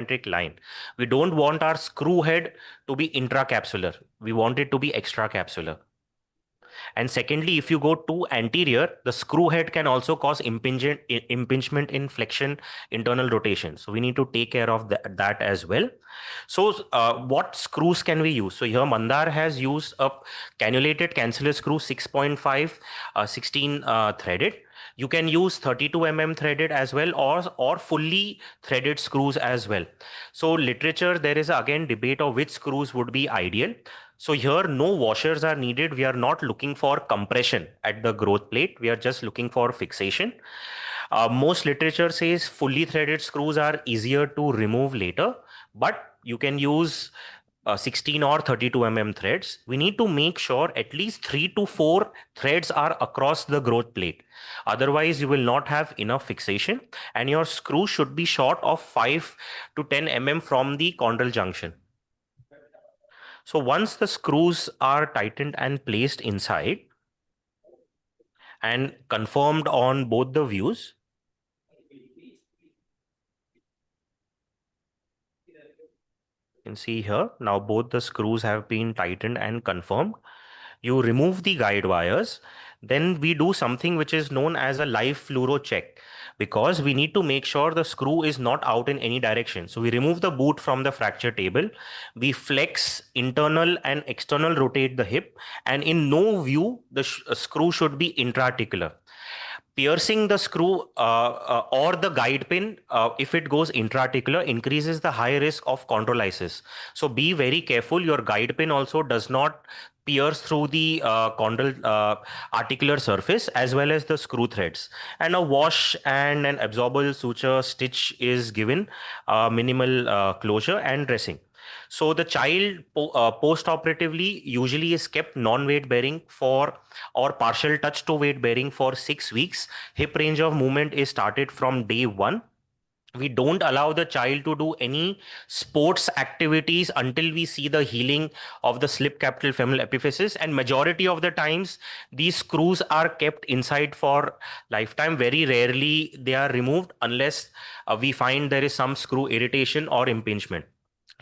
concentric line. We don't want our screw head to be intracapsular. We want it to be extracapsular. And secondly, if you go too anterior, the screw head can also cause impingement in flexion, internal rotation. So we need to take care of that as well. So what screws can we use? So here Mandar has used a cannulated cancellous screw 6.5, 16 threaded. You can use 32 threaded as well, or fully threaded screws as well. So literature, there is again debate of which screws would be ideal. So here no washers are needed. We are not looking for compression at the growth plate. We are just looking for fixation. Most literature says fully threaded screws are easier to remove later, but you can use 16 or 32 threads. We need to make sure at least 3 to 4 threads are across the growth plate. Otherwise, you will not have enough fixation, and your screw should be short of 5 to 10 from the chondral junction. So once the screws are tightened and placed inside and confirmed on both the views, you can see here, now both the screws have been tightened and confirmed. You remove the guide wires. Then we do something which is known as a live fluoro check, because we need to make sure the screw is not out in any direction. So we remove the boot from the fracture table. We flex, internal and external rotate the hip, and in no view the screw should be intra-articular. Piercing the screw or the guide pin, if it goes intra-articular, increases the high risk of chondrolysis. So be very careful. Your guide pin also does not pierce through the chondral articular surface as well as the screw threads. And a wash and an absorbable suture stitch is given, minimal closure and dressing. So the child post-operatively usually is kept non-weight bearing for, or partial touch to weight bearing for 6 weeks. Hip range of movement is started from day 1. We don't allow the child to do any sports activities until we see the healing of the slip capital femoral epiphysis, and majority of the times these screws are kept inside for lifetime. Very rarely they are removed unless we find there is some screw irritation or impingement.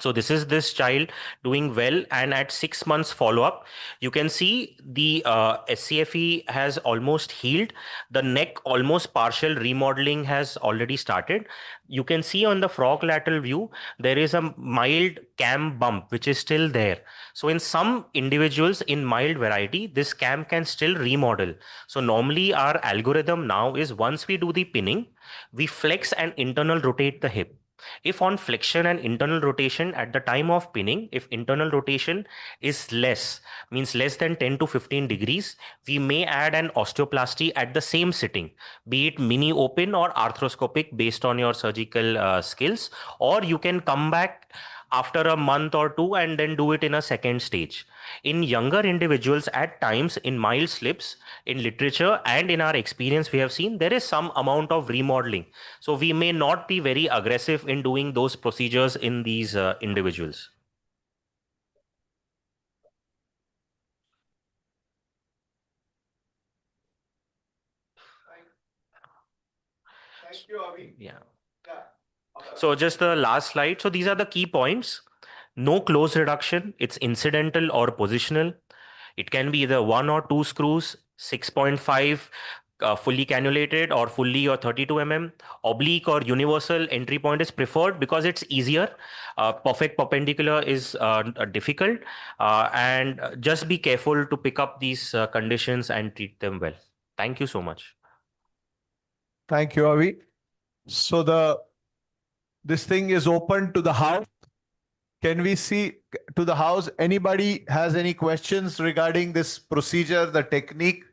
So this is this child doing well, and at 6 months follow-up, you can see the SCFE has almost healed. The neck almost partial remodeling has already started. You can see on the frog lateral view, there is a mild cam bump, which is still there. So in some individuals in mild variety, this cam can still remodel. So normally our algorithm now is, once we do the pinning, we flex and internal rotate the hip. If on flexion and internal rotation at the time of pinning, if internal rotation is less, means less than 10 to 15 degrees, we may add an osteoplasty at the same sitting, be it mini open or arthroscopic based on your surgical skills, or you can come back after a month or two and then do it in a second stage. In younger individuals, at times in mild slips, in literature and in our experience, we have seen there is some amount of remodeling. So we may not be very aggressive in doing those procedures in these individuals. Thank you, Avi. Yeah. So just the last slide. So these are the key points. No close reduction. It's incidental or positional. It can be either 1 or 2 screws, 6.5 fully cannulated or fully or 32 oblique or universal entry point is preferred because it's easier. Perfect perpendicular is difficult, and just be careful to pick up these conditions and treat them well. Thank you so much. Thank you, Avi. So this thing is open to the house. Can we see to the house? Anybody has any questions regarding this procedure, the technique?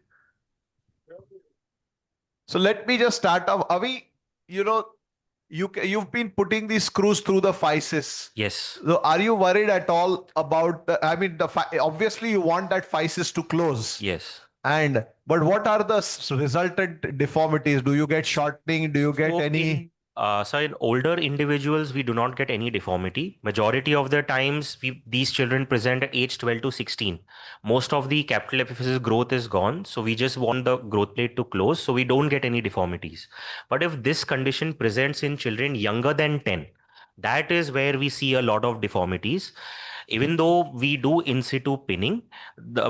So let me just start off. Avi, you've been putting these screws through the physis. Yes. So are you worried at all about obviously you want that physis to close. Yes. But what are the resultant deformities? Do you get shortening? Do you get any? So in older individuals, we do not get any deformity. Majority of the times, these children present at age 12 to 16. Most of the capital epiphysis growth is gone. So we just want the growth plate to close. So we don't get any deformities. But if this condition presents in children younger than 10, That is where we see a lot of deformities. Even though we do in situ pinning,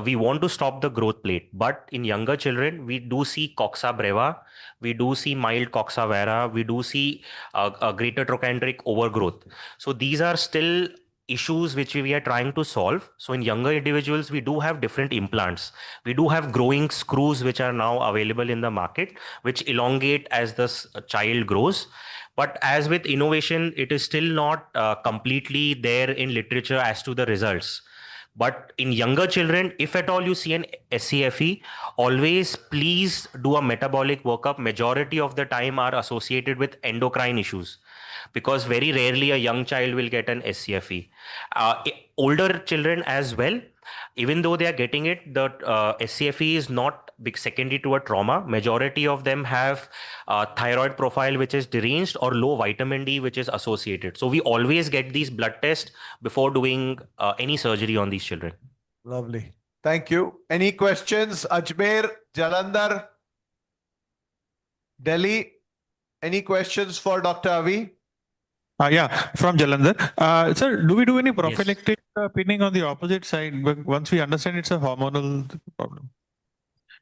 we want to stop the growth plate. But in younger children, we do see coxa breva, we do see mild coxa vara, we do see a greater trochanteric overgrowth. So these are still issues which we are trying to solve. So in younger individuals, we do have different implants. We do have growing screws which are now available in the market, which elongate as the child grows. But as with innovation, it is still not completely there in literature as to the results. But in younger children, if at all you see an SCFE, always please do a metabolic workup. Majority of the time are associated with endocrine issues, because very rarely a young child will get an SCFE. Older children as well, even though they are getting it, the SCFE is not big secondary to a trauma. Majority of them have thyroid profile which is deranged or low vitamin D which is associated. So we always get these blood tests before doing any surgery on these children. Lovely. Thank you. Any questions? Ajmer, Jalandhar, Delhi. Any questions for Dr. Avi? Yeah, from Jalandhar. Sir, do we do any prophylactic pinning on the opposite side once we understand it's a hormonal problem?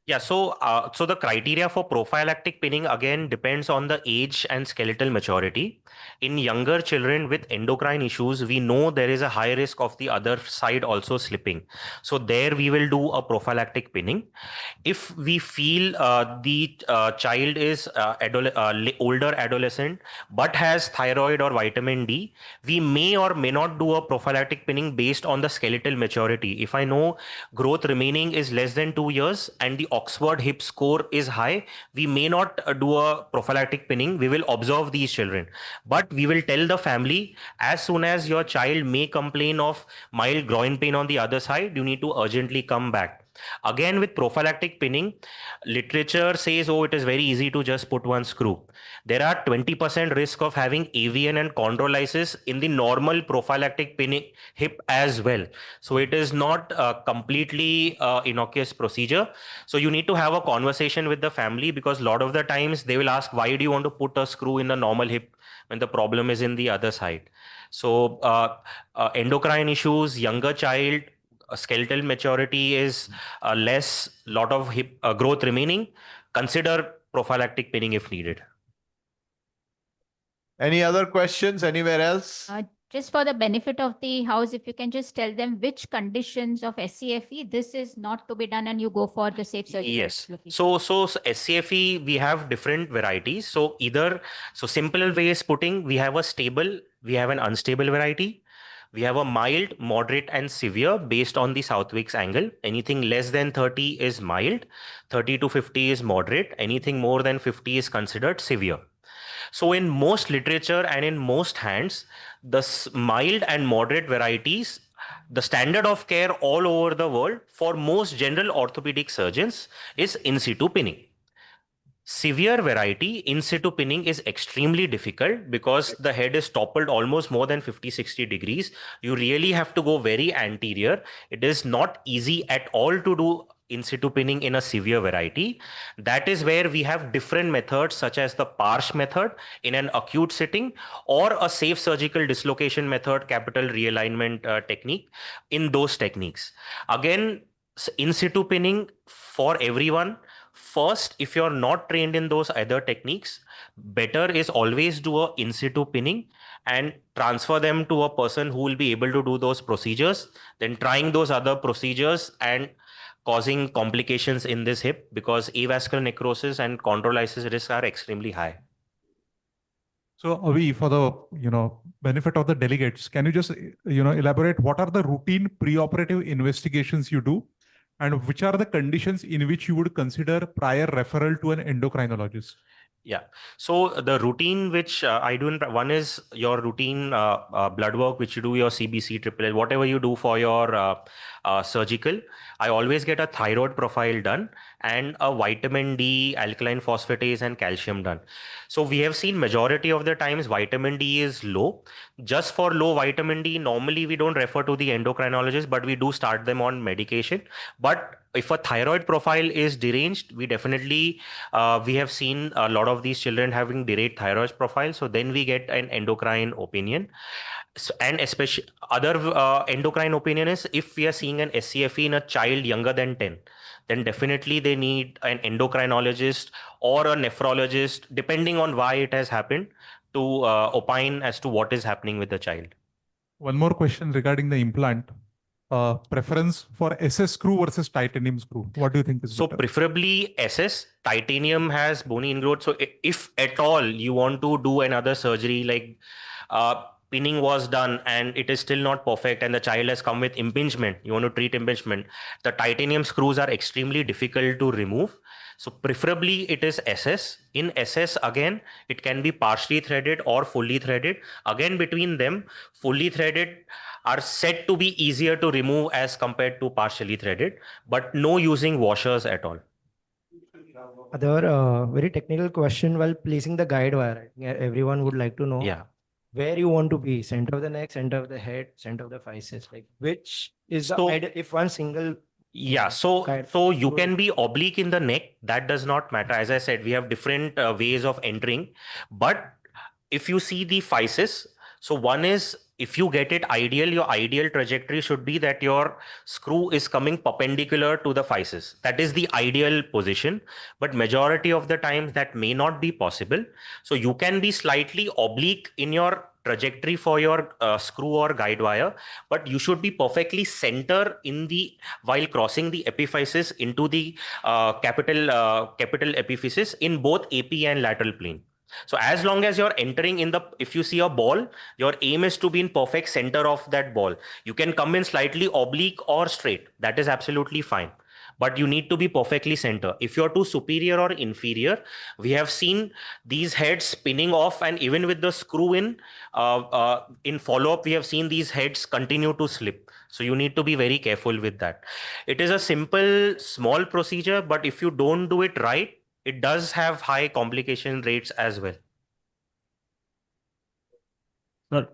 Yeah, so the criteria for prophylactic pinning again depends on the age and skeletal maturity. In younger children with endocrine issues, we know there is a high risk of the other side also slipping. So there we will do a prophylactic pinning. If we feel the child is older adolescent but has thyroid or vitamin D, we may or may not do a prophylactic pinning based on the skeletal maturity. If I know growth remaining is less than 2 years and the Oxford hip score is high, we may not do a prophylactic pinning. We will observe these children, but we will tell the family as soon as your child may complain of mild groin pain on the other side, you need to urgently come back. Again, with prophylactic pinning, literature says, oh, it is very easy to just put one screw. There are 20% risk of having AVN and chondrolysis in the normal prophylactic pinning hip as well. So it is not a completely innocuous procedure. So you need to have a conversation with the family, because a lot of the times they will ask, why do you want to put a screw in the normal hip when the problem is in the other side? So endocrine issues, younger child, skeletal maturity is less, lot of hip growth remaining, consider prophylactic pinning if needed. Any other questions anywhere else? Just for the benefit of the house, if you can just tell them which conditions of SCFE this is not to be done and you go for the safe surgery. Yes. So SCFE, we have different varieties. So simple way is putting, we have a stable, we have an unstable variety. We have a mild, moderate, and severe based on the Southwick's angle. Anything less than 30 is mild, 30 to 50 is moderate, anything more than 50 is considered severe. So in most literature and in most hands, the mild and moderate varieties, the standard of care all over the world for most general orthopedic surgeons is in situ pinning. Severe variety, in situ pinning, is extremely difficult because the head is toppled almost more than 50-60 degrees. You really have to go very anterior. It is not easy at all to do in situ pinning in a severe variety. That is where we have different methods, such as the Parsh method in an acute setting, or a safe surgical dislocation method, capital realignment technique. In those techniques, again, in situ pinning for everyone. First, if you're not trained in those other techniques, better is always do a in situ pinning and transfer them to a person who will be able to do those procedures, then trying those other procedures and causing complications in this hip, because avascular necrosis and chondrolysis risks are extremely high. So Avi, for the benefit of the delegates, can you just elaborate what are the routine preoperative investigations you do, and which are the conditions in which you would consider prior referral to an endocrinologist? Yeah. So the routine which I do, one is your routine blood work, which you do your CBC, triple, whatever you do for your surgical. I always get a thyroid profile done and a vitamin D, alkaline phosphatase, and calcium done. So we have seen majority of the times vitamin D is low. just for low vitamin D, normally we don't refer to the endocrinologist, but we do start them on medication. But if a thyroid profile is deranged, we definitely, we have seen a lot of these children having deranged thyroid profile. So then we get an endocrine opinion. So, and especially other endocrine opinion is if we are seeing an SCFE in a child younger than 10, then definitely they need an endocrinologist or a nephrologist, depending on why it has happened, to opine as to what is happening with the child. One more question regarding the implant. Preference for SS screw versus titanium screw. What do you think is So better? preferably SS. Titanium has bony ingrowth. So if at all you want to do another surgery, like pinning was done and it is still not perfect and the child has come with impingement, you want to treat impingement, the titanium screws are extremely difficult to remove. So preferably it is SS. In SS, again, it can be partially threaded or fully threaded. Again, between them, fully threaded are said to be easier to remove as compared to partially threaded, but no using washers at all. Other very technical question while placing the guide wire. Everyone would like to know Yeah. where you want to be, center of the neck, center of the head, center of the physis, like which is the So- ideal, if one single. Yeah, so Guide. you can be oblique in the neck. That does not matter. As I said, we have different ways of entering. But if you see the physis, so one is if you get it ideal, your ideal trajectory should be that your screw is coming perpendicular to the physis. That is the ideal position. But majority of the times that may not be possible. So you can be slightly oblique in your trajectory for your screw or guide wire, but you should be perfectly center in the while crossing the epiphysis into the capital epiphysis in both AP and lateral plane. So as long as you're entering in the, if you see a ball, your aim is to be in perfect center of that ball. You can come in slightly oblique or straight. That is absolutely fine. But you need to be perfectly center. If you're too superior or inferior, we have seen these heads spinning off, and even with the screw in follow-up, we have seen these heads continue to slip. So you need to be very careful with that. It is a simple, small procedure, but if you don't do it right, it does have high complication rates as well. Sir,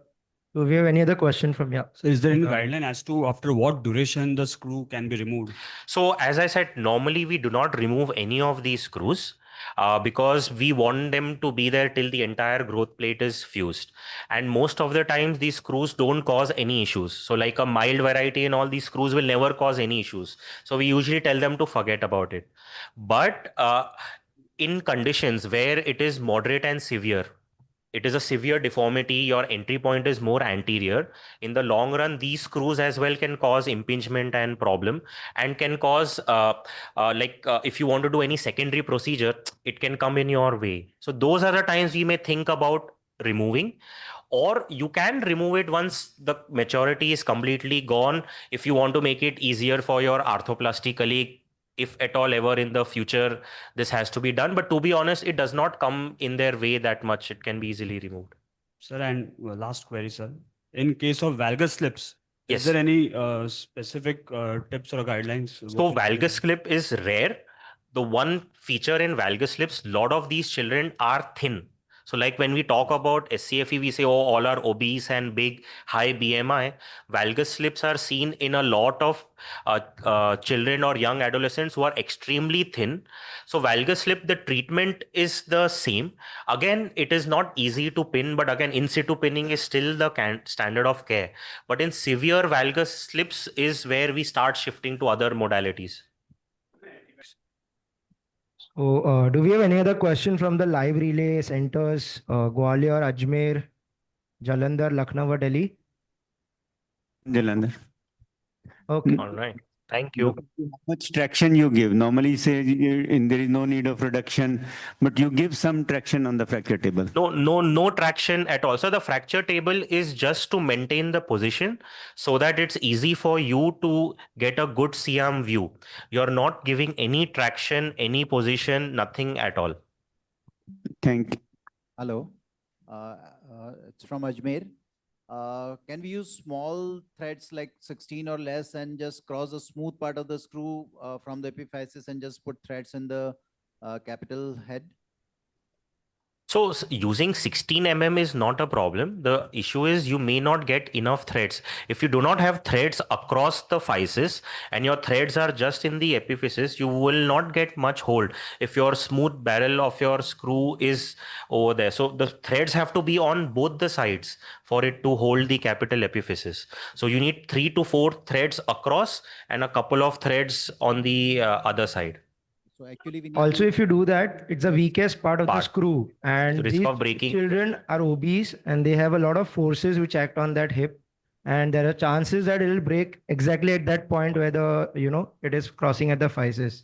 do we have any other question from you? So is there any guideline as to after what duration the screw can be removed? So as I said, normally we do not remove any of these screws because we want them to be there till the entire growth plate is fused. And most of the times these screws don't cause any issues. So like a mild variety and all these screws will never cause any issues. So we usually tell them to forget about it. But in conditions where it is moderate and severe, it is a severe deformity, your entry point is more anterior. In the long run, these screws as well can cause impingement and problem, and can cause if you want to do any secondary procedure, it can come in your way. So those are the times we may think about removing, or you can remove it once the maturity is completely gone. If you want to make it easier for your arthroplasty colleague, if at all ever in the future this has to be done, but to be honest, it does not come in their way that much. It can be easily removed. Sir, and last query, sir. In case of valgus slips, Yes. is there any specific tips or guidelines? So valgus slip is rare. The one feature in valgus slips, lot of these children are thin. So like when we talk about SCFE, we say, oh, all are obese and big, high BMI. Valgus slips are seen in a lot of children or young adolescents who are extremely thin. So valgus slip, the treatment is the same. Again, it is not easy to pin, but again, in situ pinning is still the standard of care. But in severe valgus slips is where we start shifting to other modalities. So, do we have any other question from the live relay centers, Gwalior, Ajmer, Jalandhar, Lucknow, or Delhi? Jalandhar. Okay. All right. Thank you. How much traction you give? Normally say there is no need of reduction, but you give some traction on the fracture table. No traction at all. So the fracture table is just to maintain the position so that it's easy for you to get a good C-arm view. You're not giving any traction, any position, nothing at all. Thank you. Hello, it's from Ajmer. Can we use small threads like 16 or less and just cross the smooth part of the screw from the epiphysis and just put threads in the capital head? So using 16 is not a problem. The issue is you may not get enough threads. If you do not have threads across the physis and your threads are just in the epiphysis, you will not get much hold if your smooth barrel of your screw is over there. So the threads have to be on both the sides for it to hold the capital epiphysis. So you need 3 to 4 threads across and a couple of threads on the other side. So actually we need Also, to, if you do that, it's the weakest part of the Part. screw. And Risk these of breaking. children are obese and they have a lot of forces which act on that hip. And there are chances that it will break exactly at that point where the, it is crossing at the physis.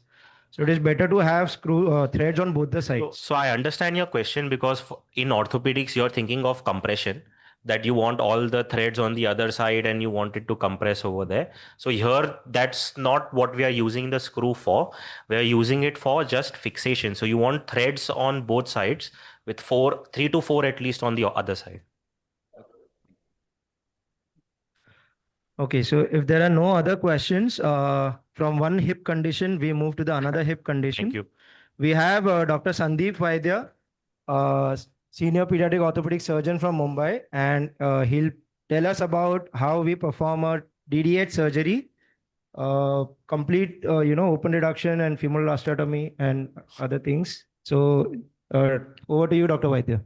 So it is better to have screw threads on both the sides. So I understand your question because in orthopedics, you're thinking of compression, that you want all the threads on the other side and you want it to compress over there. So here, that's not what we are using the screw for. We are using it for just fixation. So you want threads on both sides with 3 to 4 at least on the other side. Okay, so if there are no other questions, from one hip condition, we move to the another hip condition. Thank you. We have Dr. Sandeep Vaidya, senior pediatric orthopedic surgeon from Mumbai, and he'll tell us about how we perform a DDH surgery, complete, open reduction and femoral osteotomy and other things. So over to you, Dr. Vaidya.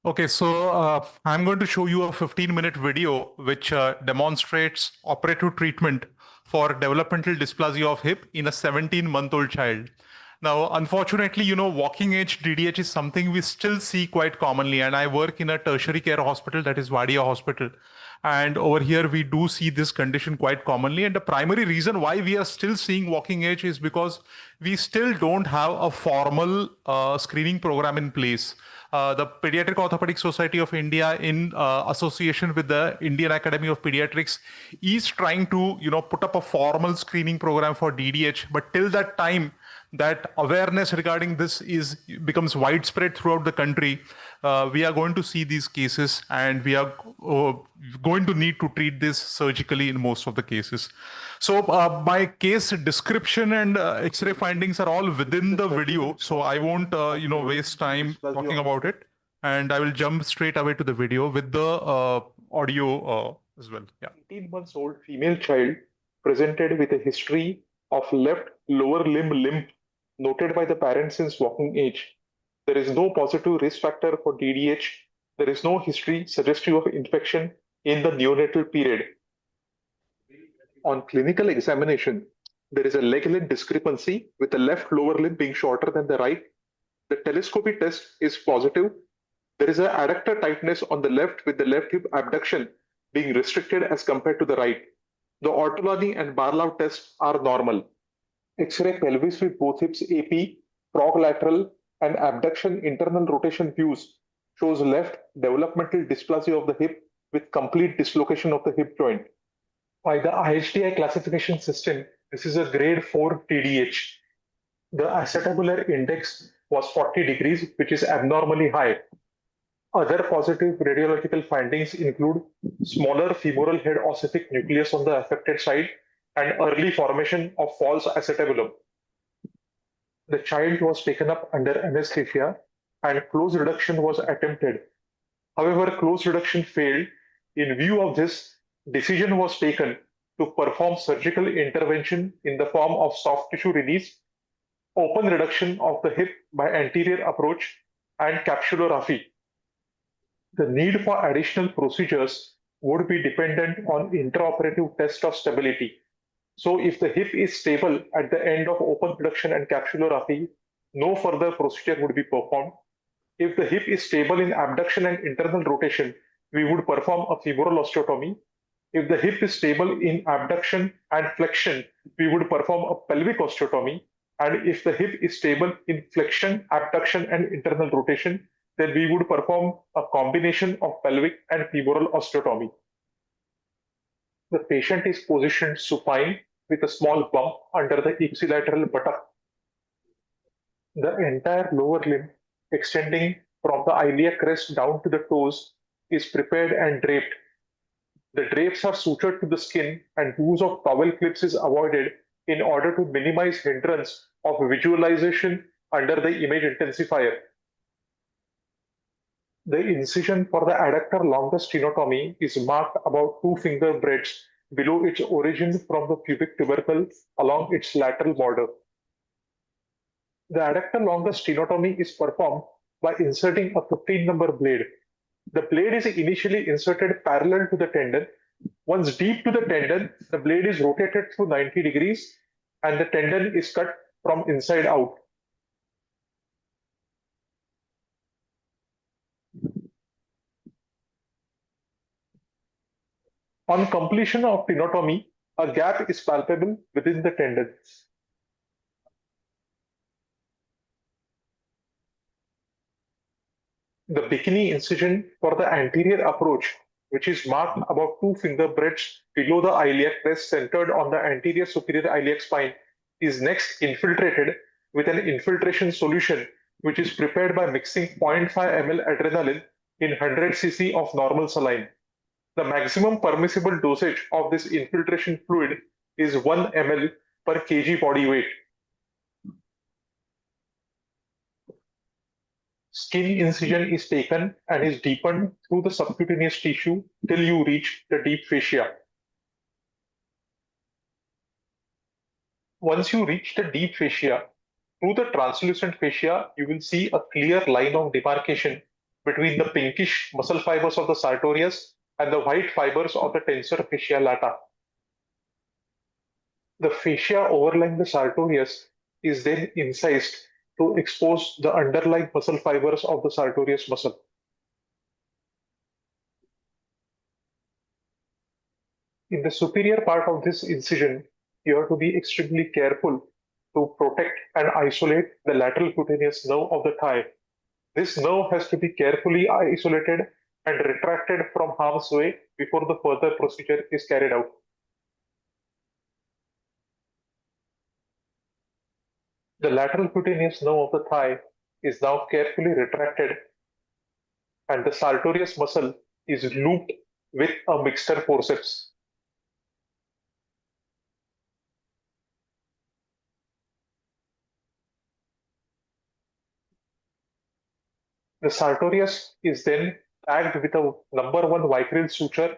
Okay, so I'm going to show you a 15-minute video which demonstrates operative treatment for developmental dysplasia of hip in a 17-month-old child. Now, unfortunately, walking age DDH is something we still see quite commonly, and I work in a tertiary care hospital, that is Vaidya Hospital. And over here, we do see this condition quite commonly. And the primary reason why we are still seeing walking age is because we still don't have a formal screening program in place. The Pediatric Orthopaedic Society of India, in association with the Indian Academy of Pediatrics, is trying to put up a formal screening program for DDH. But till that time, that awareness regarding this becomes widespread throughout the country, we are going to see these cases, and we are going to need to treat this surgically in most of the cases. So my case description and X-ray findings are all within the video, so I won't waste time talking about it, and I will jump straight away to the video with the audio as well. Yeah. 18 months old female child presented with a history of left lower limb limp noted by the parents since walking age. There is no positive risk factor for DDH. There is no history suggestive of infection in the neonatal period. On clinical examination, there is a leg length discrepancy with the left lower limb being shorter than the right. The telescopy test is positive. There is an adductor tightness on the left with the left hip abduction being restricted as compared to the right. The ortolani and Barlow tests are normal. X-ray pelvis with both hips AP, prog-lateral and abduction internal rotation views shows left developmental dysplasia of the hip with complete dislocation of the hip joint. By the IHDI classification system, this is a grade 4 TDH. The acetabular index was 40 degrees, which is abnormally high. Other positive radiological findings include smaller femoral head ossific nucleus on the affected side and early formation of false acetabulum. The child was taken up under anesthesia and close reduction was attempted. However, close reduction failed. In view of this, decision was taken to perform surgical intervention in the form of soft tissue release, open reduction of the hip by anterior approach, and capsulorrhaphy. The need for additional procedures would be dependent on intraoperative test of stability. So if the hip is stable at the end of open reduction and capsulorrhaphy, no further procedure would be performed. If the hip is stable in abduction and internal rotation, we would perform a femoral osteotomy. If the hip is stable in abduction and flexion, we would perform a pelvic osteotomy. And if the hip is stable in flexion, abduction, and internal rotation, then we would perform a combination of pelvic and femoral osteotomy. The patient is positioned supine with a small bump under the ipsilateral buttock. The entire lower limb, extending from the iliac crest down to the toes, is prepared and draped. The drapes are sutured to the skin and use of towel clips is avoided in order to minimize hindrance of visualization under the image intensifier. The incision for the adductor longus tenotomy is marked about 2 finger breadths below its origin from the pubic tubercle along its lateral border. The adductor longus tenotomy is performed by inserting a 15-number blade. The blade is initially inserted parallel to the tendon. Once deep to the tendon, the blade is rotated through 90 degrees and the tendon is cut from inside out. On completion of tenotomy, a gap is palpable within the tendon. The bikini incision for the anterior approach, which is marked about 2 finger breadths below the iliac crest centered on the anterior superior iliac spine, is next infiltrated with an infiltration solution which is prepared by mixing 0.5 ml adrenaline in 100 cc of normal saline. The maximum permissible dosage of this infiltration fluid is 1 ml per kg body weight. Skin incision is taken and is deepened through the subcutaneous tissue till you reach the deep fascia. Once you reach the deep fascia, through the translucent fascia, you will see a clear line of demarcation between the pinkish muscle fibers of the sartorius and the white fibers of the tensor fascia lata. The fascia overlying the sartorius is then incised to expose the underlying muscle fibers of the sartorius muscle. In the superior part of this incision, you have to be extremely careful to protect and isolate the lateral cutaneous nerve of the thigh. This nerve has to be carefully isolated and retracted from harm's way before the further procedure is carried out. The lateral cutaneous nerve of the thigh is now carefully retracted and the sartorius muscle is looped with a mixture forceps. The sartorius is then tagged with a number 1 vicryl suture,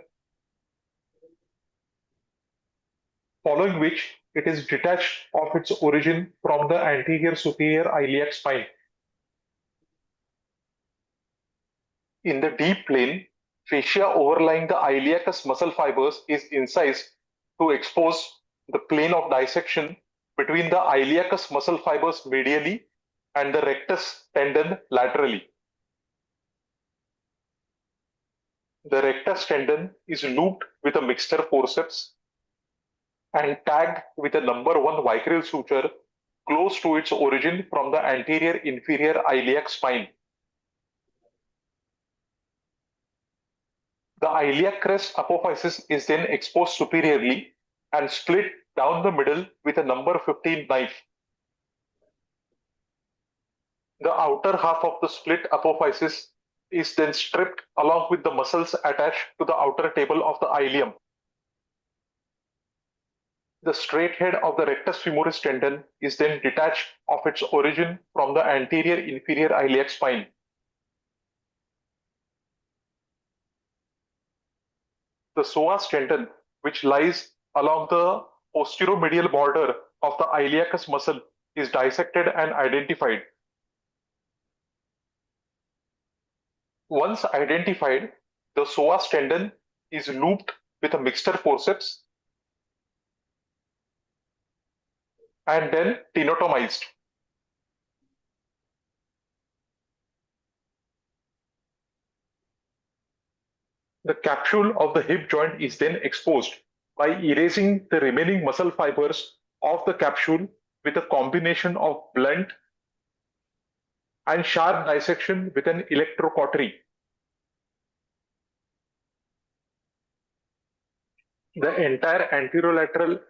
following which it is detached of its origin from the anterior superior iliac spine. In the deep plane, fascia overlying the iliacus muscle fibers is incised to expose the plane of dissection between the iliacus muscle fibers medially and the rectus tendon laterally. The rectus tendon is looped with a mixture forceps and tagged with a number 1 vicryl suture close to its origin from the anterior inferior iliac spine. The iliac crest apophysis is then exposed superiorly and split down the middle with a number 15 knife. The outer half of the split apophysis is then stripped along with the muscles attached to the outer table of the ilium. The straight head of the rectus femoris tendon is then detached of its origin from the anterior inferior iliac spine. The psoas tendon, which lies along the posteromedial border of the iliacus muscle, is dissected and identified. Once identified, the psoas tendon is looped with a mixture forceps and then tenotomized. The capsule of the hip joint is then exposed by erasing the remaining muscle fibers of the capsule with a combination of blunt and sharp dissection with an electrocautery. The entire anterolateral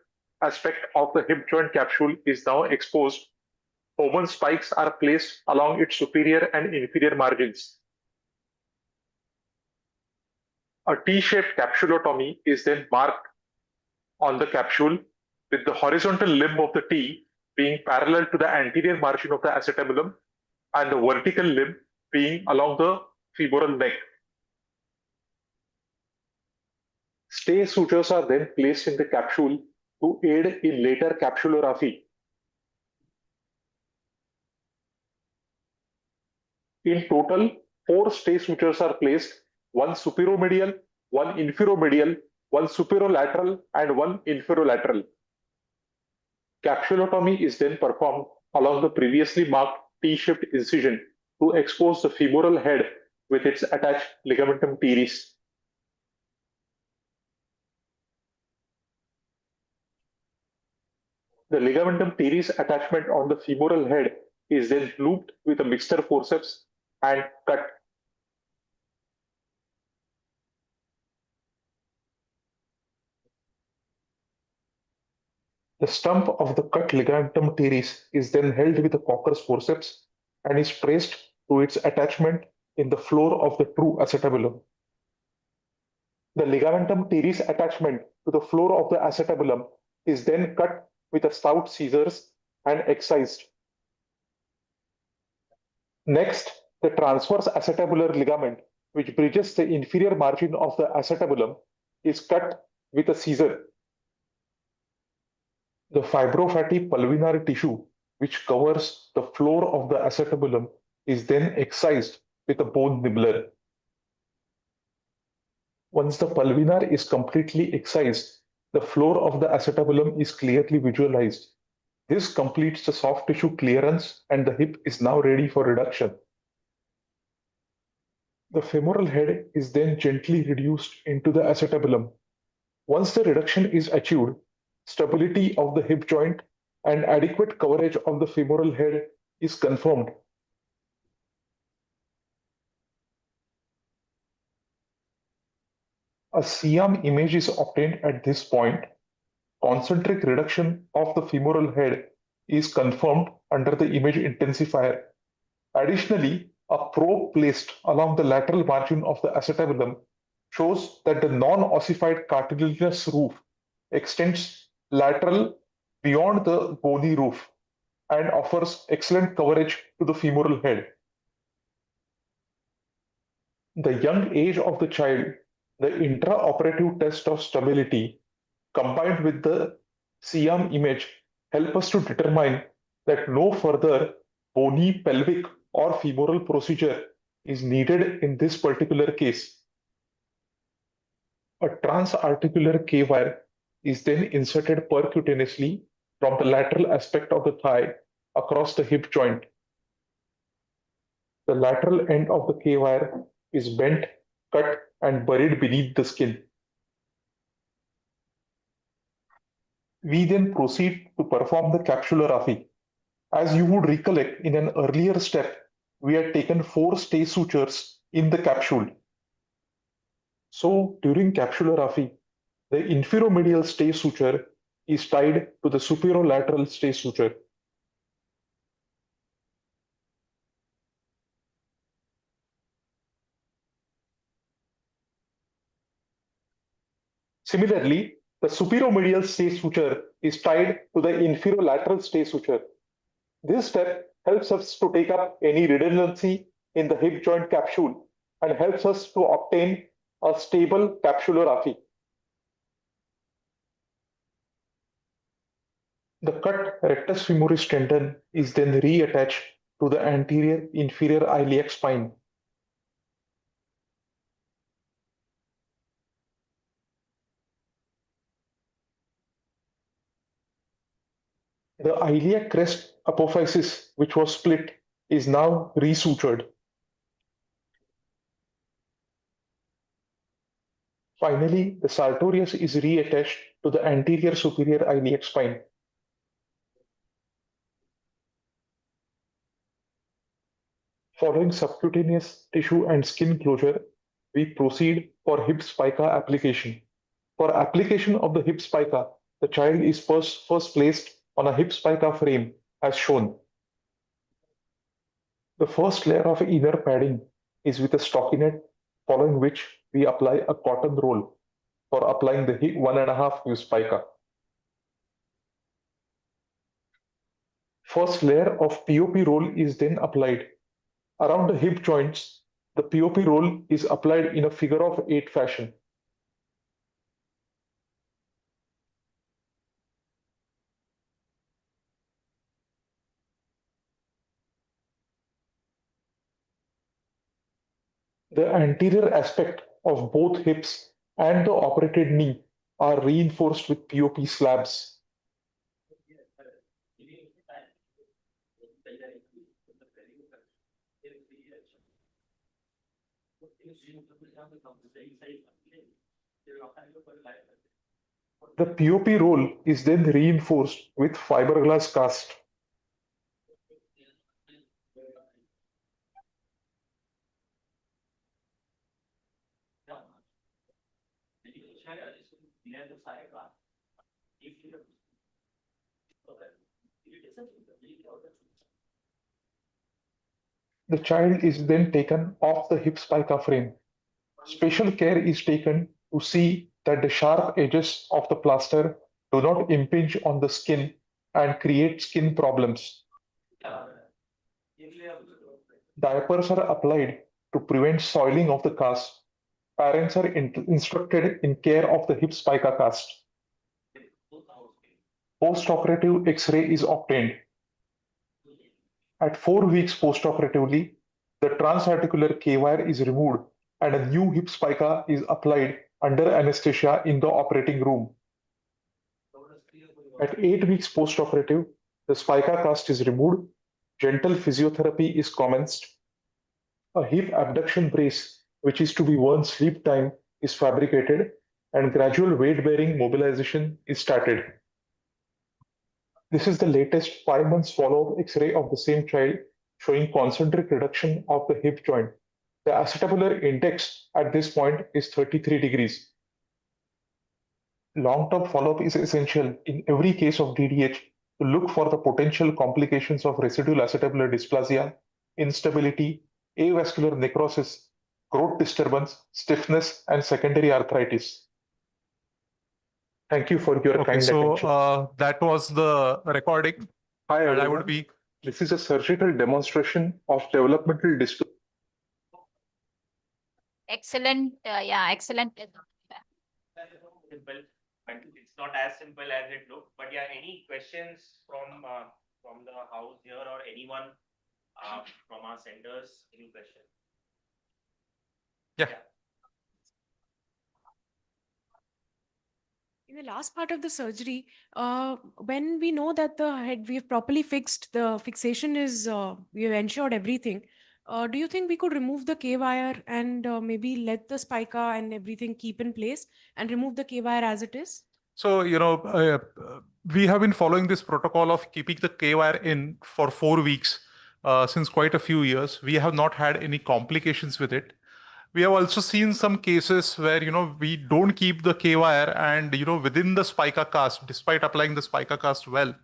aspect of the hip joint capsule is now exposed. Open spikes are placed along its superior and inferior margins. A T-shaped capsulotomy is then marked on the capsule with the horizontal limb of the T being parallel to the anterior margin of the acetabulum and the vertical limb being along the femoral neck. Stay sutures are then placed in the capsule to aid in later capsulorrhaphy. In total, 4 stay sutures are placed, one superomedial, one infiromedial, one superolateral, and one inferolateral. Capsulotomy is then performed along the previously marked T-shaped incision to expose the femoral head with its attached ligamentum teres. The ligamentum teres attachment on the femoral head is then looped with a mixture forceps and cut. The stump of the cut ligamentum teres is then held with a Cocker's forceps and is pressed to its attachment in the floor of the true acetabulum. The ligamentum teres attachment to the floor of the acetabulum is then cut with a stout scissors and excised. Next, the transverse acetabular ligament, which bridges the inferior margin of the acetabulum, is cut with a scissor. The fibrofatty pulvinar tissue, which covers the floor of the acetabulum, is then excised with a bone nibbler. Once the pulvinar is completely excised, the floor of the acetabulum is clearly visualized. This completes the soft tissue clearance and the hip is now ready for reduction. The femoral head is then gently reduced into the acetabulum. Once the reduction is achieved, stability of the hip joint and adequate coverage of the femoral head is confirmed. A CM image is obtained at this point. Concentric reduction of the femoral head is confirmed under the image intensifier. Additionally, a probe placed along the lateral margin of the acetabulum shows that the non-ossified cartilaginous roof extends lateral beyond the bony roof and offers excellent coverage to the femoral head. The young age of the child, the intraoperative test of stability, combined with the CM image, help us to determine that no further bony pelvic or femoral procedure is needed in this particular case. A transarticular K-wire is then inserted percutaneously from the lateral aspect of the thigh across the hip joint. The lateral end of the K-wire is bent, cut, and buried beneath the skin. We then proceed to perform the capsulorrhaphy. As you would recollect, in an earlier step, we had taken 4 stay sutures in the capsule. So during capsulorrhaphy, the infiromedial stay suture is tied to the superolateral stay suture. Similarly, the superomedial stay suture is tied to the inferolateral stay suture. This step helps us to take up any redundancy in the hip joint capsule and helps us to obtain a stable capsulorrhaphy. The cut rectus femoris tendon is then reattached to the anterior inferior iliac spine. The iliac crest apophysis, which was split, is now resutured. Finally, the sartorius is reattached to the anterior superior iliac spine. Following subcutaneous tissue and skin closure, we proceed for hip spica application. For application of the hip spica, the child is first placed on a hip spica frame as shown. The first layer of inner padding is with a stockinette, following which we apply a cotton roll for applying the 1.5 hip spica. First layer of POP roll is then applied. Around the hip joints, The POP roll is applied in a figure of 8 fashion. The anterior aspect of both hips and the operated knee are reinforced with POP slabs. The POP roll is then reinforced with fiberglass cast. The child is then taken off the hip spica frame. Special care is taken to see that the sharp edges of the plaster do not impinge on the skin and create skin problems. Diapers are applied to prevent soiling of the cast. Parents are instructed in care of the hip spica cast. Post-operative X-ray is obtained. At 4 weeks post-operatively, the transarticular K-wire is removed and a new hip spica is applied under anesthesia in the operating room. At 8 weeks post-operative, the spica cast is removed, gentle physiotherapy is commenced. A hip abduction brace, which is to be worn sleep time, is fabricated and gradual weight-bearing mobilization is started. This is the latest 5 months follow-up X-ray of the same child showing concentric reduction of the hip joint. The acetabular index at this point is 33 degrees. Long-term follow-up is essential in every case of DDH to look for the potential complications of residual acetabular dysplasia, instability, avascular necrosis, growth disturbance, stiffness, and secondary arthritis. Thank you for your kind attention. That was the recording. Hi, And everyone. I would be. This is a surgical demonstration of developmental dysplasia. Excellent. Yeah, excellent. Simple, but it's not as simple as it looked. But yeah, any questions from the house here or anyone from our centers? Any question? Yeah. In the last part of the surgery, when we know that the head we've properly fixed, the fixation is we've ensured everything. Do you think we could remove the K-wire and maybe let the spica and everything keep in place and remove the K-wire as it is? So, we have been following this protocol of keeping the K-wire in for 4 weeks since quite a few years. We have not had any complications with it. We have also seen some cases where, we don't keep the K-wire and, within the spica cast, despite applying the spica cast well,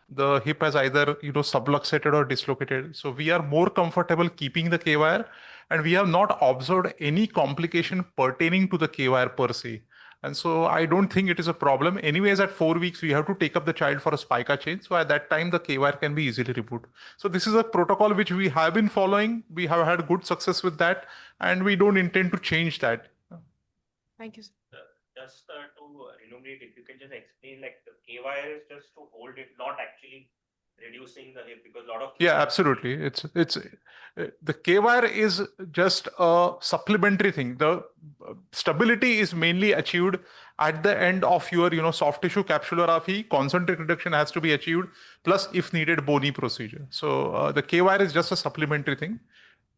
the hip has either, subluxated or dislocated. So we are more comfortable keeping the K-wire and we have not observed any complication pertaining to the K-wire per se. And so I don't think it is a problem. Anyways, at 4 weeks, we have to take up the child for a spica change. So at that time, the K-wire can be easily removed. So this is a protocol which we have been following. We have had good success with that, and we don't intend to change that. Thank you, sir. Just to enumerate, if you can just explain, like the K-wire is just to hold it, not actually reducing the hip, because a lot of absolutely. It's the K-wire is just a supplementary thing. The stability is mainly achieved at the end of your soft tissue capsulorrhaphy. Concentric reduction has to be achieved, plus if needed bony procedure. So the K-wire is just a supplementary thing.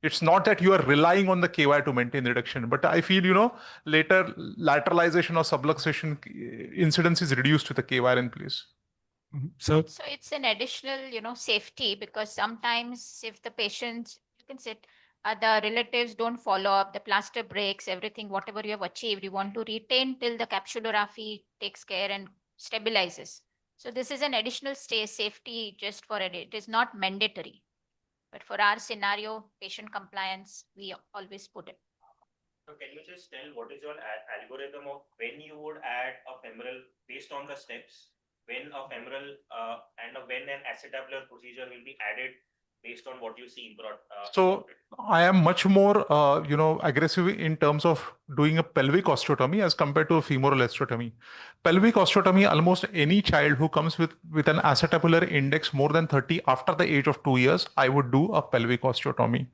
It's not that you are relying on the K-wire to maintain reduction, but I feel later lateralization or subluxation incidence is reduced with the K-wire in place. So it's an additional, safety, because sometimes if the patients, you can sit, the relatives don't follow up, the plaster breaks, everything, whatever you have achieved, you want to retain till the capsulorrhaphy takes care and stabilizes. So this is an additional safety just for it. It is not mandatory. But for our scenario, patient compliance, we always put it. So can you just tell what is your algorithm of when you would add a femoral based on the steps? When a femoral and when an acetabular procedure will be added based on what you see in broad? So I am much more, aggressive in terms of doing a pelvic osteotomy as compared to a femoral osteotomy. Pelvic osteotomy, almost any child who comes with an acetabular index more than 30 after the age of 2 years, I would do a pelvic osteotomy.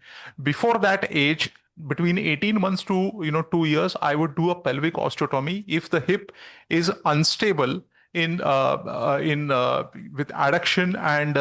Before that age, between 18 months to 2 years, I would do a pelvic osteotomy if the hip is unstable with adduction and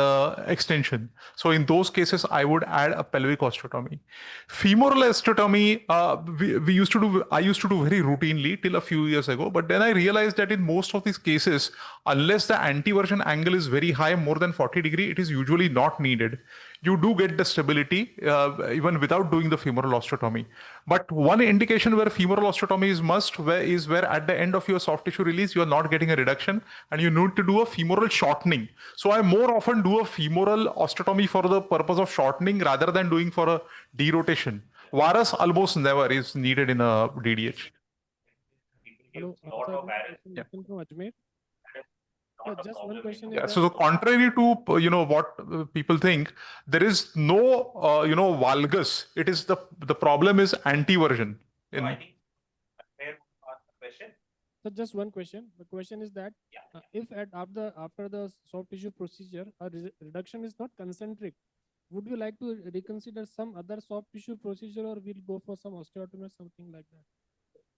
extension. So in those cases, I would add a pelvic osteotomy. Femoral osteotomy, I used to do very routinely till a few years ago, but then I realized that in most of these cases, unless the anteversion angle is very high, more than 40 degree, it is usually not needed. You do get the stability even without doing the femoral osteotomy. But one indication where femoral osteotomy is must is where at the end of your soft tissue release, you are not getting a reduction and you need to do a femoral shortening. So I more often do a femoral osteotomy for the purpose of shortening rather than doing for a derotation. Varus almost never is needed in a DDH. Hello, Yeah. from Ajmer. Just one question. Yeah, so contrary to what people think, there is no valgus. It is the problem is anteversion. So just one question. The question is that if after the soft tissue procedure a reduction is not concentric, would you like to reconsider some other soft tissue procedure, or will go for some osteotomy or something like that?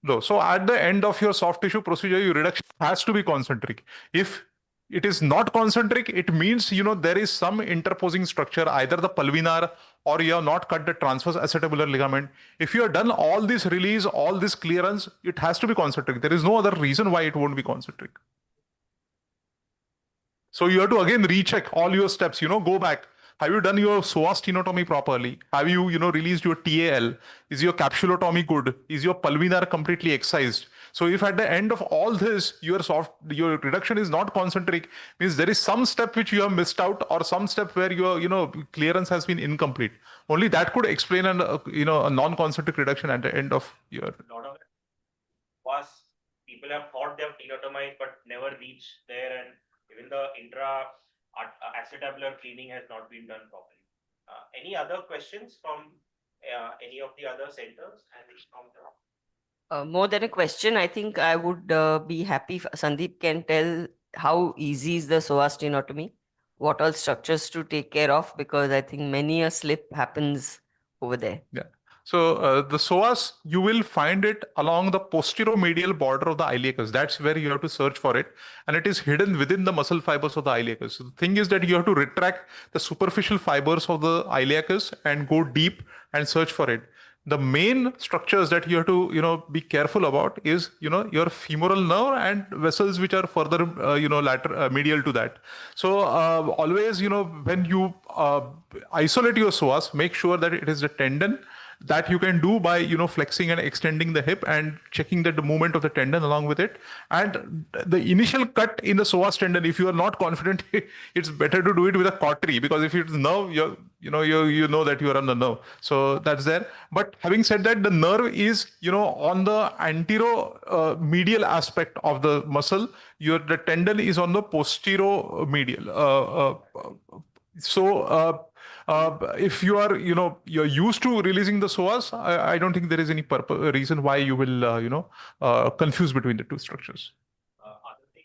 No. So at the end of your soft tissue procedure, your reduction has to be concentric. If it is not concentric, it means there is some interposing structure, either the pulvinar or you have not cut the transverse acetabular ligament. If you have done all this release, all this clearance, it has to be concentric. There is no other reason why it won't be concentric. So you have to again recheck all your steps, go back. Have you done your psoas tenotomy properly? Have you, released your TAL? Is your capsulotomy good? Is your pulvinar completely excised? So if at the end of all this, your reduction is not concentric, means there is some step which you have missed out, or some step where your, clearance has been incomplete. Only that could explain a non-concentric reduction at the end of your. A lot of it was people have thought they have tenotomized but never reached there, and even the acetabular cleaning has not been done properly. Any other questions from any of the other centers? More than a question, I think I would be happy if Sandeep can tell how easy is the psoas tenotomy, what all structures to take care of, because I think many a slip happens over there. Yeah. So the psoas, you will find it along the posteromedial border of the iliacus. That's where you have to search for it. And it is hidden within the muscle fibers of the iliacus. So the thing is that you have to retract the superficial fibers of the iliacus and go deep and search for it. The main structures that you have to, be careful about is, your femoral nerve and vessels which are further, medial to that. So always, when you isolate your psoas, make sure that it is a tendon that you can do by, flexing and extending the hip and checking that the movement of the tendon along with it. And the initial cut in the psoas tendon, if you are not confident, it's better to do it with a cautery, because if it's nerve, you know that you are on the nerve. So that's there. But having said that, the nerve is, on the anteromedial aspect of the muscle. The tendon is on the posteromedial. If you are, you're used to releasing the psoas, I don't think there is any reason why you will, confuse between the two structures. Other thing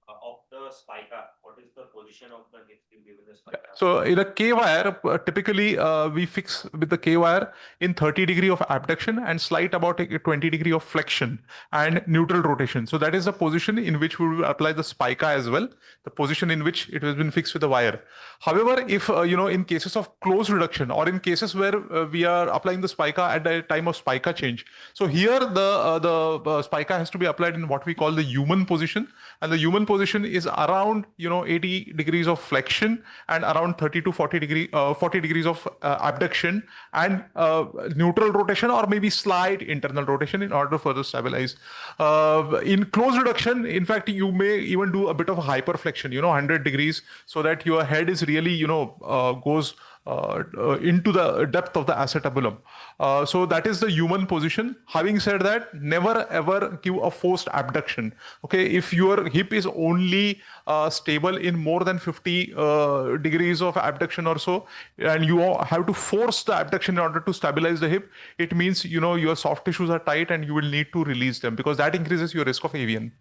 of the spica, what is the position of the hip given the spica? So in a K-wire, typically we fix with the K-wire in 30 degree of abduction and slight about 20 degree of flexion and neutral rotation. So that is the position in which we will apply the spica as well, the position in which it has been fixed with the wire. However, if, in cases of close reduction or in cases where we are applying the spica at the time of spica change. So here the spica has to be applied in what we call the human position. And the human position is around, 80 degrees of flexion and around 30 to 40 degrees of abduction and neutral rotation or maybe slight internal rotation in order to further stabilize. In close reduction, in fact, you may even do a bit of hyperflexion, 100 degrees, so that your head is really, goes into the depth of the acetabulum. So that is the human position. Having said that, never ever give a forced abduction. Okay, if your hip is only stable in more than 50 degrees of abduction or so, and you have to force the abduction in order to stabilize the hip, it means your soft tissues are tight and you will need to release them, because that increases your risk of avian.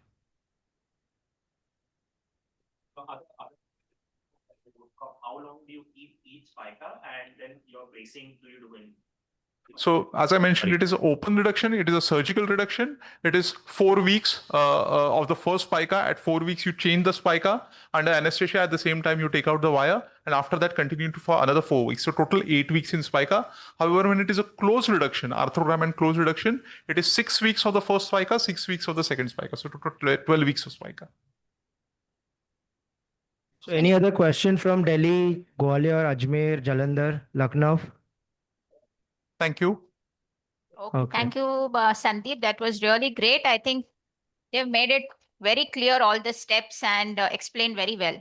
How long do you keep each spica, and then your bracing do you do in? So as I mentioned, it is an open reduction. It is a surgical reduction. It is 4 weeks of the first spica. At 4 weeks, you change the spica under anesthesia. At the same time, you take out the wire, and after that, continue for another 4 weeks. So total 8 weeks in spica. However, when it is a closed reduction, arthrogram and closed reduction, it is 6 weeks of the first spica, 6 weeks of the second spica. So total 12 weeks of spica. So any other question from Delhi, Gwalior, Ajmer, Jalandhar, Lucknow? Okay. Thank you, Sandeep. That was really great. I think they've made it very clear, all the steps, and explained very well.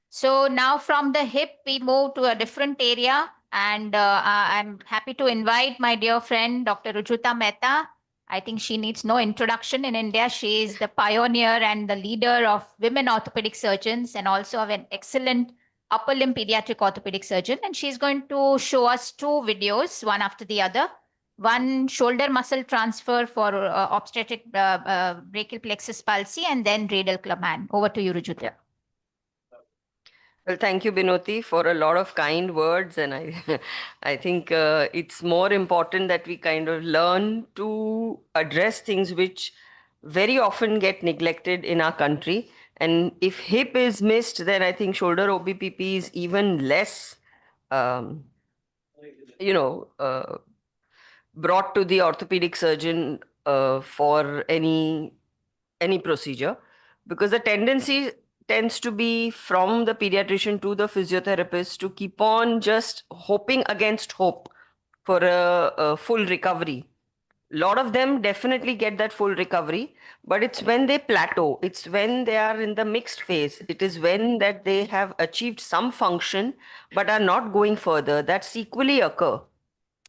So now from the hip, we move to a different area, and I'm happy to invite my dear friend, Dr. Rujuta Mehta. I think she needs no introduction in India. She is the pioneer and the leader of women orthopedic surgeons, and also of an excellent upper limb pediatric orthopedic surgeon. And she's going to show us 2 videos, one after the other. One shoulder muscle transfer for obstetric brachial plexus palsy, and then radial clubman. Over to you, Rujuta. Well, thank you, Binoti, for a lot of kind words. And I think it's more important that we kind of learn to address things which very often get neglected in our country. And if hip is missed, then I think shoulder OBPP is even less, brought to the orthopedic surgeon for any procedure, because the tendency tends to be from the pediatrician to the physiotherapist to keep on just hoping against hope for a full recovery. A lot of them definitely get that full recovery, but it's when they plateau, it's when they are in the mixed phase, it is when that they have achieved some function but are not going further, that equally occur.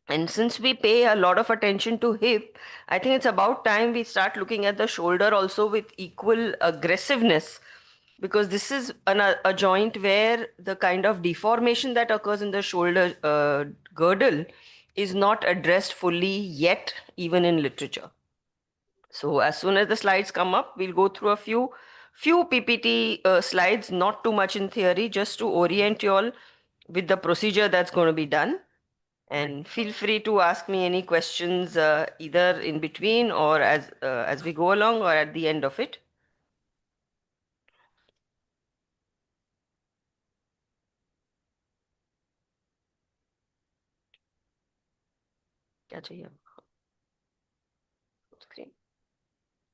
And since we pay a lot of attention to hip, I think it's about time we start looking at the shoulder also with equal aggressiveness, because this is a joint where the kind of deformation that occurs in the shoulder girdle is not addressed fully yet, even in literature. So as soon as the slides come up, we'll go through a few PPT slides, not too much in theory, just to orient you all with the procedure that's going to be done. And feel free to ask me any questions either in between or as we go along or at the end of it.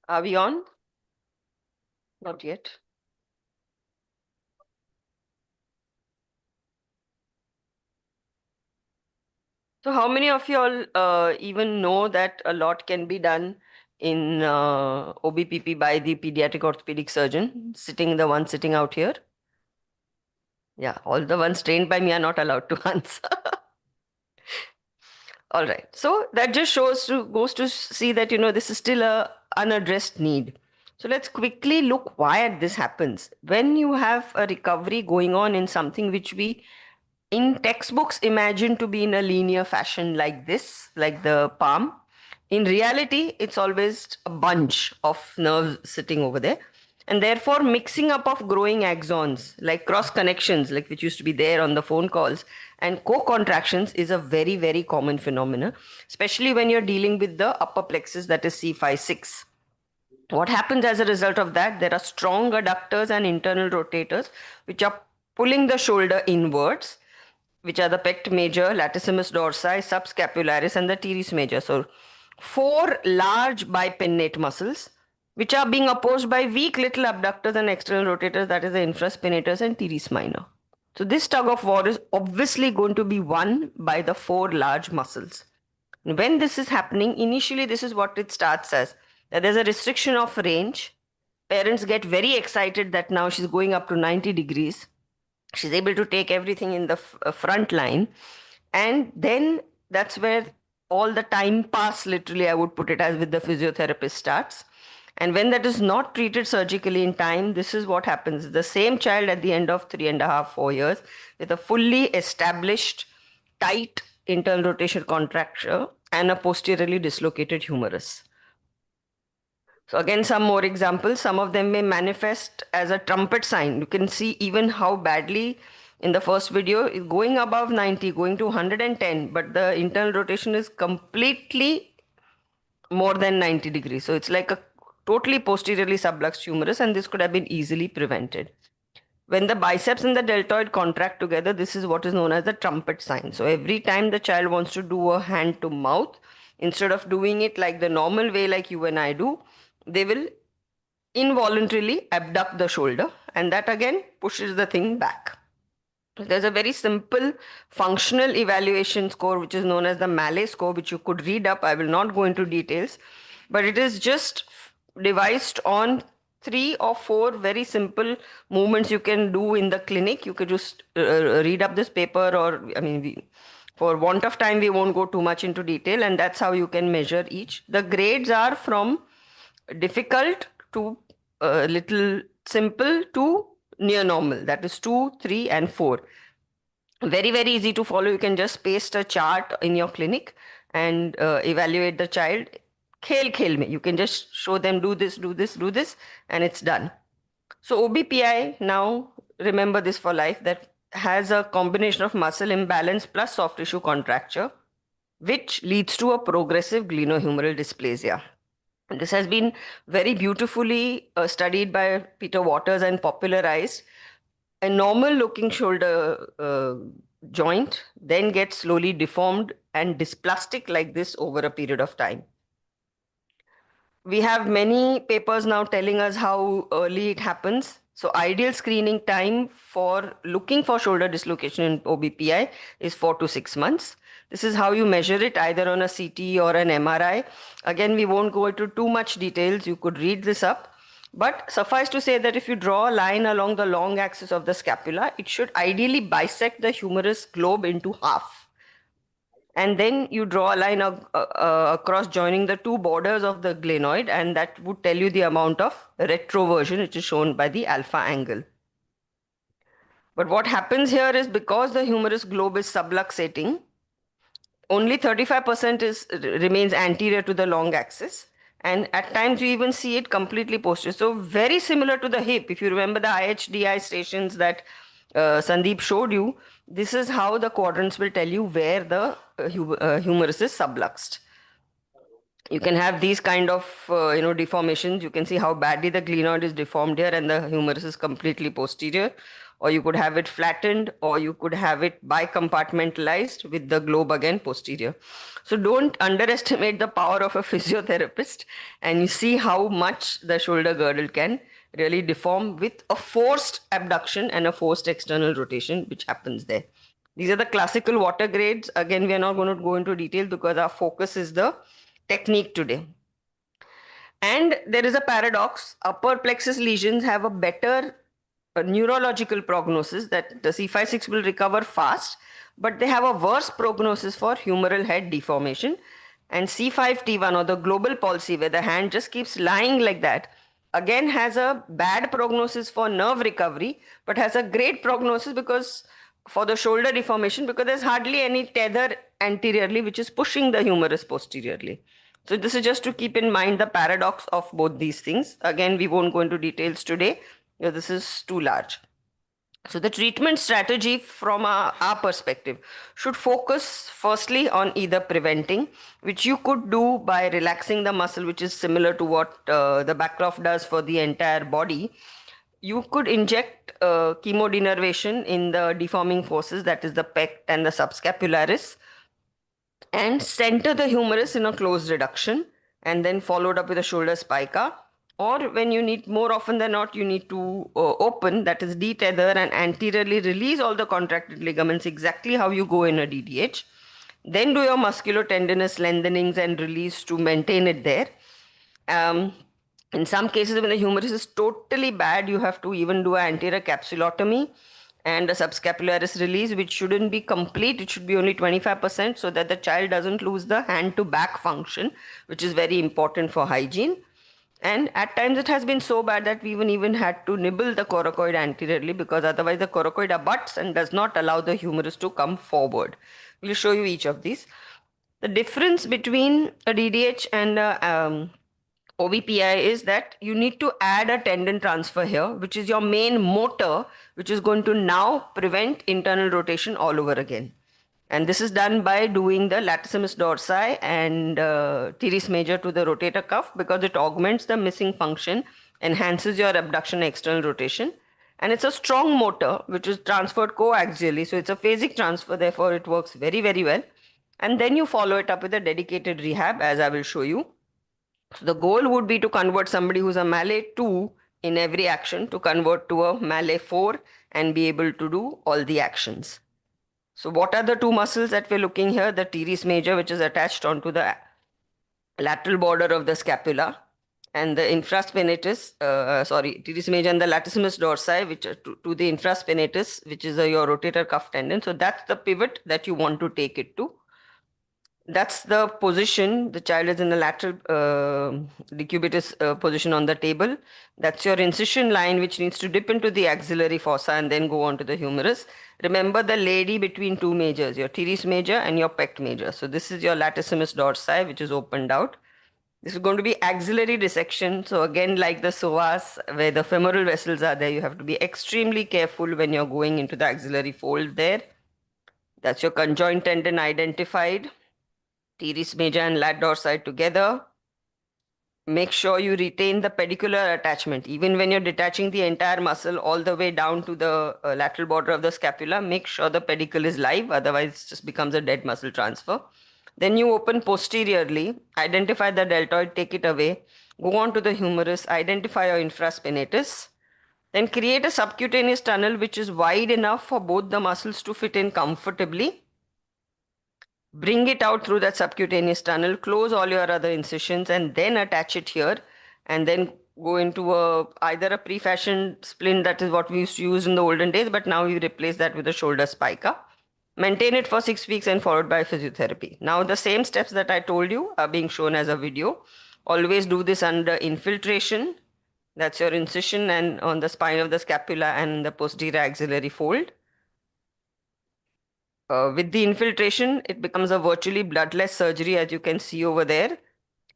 Are we on? Not yet. So how many of you all even know that a lot can be done in OBPP by the pediatric orthopedic surgeon, the one sitting out here? Yeah, all the ones trained by me are not allowed to answer. All right, so that just goes to see that, this is still a unaddressed need. So let's quickly look why this happens. When you have a recovery going on in something which we in textbooks imagine to be in a linear fashion like this, like the palm, in reality, it's always a bunch of nerves sitting over there. And therefore, mixing up of growing axons, like cross connections, like which used to be there on the phone calls, and co-contractions is a very, very common phenomenon, especially when you're dealing with the upper plexus, that is C5-6. What happens as a result of that? There are strong adductors and internal rotators, which are pulling the shoulder inwards, which are the pect major, latissimus dorsi, subscapularis, and the teres major. So 4 large bipinnate muscles, which are being opposed by weak little abductors and external rotators, that is the infraspinators and teres minor. So this tug of war is obviously going to be won by the 4 large muscles. When this is happening, initially this is what it starts as, that there's a restriction of range. Parents get very excited that now she's going up to 90 degrees. She's able to take everything in the front line. And then that's where all the time pass, literally, I would put it as, with the physiotherapist starts. And when that is not treated surgically in time, this is what happens. The same child at the end of 3.5, 4 years with a fully established, tight internal rotation contracture and a posteriorly dislocated humerus. So again, some more examples. Some of them may manifest as a trumpet sign. You can see even how badly in the first video, going above 90, going to 110, but the internal rotation is completely more than 90 degrees. So it's like a totally posteriorly subluxed humerus, and this could have been easily prevented. When the biceps and the deltoid contract together, this is what is known as the trumpet sign. So every time the child wants to do a hand to mouth, instead of doing it like the normal way like you and I do, they will involuntarily abduct the shoulder, and that again pushes the thing back. There's a very simple functional evaluation score which is known as the Mallet score, which you could read up. I will not go into details, but it is just devised on 3 or 4 very simple movements you can do in the clinic. You could just read up this paper, or for want of time, we won't go too much into detail, and that's how you can measure each. The grades are from difficult to little simple to near normal. That is 2, 3, and 4. Very, very easy to follow. You can just paste a chart in your clinic and evaluate the child. Khel mein. You can just show them, do this, do this, do this, and it's done. So OBPI, now remember this for life, that has a combination of muscle imbalance plus soft tissue contracture, which leads to a progressive glenohumeral dysplasia. And this has been very beautifully studied by Peter Waters and popularized. A normal looking shoulder joint then gets slowly deformed and dysplastic like this over a period of time. We have many papers now telling us how early it happens. So ideal screening time for looking for shoulder dislocation in OBPI is 4 to 6 months. This is how you measure it, either on a CT or an MRI. Again, we won't go into too much details. You could read this up. But suffice to say that if you draw a line along the long axis of the scapula, it should ideally bisect the humerus globe into half. And then you draw a line across joining the 2 borders of the glenoid, and that would tell you the amount of retroversion, which is shown by the alpha angle. But what happens here is, because the humerus globe is subluxating, only 35% remains anterior to the long axis. And at times you even see it completely posterior. So very similar to the hip. If you remember the IHDI stations that Sandeep showed you, this is how the quadrants will tell you where the humerus is subluxed. You can have these kind of deformations. You can see how badly the glenoid is deformed here and the humerus is completely posterior. Or you could have it flattened, or you could have it bicompartmentalized with the globe again posterior. So don't underestimate the power of a physiotherapist, and you see how much the shoulder girdle can really deform with a forced abduction and a forced external rotation which happens there. These are the classical water grades. Again, we are not going to go into detail because our focus is the technique today. And there is a paradox. Upper plexus lesions have a better neurological prognosis, that the C5-6 will recover fast, but they have a worse prognosis for humeral head deformation. And C5T1, or the global palsy, where the hand just keeps lying like that, again has a bad prognosis for nerve recovery, but has a great prognosis because for the shoulder deformation, because there's hardly any tether anteriorly which is pushing the humerus posteriorly. So this is just to keep in mind the paradox of both these things. Again, we won't go into details today. This is too large. So the treatment strategy from our perspective should focus firstly on either preventing, which you could do by relaxing the muscle, which is similar to what the Backloff does for the entire body. You could inject chemodenervation in the deforming forces, that is the pect and the subscapularis, and center the humerus in a closed reduction, and then followed up with a shoulder spica. Or when you need, more often than not, you need to open, that is detether, and anteriorly release all the contracted ligaments, exactly how you go in a DDH. Then do your musculotendinous lengthenings and release to maintain it there. In some cases, when the humerus is totally bad, you have to even do an anterior capsulotomy and a subscapularis release, which shouldn't be complete. It should be only 25% so that the child doesn't lose the hand to back function, which is very important for hygiene. And at times it has been so bad that we even had to nibble the coracoid anteriorly, because otherwise the coracoid abuts and does not allow the humerus to come forward. We'll show you each of these. The difference between a DDH and a OBPI is that you need to add a tendon transfer here, which is your main motor, which is going to now prevent internal rotation all over again. And this is done by doing the latissimus dorsi and teres major to the rotator cuff, because it augments the missing function, enhances your abduction external rotation. And it's a strong motor which is transferred coaxially. So it's a phasic transfer, therefore it works very, very well. And then you follow it up with a dedicated rehab, as I will show you. So the goal would be to convert somebody who's a Malay 2 in every action to convert to a Malay 4 and be able to do all the actions. So what are the two muscles that we're looking here? The teres major, which is attached onto the lateral border of the scapula, and the infraspinatus, teres major and the latissimus dorsi, which are to the infraspinatus, which is your rotator cuff tendon. So that's the pivot that you want to take it to. That's the position. The child is in the lateral decubitus position on the table. That's your incision line, which needs to dip into the axillary fossa and then go on to the humerus. Remember the lady between two majors, your teres major and your pect major. So this is your latissimus dorsi, which is opened out. This is going to be axillary dissection. So again, like the psoas, where the femoral vessels are there, you have to be extremely careful when you're going into the axillary fold there. That's your conjoint tendon identified. Teres major and lat dorsi together. Make sure you retain the pedicular attachment. Even when you're detaching the entire muscle all the way down to the lateral border of the scapula, make sure the pedicle is live, otherwise it just becomes a dead muscle transfer. Then you open posteriorly, identify the deltoid, take it away, go on to the humerus, identify your infraspinatus, then create a subcutaneous tunnel which is wide enough for both the muscles to fit in comfortably. Bring it out through that subcutaneous tunnel, close all your other incisions, and then attach it here, and then go into either a pre-fashioned splint, that is what we used to use in the olden days, but now we replace that with a shoulder spica. Maintain it for 6 weeks and followed by physiotherapy. Now the same steps that I told you are being shown as a video. Always do this under infiltration. That's your incision and on the spine of the scapula and the posterior axillary fold. With the infiltration, it becomes a virtually bloodless surgery, as you can see over there.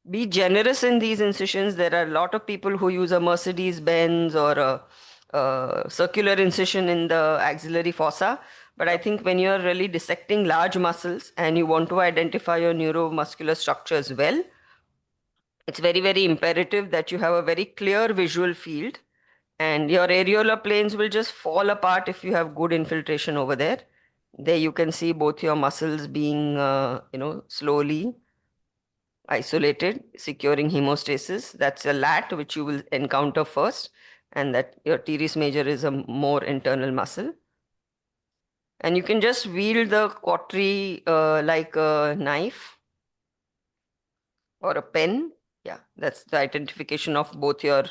Be generous in these incisions. There are a lot of people who use a Mercedes-Benz or a circular incision in the axillary fossa. But I think when you're really dissecting large muscles and you want to identify your neuromuscular structure as well, it's very, very imperative that you have a very clear visual field, and your areolar planes will just fall apart if you have good infiltration over there. There you can see both your muscles being, slowly isolated, securing hemostasis. That's a lat, which you will encounter first, and that your teres major is a more internal muscle. And you can just wield the cautery like a knife or a pen. Yeah, that's the identification of both your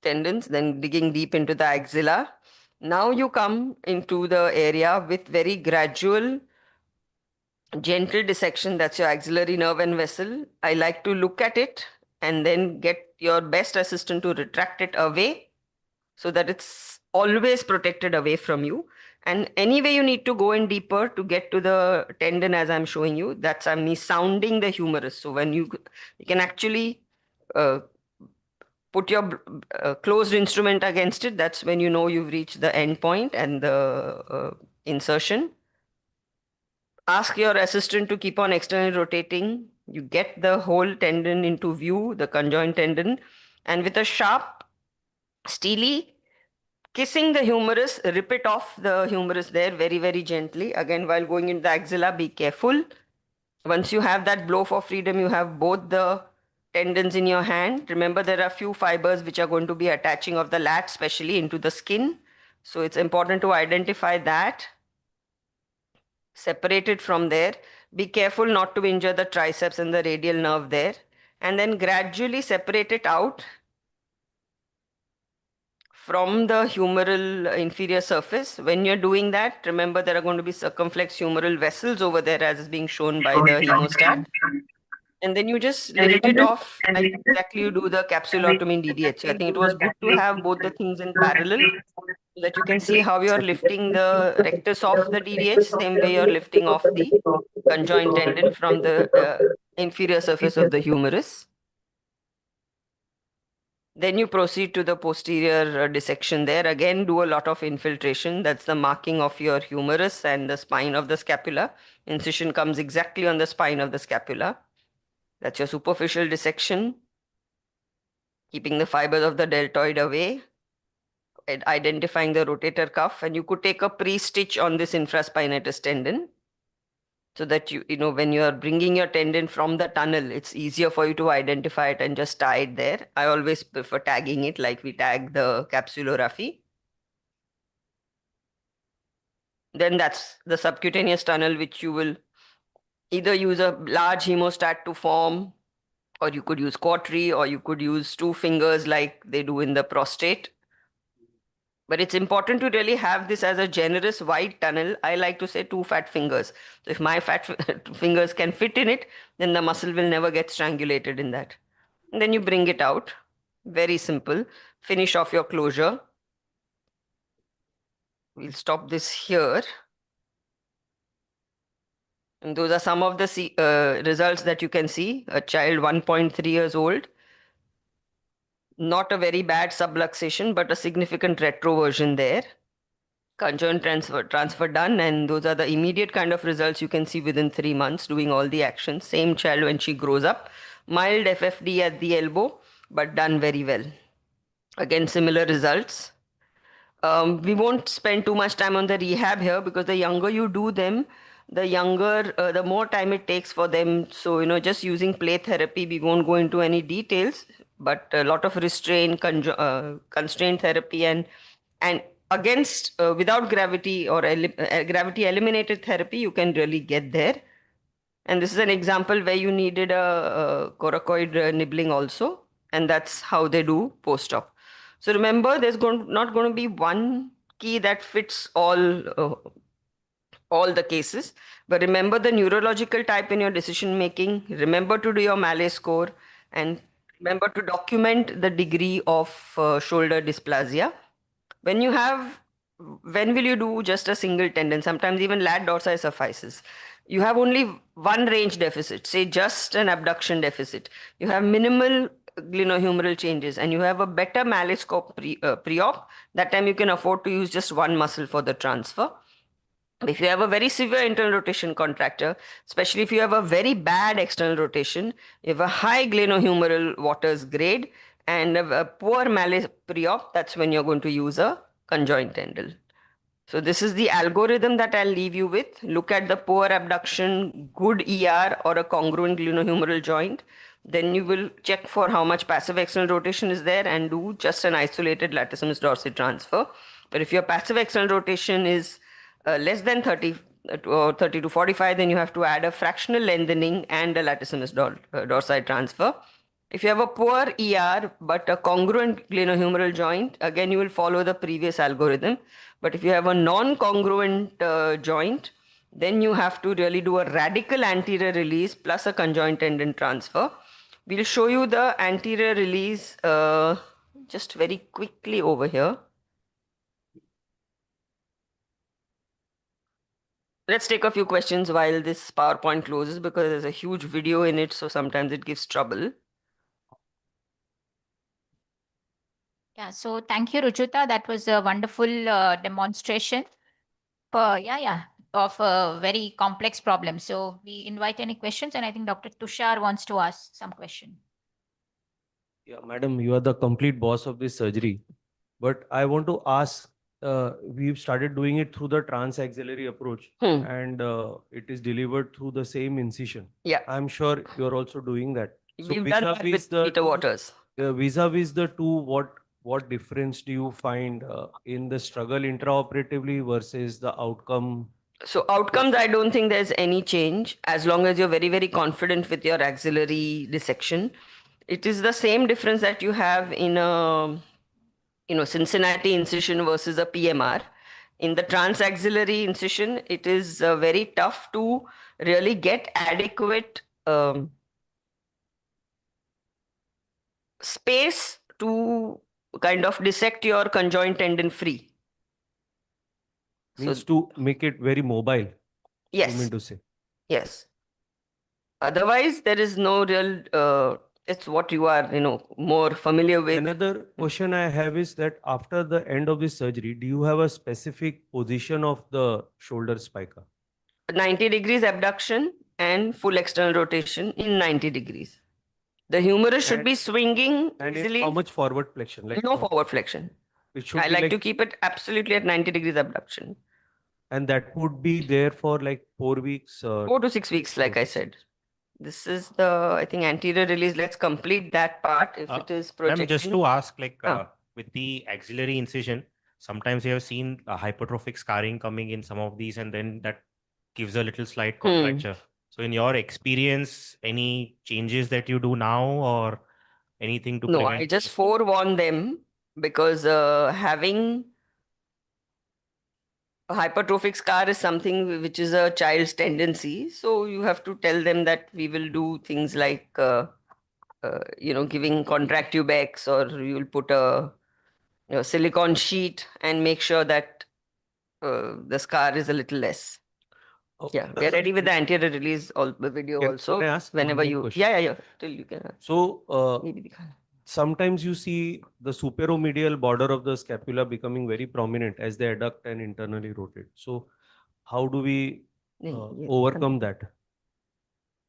tendons, then digging deep into the axilla. Now you come into the area with very gradual, gentle dissection. That's your axillary nerve and vessel. I like to look at it and then get your best assistant to retract it away so that it's always protected away from you. And anyway, you need to go in deeper to get to the tendon, as I'm showing you. That's me sounding the humerus. So when you can actually put your closed instrument against it, that's when you know you've reached the end point and the insertion. Ask your assistant to keep on externally rotating. You get the whole tendon into view, the conjoint tendon, and with a sharp, steely, kissing the humerus, rip it off the humerus there very, very gently. Again, while going into the axilla, be careful. Once you have that blow for freedom, you have both the tendons in your hand. Remember, there are few fibers which are going to be attaching of the lat, especially into the skin. So it's important to identify that. Separate it from there. Be careful not to injure the triceps and the radial nerve there. And then gradually separate it out from the humeral inferior surface. When you're doing that, remember there are going to be circumflex humeral vessels over there as is being shown by the hemostat. And then you just lift it off like exactly you do the capsulotomy in DDH. So I think it was good to have both the things in parallel so that you can see how you're lifting the rectus off the DDH, same way you're lifting off the conjoint tendon from the inferior surface of the humerus. Then you proceed to the posterior dissection there. Again, do a lot of infiltration. That's the marking of your humerus and the spine of the scapula. Incision comes exactly on the spine of the scapula. That's your superficial dissection. Keeping the fibers of the deltoid away. And identifying the rotator cuff. And you could take a pre-stitch on this infraspinatus tendon, so that you know when you are bringing your tendon from the tunnel, it's easier for you to identify it and just tie it there. I always prefer tagging it like we tag the capsulorrhaphy. Then that's the subcutaneous tunnel, which you will either use a large hemostat to form, or you could use cautery, or you could use 2 fingers like they do in the prostate. But it's important to really have this as a generous wide tunnel. I like to say 2 fat fingers. So if my fat fingers can fit in it, then the muscle will never get strangulated in that. And then you bring it out. Very simple. Finish off your closure. We'll stop this here. And those are some of the results that you can see. A child 1.3 years old. Not a very bad subluxation, but a significant retroversion there. Conjoint transfer done, and those are the immediate kind of results you can see within 3 months doing all the actions. Same child when she grows up. Mild FFD at the elbow, but done very well. Again, similar results. We won't spend too much time on the rehab here because the younger you do them, the more time it takes for them. So, just using play therapy, we won't go into any details, but a lot of constraint therapy and against without gravity or gravity eliminated therapy, you can really get there. And this is an example where you needed a coracoid nibbling also, and that's how they do post-op. So remember, there's not going to be one key that fits all the cases, but remember the neurological type in your decision making. Remember to do your Malay score, and remember to document the degree of shoulder dysplasia. When will you do just a single tendon? Sometimes even lat dorsi suffices. You have only one range deficit, say just an abduction deficit. You have minimal glenohumeral changes, and you have a better Malay score pre-op. That time you can afford to use just one muscle for the transfer. If you have a very severe internal rotation contracture, especially if you have a very bad external rotation, you have a high glenohumeral Waters grade and a poor Malay pre-op, that's when you're going to use a conjoint tendon. So this is the algorithm that I'll leave you with. Look at the poor abduction, good ER or a congruent glenohumeral joint. Then you will check for how much passive external rotation is there and do just an isolated latissimus dorsi transfer. But if your passive external rotation is less than 30 or 30 to 45, then you have to add a fractional lengthening and a latissimus dorsi transfer. If you have a poor ER but a congruent glenohumeral joint, again you will follow the previous algorithm. But if you have a non-congruent joint, then you have to really do a radical anterior release plus a conjoint tendon transfer. We'll show you the anterior release just very quickly over here. Let's take a few questions while this PowerPoint closes because there's a huge video in it, so sometimes it gives trouble. Yeah, so thank you, Rujuta. That was a wonderful demonstration of a very complex problem. So we invite any questions, and I think Dr. Tushar wants to ask some question. Yeah, madam, you are the complete boss of this surgery. But I want to ask, we've started doing it through the transaxillary approach and it is delivered through the same incision. Yeah. I'm sure you're also doing that. We've done that with Peter Waters. Vis-a-vis the two, what difference do you find in the struggle intraoperatively versus the outcome? So outcomes, I don't think there's any change as long as you're very, very confident with your axillary dissection. It is the same difference that you have in a Cincinnati incision versus a PMR. In the transaxillary incision, it is very tough to really get adequate space to kind of dissect your conjoint tendon free. Means to make it very mobile. Yes. You mean to say? Yes. Otherwise, there is no real, it's what you are, more familiar with. Another question I have is that after the end of this surgery, do you have a specific position of the shoulder spica? 90 degrees abduction and full external rotation in 90 degrees. The humerus should be swinging And easily. how much forward flexion? Like No forward flexion. it should I be like to keep it absolutely at 90 degrees abduction. And that would be there for like 4 weeks. 4 to 6 weeks, like I said. This is the, I think, anterior release. Let's complete that part if it is projecting. Just to ask, like with the axillary incision, sometimes you have seen a hypertrophic scarring coming in some of these, and then that gives a little slight contracture. So in your experience, any changes that you do now or anything to No, prevent? I just forewarn them because having a hypertrophic scar is something which is a child's tendency. So you have to tell them that we will do things like, giving contractubex, or you'll put a silicone sheet and make sure that the scar is a little less. Yeah, we are ready with the anterior release video also. Can I ask whenever one more you, question? yeah, till you can. So sometimes you see the superomedial border of the scapula becoming very prominent as they adduct and internally rotate. So how do we overcome that?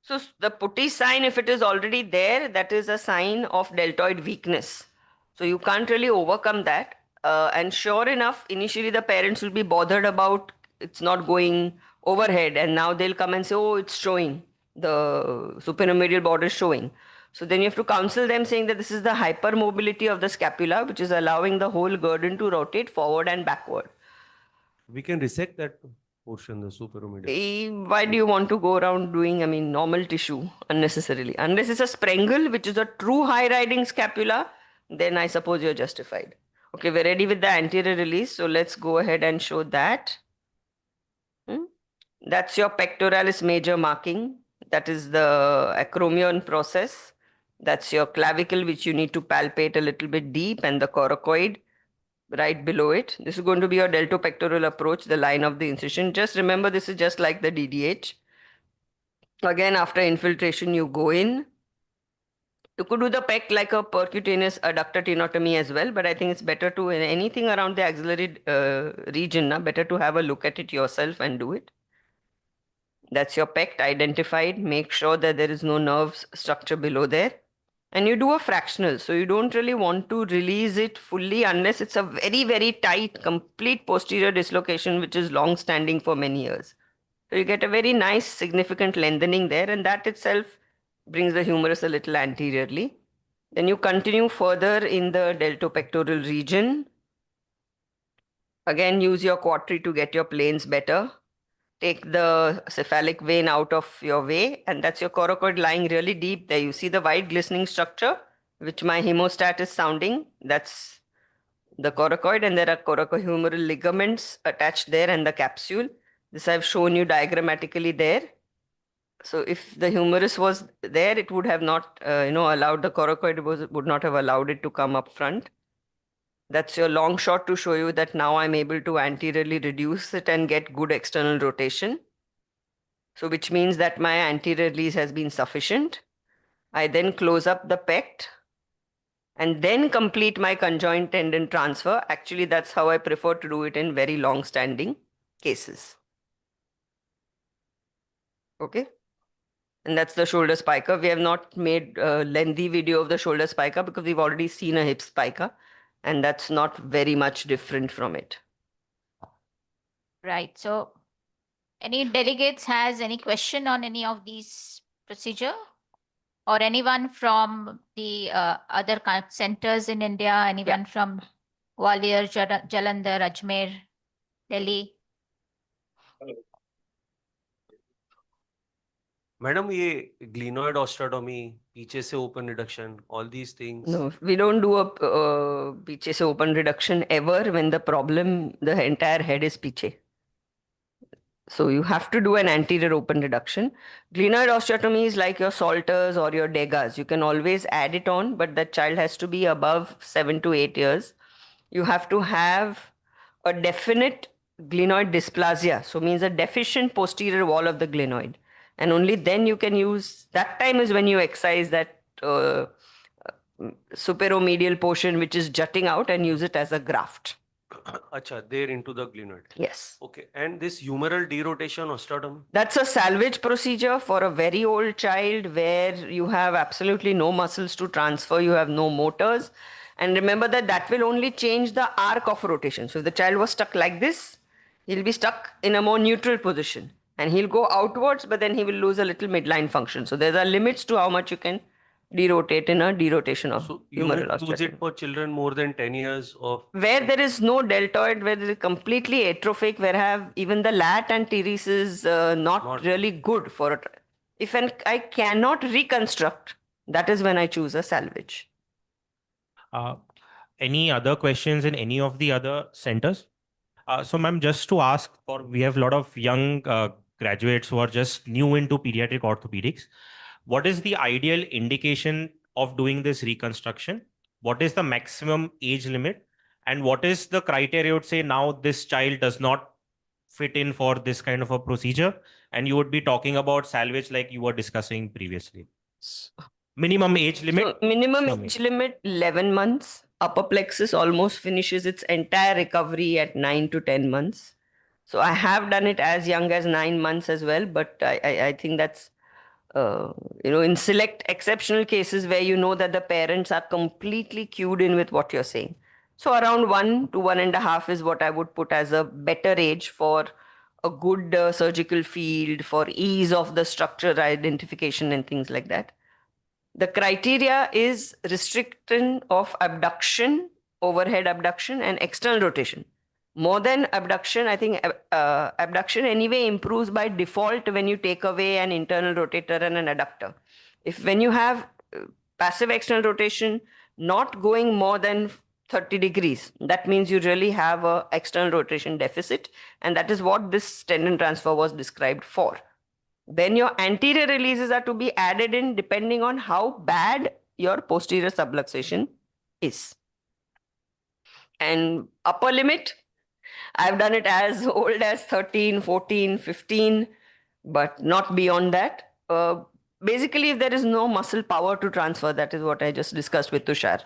So the putty sign, if it is already there, that is a sign of deltoid weakness. So you can't really overcome that. And sure enough, initially the parents will be bothered about it's not going overhead, and now they'll come and say, oh, it's showing, the superomedial border is showing. So then you have to counsel them saying that this is the hypermobility of the scapula, which is allowing the whole guerdon to rotate forward and backward. We can resect that portion, the superomedial. Why do you want to go around doing, normal tissue unnecessarily? Unless it's a sprangle, which is a true high riding scapula, then I suppose you're justified. Okay, we're ready with the anterior release. So let's go ahead and show that. That's your pectoralis major marking. That is the acromion process. That's your clavicle, which you need to palpate a little bit deep, and the coracoid right below it. This is going to be your deltopectoral approach, the line of the incision. Just remember, this is just like the DDH. Again, after infiltration, you go in. You could do the pec like a percutaneous adductor tenotomy as well, but I think it's better to, in anything around the axillary region, better to have a look at it yourself and do it. That's your pect identified. Make sure that there is no nerve structure below there. And you do a fractional. So you don't really want to release it fully unless it's a very, very tight, complete posterior dislocation, which is long standing for many years. So you get a very nice, significant lengthening there, and that itself brings the humerus a little anteriorly. Then you continue further in the deltopectoral region. Again, use your quadri to get your planes better. Take the cephalic vein out of your way, and that's your coracoid lying really deep there. You see the white glistening structure, which my hemostat is sounding. That's the coracoid, and there are coracohumeral ligaments attached there and the capsule. This I've shown you diagrammatically there. So if the humerus was there, it would have not, allowed the coracoid, would not have allowed it to come up front. That's your long shot to show you that now I'm able to anteriorly reduce it and get good external rotation. So which means that my anterior release has been sufficient. I then close up the pect and then complete my conjoint tendon transfer. Actually, that's how I prefer to do it in very long standing cases. Okay. And that's the shoulder spica. We have not made a lengthy video of the shoulder spica because we've already seen a hip spica, and that's not very much different from it. Right. So any delegates has any question on any of these procedure, or anyone from the other centers in India, anyone from Gwalior, Jalandhar, Ajmer, Delhi? Madam ये glenoid osteotomy पीछे से open reduction, all these things? No, we don't do a piche se open reduction ever when the problem, the entire head is piche. So you have to do an anterior open reduction. Glenoid osteotomy is like your Salters or your Degas. You can always add it on, but that child has to be above 7 to 8 years. You have to have a definite glenoid dysplasia. So means a deficient posterior wall of the glenoid. And only then you can use, that time is when you excise that superomedial portion which is jutting out and use it as a graft. Acha, there into the glenoid. Yes. Okay. And this humeral derotation osteotomy? That's a salvage procedure for a very old child where you have absolutely no muscles to transfer, you have no motors. And remember that that will only change the arc of rotation. So if the child was stuck like this, he'll be stuck in a more neutral position. And he'll go outwards, but then he will lose a little midline function. So there are limits to how much you can derotate in a derotation of You humeral won't use osteotomy. it for children more than 10 years of... Where there is no deltoid, where it is completely atrophic, where have even the lat and teres is not really good for it. If I cannot reconstruct, that is when I choose a salvage. Any other questions in any of the other centers? So ma'am, just to ask, for we have a lot of young graduates who are just new into pediatric orthopedics. What is the ideal indication of doing this reconstruction? What is the maximum age limit? And what is the criteria you would say now this child does not fit in for this kind of a procedure? And you would be talking about salvage like you were discussing previously. Minimum age limit? So minimum age limit 11 months. Upper plexus almost finishes its entire recovery at 9 to 10 months. So I have done it as young as 9 months as well, but I think that's in select exceptional cases where you know that the parents are completely cued in with what you're saying. So around 1 to 1.5 is what I would put as a better age for a good surgical field, for ease of the structure identification and things like that. The criteria is restriction of abduction, overhead abduction, and external rotation. More than abduction, I think abduction anyway improves by default when you take away an internal rotator and an adductor. When you have passive external rotation not going more than 30 degrees, that means you really have an external rotation deficit, and that is what this tendon transfer was described for. Then your anterior releases are to be added in depending on how bad your posterior subluxation is. And upper limit, I've done it as old as 13, 14, 15, but not beyond that. Basically, if there is no muscle power to transfer, that is what I just discussed with Tushar.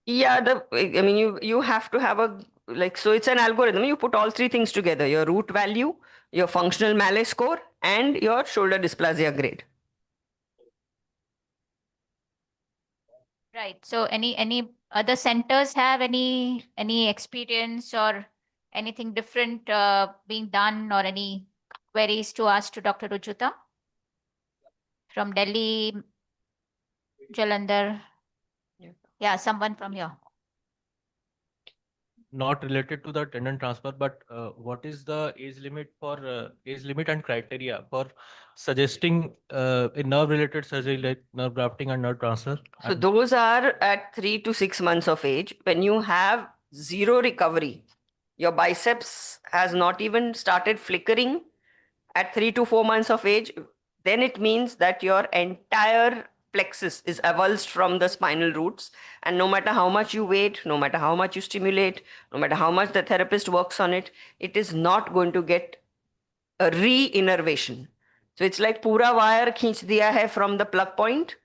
Yeah, you have to have so it's an algorithm. You put all three things together, your root value, your functional Mallet score, and your shoulder dysplasia grade. Right. So any other centers have any experience or anything different being done, or any queries to ask to Dr. Rujuta from Delhi, Jalandhar? Yeah, someone from here. Not related to the tendon transfer, but what is the age limit and criteria for suggesting a nerve-related surgery like nerve grafting and nerve transfer? So those are at 3 to 6 months of age. When you have zero recovery, your biceps has not even started flickering at 3 to 4 months of age, then it means that your entire plexus is avulsed from the spinal roots, and no matter how much you wait, no matter how much you stimulate, no matter how much the therapist works on it, it is not going to get a re-innervation. So it's like pura wire खींच दिया है from the plug point,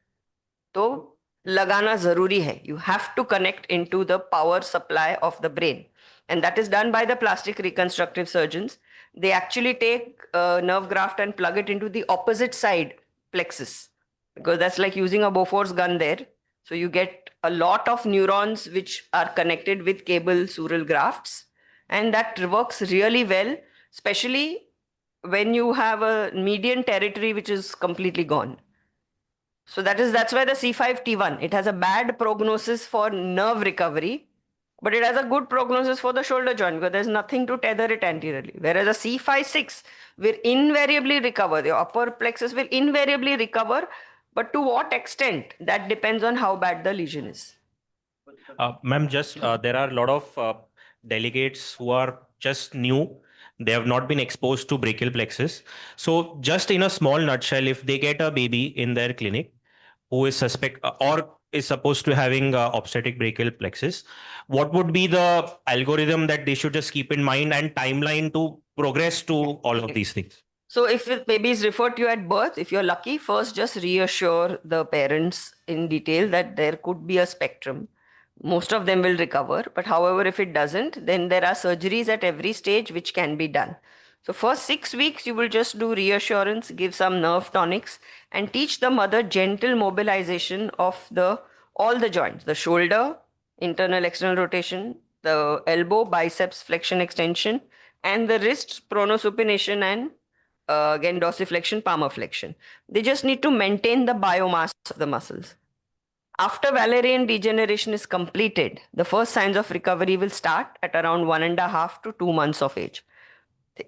तो लगाना जरूरी है. You have to connect into the power supply of the brain, and that is done by the plastic reconstructive surgeons. They actually take a nerve graft and plug it into the opposite side plexus, because that's like using a Bofors gun there. So you get a lot of neurons which are connected with cable sural grafts, and that works really well, especially when you have a median territory which is completely gone. So that's why the C5T1, it has a bad prognosis for nerve recovery, but it has a good prognosis for the shoulder joint because there's nothing to tether it anteriorly. Whereas a C5-6 will invariably recover. The upper plexus will invariably recover, but to what extent? That depends on how bad the lesion is. Ma'am, just there are a lot of delegates who are just new. They have not been exposed to brachial plexus. So just in a small nutshell, if they get a baby in their clinic who is suspect or is supposed to having obstetric brachial plexus, what would be the algorithm that they should just keep in mind and timeline to progress to all of these things? So if the baby is referred to you at birth, if you're lucky, first just reassure the parents in detail that there could be a spectrum. Most of them will recover, but however, if it doesn't, then there are surgeries at every stage which can be done. So first 6 weeks, you will just do reassurance, give some nerve tonics, and teach the mother gentle mobilization of all the joints, the shoulder, internal external rotation, the elbow, biceps flexion extension, and the wrist pronosupination and again dorsiflexion, palmar flexion. They just need to maintain the biomass of the muscles. After Valerian degeneration is completed, the first signs of recovery will start at around 1.5 to 2 months of age.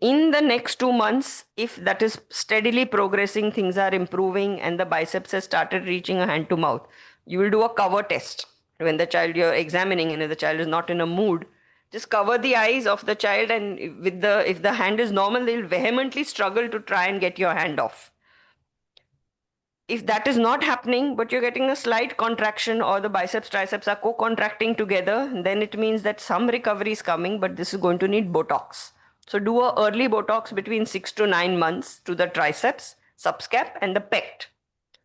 In the next 2 months, if that is steadily progressing, things are improving and the biceps has started reaching a hand to mouth, you will do a cover test. When the child you're examining and if the child is not in a mood, just cover the eyes of the child, and if the hand is normal, they'll vehemently struggle to try and get your hand off. If that is not happening, but you're getting a slight contraction or the biceps, triceps are co-contracting together, then it means that some recovery is coming, but this is going to need Botox. So do a early Botox between 6 to 9 months to the triceps, subscap and the pect.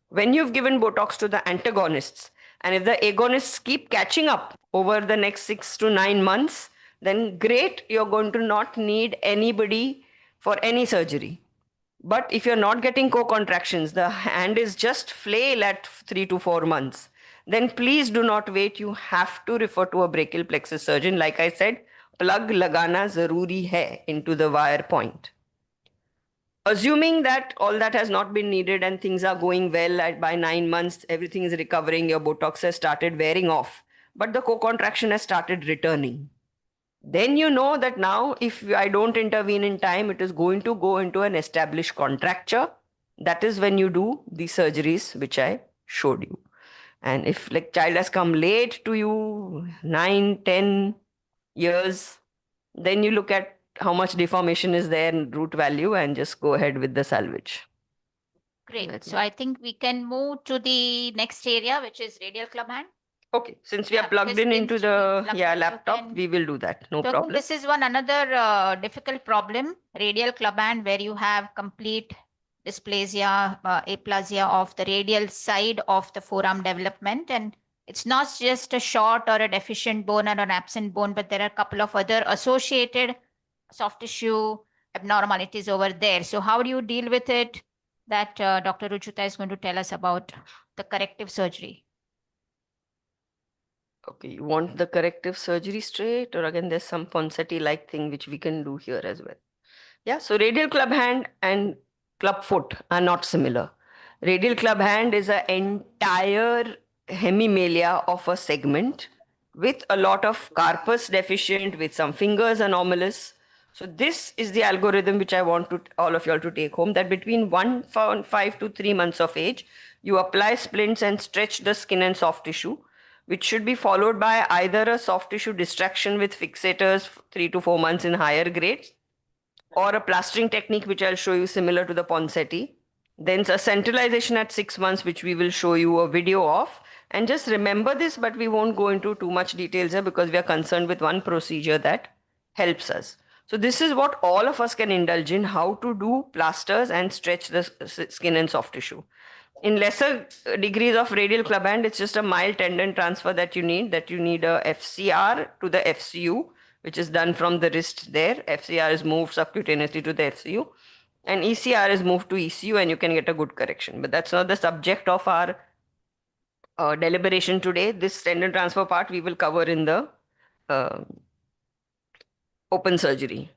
When you've given Botox to the antagonists, and if the agonists keep catching up over the next 6 to 9 months, then great, you're going to not need anybody for any surgery. But if you're not getting co-contractions, the hand is just flail at 3 to 4 months, then please do not wait. You have to refer to a brachial plexus surgeon. Like I said, plug lagana zaruri hai into the wire point. Assuming that all that has not been needed and things are going well, by 9 months, everything is recovering, your Botox has started wearing off, but the co-contraction has started returning. Then you know that now if I don't intervene in time, it is going to go into an established contracture. That is when you do the surgeries which I showed you. And if like child has come late to you, 9, 10 years, then you look at how much deformation is there in root value and just go ahead with the salvage. Great. So I think we can move to the next area, which is radial club hand. Okay, since we are plugged in into the laptop, we will do that. No So problem. this is another difficult problem, radial club hand, where you have complete dysplasia, aplasia of the radial side of the forearm development. And it's not just a short or a deficient bone or an absent bone, but there are a couple of other associated soft tissue abnormalities over there. So how do you deal with it? That Dr. Rujuta is going to tell us about the corrective surgery. Okay, you want the corrective surgery straight, or again, there's some Ponseti-like thing which we can do here as well. Yeah, so radial club hand and club foot are not similar. Radial club hand is an entire hemimelia of a segment with a lot of carpus deficient, with some fingers anomalous. So this is the algorithm which I want all of you all to take home, that between 1.5 to 3 months of age, you apply splints and stretch the skin and soft tissue, which should be followed by either a soft tissue distraction with fixators 3 to 4 months in higher grades, or a plastering technique, which I'll show you similar to the Ponseti. Then a centralization at 6 months, which we will show you a video of. And just remember this, but we won't go into too much details here because we are concerned with one procedure that helps us. So this is what all of us can indulge in, how to do plasters and stretch the skin and soft tissue. In lesser degrees of radial club hand, it's just a mild tendon transfer that you need a FCR to the FCU, which is done from the wrist there. FCR is moved subcutaneously to the FCU, and ECR is moved to ECU, and you can get a good correction. But that's not the subject of our deliberation today. This tendon transfer part we will cover in the open surgery.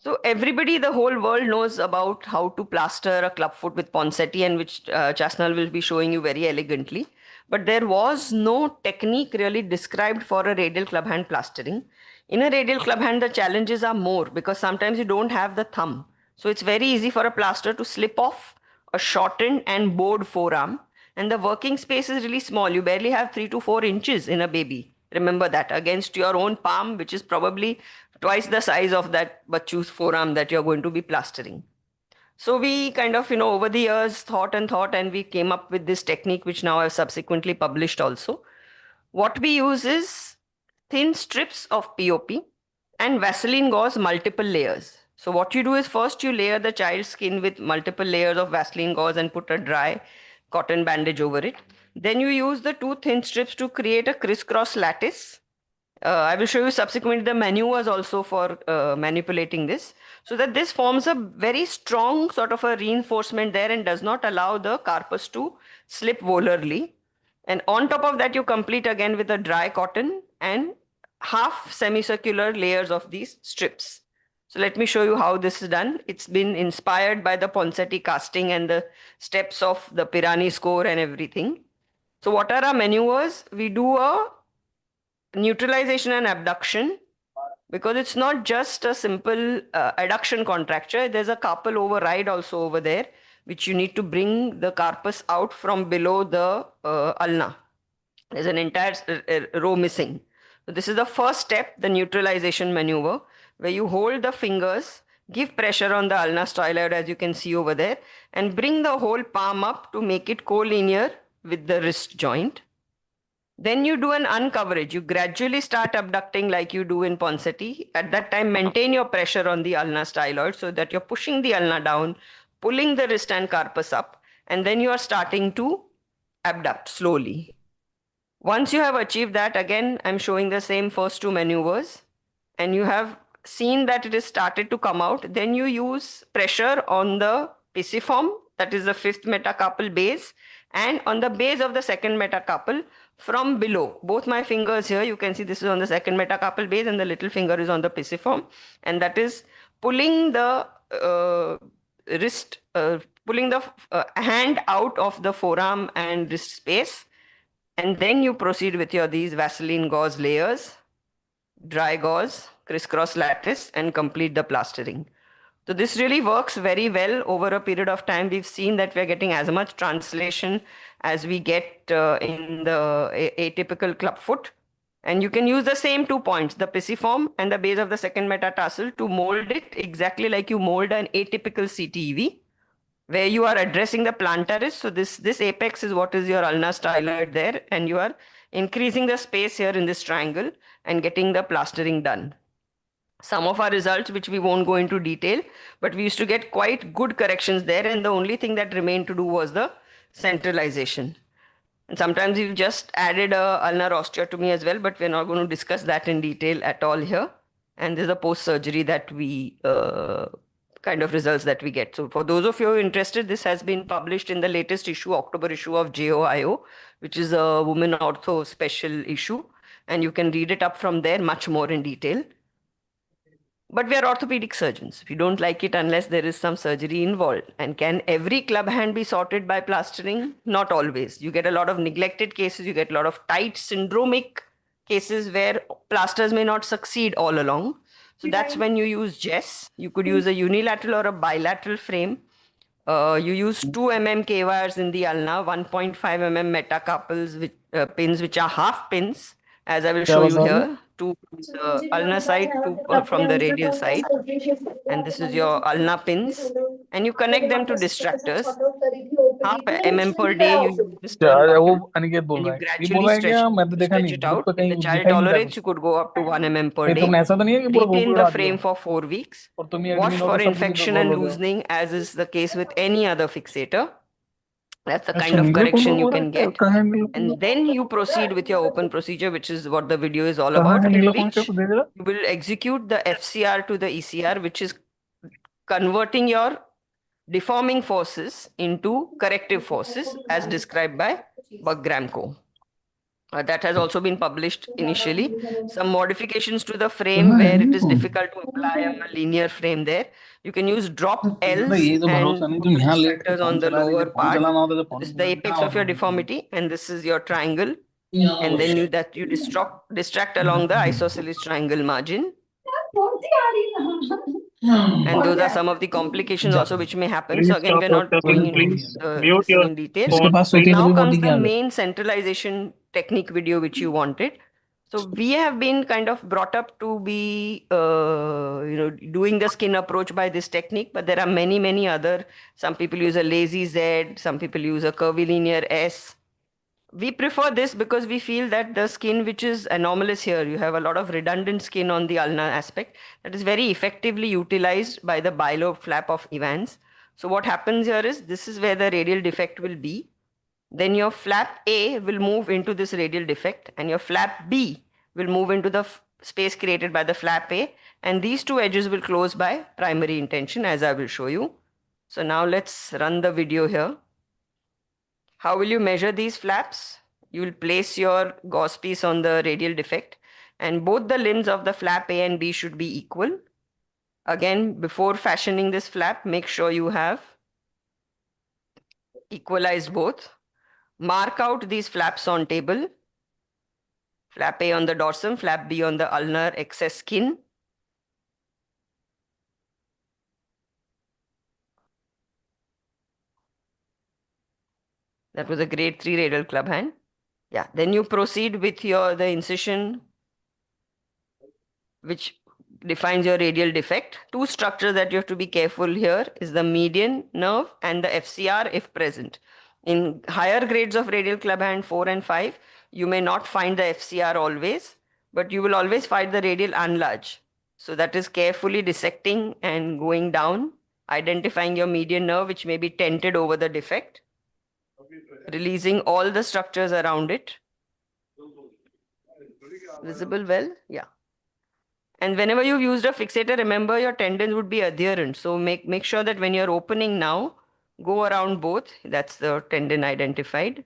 So everybody, the whole world knows about how to plaster a clubfoot with Ponseti, and which Chasanal will be showing you very elegantly. but there was no technique really described for a radial club hand plastering. In a radial club hand, the challenges are more because sometimes you don't have the thumb. So it's very easy for a plaster to slip off a shortened and bowed forearm. And the working space is really small. You barely have 3 to 4 inches in a baby. Remember that, against your own palm, which is probably twice the size of that bachu's forearm that you're going to be plastering. So we kind of, over the years thought, and we came up with this technique, which now I've subsequently published also. What we use is thin strips of POP and Vaseline gauze multiple layers. So what you do is first you layer the child's skin with multiple layers of Vaseline gauze and put a dry cotton bandage over it. Then you use the 2 thin strips to create a crisscross lattice. I will show you subsequently the maneuvers also for manipulating this, so that this forms a very strong sort of a reinforcement there and does not allow the carpus to slip volarly. And on top of that, you complete again with a dry cotton and half semicircular layers of these strips. So let me show you how this is done. It's been inspired by the Ponseti casting and the steps of the Pirani score and everything. So what are our maneuvers? We do a neutralization and abduction, because it's not just a simple adduction contracture. There's a carpal override also over there, which you need to bring the carpus out from below the ulna. There's an entire row missing. So this is the first step, the neutralization maneuver, where you hold the fingers, give pressure on the ulna styloid, as you can see over there, and bring the whole palm up to make it collinear with the wrist joint. Then you do an uncoverage. You gradually start abducting like you do in Ponseti. At that time, maintain your pressure on the ulna styloid so that you're pushing the ulna down, pulling the wrist and carpus up, and then you are starting to abduct slowly. Once you have achieved that, again, I'm showing the same first 2 maneuvers, and you have seen that it is started to come out. Then you use pressure on the pisiform, that is the 5th metacarpal base, and on the base of the 2nd metacarpal from below. Both my fingers here, you can see this is on the 2nd metacarpal base and the little finger is on the pisiform, and that is pulling the wrist, pulling the hand out of the forearm and wrist space. And then you proceed with your these Vaseline gauze layers, dry gauze, crisscross lattice, and complete the plastering. So this really works very well over a period of time. We've seen that we're getting as much translation as we get in the atypical clubfoot. And you can use the same 2 points, the pisiform and the base of the 2nd metatarsal, to mold it exactly like you mold an atypical CTEV, where you are addressing the plantaris. So this apex is what is your ulna styloid there, and you are increasing the space here in this triangle and getting the plastering done. Some of our results, which we won't go into detail, but we used to get quite good corrections there, and the only thing that remained to do was the centralization. And sometimes we've just added a ulnar osteotomy as well, but we're not going to discuss that in detail at all here. And there's a post-surgery that we kind of results that we get. So for those of you who are interested, this has been published in the latest issue, October issue of JOIO, which is a women ortho special issue. And you can read it up from there much more in detail. But we are orthopedic surgeons. We don't like it unless there is some surgery involved. And can every club hand be sorted by plastering? Not always. You get a lot of neglected cases. You get a lot of tight syndromic cases where plasters may not succeed all along. So that's when you use JES. You could use a unilateral or a bilateral frame. You use 2 mm K wires in the ulna, 1.5 mm metacarpals with pins, which are half pins, as I will show you here. 2 the ulna side, 2 from the radial side. And this is your ulna pins. And you connect them to distractors. Half mm per day you use this turn button. And you gradually stretch it out. If the child tolerates, you could go up to 1 mm per day. Retain the frame for 4 weeks. Wash for infection and loosening, as is the case with any other fixator. That's the kind of correction you can get. And then you proceed with your open procedure, which is what the video is all about, in which you will execute the FCR to the ECR, which is converting your deforming forces into corrective forces as described by Bagram-Co. That has also been published initially. Some modifications to the frame where it is difficult to apply a linear frame there. You can use drop Ls and distractors on the lower part. This is the apex of your deformity, and this is your triangle. And then you distract along the isosceles triangle margin. And those are some of the complications also which may happen. So again, we're not going into this in detail. Now comes the main centralization technique video which you wanted. So we have been kind of brought up to be, doing the skin approach by this technique, but there are many other. Some people use a lazy Z, some people use a curvilinear S. We prefer this because we feel that the skin which is anomalous here, you have a lot of redundant skin on the ulnar aspect that is very effectively utilized by the bilobe flap of Evans. So what happens here is this is where the radial defect will be. Then your flap A will move into this radial defect and your flap B will move into the space created by the flap A, and these two edges will close by primary intention as I will show you. So now let's run the video here. How will you measure these flaps? You will place your gauze piece on the radial defect and both the limbs of the flap A and B should be equal. Again, before fashioning this flap, make sure you have equalized both. Mark out these flaps on table. Flap A on the dorsum, flap B on the ulnar excess skin. That was a grade 3 radial club hand. Yeah, then you proceed with the incision which defines your radial defect. Two structures that you have to be careful here is the median nerve and the FCR if present. In higher grades of radial club hand 4 and 5, you may not find the FCR always, but you will always find the radial enlarge. So that is carefully dissecting and going down, identifying your median nerve which may be tented over the defect, releasing all the structures around it. Visible well? Yeah. And whenever you've used a fixator, remember your tendons would be adherent. So make sure that when you're opening now, go around both. That's the tendon identified.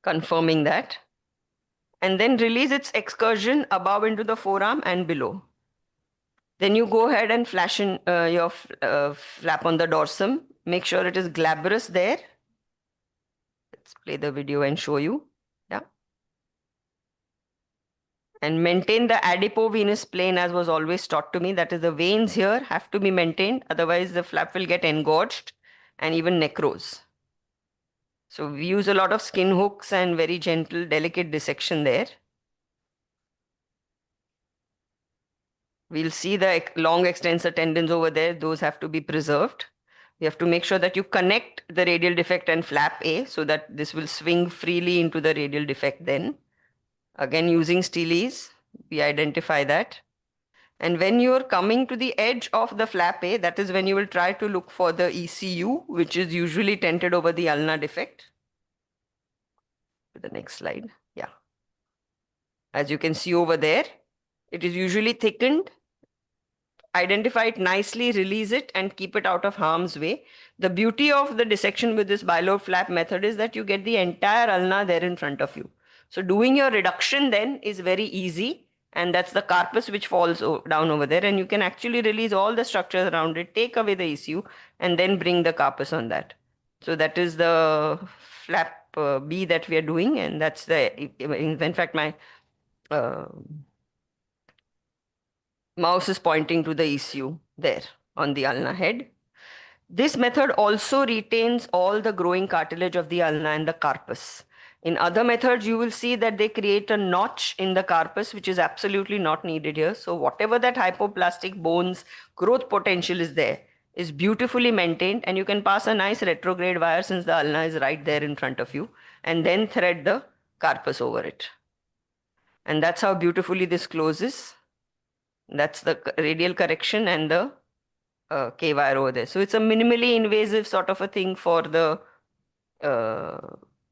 Confirming that. And then release its excursion above into the forearm and below. Then you go ahead and flatten your flap on the dorsum. Make sure it is glabrous there. Let's play the video and show you. Yeah. And maintain the adipovenous plane as was always taught to me. That is, the veins here have to be maintained. Otherwise, the flap will get engorged and even necrose. So we use a lot of skin hooks and very gentle, delicate dissection there. We'll see the long extensor tendons over there. Those have to be preserved. You have to make sure that you connect the radial defect and flap A so that this will swing freely into the radial defect then. Again, using Steely's, we identify that. And when you're coming to the edge of the flap A, that is when you will try to look for the ECU, which is usually tented over the ulnar defect. To the next slide. Yeah. As you can see over there, it is usually thickened. Identify it nicely, release it, and keep it out of harm's way. The beauty of the dissection with this bilobe flap method is that you get the entire ulna there in front of you. So doing your reduction then is very easy, and that's the carpus which falls down over there, and you can actually release all the structures around it, take away the ECU, and then bring the carpus on that. So that is the flap B that we are doing, and that's in fact my mouse is pointing to the ECU there on the ulna head. This method also retains all the growing cartilage of the ulna and the carpus. In other methods, you will see that they create a notch in the carpus, which is absolutely not needed here. So whatever that hypoplastic bone's growth potential is there is beautifully maintained, and you can pass a nice retrograde wire since the ulna is right there in front of you, and then thread the carpus over it. And that's how beautifully this closes. That's the radial correction and the K-wire over there. So it's a minimally invasive sort of a thing for the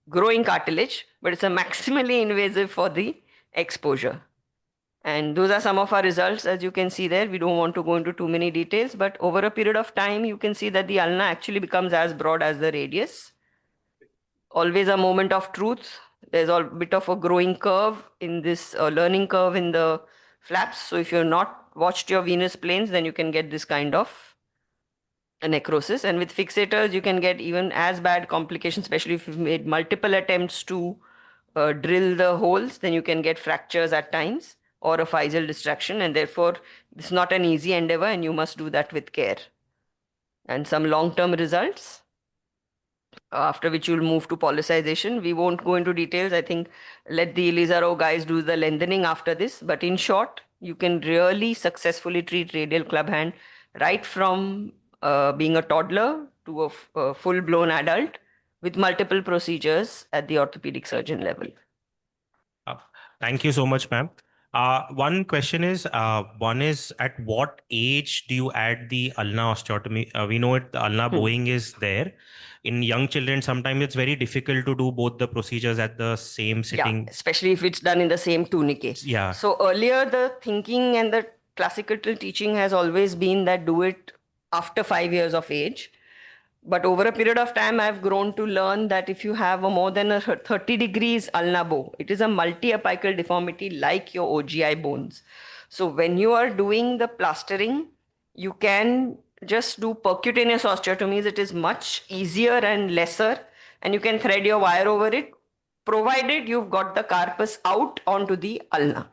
growing cartilage, but it's a maximally invasive for the exposure. And those are some of our results. As you can see there, we don't want to go into too many details, but over a period of time, you can see that the ulna actually becomes as broad as the radius. always a moment of truth. There's a bit of a growing curve in this learning curve in the flaps. So if you're not watched your venous planes, then you can get this kind of a necrosis. And with fixators, you can get even as bad complications, especially if you've made multiple attempts to drill the holes, then you can get fractures at times or a physeal distraction. And therefore, it's not an easy endeavor and you must do that with care. And some long-term results, after which you'll move to policization. We won't go into details. I think let the Elizaro guys do the lengthening after this. But in short, you can really successfully treat radial club hand right from being a toddler to a full-blown adult with multiple procedures at the orthopedic surgeon level. Thank you so much, ma'am. One question is, one is at what age do you add the ulna osteotomy? We know the ulna bowing is there. In young children, sometimes it's very difficult to do both the procedures at the same sitting. Yeah, especially if it's done in the same tunicate. Yeah. So earlier the thinking and the classical teaching has always been that do it after 5 years of age. But over a period of time, I've grown to learn that if you have a more than a 30 degrees ulna bow, it is a multi-apical deformity like your OGI bones. So when you are doing the plastering, you can just do percutaneous osteotomies. It is much easier and lesser, and you can thread your wire over it, provided you've got the carpus out onto the ulna.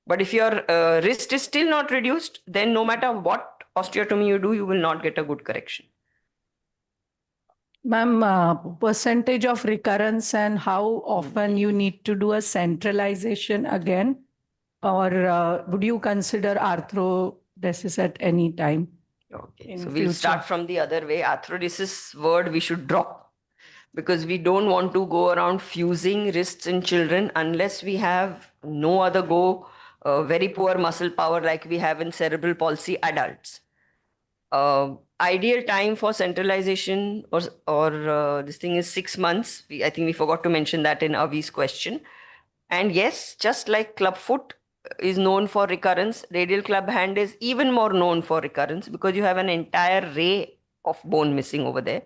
But if your wrist is still not reduced, then no matter what osteotomy you do, you will not get a good correction. Ma'am, percentage of recurrence and how often you need to do a centralization again? Or would you consider arthrodesis at any time? Okay, so we'll start from the other way. Arthrodesis word we should drop because we don't want to go around fusing wrists in children unless we have no other go, very poor muscle power like we have in cerebral palsy adults. Ideal time for centralization or this thing is 6 months. I think we forgot to mention that in Avi's question. And yes, just like clubfoot is known for recurrence, radial club hand is even more known for recurrence because you have an entire ray of bone missing over there.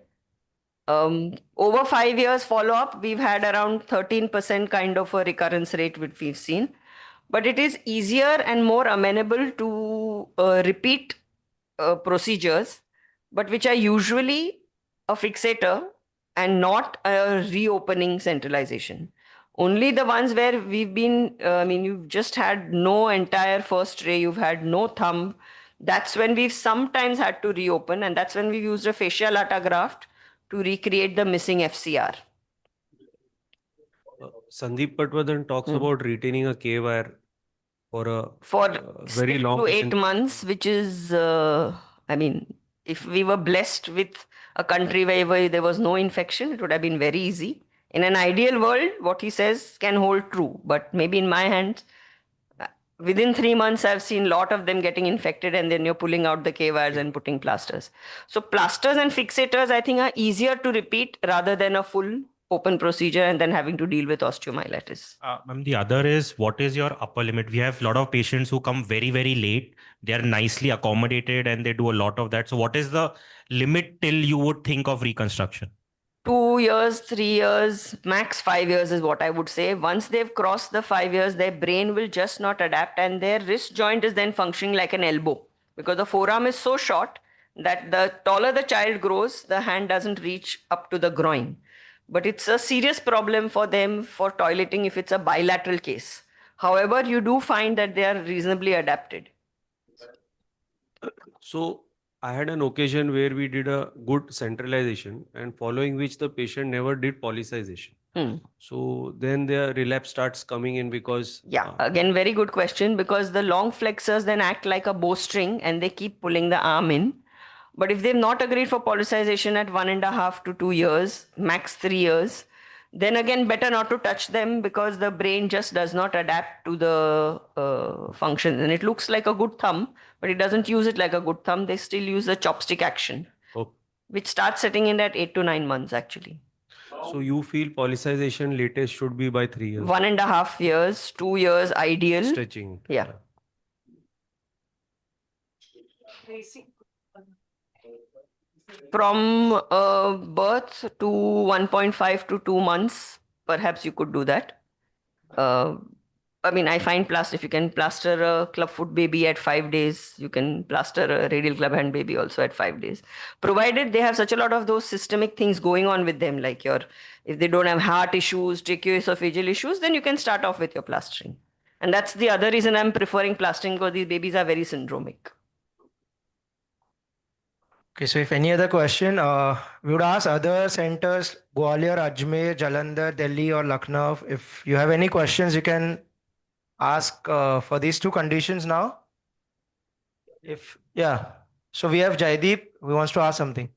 Over 5 years follow-up, we've had around 13% kind of a recurrence rate which we've seen. But it is easier and more amenable to repeat procedures, but which are usually a fixator and not a reopening centralization. Only the ones where we've been, you've just had no entire first ray, you've had no thumb. That's when we've sometimes had to reopen, and that's when we've used a fascial autograft to recreate the missing FCR. Sandeep Patwardhan talks about retaining a K-wire for a very 6 long to 8 months, which is, if we were blessed with a country where there was no infection, it would have been very easy. In an ideal world, what he says can hold true, but maybe in my hands, within 3 months, I've seen a lot of them getting infected and then you're pulling out the K-wires and putting plasters. So plasters and fixators, I think, are easier to repeat rather than a full open procedure and then having to deal with osteomyelitis. Ma'am, the other is, what is your upper limit? We have a lot of patients who come very, very late. They are nicely accommodated and they do a lot of that. So what is the limit till you would think of reconstruction? 2 years, 3 years, max 5 years is what I would say. Once they've crossed the 5 years, their brain will just not adapt and their wrist joint is then functioning like an elbow because the forearm is so short that the taller the child grows, the hand doesn't reach up to the groin. But it's a serious problem for them for toileting if it's a bilateral case. However, you do find that they are reasonably adapted. So I had an occasion where we did a good centralization and following which the patient never did policization. So then the relapse starts coming in because... Yeah, again, very good question because the long flexors then act like a bowstring and they keep pulling the arm in. But if they've not agreed for policization at 1.5 to 2 years, max 3 years, then again, better not to touch them because the brain just does not adapt to the function. And it looks like a good thumb, but it doesn't use it like a good thumb. They still use the chopstick action, which starts setting in at 8 to 9 months actually. So you feel policization latest should be by 3 years? 1.5 years, 2 years ideal. Stretching. Yeah. From birth to 1.5 to 2 months, perhaps you could do that. I mean, I find if you can plaster a clubfoot baby at 5 days, you can plaster a radial club hand baby also at 5 days. Provided they have such a lot of those systemic things going on with them, like if they don't have heart issues, tracheoesophageal issues, then you can start off with your plastering. And that's the other reason I'm preferring plastering, because these babies are very syndromic. Okay, so if any other question, we would ask other centers, Gwalior, Ajmer, Jalandhar, Delhi or Lucknow. If you have any questions, you can ask for these two conditions now. So we have Jaideep who wants to ask something.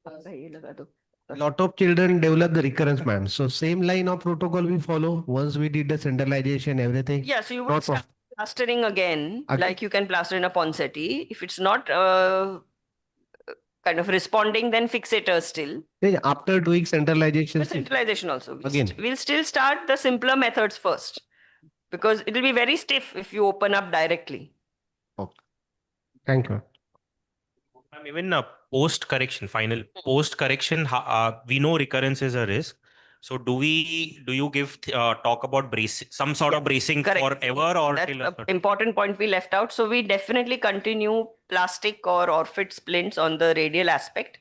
A lot of children develop the recurrence, ma'am. So same line of protocol we follow once we did the centralization, everything. Yeah, so you would start plastering again, like you can plaster in a Ponseti. If it's not kind of responding, then fixators still. Yeah, after doing centralization. The centralization also. Again. We'll still start the simpler methods first, because it will be very stiff if you open up directly. Okay. Thank you. Even post correction, final post correction, we know recurrence is a risk. So do you give talk about bracing, some sort of bracing forever, or that's till an important point we left out. So we definitely continue plastic or orphet splints on the radial aspect.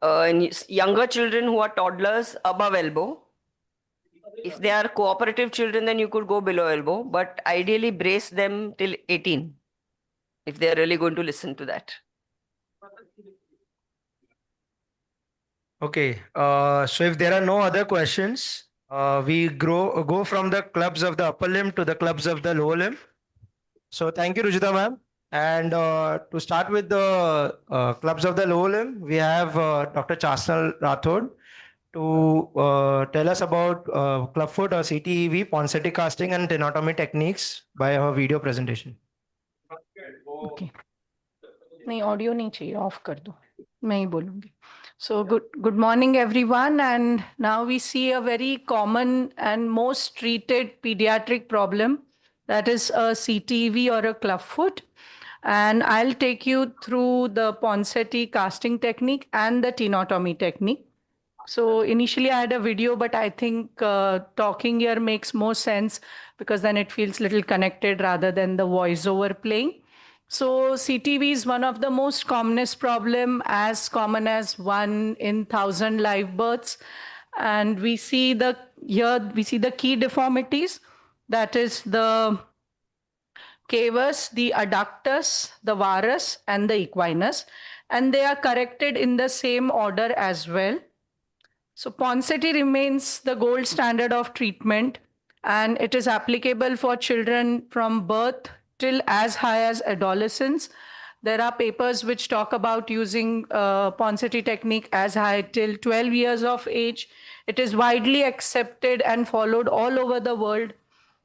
In younger children who are toddlers, above elbow. If they are cooperative children, then you could go below elbow, but ideally brace them till 18 if they are really going to listen to that. Okay, so if there are no other questions, we go from the clubs of the upper limb to the clubs of the lower limb. So thank you, Rujuta ma'am. And to start with the clubs of the lower limb, we have Dr. Chasanal Rathod to tell us about clubfoot or CTEV, Ponseti casting and tenotomy techniques by her video presentation. Okay. नहीं audio नहीं चाहिए of कर दो मैं ही बोलूँगी. So good morning everyone, and now we see a very common and most treated pediatric problem, that is a CTEV or a clubfoot, and I'll take you through the Ponseti casting technique and the tenotomy technique. So initially I had a video, but I think talking here makes more sense because then it feels little connected rather than the voiceover playing. So CTEV is one of the most commonest problem, as common as 1 in 1,000 live births. And we see the key deformities, that is the cavus, the adductus, the varus, and the equinus. And they are corrected in the same order as well. So Ponseti remains the gold standard of treatment, and it is applicable for children from birth till as high as adolescence. There are papers which talk about using Ponseti technique as high till 12 years of age. It is widely accepted and followed all over the world.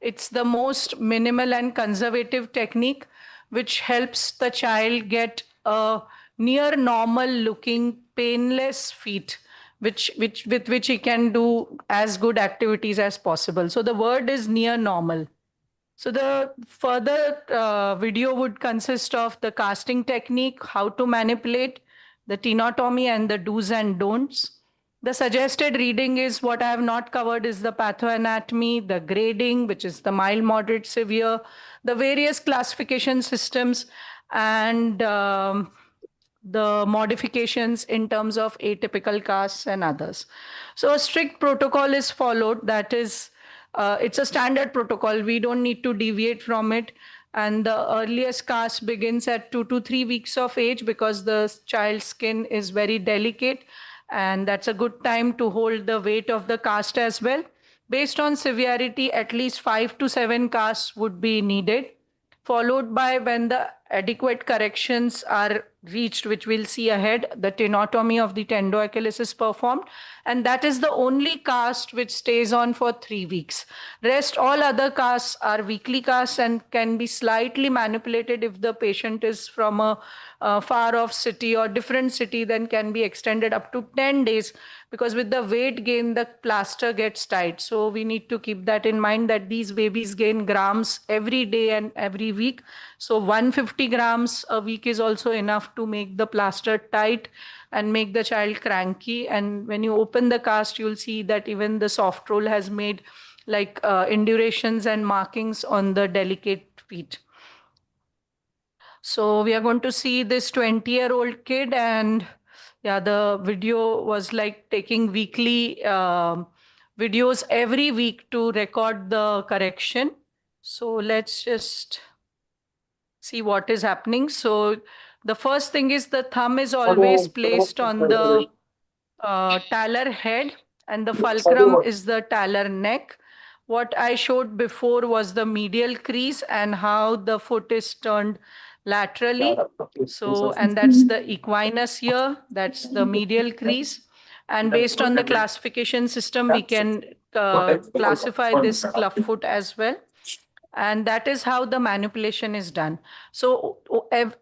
It's the most minimal and conservative technique which helps the child get a near normal looking painless feet, with which he can do as good activities as possible. So the word is near normal. So the further video would consist of the casting technique, how to manipulate, the tenotomy, and the do's and don'ts. The suggested reading is what I have not covered is the pathoanatomy, the grading, which is the mild, moderate, severe, the various classification systems, and the modifications in terms of atypical casts and others. So a strict protocol is followed, that is, it's a standard protocol. We don't need to deviate from it. And the earliest cast begins at 2 to 3 weeks of age because the child's skin is very delicate. And that's a good time to hold the weight of the cast as well. Based on severity, at least 5 to 7 casts would be needed, followed by, when the adequate corrections are reached, which we'll see ahead, the tenotomy of the tendoachilles is performed, and that is the only cast which stays on for 3 weeks. Rest all other casts are weekly casts and can be slightly manipulated if the patient is from a far off city or different city, then can be extended up to 10 days, because with the weight gain, the plaster gets tight. So we need to keep that in mind that these babies gain grams every day and every week. So 150 grams a week is also enough to make the plaster tight and make the child cranky. And when you open the cast, you'll see that even the soft roll has made like indurations and markings on the delicate feet. So we are going to see this 20-year-old kid, and yeah, the video was like taking weekly videos every week to record the correction. So let's just see what is happening. So the first thing is the thumb is always placed on the talar head, and the fulcrum is the talar neck. What I showed before was the medial crease and how the foot is turned laterally. So, and that's the equinus here, that's the medial crease. And based on the classification system, we can classify this clubfoot as well. And that is how the manipulation is done. So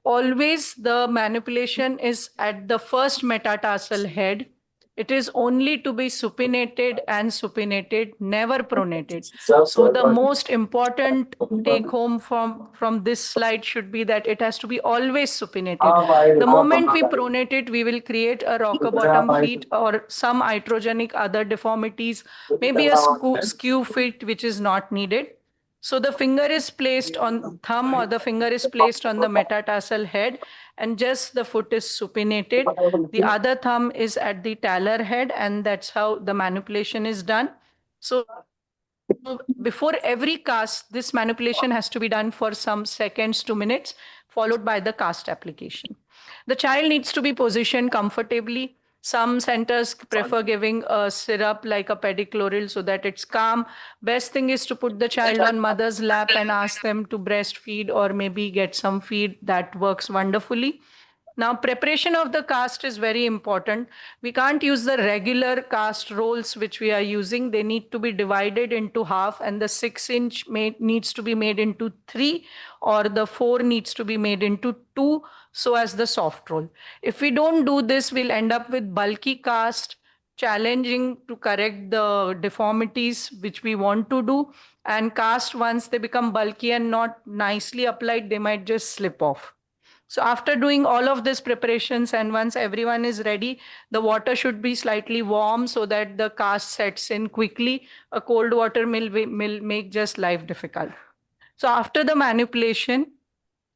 always the manipulation is at the first metatarsal head. It is only to be supinated and supinated, never pronated. So the most important take home from this slide should be that it has to be always supinated. The moment we pronate it, we will create a rocker bottom feet or some iatrogenic other deformities, maybe a skew feet, which is not needed. So the finger is placed on thumb, or the finger is placed on the metatarsal head, and just the foot is supinated. The other thumb is at the talar head, and that's how the manipulation is done. So before every cast, this manipulation has to be done for some seconds to minutes, followed by the cast application. The child needs to be positioned comfortably. Some centers prefer giving a syrup like a pedicloryl so that it's calm. Best thing is to put the child on mother's lap and ask them to breastfeed or maybe get some feed. That works wonderfully. Now, preparation of the cast is very important. We can't use the regular cast rolls which we are using. They need to be divided into half, and the 6-inch needs to be made into 3, or the 4 needs to be made into 2, so as the soft roll. If we don't do this, we'll end up with bulky cast, challenging to correct the deformities which we want to do. And cast, once they become bulky and not nicely applied, they might just slip off. So after doing all of these preparations, and once everyone is ready, the water should be slightly warm so that the cast sets in quickly. A cold water will make just life difficult. So after the manipulation,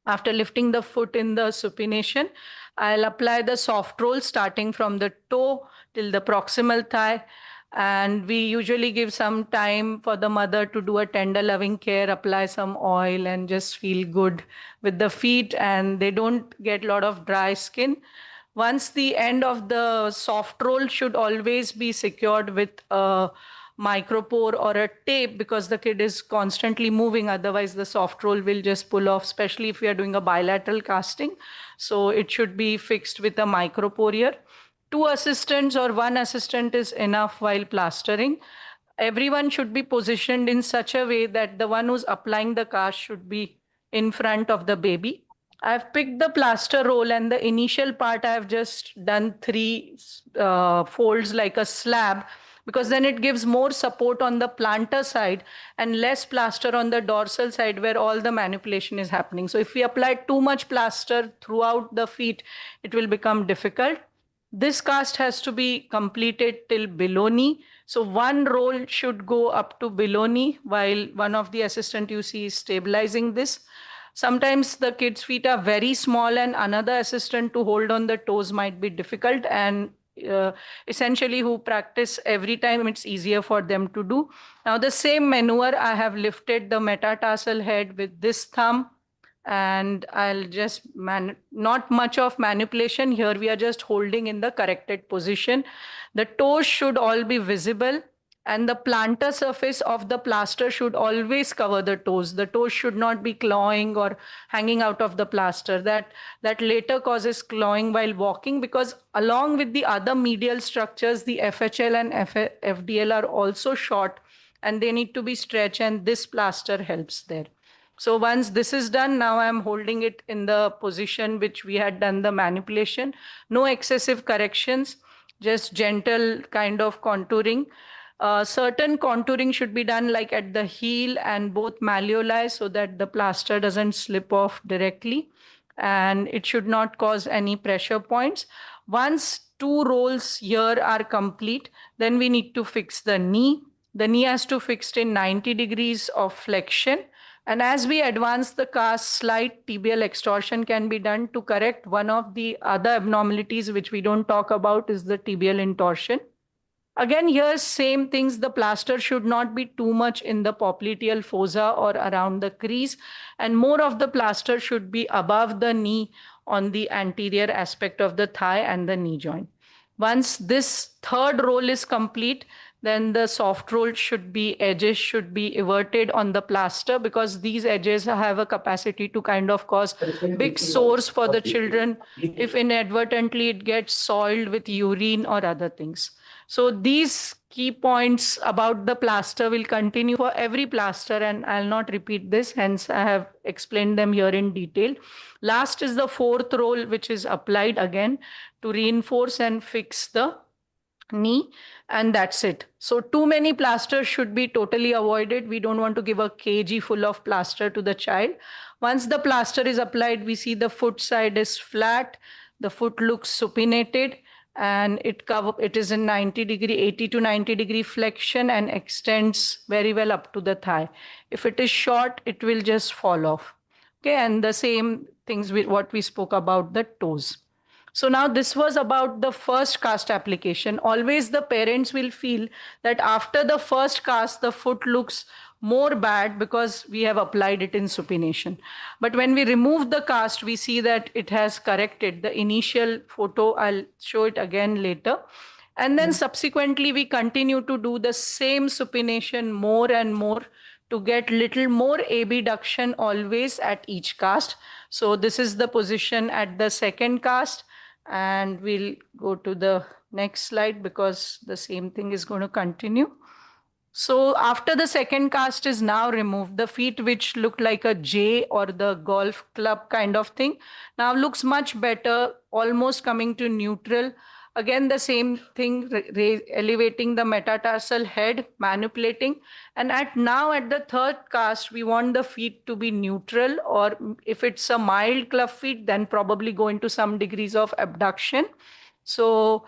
after lifting the foot in the supination, I'll apply the soft roll starting from the toe till the proximal thigh. And we usually give some time for the mother to do a tender loving care, apply some oil and just feel good with the feet, and they don't get a lot of dry skin. Once the end of the soft roll should always be secured with a micropore or a tape, because the kid is constantly moving. Otherwise, the soft roll will just pull off, especially if we are doing a bilateral casting. So it should be fixed with a micropore here. 2 assistants or 1 assistant is enough while plastering. Everyone should be positioned in such a way that the one who's applying the cast should be in front of the baby. I've picked the plaster roll, and the initial part I've just done 3 folds like a slab, because then it gives more support on the plantar side and less plaster on the dorsal side where all the manipulation is happening. So if we apply too much plaster throughout the feet, it will become difficult. This cast has to be completed till below knee. So 1 roll should go up to below knee, while one of the assistant you see is stabilizing this. Sometimes the kids' feet are very small, and another assistant to hold on the toes might be difficult, and essentially who practice every time, it's easier for them to do. Now the same maneuver, I have lifted the metatarsal head with this thumb, and I'll just not much of manipulation here. We are just holding in the corrected position. The toes should all be visible, and the plantar surface of the plaster should always cover the toes. The toes should not be clawing or hanging out of the plaster. That later causes clawing while walking, because along with the other medial structures, the FHL and FDL are also short, and they need to be stretched, and this plaster helps there. So once this is done, now I'm holding it in the position which we had done the manipulation. No excessive corrections. just gentle kind of contouring. Certain contouring should be done like at the heel and both malleoli so that the plaster doesn't slip off directly, and it should not cause any pressure points. Once 2 rolls here are complete, then we need to fix the knee. The knee has to fixed in 90 degrees of flexion. And as we advance the cast, slight tibial extorsion can be done to correct one of the other abnormalities which we don't talk about is the tibial intorsion. Again, here same things, the plaster should not be too much in the popliteal fossa or around the crease, and more of the plaster should be above the knee on the anterior aspect of the thigh and the knee joint. Once this third roll is complete, then the soft roll edges should be everted on the plaster because these edges have a capacity to kind of cause big sores for the children if inadvertently it gets soiled with urine or other things. So these key points about the plaster will continue for every plaster, and I'll not repeat this, hence I have explained them here in detail. Last is the fourth roll, which is applied again to reinforce and fix the knee, and that's it. So too many plasters should be totally avoided. We don't want to give a kg full of plaster to the child. Once the plaster is applied, we see the foot side is flat, the foot looks supinated, and it is in 80 to 90 degree flexion and extends very well up to the thigh. If it is short, it will just fall off. Okay, and the same things with what we spoke about the toes. So now this was about the first cast application. Always the parents will feel that after the first cast, the foot looks more bad because we have applied it in supination. But when we remove the cast, we see that it has corrected. The initial photo, I'll show it again later. And then subsequently, we continue to do the same supination more and more to get little more abduction always at each cast. So this is the position at the second cast. And we'll go to the next slide because the same thing is going to continue. So after the second cast is now removed, the feet which look like a J or the golf club kind of thing now looks much better, almost coming to neutral. Again, the same thing, elevating the metatarsal head, manipulating. And now at the third cast, we want the feet to be neutral, or if it's a mild club feet, then probably go into some degrees of abduction. So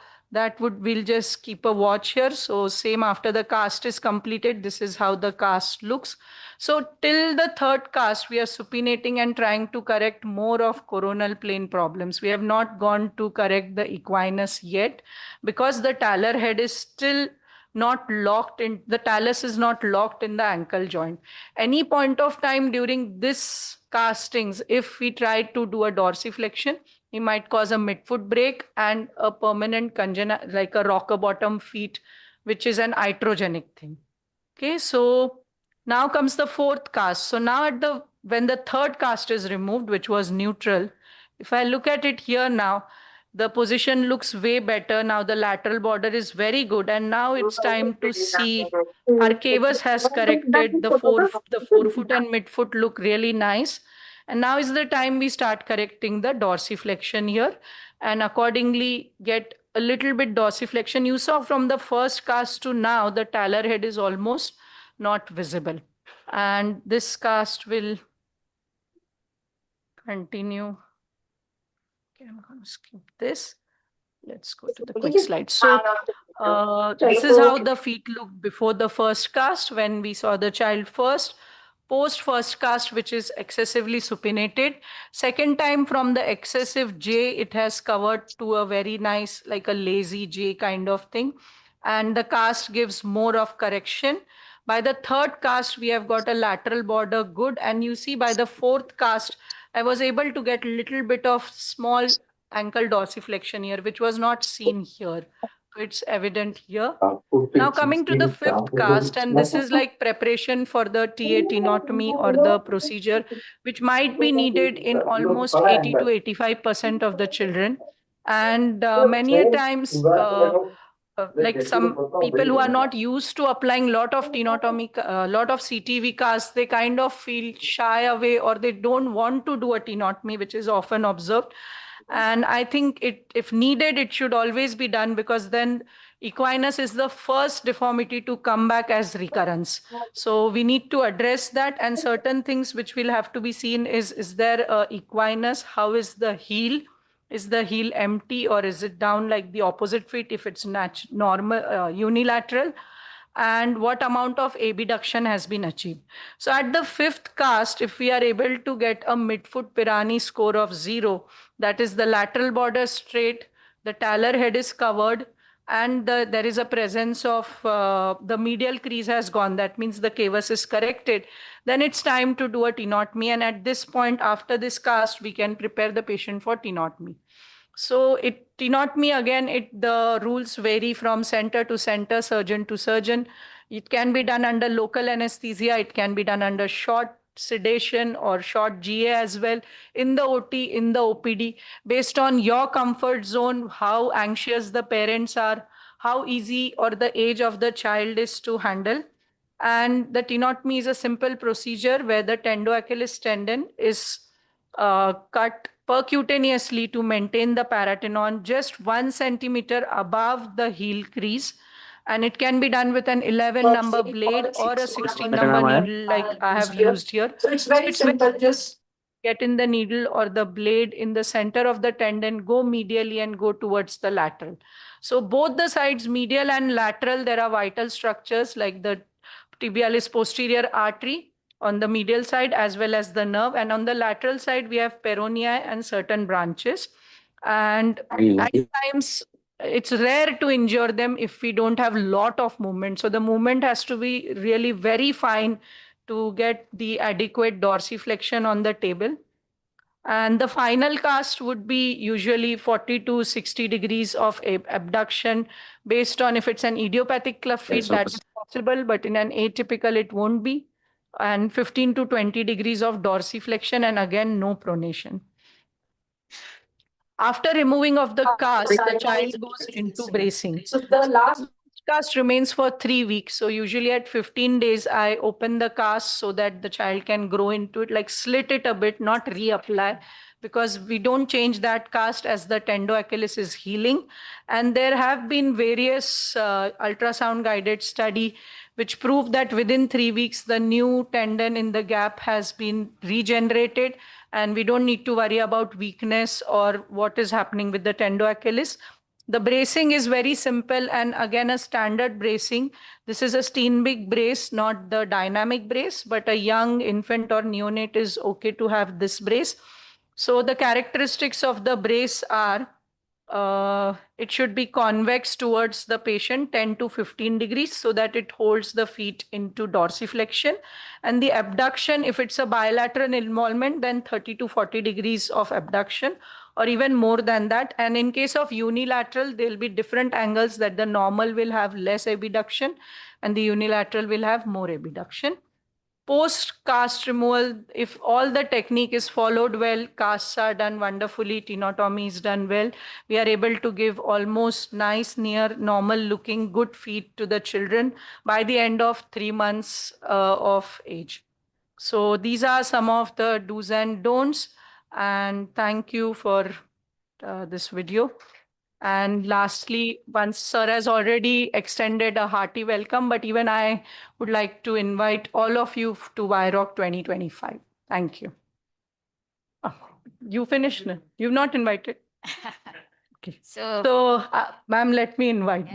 we'll just keep a watch here. So same after the cast is completed, this is how the cast looks. So till the third cast, we are supinating and trying to correct more of coronal plane problems. We have not gone to correct the equinus yet because the talar head is still not locked in, the talus is not locked in the ankle joint. Any point of time during this castings, if we try to do a dorsiflexion, we might cause a midfoot break and a permanent like a rocker bottom feet, which is an iatrogenic thing. Okay, so now comes the fourth cast. So now when the third cast is removed, which was neutral, if I look at it here now, the position looks way better. Now the lateral border is very good. And now it's time to see our cavus has corrected, the forefoot and midfoot look really nice. And now is the time we start correcting the dorsiflexion here and accordingly get a little bit dorsiflexion. You saw from the first cast to now, the talar head is almost not visible. And this cast will continue. Okay, I'm going to skip this. Let's go to the quick slide. So this is how the feet looked before the first cast when we saw the child first. Post first cast, which is excessively supinated. Second time from the excessive J, it has covered to a very nice, like a lazy J kind of thing. And the cast gives more of correction. By the third cast, we have got a lateral border good. And you see by the fourth cast, I was able to get a little bit of small ankle dorsiflexion here, which was not seen here. So it's evident here. Now coming to the fifth cast, and this is like preparation for the TA tenotomy or the procedure, which might be needed in almost 80 to 85% of the children. And many a times, like some people who are not used to applying lot of tenotomy, lot of CTEV casts, they kind of feel shy away or they don't want to do a tenotomy, which is often observed. And I think if needed, it should always be done, because then equinus is the first deformity to come back as recurrence. So we need to address that, and certain things which will have to be seen is there equinus? How is the heel? Is the heel empty, or is it down like the opposite feet if it's normal unilateral? And what amount of abduction has been achieved. So at the 5th cast, if we are able to get a midfoot Pirani score of 0, that is the lateral border straight, the talar head is covered, and there is a presence of the medial crease has gone, that means the cavus is corrected, then it's time to do a tenotomy. And at this point, after this cast, we can prepare the patient for tenotomy. So tenotomy, again, the rules vary from center to center, surgeon to surgeon. It can be done under local anesthesia. It can be done under short sedation or short GA as well, in the OT, in the OPD, based on your comfort zone, how anxious the parents are, how easy or the age of the child is to handle. And the tenotomy is a simple procedure where the tendoachilles tendon is cut percutaneously to maintain the paratenon just 1 centimeter above the heel crease. And it can be done with an 11 number blade or a 16 number needle like I have used here. So it's very simple. Just get in the needle or the blade in the center of the tendon, go medially and go towards the lateral. So both the sides, medial and lateral, there are vital structures like the tibialis posterior artery on the medial side as well as the nerve. And on the lateral side, we have peroneae and certain branches. And at times, it's rare to injure them if we don't have a lot of movement. So the movement has to be really very fine to get the adequate dorsiflexion on the table. And the final cast would be usually 40 to 60 degrees of abduction based on if it's an idiopathic club feet, that's possible, but in an atypical, it won't be. And 15 to 20 degrees of dorsiflexion, and again, no pronation. After removing of the cast, the child goes into bracing. So the last cast remains for 3 weeks. So usually at 15 days, I open the cast so that the child can grow into it, like slit it a bit, not reapply, because we don't change that cast as the tendoachilles is healing. And there have been various ultrasound guided study which prove that within 3 weeks, the new tendon in the gap has been regenerated, and we don't need to worry about weakness or what is happening with the tendoachilles. The bracing is very simple, and again, a standard bracing. This is a Steenbeek brace, not the dynamic brace, but a young infant or neonate is okay to have this brace. So the characteristics of the brace are, it should be convex towards the patient 10 to 15 degrees so that it holds the feet into dorsiflexion. And the abduction, if it's a bilateral involvement, then 30 to 40 degrees of abduction or even more than that. And in case of unilateral, there'll be different angles that the normal will have less abduction and the unilateral will have more abduction. Post-cast removal, if all the technique is followed well, casts are done wonderfully, tenotomy is done well, we are able to give almost nice, near normal looking good feet to the children by the end of 3 months of age. So these are some of the do's and don'ts. And thank you for this video. And lastly, once Sir has already extended a hearty welcome, but even I would like to invite all of you to YROC 2025. Thank you. Oh, you finished? No? You've not invited? Okay. So ma'am, let me invite.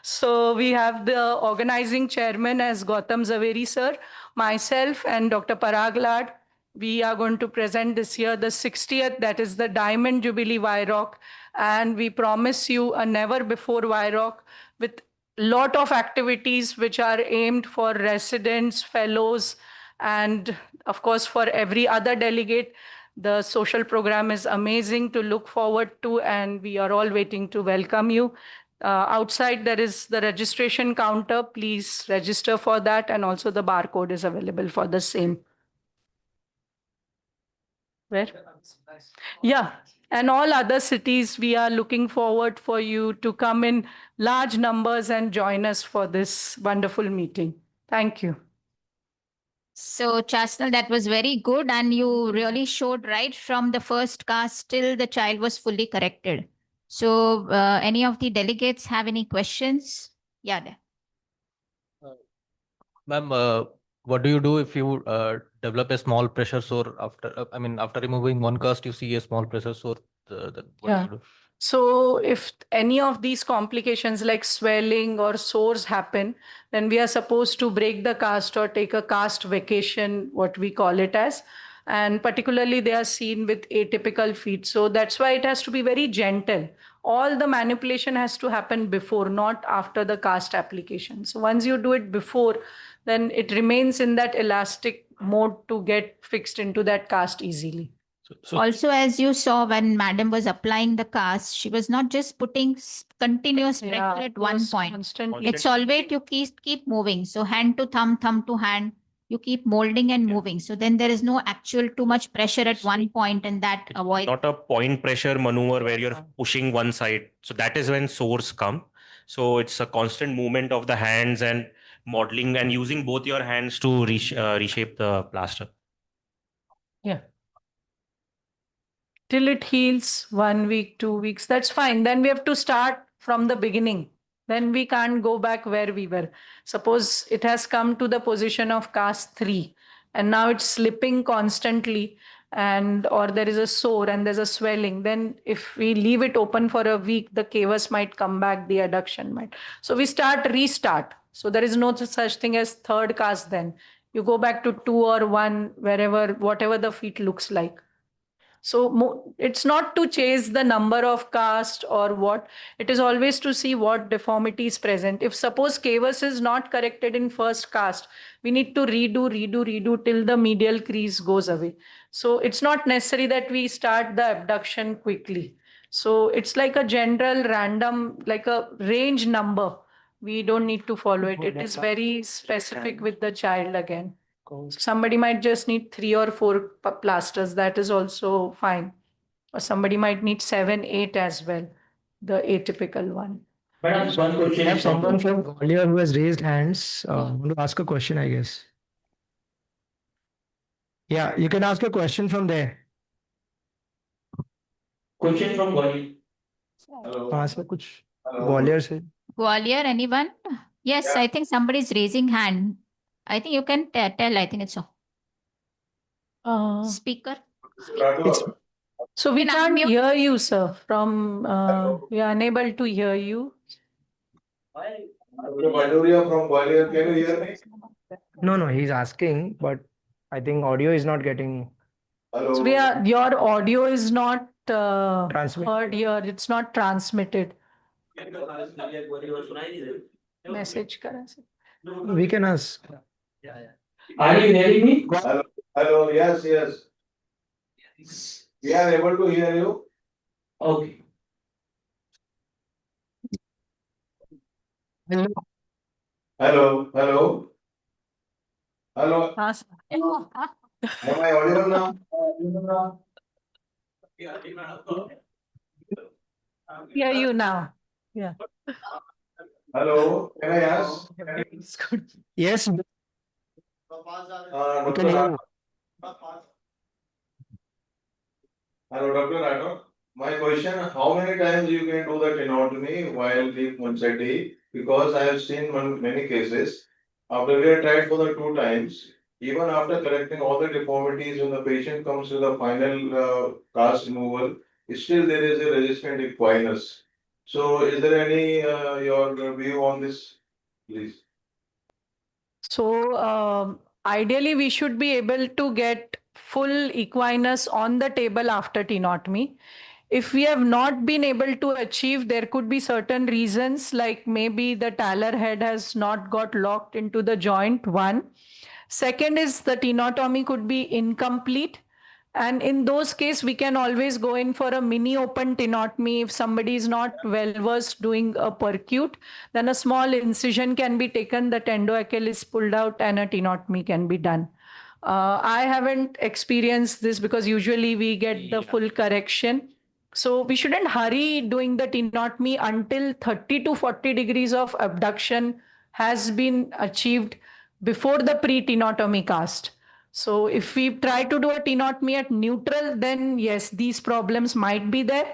So we have the organizing chairman as Gautam Zaveri sir, myself and Dr. Parag Lad. We are going to present this year the 60th, that is the Diamond Jubilee YROC. And we promise you a never before YROC with lot of activities which are aimed for residents, fellows, and of course for every other delegate. The social program is amazing to look forward to, and we are all waiting to welcome you. Outside there is the registration counter. Please register for that, and also the barcode is available for the same. Where? Yeah, and all other cities, we are looking forward for you to come in large numbers and join us for this wonderful meeting. Thank you. So, Chasanal, that was very good. And you really showed right from the first cast till the child was fully corrected. So, any of the delegates have any questions? Yeah. There. Ma'am, what do you do if you develop a small pressure sore after, after removing one cast, you see a small pressure sore? Then what do Yeah. you do? So if any of these complications like swelling or sores happen, then we are supposed to break the cast or take a cast vacation, what we call it as. And particularly they are seen with atypical feet. So that's why it has to be very gentle. All the manipulation has to happen before, not after the cast application. So once you do it before, then it remains in that elastic mode to get fixed into that cast easily. Also, as you saw when Madam was applying the cast, she was not just putting continuous pressure at one point. It's always you keep moving. So hand to thumb to hand, you keep molding and moving. So then there is no actual too much pressure at one point, and that avoids. Not a point pressure maneuver where you're pushing one side. So that is when sores come. So it's a constant movement of the hands and modeling and using both your hands to reshape the plaster. Yeah. Till it heals 1 week, 2 weeks, that's fine. Then we have to start from the beginning. Then we can't go back where we were. Suppose it has come to the position of cast 3 and now it's slipping constantly and or there is a sore and there's a swelling. Then if we leave it open for a week, the cavus might come back, the adduction might. So we restart. So there is no such thing as third cast then. You go back to 2 or 1, wherever, whatever the feet looks like. So it's not to chase the number of cast or what, it is always to see what deformity is present. If suppose cavus is not corrected in first cast, we need to redo till the medial crease goes away. So it's not necessary that we start the abduction quickly. So it's like a general random, like a range number. We don't need to follow it. It is very specific with the child again. Somebody might just need 3 or 4 plasters. That is also fine. Or somebody might need 7, 8 as well. The atypical one. One question. We have someone from Gwalior who has raised hands. I want to ask a question, I guess. Yeah, you can ask a question from there. Question from Gwalior. Ask कुछ Gwalior से. Gwalior, anyone? Yes, I think somebody is raising hand. I think you can tell. I think it's so. Speaker. So we can't hear you, sir. We are unable to hear you. From Gwalior, can you hear me? No, he's asking, but I think audio is not getting. So your audio is not heard here. It's not transmitted. Message kara. We can ask. Are you hearing me? Hello. Yes. We are able to hear you. Okay. Hello. Am I audible now? Hear you now. Yeah. Hello. Can I ask? Yes. Dr. Hello, Dr. Rathod. My question, how many times you can do the tenotomy while the Ponseti? Because I have seen many cases, after we have tried for the 2 times, even after correcting all the deformities, when the patient comes to the final cast removal, still there is a resistant equinus. So is there any your view on this, please? So ideally, we should be able to get full equinus on the table after tenotomy. If we have not been able to achieve, there could be certain reasons, like maybe the talar head has not got locked into the joint, one. Second is the tenotomy could be incomplete. And in those cases, we can always go in for a mini open tenotomy. If somebody is not well versed doing a percute, then a small incision can be taken, the tendoacheal is pulled out, and a tenotomy can be done. I haven't experienced this because usually we get the full correction. So we shouldn't hurry doing the tenotomy until 30 to 40 degrees of abduction has been achieved before the pre-tenotomy cast. So if we try to do a tenotomy at neutral, then yes, these problems might be there.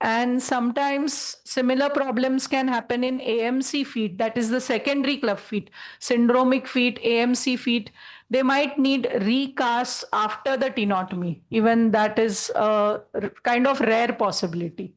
And sometimes similar problems can happen in AMC feet, that is the secondary club feet, syndromic feet, AMC feet. They might need recast after the tenotomy. Even that is a kind of rare possibility.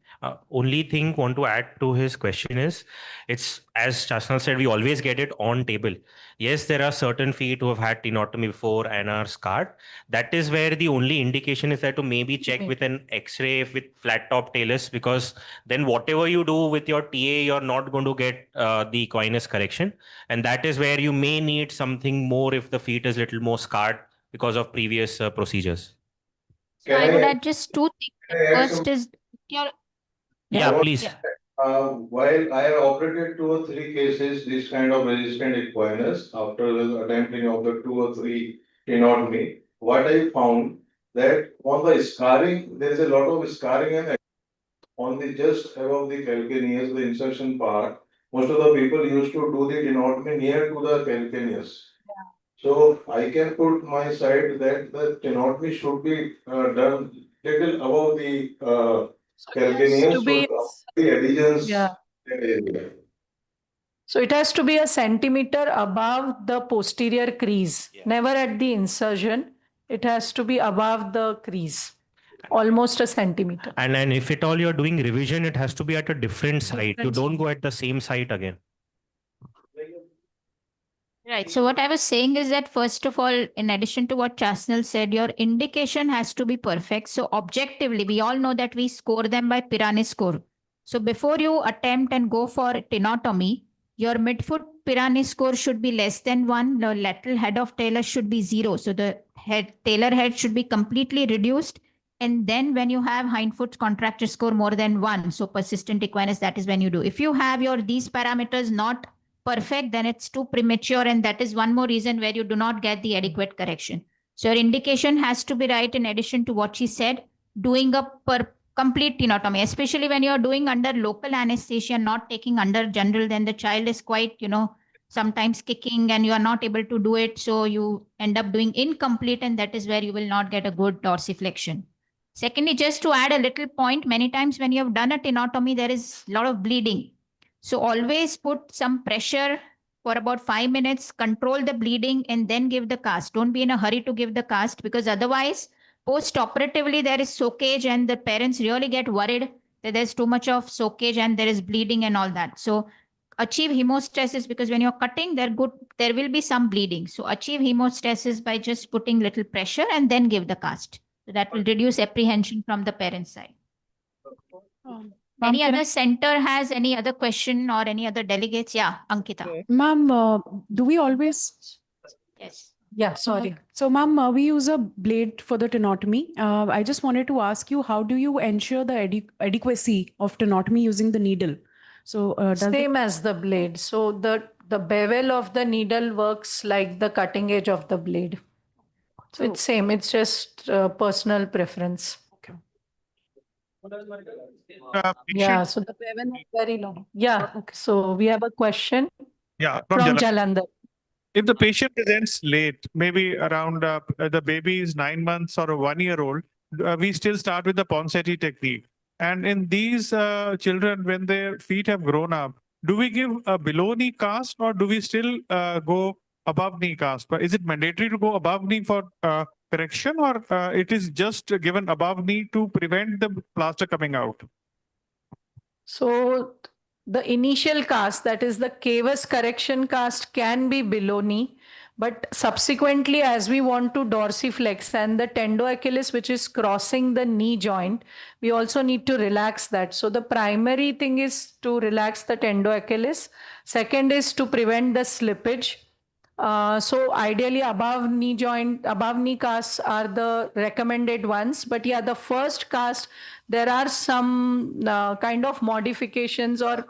Only thing want to add to his question is, it's as Chasanal said, we always get it on table. Yes, there are certain feet who have had tenotomy before and are scarred. That is where the only indication is that to maybe check with an X-ray with flat top talus, because then whatever you do with your TA, you're not going to get the equinus correction. And that is where you may need something more if the feet is little more scarred because of previous procedures. So I would add just two things. First is your Yeah, please. While I have operated 2 or 3 cases, this kind of resistant equinus after the attempting of the 2 or 3 tenotomy, what I found that on the scarring, there is a lot of scarring and on the just above the calcaneus, the insertion part, most of the people used to do the tenotomy near to the calcaneus. So I can put my side that the tenotomy should be done little above the calcaneus to be- the adhesions. Yeah. Area. So it has to be a centimeter above the posterior crease, never at the insertion. It has to be above the crease, almost a centimeter. And then if at all you're doing revision, it has to be at a different site. You don't go at the same site again. Right. So what I was saying is that first of all, in addition to what Chasanal said, your indication has to be perfect. So objectively, we all know that we score them by Pirani score. So before you attempt and go for tenotomy, your midfoot Pirani score should be less than 1. The lateral head of talus should be 0. So the talar head should be completely reduced. And then when you have hindfoot contracture score more than 1, so persistent equinus, that is when you do. If you have these parameters not perfect, then it's too premature, and that is one more reason where you do not get the adequate correction. So your indication has to be right. In addition to what she said, doing a complete tenotomy, especially when you're doing under local anesthesia, not taking under general, then the child is quite, sometimes kicking and you are not able to do it. So you end up doing incomplete, and that is where you will not get a good dorsiflexion. Secondly, just to add a little point, many times when you have done a tenotomy, there is a lot of bleeding. So always put some pressure for about 5 minutes, control the bleeding, and then give the cast. Don't be in a hurry to give the cast, because otherwise, post-operatively, there is soakage and the parents really get worried that there's too much of soakage and there is bleeding and all that. So achieve hemostasis, because when you're cutting, there will be some bleeding. So achieve hemostasis by just putting little pressure and then give the cast. So that will reduce apprehension from the parent side. Any other center has any other question or any other delegates? Yeah, Ankita. Ma'am, do we always? Yes. Yeah, sorry. So, ma'am, we use a blade for the tenotomy. I just wanted to ask you, how do you ensure the adequacy of tenotomy using the needle? So, same as the blade. So the bevel of the needle works like the cutting edge of the blade. So it's same. It's just personal preference. Yeah, so the bevel is very long. Yeah, so we have a question from Jalandhar. If the patient presents late, maybe around the baby is 9 months or a 1-year-old, we still start with the Ponseti technique. And in these children, when their feet have grown up, do we give a below knee cast or do we still go above knee cast? But is it mandatory to go above knee for correction, or it is just given above knee to prevent the plaster coming out? So the initial cast, that is the cavus correction cast, can be below knee, but subsequently, as we want to dorsiflex and the tendoachilles, which is crossing the knee joint, we also need to relax that. So the primary thing is to relax the tendoachilles. Second is to prevent the slippage. So ideally above knee joint, above knee casts are the recommended ones. But yeah, the first cast, there are some kind of modifications or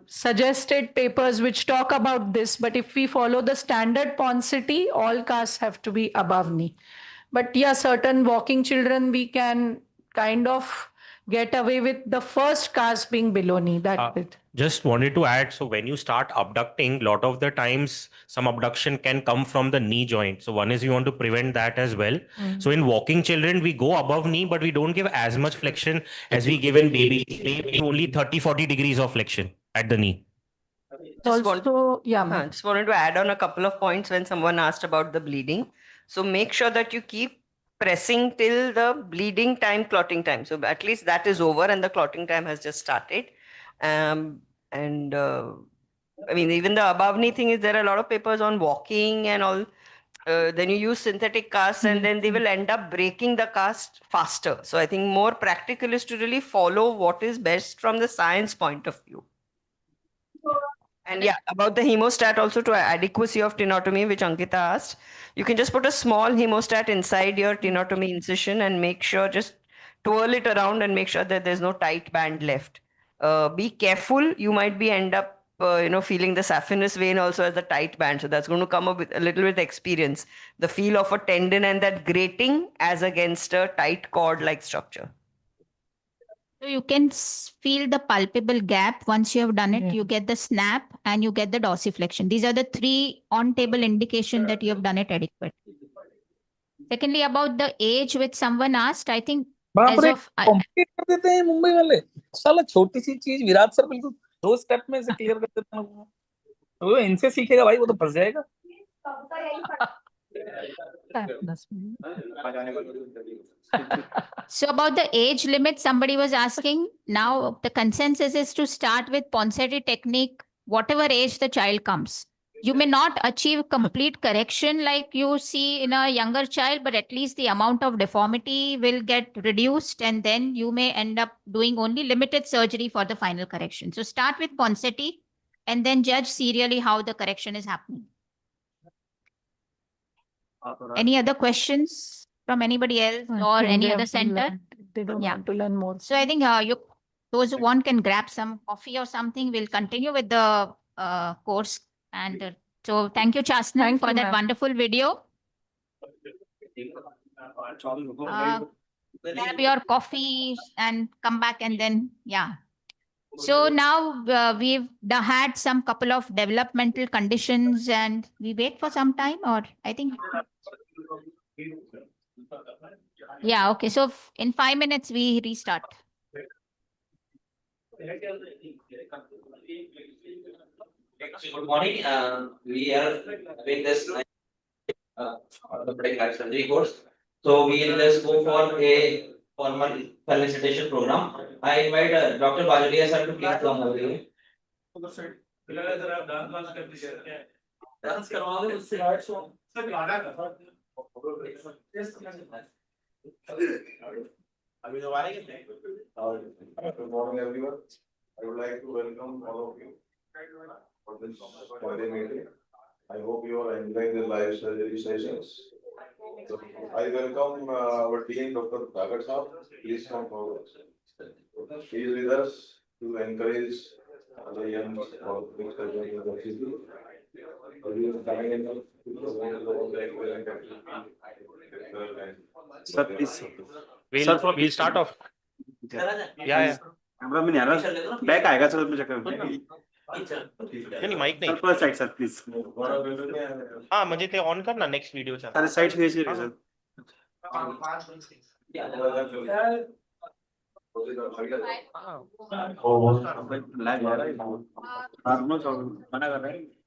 suggested papers which talk about this. But if we follow the standard Ponseti, all casts have to be above knee. But yeah, certain walking children, we can kind of get away with the first cast being below knee. That bit. Just wanted to add, so when you start abducting, a lot of the times some abduction can come from the knee joint. So one is you want to prevent that as well. So in walking children, we go above knee, but we don't give as much flexion as we give in babies. They give only 30-40 degrees of flexion at the knee. Just yeah, just wanted to add on a couple of points when someone asked about the bleeding. So make sure that you keep pressing till the bleeding time, clotting time. So at least that is over and the clotting time has just started. I mean, even the above knee thing is there are a lot of papers on walking and all. Then you use synthetic casts and then they will end up breaking the cast faster. So I think more practical is to really follow what is best from the science point of view. And yeah, about the hemostat also to adequacy of tenotomy, which Ankita asked, you can just put a small hemostat inside your tenotomy incision and make sure, just twirl it around and make sure that there's no tight band left. Be careful, you might be end up feeling the saphenous vein also as a tight band. So that's going to come up with a little bit experience. The feel of a tendon and that grating as against a tight cord-like structure. So you can feel the palpable gap. Once you have done it, you get the snap and you get the dorsiflexion. These are the 3 on-table indication that you have done it adequate. Secondly, about the age which someone asked, I think as of complete कर देते हैं मुंबई वाले साला छोटी सी चीज Virat sir बिल्कुल 2 step में से क्लियर कर देते हैं वो इनसे सीखेगा भाई वो तो फंस जाएगा So about the age limit, somebody was asking. Now the consensus is to start with Ponseti technique, whatever age the child comes. You may not achieve complete correction like you see in a younger child, but at least the amount of deformity will get reduced and then you may end up doing only limited surgery for the final correction. So start with Ponseti and then judge serially how the correction is happening. Any other questions from anybody else or any other center? They don't want to learn more. So I think those who want can grab some coffee or something. We'll continue with the course. And so thank you, Chasanal, for that wonderful video. Grab your coffee and come back and then, yeah. So now we've had some couple of developmental conditions and we wait for some time, or I think. Yeah, okay. So in 5 minutes, we restart. Good morning. We are doing this orthopedic surgery course. So we will just go for a formal felicitation program. I invite Dr. Vaidya sir to please come over here. Good morning, everyone. I would like to welcome all of you for this Friday meeting. I hope you are enjoying the live surgery sessions. So I welcome our dean, Dr. Agashe. Please come forward. He is with us to encourage the young orthopedic surgeons in the city. Sir, please. We'll start off. Yeah. Cameraman यार back आएगा sir मुझे नहीं mic नहीं sir side sir please हाँ मुझे ते on करना next video चा सारे साइड फेस करिए सर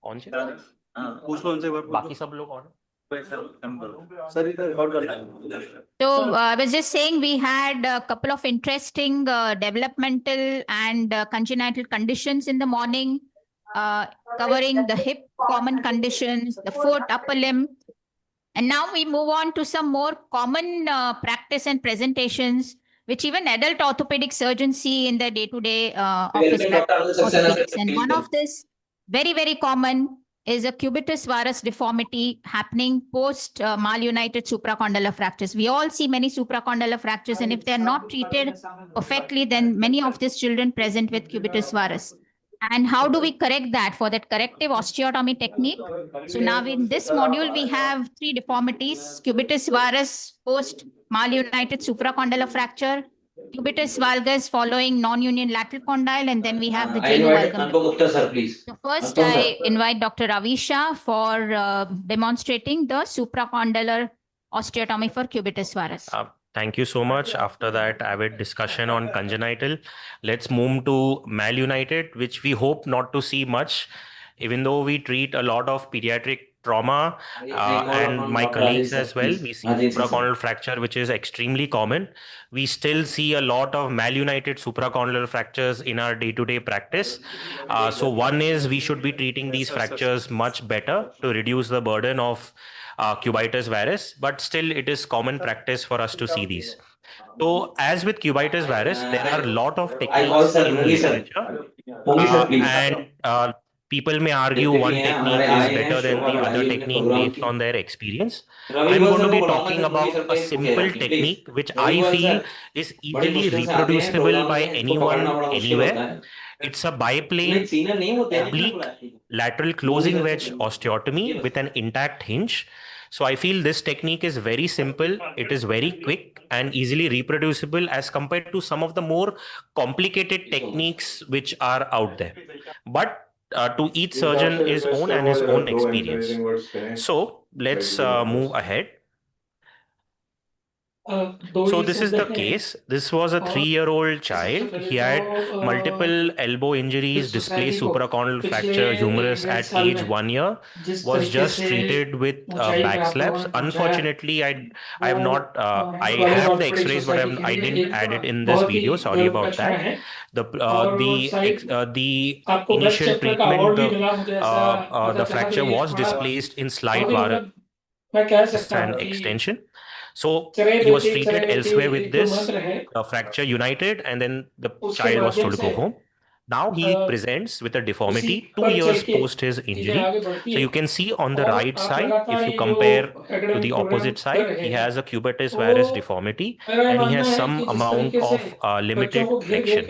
कौन से पूछ लो उनसे बाकी सब लोग on So I was just saying we had a couple of interesting developmental and congenital conditions in the morning, covering the hip common conditions, the foot, upper limb. And now we move on to some more common practice and presentations, which even adult orthopedic surgeons see in their day-to-day office orthopedics. And one of this very, very common is a cubitus varus deformity happening post malunited supracondylar fractures. We all see many supracondylar fractures, and if they're not treated perfectly, then many of these children present with cubitus varus. And how do we correct that? For that corrective osteotomy technique. So now in this module, we have 3 deformities: cubitus varus post malunited supracondylar fracture, Cubitus valgus following non-union lateral condyle, and then we have the I genu invite valgum. Anupam Gupta, sir, please. So first, Anupam, I sir. invite Dr. Avi Shah for demonstrating the supracondylar osteotomy for cubitus varus. Thank you so much. After that avid discussion on congenital, let's move to malunited, which we hope not to see much, even though we treat a lot of pediatric trauma and my Dr. colleagues Rajesh, sir, as well. please. We see Rajesh, sir. supracondylar fracture, which is extremely common. We still see a lot of malunited supracondylar fractures in our day-to-day practice. So one is we should be treating these fractures much better to reduce the burden of cubitus varus, but still it is common practice for us to see these. So as with cubitus varus, there are a lot of I call techniques sir in the Mungi sir. literature, Mungi sir, please. and people may argue जितने भी one हैं हमारे technique is आए हैं better than Shobha the other बढ़ाइए अपने technique programme based की on their experience. Ravi I'm Bal going to sir को be बुलाऊंगा talking sir Mungi about sir a पे बुके simple रखिए please technique which Ravi I Bal feel sir is बड़ी easily मुश्किल से आते हैं reproducible प्रोग्राम by में इनको पकड़ना anyone बड़ा मुश्किल होता anywhere. है It's a नहीं biplane सीनियर नहीं वो देने के लिए oblique बुलाया ठीक है lateral मुंगी closing सर wedge से osteotomy with an intact hinge. So I feel this technique is very simple. It is very quick and easily reproducible as compared to some of the more complicated techniques which are out there. But to each Please surgeon also is request own to and his avoid own no experience. encouraging words करें So let's move ahead. So this is the case. This was a 3-year-old child. He had multiple elbow injuries, displaced supracondylar fracture, humerus at age 1 year. Was just treated with back slaps. Unfortunately, I have not I have the X-rays, but I didn't add it in this video. Sorry about that. The initial treatment, the fracture was displaced in slight varus and extension. So he was treated elsewhere with this, the fracture united, and then the child was told to go home. Now he presents with a deformity 2 years post his injury. So you can see on the right side, if you compare to the opposite side, he has a cubitus varus deformity and he has some amount of limited flexion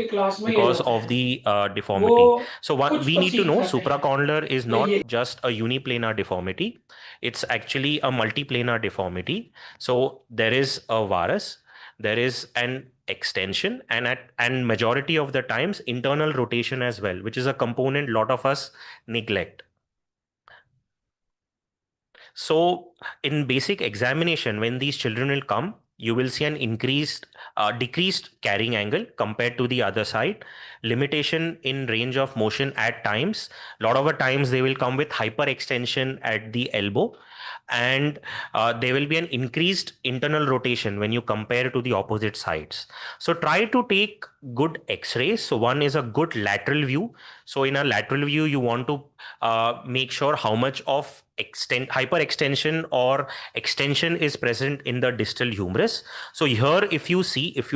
because of the deformity. So we need to know supracondylar is not just a uniplanar deformity. It's actually a multiplanar deformity. So there is a varus, there is an extension, and majority of the times internal rotation as well, which is a component lot of us neglect. So in basic examination, when these children will come, you will see an decreased carrying angle compared to the other side, limitation in range of motion at times. A lot of the times they will come with hyperextension at the elbow, and there will be an increased internal rotation when you compare to the opposite sides. So try to take good x-rays. So one is a good lateral view. So in a lateral view, you want to make sure how much of hyperextension or extension is present in the distal humerus. So here, if you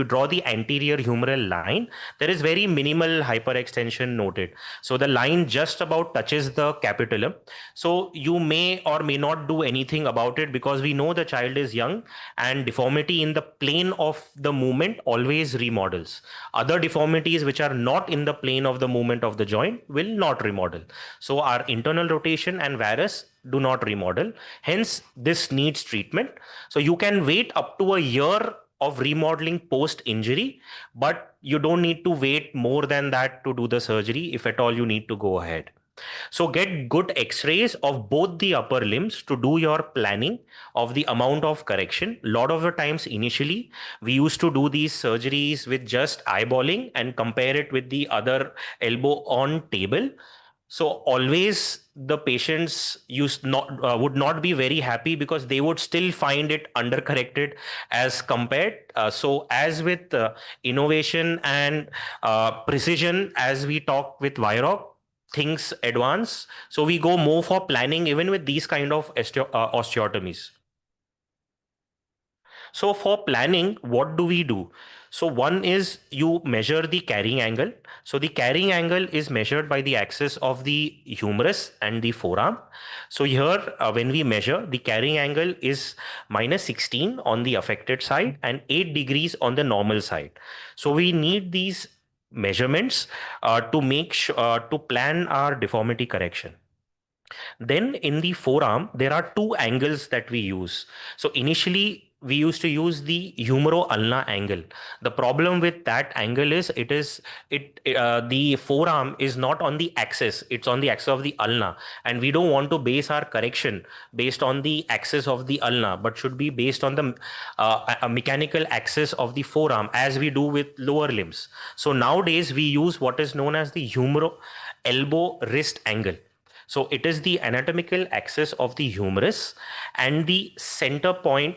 draw the anterior humeral line, there is very minimal hyperextension noted. So the line just about touches the capitulum. So you may or may not do anything about it because we know the child is young and deformity in the plane of the movement always remodels. Other deformities which are not in the plane of the movement of the joint will not remodel. So our internal rotation and varus do not remodel. Hence, this needs treatment. So you can wait up to a year of remodeling post injury, but you don't need to wait more than that to do the surgery if at all you need to go ahead. So get good x-rays of both the upper limbs to do your planning of the amount of correction. A lot of the times initially, we used to do these surgeries with just eyeballing and compare it with the other elbow on table. So always the patients would not be very happy because they would still find it undercorrected as compared. So as with innovation and precision, as we talk with Viroc, things advance. So we go more for planning even with these kind of osteotomies. So for planning, what do we do? So one is you measure the carrying angle. So the carrying angle is measured by the axis of the humerus and the forearm. So here, when we measure, the carrying angle is -16 on the affected side and 8 degrees on the normal side. So we need these measurements to plan our deformity correction. Then in the forearm, there are two angles that we use. So initially, we used to use the humero-ulna angle. The problem with that angle is the forearm is not on the axis, it's on the axis of the ulna, and we don't want to base our correction based on the axis of the ulna, but should be based on the a mechanical axis of the forearm, as we do with lower limbs. So nowadays we use what is known as the humero elbow wrist angle. So it is the anatomical axis of the humerus, and the center point,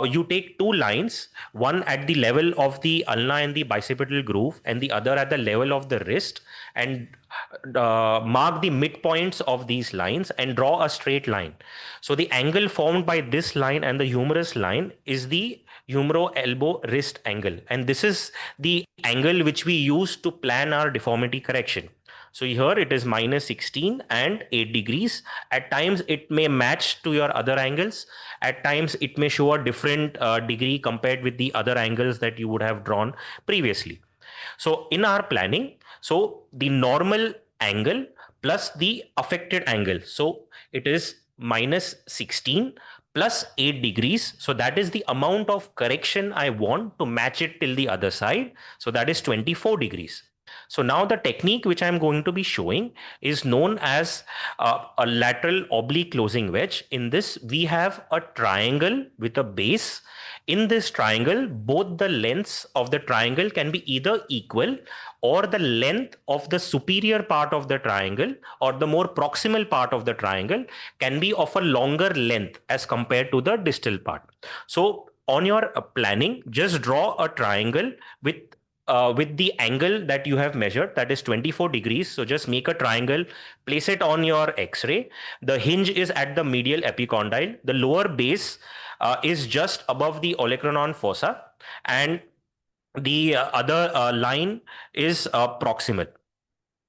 you take two lines, one at the level of the ulna and the bicipital groove, and the other at the level of the wrist, and mark the midpoints of these lines and draw a straight line. So the angle formed by this line and the humerus line is the humero elbow wrist angle, and this is the angle which we use to plan our deformity correction. So here it is -16 and 8 degrees. At times it may match to your other angles. At times it may show a different degree compared with the other angles that you would have drawn previously. So in our planning, so the normal angle plus the affected angle. So it is -16 plus 8 degrees. So that is the amount of correction I want to match it till the other side. So that is 24 degrees. So now the technique which I'm going to be showing is known as a lateral oblique closing wedge. In this, we have a triangle with a base. In this triangle, both the lengths of the triangle can be either equal, or the length of the superior part of the triangle or the more proximal part of the triangle can be of a longer length as compared to the distal part. So on your planning, just draw a triangle with the angle that you have measured, that is 24 degrees. So just make a triangle, place it on your X-ray. The hinge is at the medial epicondyle. The lower base is just above the olecranon fossa, and the other line is proximal.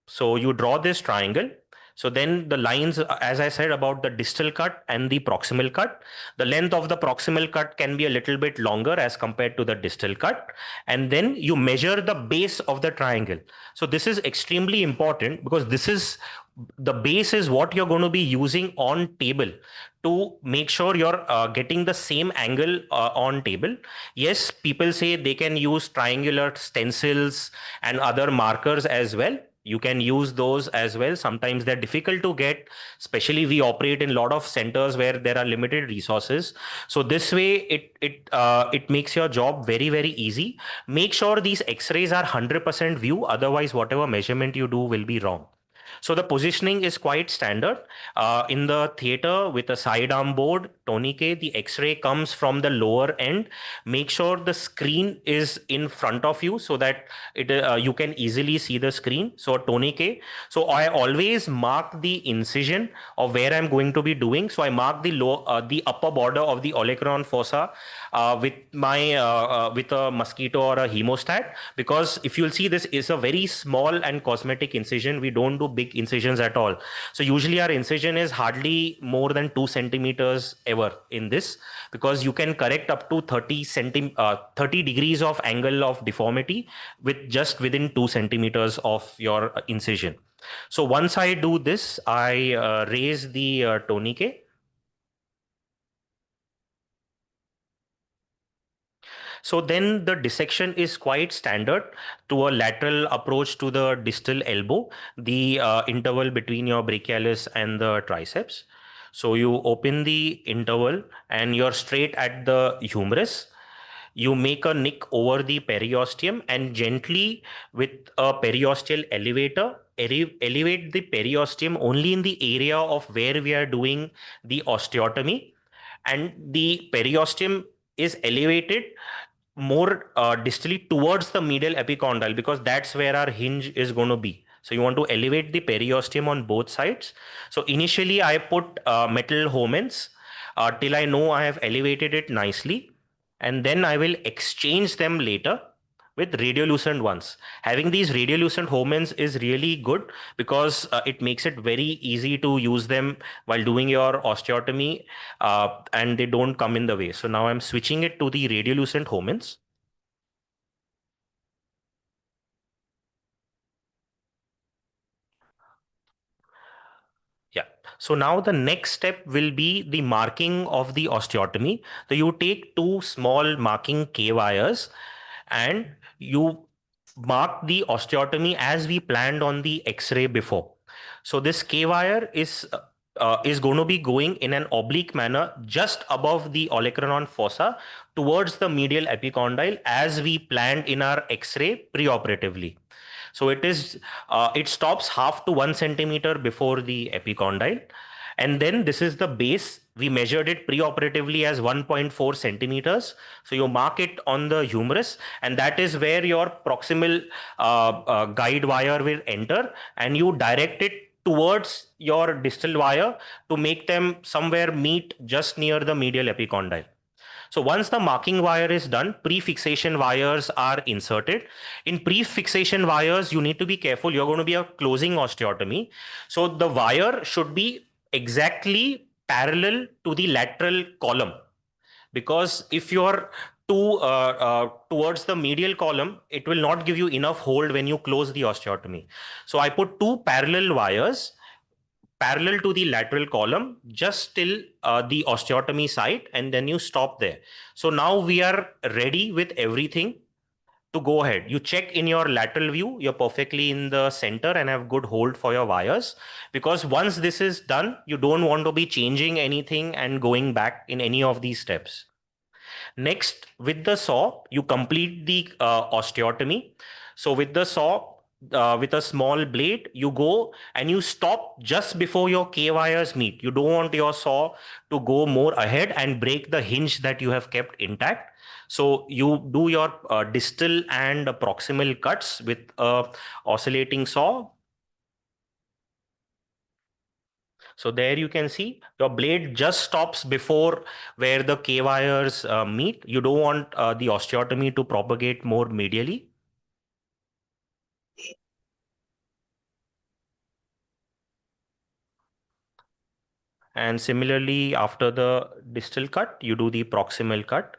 So you draw this triangle. So then the lines, as I said about the distal cut and the proximal cut, the length of the proximal cut can be a little bit longer as compared to the distal cut. And then you measure the base of the triangle. So this is extremely important, because the base is what you're going to be using on table to make sure you're getting the same angle on table. Yes, people say they can use triangular stencils and other markers as well. You can use those as well. Sometimes they're difficult to get, especially we operate in a lot of centers where there are limited resources. So this way it makes your job very, very easy. Make sure these X-rays are 100% view, otherwise whatever measurement you do will be wrong. So the positioning is quite standard. In the theater with a sidearm board, tourniquet, the X-ray comes from the lower end. Make sure the screen is in front of you so that you can easily see the screen. So a tourniquet. So I always mark the incision of where I'm going to be doing. So I mark the upper border of the olecranon fossa with a mosquito or a hemostat, because if you'll see, this is a very small and cosmetic incision. We don't do big incisions at all. So usually our incision is hardly more than 2 centimeters ever in this, because you can correct up to 30 degrees of angle of deformity with just within 2 centimeters of your incision. So once I do this, I raise the tourniquet. So then the dissection is quite standard to a lateral approach to the distal elbow, the interval between your brachialis and the triceps. So you open the interval and you're straight at the humerus. You make a nick over the periosteum and gently with a periosteal elevator, elevate the periosteum only in the area of where we are doing the osteotomy. And the periosteum is elevated more distally towards the medial epicondyle, because that's where our hinge is going to be. So you want to elevate the periosteum on both sides. So initially I put metal homens till I know I have elevated it nicely, and then I will exchange them later with radiolucent ones. Having these radiolucent homens is really good, because it makes it very easy to use them while doing your osteotomy, and they don't come in the way. So now I'm switching it to the radiolucent homens. Yeah. So now the next step will be the marking of the osteotomy. So you take two small marking K wires and you mark the osteotomy as we planned on the X-ray before. So this K wire is going to be going in an oblique manner just above the olecranon fossa towards the medial epicondyle as we planned in our X-ray preoperatively. So it stops half to 1 centimeter before the epicondyle. And then this is the base. We measured it preoperatively as 1.4 centimeters. So you mark it on the humerus, and that is where your proximal guide wire will enter, and you direct it towards your distal wire to make them somewhere meet just near the medial epicondyle. So once the marking wire is done, pre-fixation wires are inserted. In pre-fixation wires, you need to be careful. You're going to be a closing osteotomy. So the wire should be exactly parallel to the lateral column. Because if you're towards the medial column, it will not give you enough hold when you close the osteotomy. So I put two parallel wires parallel to the lateral column just till the osteotomy site, and then you stop there. So now we are ready with everything to go ahead. You check in your lateral view, you're perfectly in the center and have good hold for your wires, because once this is done, you don't want to be changing anything and going back in any of these steps. Next, with the saw, you complete the osteotomy. So with the saw, with a small blade, you go and you stop just before your K wires meet. You don't want your saw to go more ahead and break the hinge that you have kept intact. So you do your distal and proximal cuts with a oscillating saw. So there you can see your blade just stops before where the K wires meet. You don't want the osteotomy to propagate more medially. And similarly, after the distal cut, you do the proximal cut.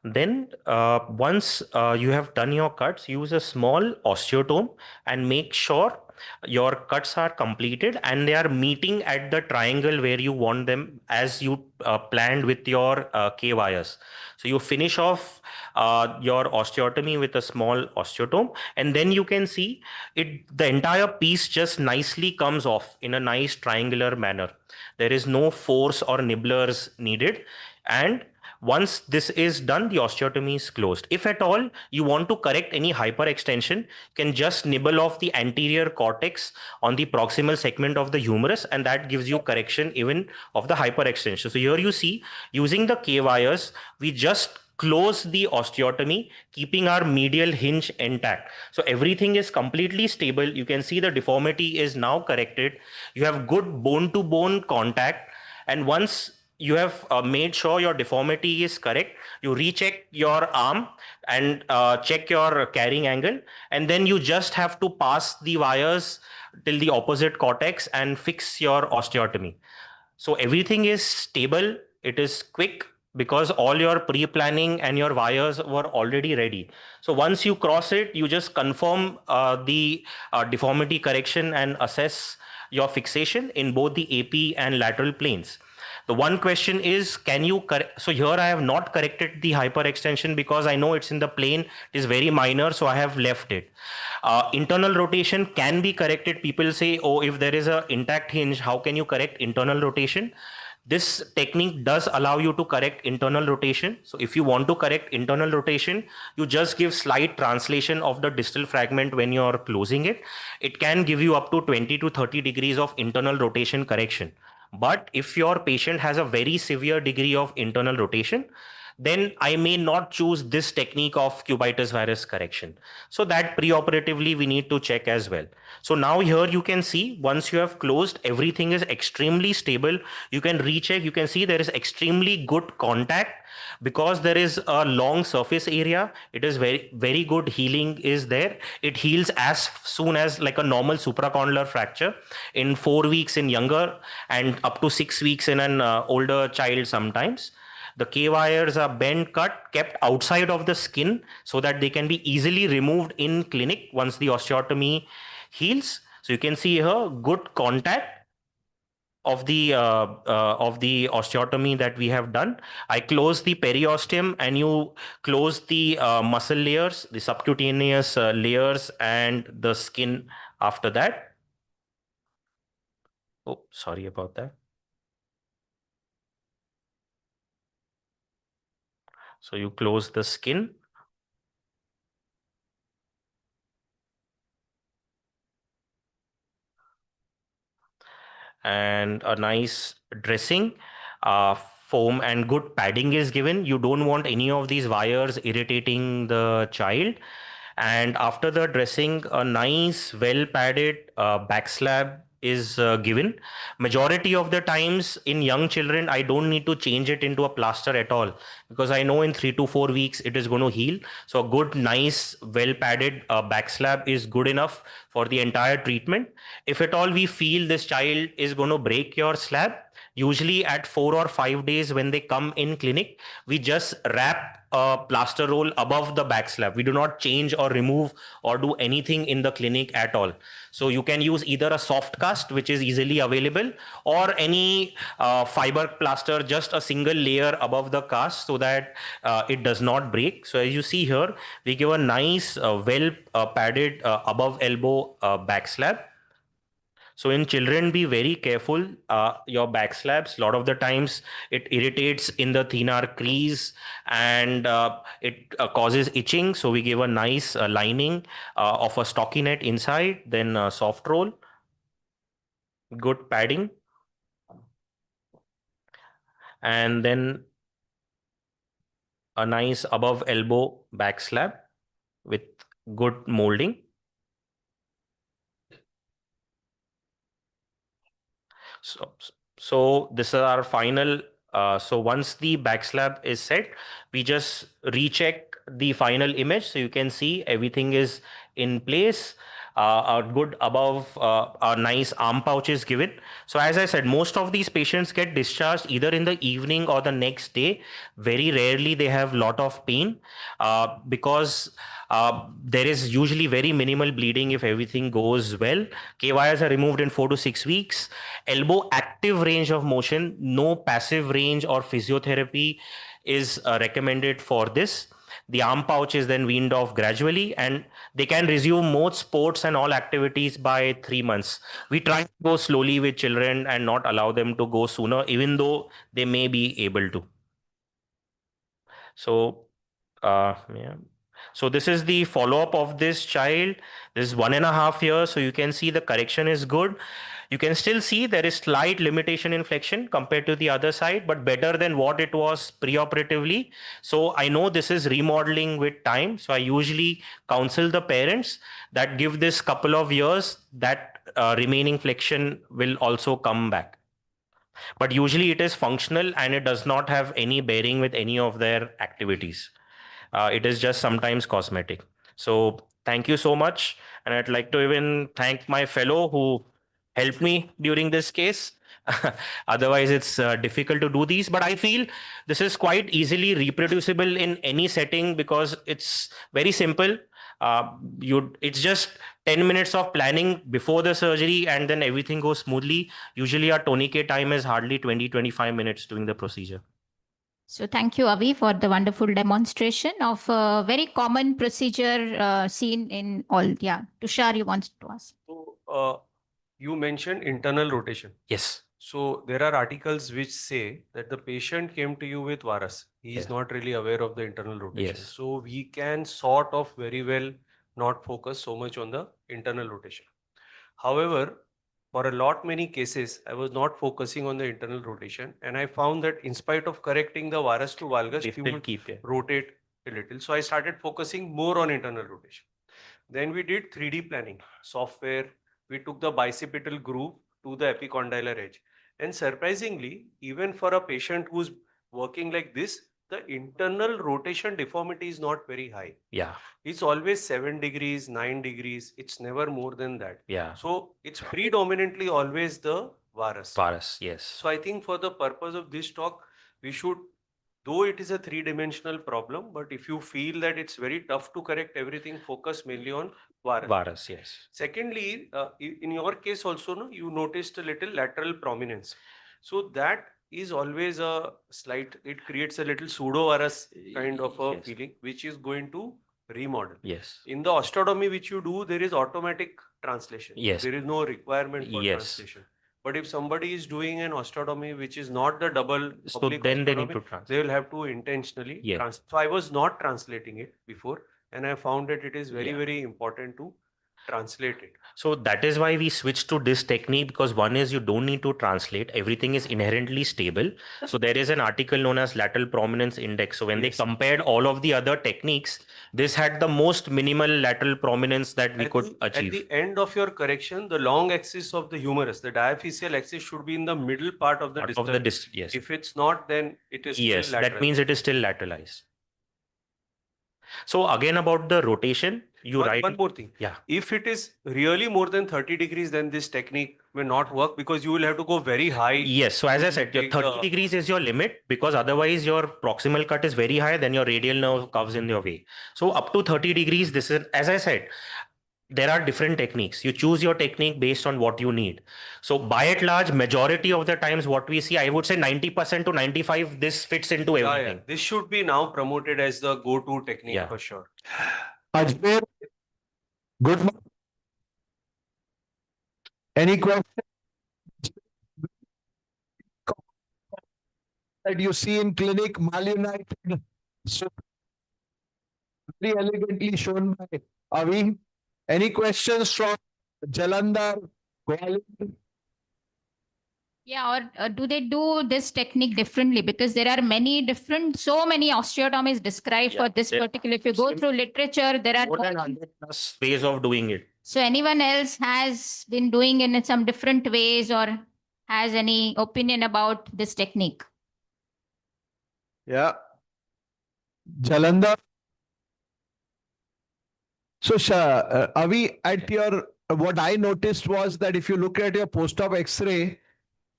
Then once you have done your cuts, use a small osteotome and make sure your cuts are completed and they are meeting at the triangle where you want them as you planned with your K wires. So you finish off your osteotomy with a small osteotome, and then you can see the entire piece just nicely comes off in a nice triangular manner. There is no force or nibblers needed. And once this is done, the osteotomy is closed. If at all you want to correct any hyperextension, you can just nibble off the anterior cortex on the proximal segment of the humerus, and that gives you correction even of the hyperextension. So here you see, using the K wires, we just close the osteotomy, keeping our medial hinge intact. So everything is completely stable. You can see the deformity is now corrected. You have good bone-to-bone contact. And once you have made sure your deformity is correct, you recheck your arm and check your carrying angle, and then you just have to pass the wires till the opposite cortex and fix your osteotomy. So everything is stable, it is quick, because all your pre-planning and your wires were already ready. So once you cross it, you just confirm the deformity correction and assess your fixation in both the AP and lateral planes. The one question is, can you correct? So here I have not corrected the hyperextension because I know it's in the plane. It is very minor, so I have left it. Internal rotation can be corrected. People say, oh, if there is an intact hinge, how can you correct internal rotation? This technique does allow you to correct internal rotation. So if you want to correct internal rotation, you just give slight translation of the distal fragment when you're closing it. It can give you up to 20 to 30 degrees of internal rotation correction. But if your patient has a very severe degree of internal rotation, then I may not choose this technique of cubitus virus correction. So that preoperatively we need to check as well. So now here you can see, once you have closed, everything is extremely stable. You can recheck, you can see there is extremely good contact because there is a long surface area. It is very, very good healing is there. It heals as soon as like a normal supracondylar fracture in 4 weeks in younger and up to 6 weeks in an older child sometimes. The K wires are bent, cut, kept outside of the skin so that they can be easily removed in clinic once the osteotomy heals. So you can see here good contact of the osteotomy that we have done. I close the periosteum and you close the muscle layers, the subcutaneous layers and the skin after that. Oh, sorry about that. So you close the skin. And a nice dressing, foam and good padding is given. You don't want any of these wires irritating the child. And after the dressing, a nice well padded back slab is given. Majority of the times in young children, I don't need to change it into a plaster at all, because I know in 3 to 4 weeks it is going to heal. So a good, nice, well padded back slab is good enough for the entire treatment. If at all we feel this child is going to break your slab, usually at 4 or 5 days when they come in clinic, we just wrap a plaster roll above the back slab. We do not change or remove or do anything in the clinic at all. So you can use either a soft cast, which is easily available, or any fiber plaster, just a single layer above the cast so that it does not break. So as you see here, we give a nice well padded above elbow back slab. So in children, be very careful. Your back slabs, a lot of the times it irritates in the thenar crease and it causes itching. So we give a nice lining of a stockinette inside, then soft roll, good padding, and then a nice above elbow back slab with good molding. So this is our final. So once the back slab is set, we just recheck the final image. So you can see everything is in place. A good above, a nice arm pouch is given. So as I said, most of these patients get discharged either in the evening or the next day. Very rarely they have lot of pain because there is usually very minimal bleeding if everything goes well. K wires are removed in 4 to 6 weeks. Elbow active range of motion, no passive range or physiotherapy is recommended for this. The arm pouch is then weaned off gradually and they can resume most sports and all activities by 3 months. We try to go slowly with children and not allow them to go sooner, even though they may be able to. So, yeah. So this is the follow-up of this child. This is 1.5 years. So you can see the correction is good. You can still see there is slight limitation in flexion compared to the other side, but better than what it was preoperatively. So I know this is remodeling with time. So I usually counsel the parents that give this couple of years, that remaining flexion will also come back. But usually it is functional and it does not have any bearing with any of their activities. It is just sometimes cosmetic. So thank you so much. And I'd like to even thank my fellow who helped me during this case. Otherwise, it's difficult to do these. But I feel this is quite easily reproducible in any setting because it's very simple. It's just 10 minutes of planning before the surgery and then everything goes smoothly. Usually our tourniquet time is hardly 20-25 minutes doing the procedure. So thank you, Avi, for the wonderful demonstration of a very common procedure seen in all. Yeah, Tushar, you wanted to ask. So you mentioned internal rotation. Yes. So there are articles which say that the patient came to you with varus. He is not really aware of the internal rotation. Yes. So we can sort of very well not focus so much on the internal rotation. However, for a lot many cases, I was not focusing on the internal rotation, and I found that in spite of correcting the varus to valgus, he would rotate a little. So I started focusing more on internal rotation. Then we did 3D planning software. We took the bicipital groove to the epicondylar edge. And surprisingly, even for a patient who's working like this, the internal rotation deformity is not very high. Yeah. It's always 7 degrees, 9 degrees. It's never more than that. Yeah. So it's predominantly always the varus. Varus, yes. So I think for the purpose of this talk, we should though it is a three-dimensional problem, but if you feel that it's very tough to correct everything, focus mainly on varus. Varus, yes. Secondly, in your case also, no, you noticed a little lateral prominence. So that is always a slight, it creates a little pseudo-varus kind of a feeling, which is going to remodel. Yes. In the osteotomy which you do, there is automatic translation. Yes. There is no requirement for Yes. translation. But if somebody is doing an osteotomy which is not the double So oblique then they need osteotomy, to translate. they will have to intentionally Yeah. translate. So I was not translating it before, and I found that it is very, Yeah. very important to translate it. So that is why we switched to this technique, because one is you don't need to translate. Everything is inherently stable. So there is an article known as lateral prominence index. So when they compared all of the other techniques, this had the most minimal lateral prominence that we could achieve. At the end of your correction, the long axis of the humerus, the diaphyseal axis, should be in the middle part of the distal. Yes. If it's not, then it is Yes, still lateral. that means it is still lateralized. So again, about the rotation, you write. One more thing. Yeah. If it is really more than 30 degrees, then this technique may not work, because you will have to go very high. Yes. So as I said, your take 30 degrees is your limit, because otherwise your proximal cut is very high, then your radial nerve comes in your way. So up to 30 degrees, this is, as I said, there are different techniques. You choose your technique based on what you need. So by and large, majority of the times what we see, I would say 90% to 95, this fits into everything. This should be now promoted as the go-to technique for sure. Ajmer, good morning. Any question that you see in clinic, Malunited, so very elegantly shown by Avi? Any questions from Jalandhar, Gwalior? Yeah, or do they do this technique differently? Because there are so many osteotomies described for this particular. If you go through literature, there are more than 100 plus ways of doing it. So anyone else has been doing it in some different ways or has any opinion about this technique? Yeah. Jalandhar. So, Avi, at your, what I noticed was that if you look at your post-op X-ray,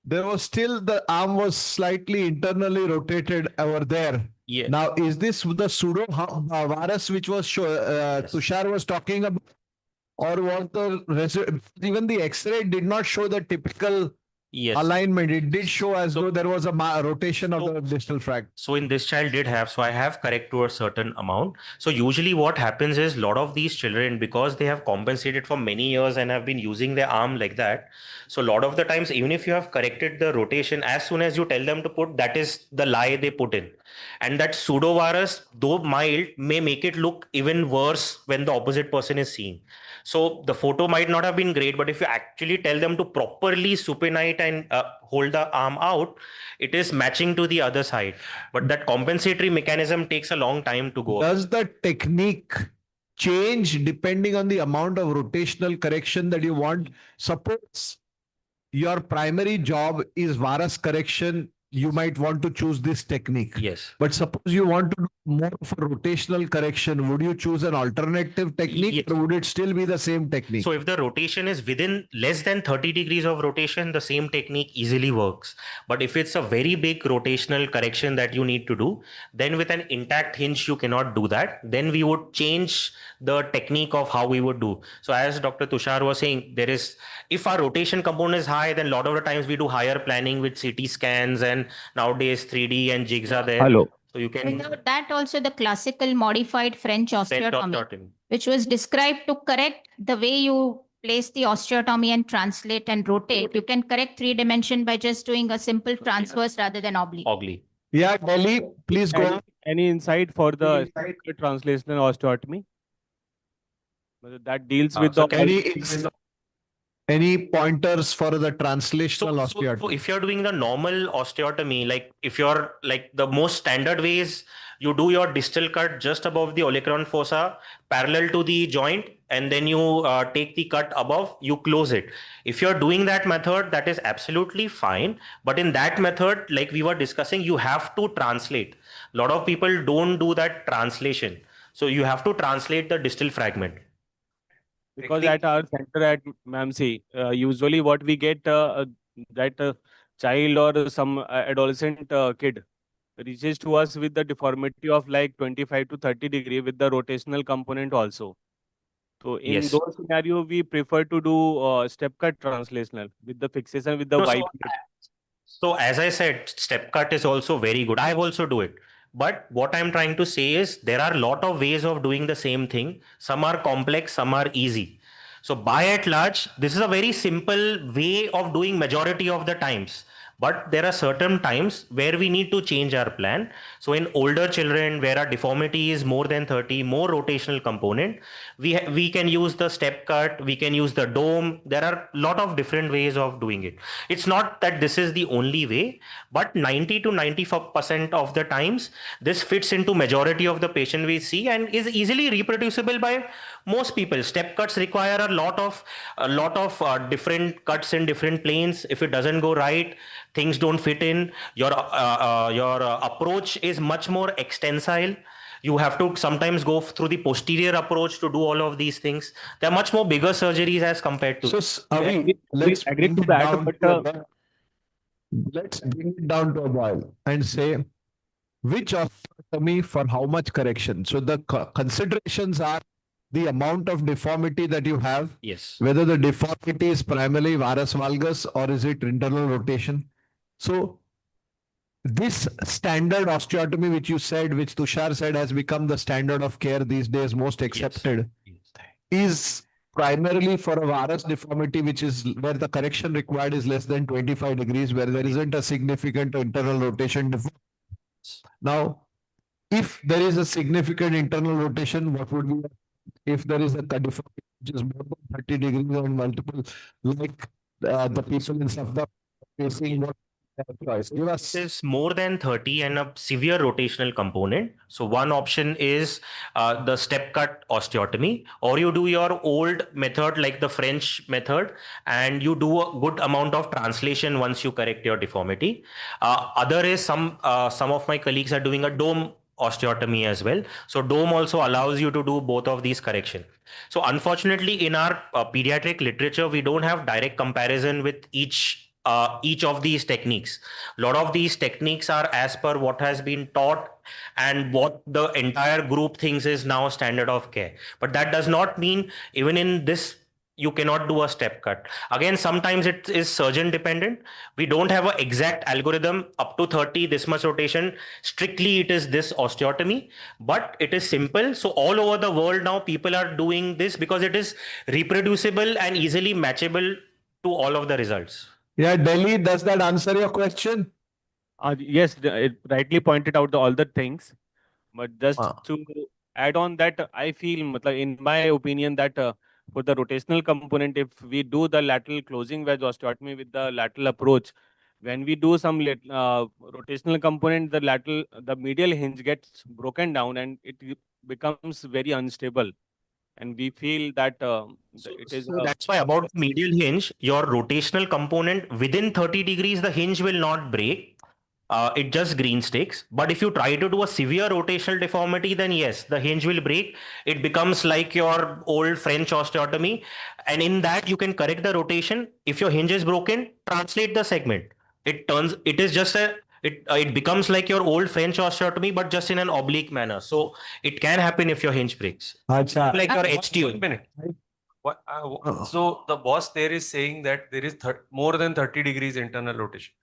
there was still the arm was slightly internally rotated over there. Yeah. Now, is this the pseudo virus which was Tushar was talking about, or was the even the X-ray did not show the typical alignment? It did show as though there was a rotation of the distal fragment. So in this child did have, so I have correct to a certain amount. So usually what happens is a lot of these children, because they have compensated for many years and have been using their arm like that. So a lot of the times, even if you have corrected the rotation, as soon as you tell them to put, that is the lie they put in. And that pseudovirus, though mild, may make it look even worse when the opposite person is seeing. So the photo might not have been great, but if you actually tell them to properly supinate and hold the arm out, it is matching to the other side. But that compensatory mechanism takes a long time to go. Does the technique change depending on the amount of rotational correction that you want? Suppose your primary job is varus correction, you might want to choose this technique. Yes. But suppose you want to do more for rotational correction, would you choose an alternative technique, or would it still be the same technique? So if the rotation is within less than 30 degrees of rotation, the same technique easily works. But if it's a very big rotational correction that you need to do, then with an intact hinge, you cannot do that. Then we would change the technique of how we would do. So as Dr. Tushar was saying, there is, if our rotation component is high, then a lot of the times we do higher planning with CT scans, and nowadays 3D and jigs are there. Hello. So you can. Without that also the classical modified French osteotomy, osteotomy, which was described to correct the way you place the osteotomy and translate and rotate. You can correct 3 dimension by just doing a simple transverse rather than oblique. Yeah, Delhi, please go on. Any insight for the translational osteotomy? That deals with the any pointers for the translational osteotomy? So if you're doing the normal osteotomy, like if you're like the most standard ways, you do your distal cut just above the olecranon fossa, parallel to the joint, and then you take the cut above, you close it. If you're doing that method, that is absolutely fine. But in that method, like we were discussing, you have to translate. A lot of people don't do that translation. So you have to translate the distal fragment. Because at our center at MAMC, usually what we get that child or some adolescent kid reaches to us with the deformity of like 25 to 30 degree with the rotational component also. So in Yes. those scenario, we prefer to do step cut translational with the fixation with the No, wide. so as I said, step cut is also very good. I also do it. But what I'm trying to say is there are a lot of ways of doing the same thing. Some are complex, some are easy. So by and large, this is a very simple way of doing majority of the times. But there are certain times where we need to change our plan. So in older children where our deformity is more than 30, more rotational component, we can use the step cut, we can use the dome. There are a lot of different ways of doing it. It's not that this is the only way, but 90 to 94% of the times, this fits into majority of the patient we see and is easily reproducible by most people. Step cuts require a lot of different cuts in different planes. If it doesn't go right, things don't fit in. Your approach is much more extensile. You have to sometimes go through the posterior approach to do all of these things. They're much more bigger surgeries as compared to. So, Avi, let's agree bring to it that, down but, to a boil. Let's bring it down to a boil and say which osteotomy for how much correction. So the considerations are the amount of deformity that you have. Yes. Whether the deformity is primarily varus valgus or is it internal rotation. So this standard osteotomy, which you said, which Tushar said has become the standard of care these days, most accepted, is primarily for a varus deformity, which is where the correction required is less than 25 degrees, where there isn't a significant internal rotation. Now, if there is a significant internal rotation, what would be if there is a deformity which is more than 30 degrees on multiple, like the people in Safda facing what choice? Give us. Is more than 30 and a severe rotational component. So one option is the step cut osteotomy, or you do your old method like the French method and you do a good amount of translation once you correct your deformity. Other is some of my colleagues are doing a dome osteotomy as well. So dome also allows you to do both of these correction. So unfortunately in our pediatric literature, we don't have direct comparison with each of these techniques. A lot of these techniques are as per what has been taught and what the entire group thinks is now standard of care. But that does not mean even in this you cannot do a step cut. Again, sometimes it is surgeon dependent. We don't have an exact algorithm up to 30, this much rotation. Strictly, it is this osteotomy, but it is simple. So all over the world now, people are doing this because it is reproducible and easily matchable to all of the results. Yeah, Delhi, does that answer your question? Yes, it rightly pointed out all the things, but just to add on that, I feel, in my opinion, that for the rotational component, if we do the lateral closing wedge osteotomy with the lateral approach, when we do some rotational component, the medial hinge gets broken down and it becomes very unstable. And we feel that it is. So that's why about medial hinge, your rotational component within 30 degrees, the hinge will not break. It just green sticks. But if you try to do a severe rotational deformity, then yes, the hinge will break. It becomes like your old French osteotomy. And in that, you can correct the rotation. If your hinge is broken, translate the segment. It becomes like your old French osteotomy, but just in an oblique manner. So it can happen if your hinge breaks. Like your HTO. 1 minute. So the boss there is saying that there is more than 30 degrees internal rotation.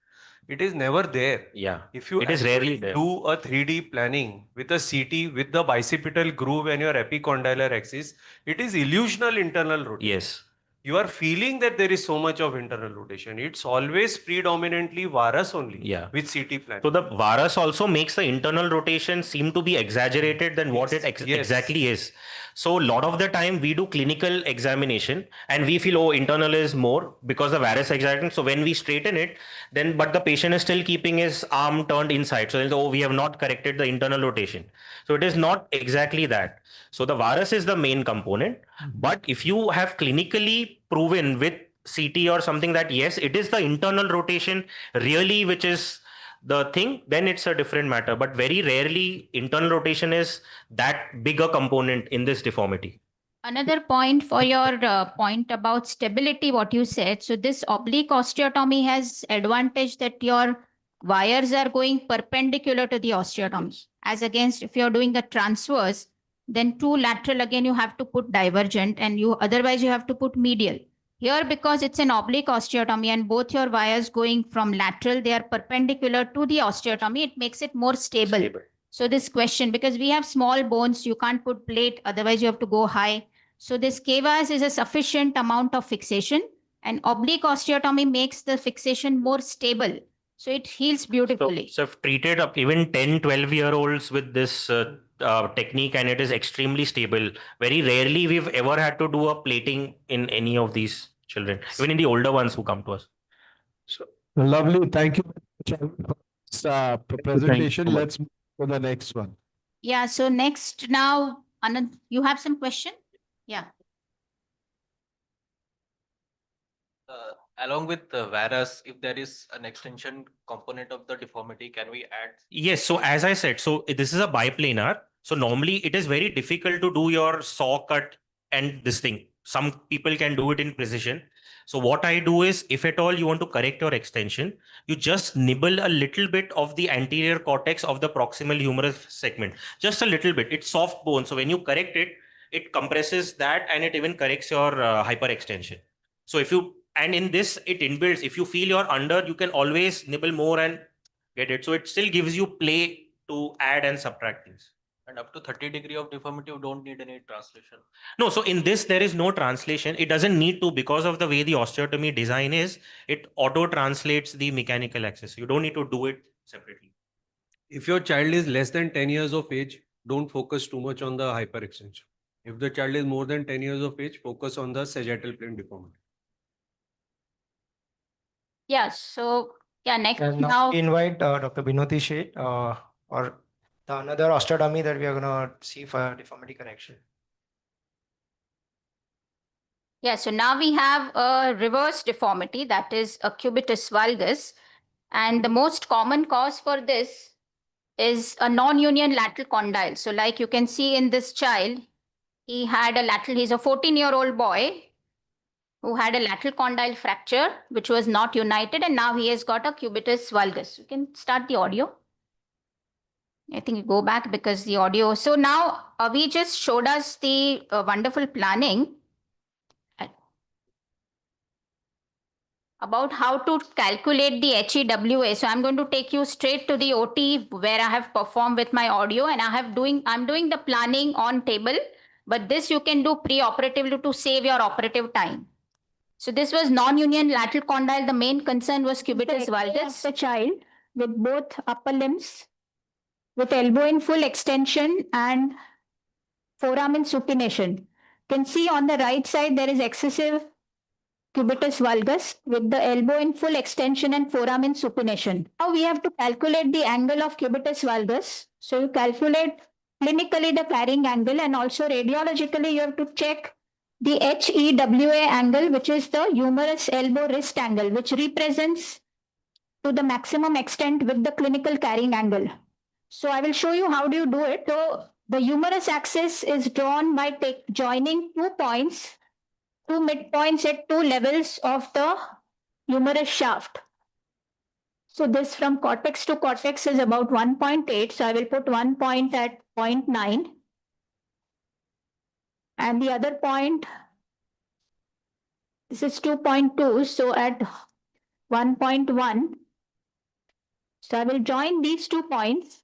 It is never there. Yeah. If you It is rarely there. do a 3D planning with a CT with the bicipital groove and your epicondylar axis, it is illusional internal rotation. Yes. You are feeling that there is so much of internal rotation. It's always predominantly varus only. Yeah. With CT planning. So the varus also makes the internal rotation seem to be exaggerated than what it exactly is. So a lot of the time we do clinical examination and we feel, oh, internal is more because the varus exaggerating. So when we straighten it, then but the patient is still keeping his arm turned inside. So oh, we have not corrected the internal rotation. So it is not exactly that. So the varus is the main component. But if you have clinically proven with CT or something that yes, it is the internal rotation really which is the thing, then it's a different matter. But very rarely internal rotation is that big a component in this deformity. Another point for your point about stability, what you said. So this oblique osteotomy has advantage that your wires are going perpendicular to the osteotomy. As against if you're doing a transverse, then two lateral, again, you have to put divergent and otherwise you have to put medial. Here, because it's an oblique osteotomy and both your wires going from lateral, they are perpendicular to the osteotomy, it makes it more stable. So this question, because we have small bones, you can't put plate, otherwise you have to go high. So this K-wires is a sufficient amount of fixation, and oblique osteotomy makes the fixation more stable. So it heals beautifully. So I've treated up even 10, 12-year-olds with this technique, and it is extremely stable. Very rarely we've ever had to do a plating in any of these children, even in the older ones who come to us. So lovely. Thank you for this presentation. so much. Let's move to the next one. Yeah, so next now, Anand, you have some question? Yeah. Along with the varus, if there is an extension component of the deformity, can we add? Yes, so as I said, so this is a biplanar. So normally it is very difficult to do your saw cut and this thing. Some people can do it in precision. So what I do is, if at all you want to correct your extension, you just nibble a little bit of the anterior cortex of the proximal humerus segment. Just a little bit. It's soft bone. So when you correct it, it compresses that and it even corrects your hyperextension. So if you, and in this, it inbuilds, if you feel you're under, you can always nibble more and get it. So it still gives you play to add and subtract things. And up to 30 degree of deformity, you don't need any translation. No, so in this, there is no translation. It doesn't need to, because of the way the osteotomy design is, it auto translates the mechanical axis. You don't need to do it separately. If your child is less than 10 years of age, don't focus too much on the hyperextension. If the child is more than 10 years of age, focus on the sagittal plane deformity. Yeah, so yeah, next And now invite Dr. Binoti Sheth or the another osteotomy that we are going to see for deformity correction. Yeah, so now we have a reverse deformity, that is a cubitus valgus. And the most common cause for this is a non-union lateral condyle. So like you can see in this child, he had a lateral, he's a 14-year-old boy who had a lateral condyle fracture, which was not united, and now he has got a cubitus valgus. You can start the audio. I think you go back because the audio. So now we just showed us the wonderful planning about how to calculate the HEWA. So I'm going to take you straight to the OT where I have performed with my audio, and I'm doing the planning on table, but this you can do pre-operatively to save your operative time. So this was non-union lateral condyle. The main concern was cubitus valgus. The child with both upper limbs, with elbow in full extension and forearm in supination. You can see on the right side there is excessive cubitus valgus with the elbow in full extension and forearm in supination. Now we have to calculate the angle of cubitus valgus. So you calculate clinically the carrying angle, and also radiologically you have to check the HEWA angle, which is the humerus elbow wrist angle, which represents to the maximum extent with the clinical carrying angle. So I will show you how do you do it. So the humerus axis is drawn by joining 2 points, 2 midpoints at 2 levels of the humerus shaft. So this from cortex to cortex is about 1.8. So I will put 1 point at 0.9. And the other point, this is 2.2. So at 1.1. So I will join these 2 points.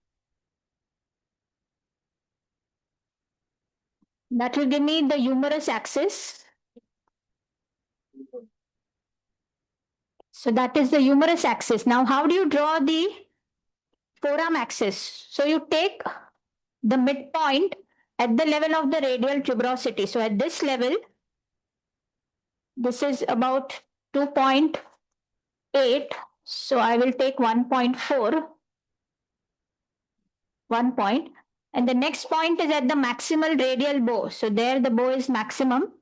That will give me the humerus axis. So that is the humerus axis. Now, how do you draw the forearm axis? So you take the midpoint at the level of the radial tuberosity. So at this level, this is about 2.8. So I will take 1.4, 1 point. And the next point is at the maximal radial bow. So there the bow is maximum.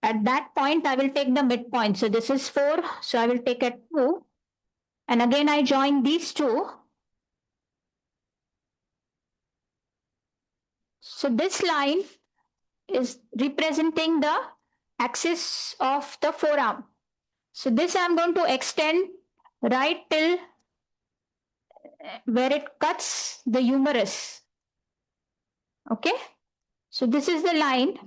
At that point, I will take the midpoint. So this is 4. So I will take at 2. And again, I join these 2. So this line is representing the axis of the forearm. So this I'm going to extend right till where it cuts the humerus. Okay. So this is the line.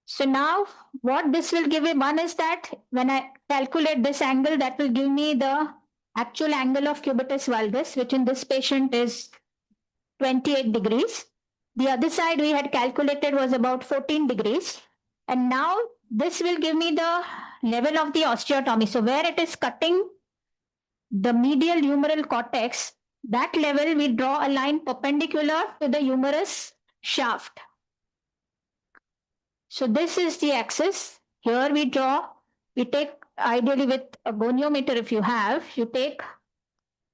So now what this will give me, one is that when I calculate this angle, that will give me the actual angle of cubitus valgus, which in this patient is 28 degrees. The other side we had calculated was about 14 degrees. And now this will give me the level of the osteotomy. So where it is cutting the medial humeral cortex, that level we draw a line perpendicular to the humerus shaft. So this is the axis. Here we draw, we take ideally with a goniometer if you have, you take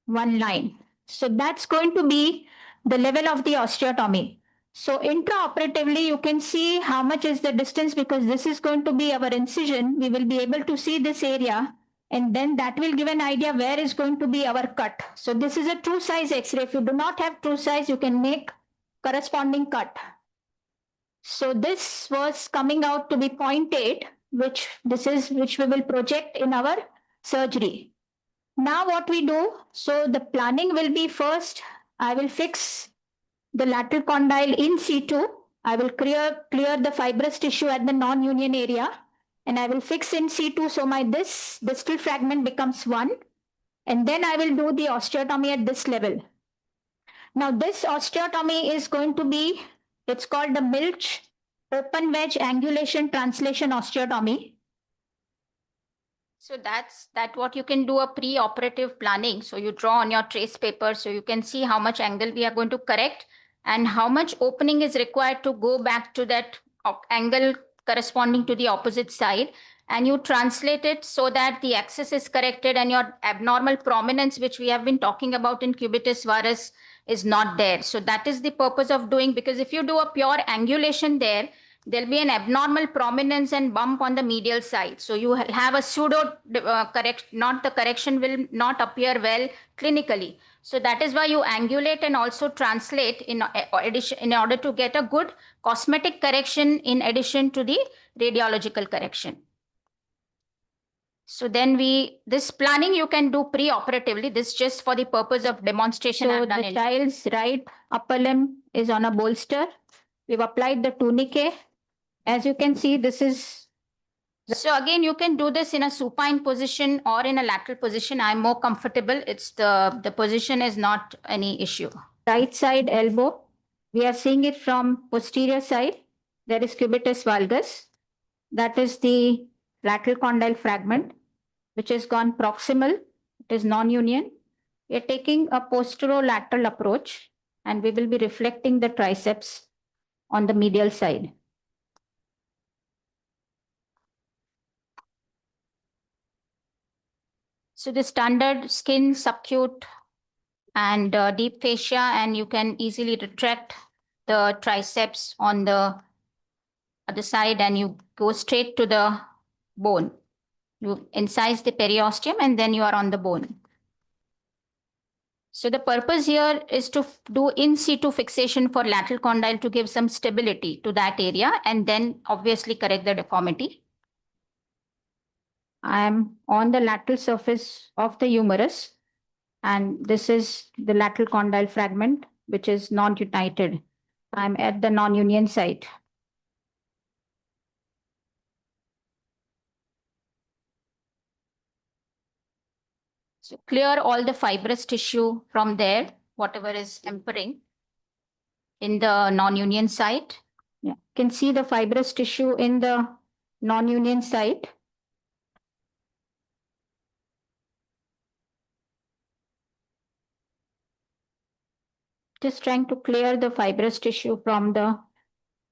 one line. So that's going to be the level of the osteotomy. So intraoperatively, you can see how much is the distance because this is going to be our incision. We will be able to see this area and then that will give an idea where is going to be our cut. So this is a true size X-ray. If you do not have true size, you can make corresponding cut. So this was coming out to be 0.8, which we will project in our surgery. Now what we do, so the planning will be first, I will fix the lateral condyle in situ. I will clear the fibrous tissue at the non-union area and I will fix in situ. So my this distal fragment becomes 1 and then I will do the osteotomy at this level. Now this osteotomy is going to be, it's called the Milch open wedge angulation translation osteotomy. So that's what you can do a pre-operative planning. So you draw on your trace paper so you can see how much angle we are going to correct and how much opening is required to go back to that angle corresponding to the opposite side. And you translate it so that the axis is corrected and your abnormal prominence, which we have been talking about in cubitus varus, is not there. So that is the purpose of doing, because if you do a pure angulation there, there'll be an abnormal prominence and bump on the medial side. So you have a pseudo correction will not appear well clinically. So that is why you angulate and also translate in addition in order to get a good cosmetic correction in addition to the radiological correction. So then this planning you can do pre-operatively. This just for the purpose of demonstration. So the child's right upper limb is on a bolster. We've applied the tourniquet. As you can see, this is, so again, you can do this in a supine position or in a lateral position. I'm more comfortable. It's the position is not any issue. Right side elbow, we are seeing it from posterior side. There is cubitus valgus. That is the lateral condyle fragment, which has gone proximal. It is non-union. We are taking a posterolateral approach and we will be reflecting the triceps on the medial side. So the standard skin, subcute and deep fascia, and you can easily retract the triceps on the other side and you go straight to the bone. You incise the periosteum and then you are on the bone. So the purpose here is to do in situ fixation for lateral condyle to give some stability to that area and then obviously correct the deformity. I am on the lateral surface of the humerus and this is the lateral condyle fragment, which is non-united. I'm at the non-union site. So clear all the fibrous tissue from there, whatever is hampering in the non-union site. Yeah, you can see the fibrous tissue in the non-union site. Just trying to clear the fibrous tissue from the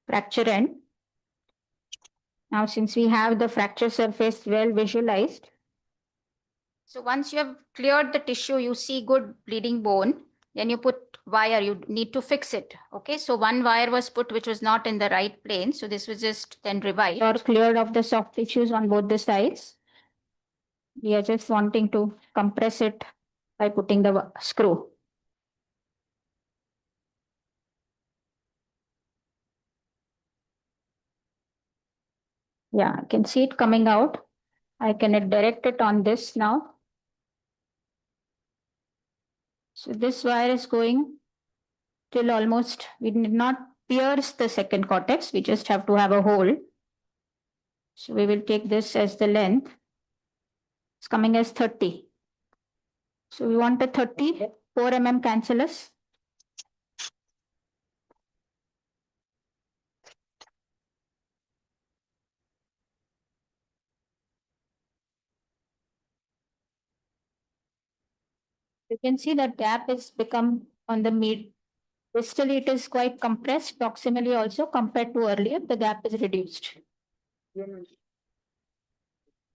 fracture end. Now, since we have the fracture surface well visualized, so once you have cleared the tissue, you see good bleeding bone, then you put wire, you need to fix it. Okay, so one wire was put which was not in the right plane. So this was just then revived or cleared of the soft tissues on both the sides. We are just wanting to compress it by putting the screw. Yeah, I can see it coming out. I can direct it on this now. So this wire is going till almost, we did not pierce the second cortex, we just have to have a hole. So we will take this as the length. It's coming as 30. So we want a 30, 4 mm cancellous. You can see that gap is become on the mid. Distally, it is quite compressed. Proximally also, compared to earlier, the gap is reduced.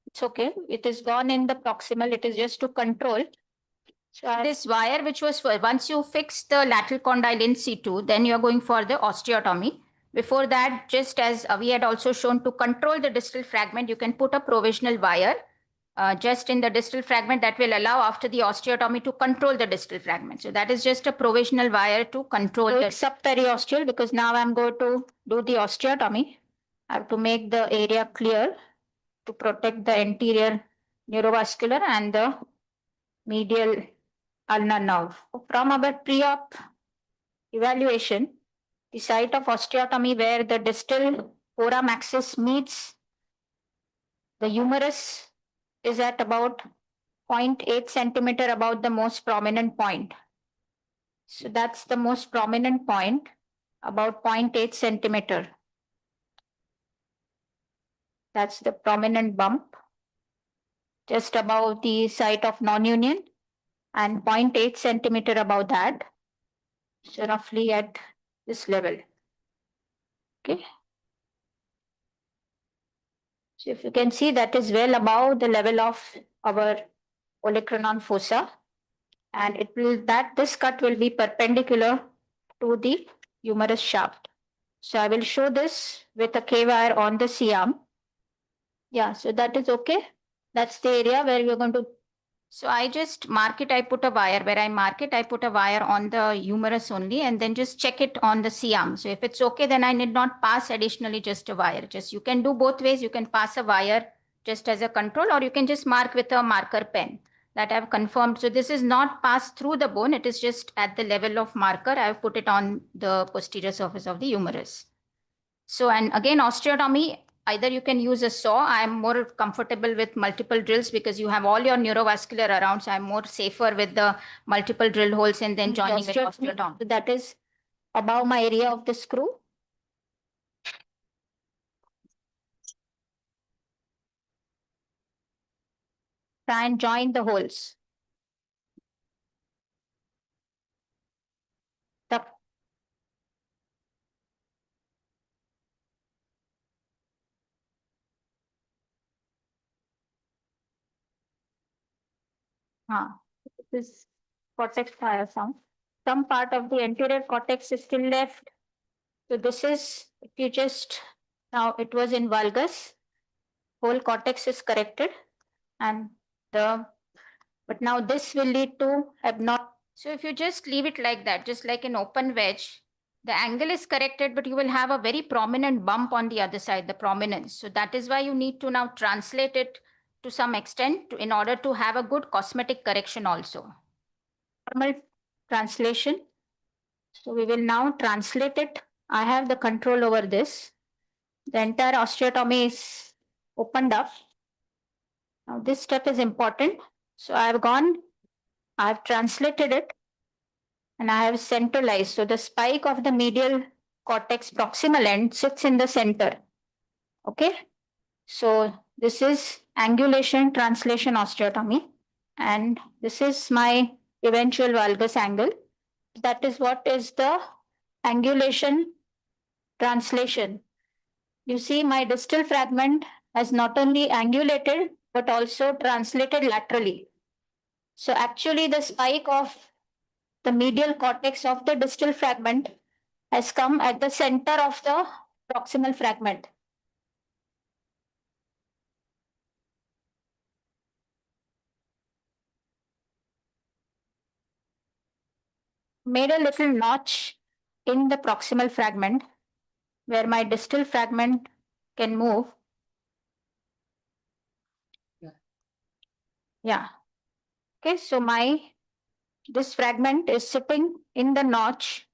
It's okay. It is gone in the proximal. It is just to control. So this wire, which was for once you fix the lateral condyle in situ, then you are going for the osteotomy. Before that, just as we had also shown, to control the distal fragment, you can put a provisional wire just in the distal fragment that will allow after the osteotomy to control the distal fragment. So that is just a provisional wire to control the subperiosteal, because now I'm going to do the osteotomy. I have to make the area clear to protect the anterior neurovascular and the medial ulnar nerve. From our pre-op evaluation, the site of osteotomy where the distal foramen axis meets the humerus is at about 0.8 centimeter above the most prominent point. So that's the most prominent point, about 0.8 centimeter. That's the prominent bump, just above the site of non-union, and 0.8 centimeter above that. So roughly at this level. Okay. So if you can see, that is well above the level of our olecranon fossa, and it will this cut will be perpendicular to the humerus shaft. So I will show this with a K-wire on the C-arm. Yeah, so that is okay. That's the area where we're going to. So I just mark it, I put a wire. Where I mark it, I put a wire on the humerus only, and then just check it on the C-arm. So if it's okay, then I need not pass additionally just a wire. Just you can do both ways. You can pass a wire just as a control, or you can just mark with a marker pen. That I've confirmed. So this is not passed through the bone. It is just at the level of marker. I've put it on the posterior surface of the humerus. So, and again, osteotomy, either you can use a saw. I'm more comfortable with multiple drills because you have all your neurovascular around. So I'm more safer with the multiple drill holes and then joining with osteotomy. So that is above my area of the screw. Try and join the holes. This is cortex fire sound. Some part of the anterior cortex is still left. So this is, if you just, now it was in valgus, whole cortex is corrected, and but now this will lead to abnormal. So if you just leave it like that, just like an open wedge, the angle is corrected, but you will have a very prominent bump on the other side, the prominence. So that is why you need to now translate it to some extent in order to have a good cosmetic correction also. Normal translation. So we will now translate it. I have the control over this. The entire osteotomy is opened up. Now this step is important. So I've translated it and I have centralized. So the spike of the medial cortex proximal end sits in the center. Okay. So this is angulation translation osteotomy. And this is my eventual valgus angle. That is what is the angulation translation. You see my distal fragment has not only angulated, but also translated laterally. So actually the spike of the medial cortex of the distal fragment has come at the center of the proximal fragment. Made a little notch in the proximal fragment where my distal fragment can move. Yeah. Okay, so my This fragment is sitting in the notch.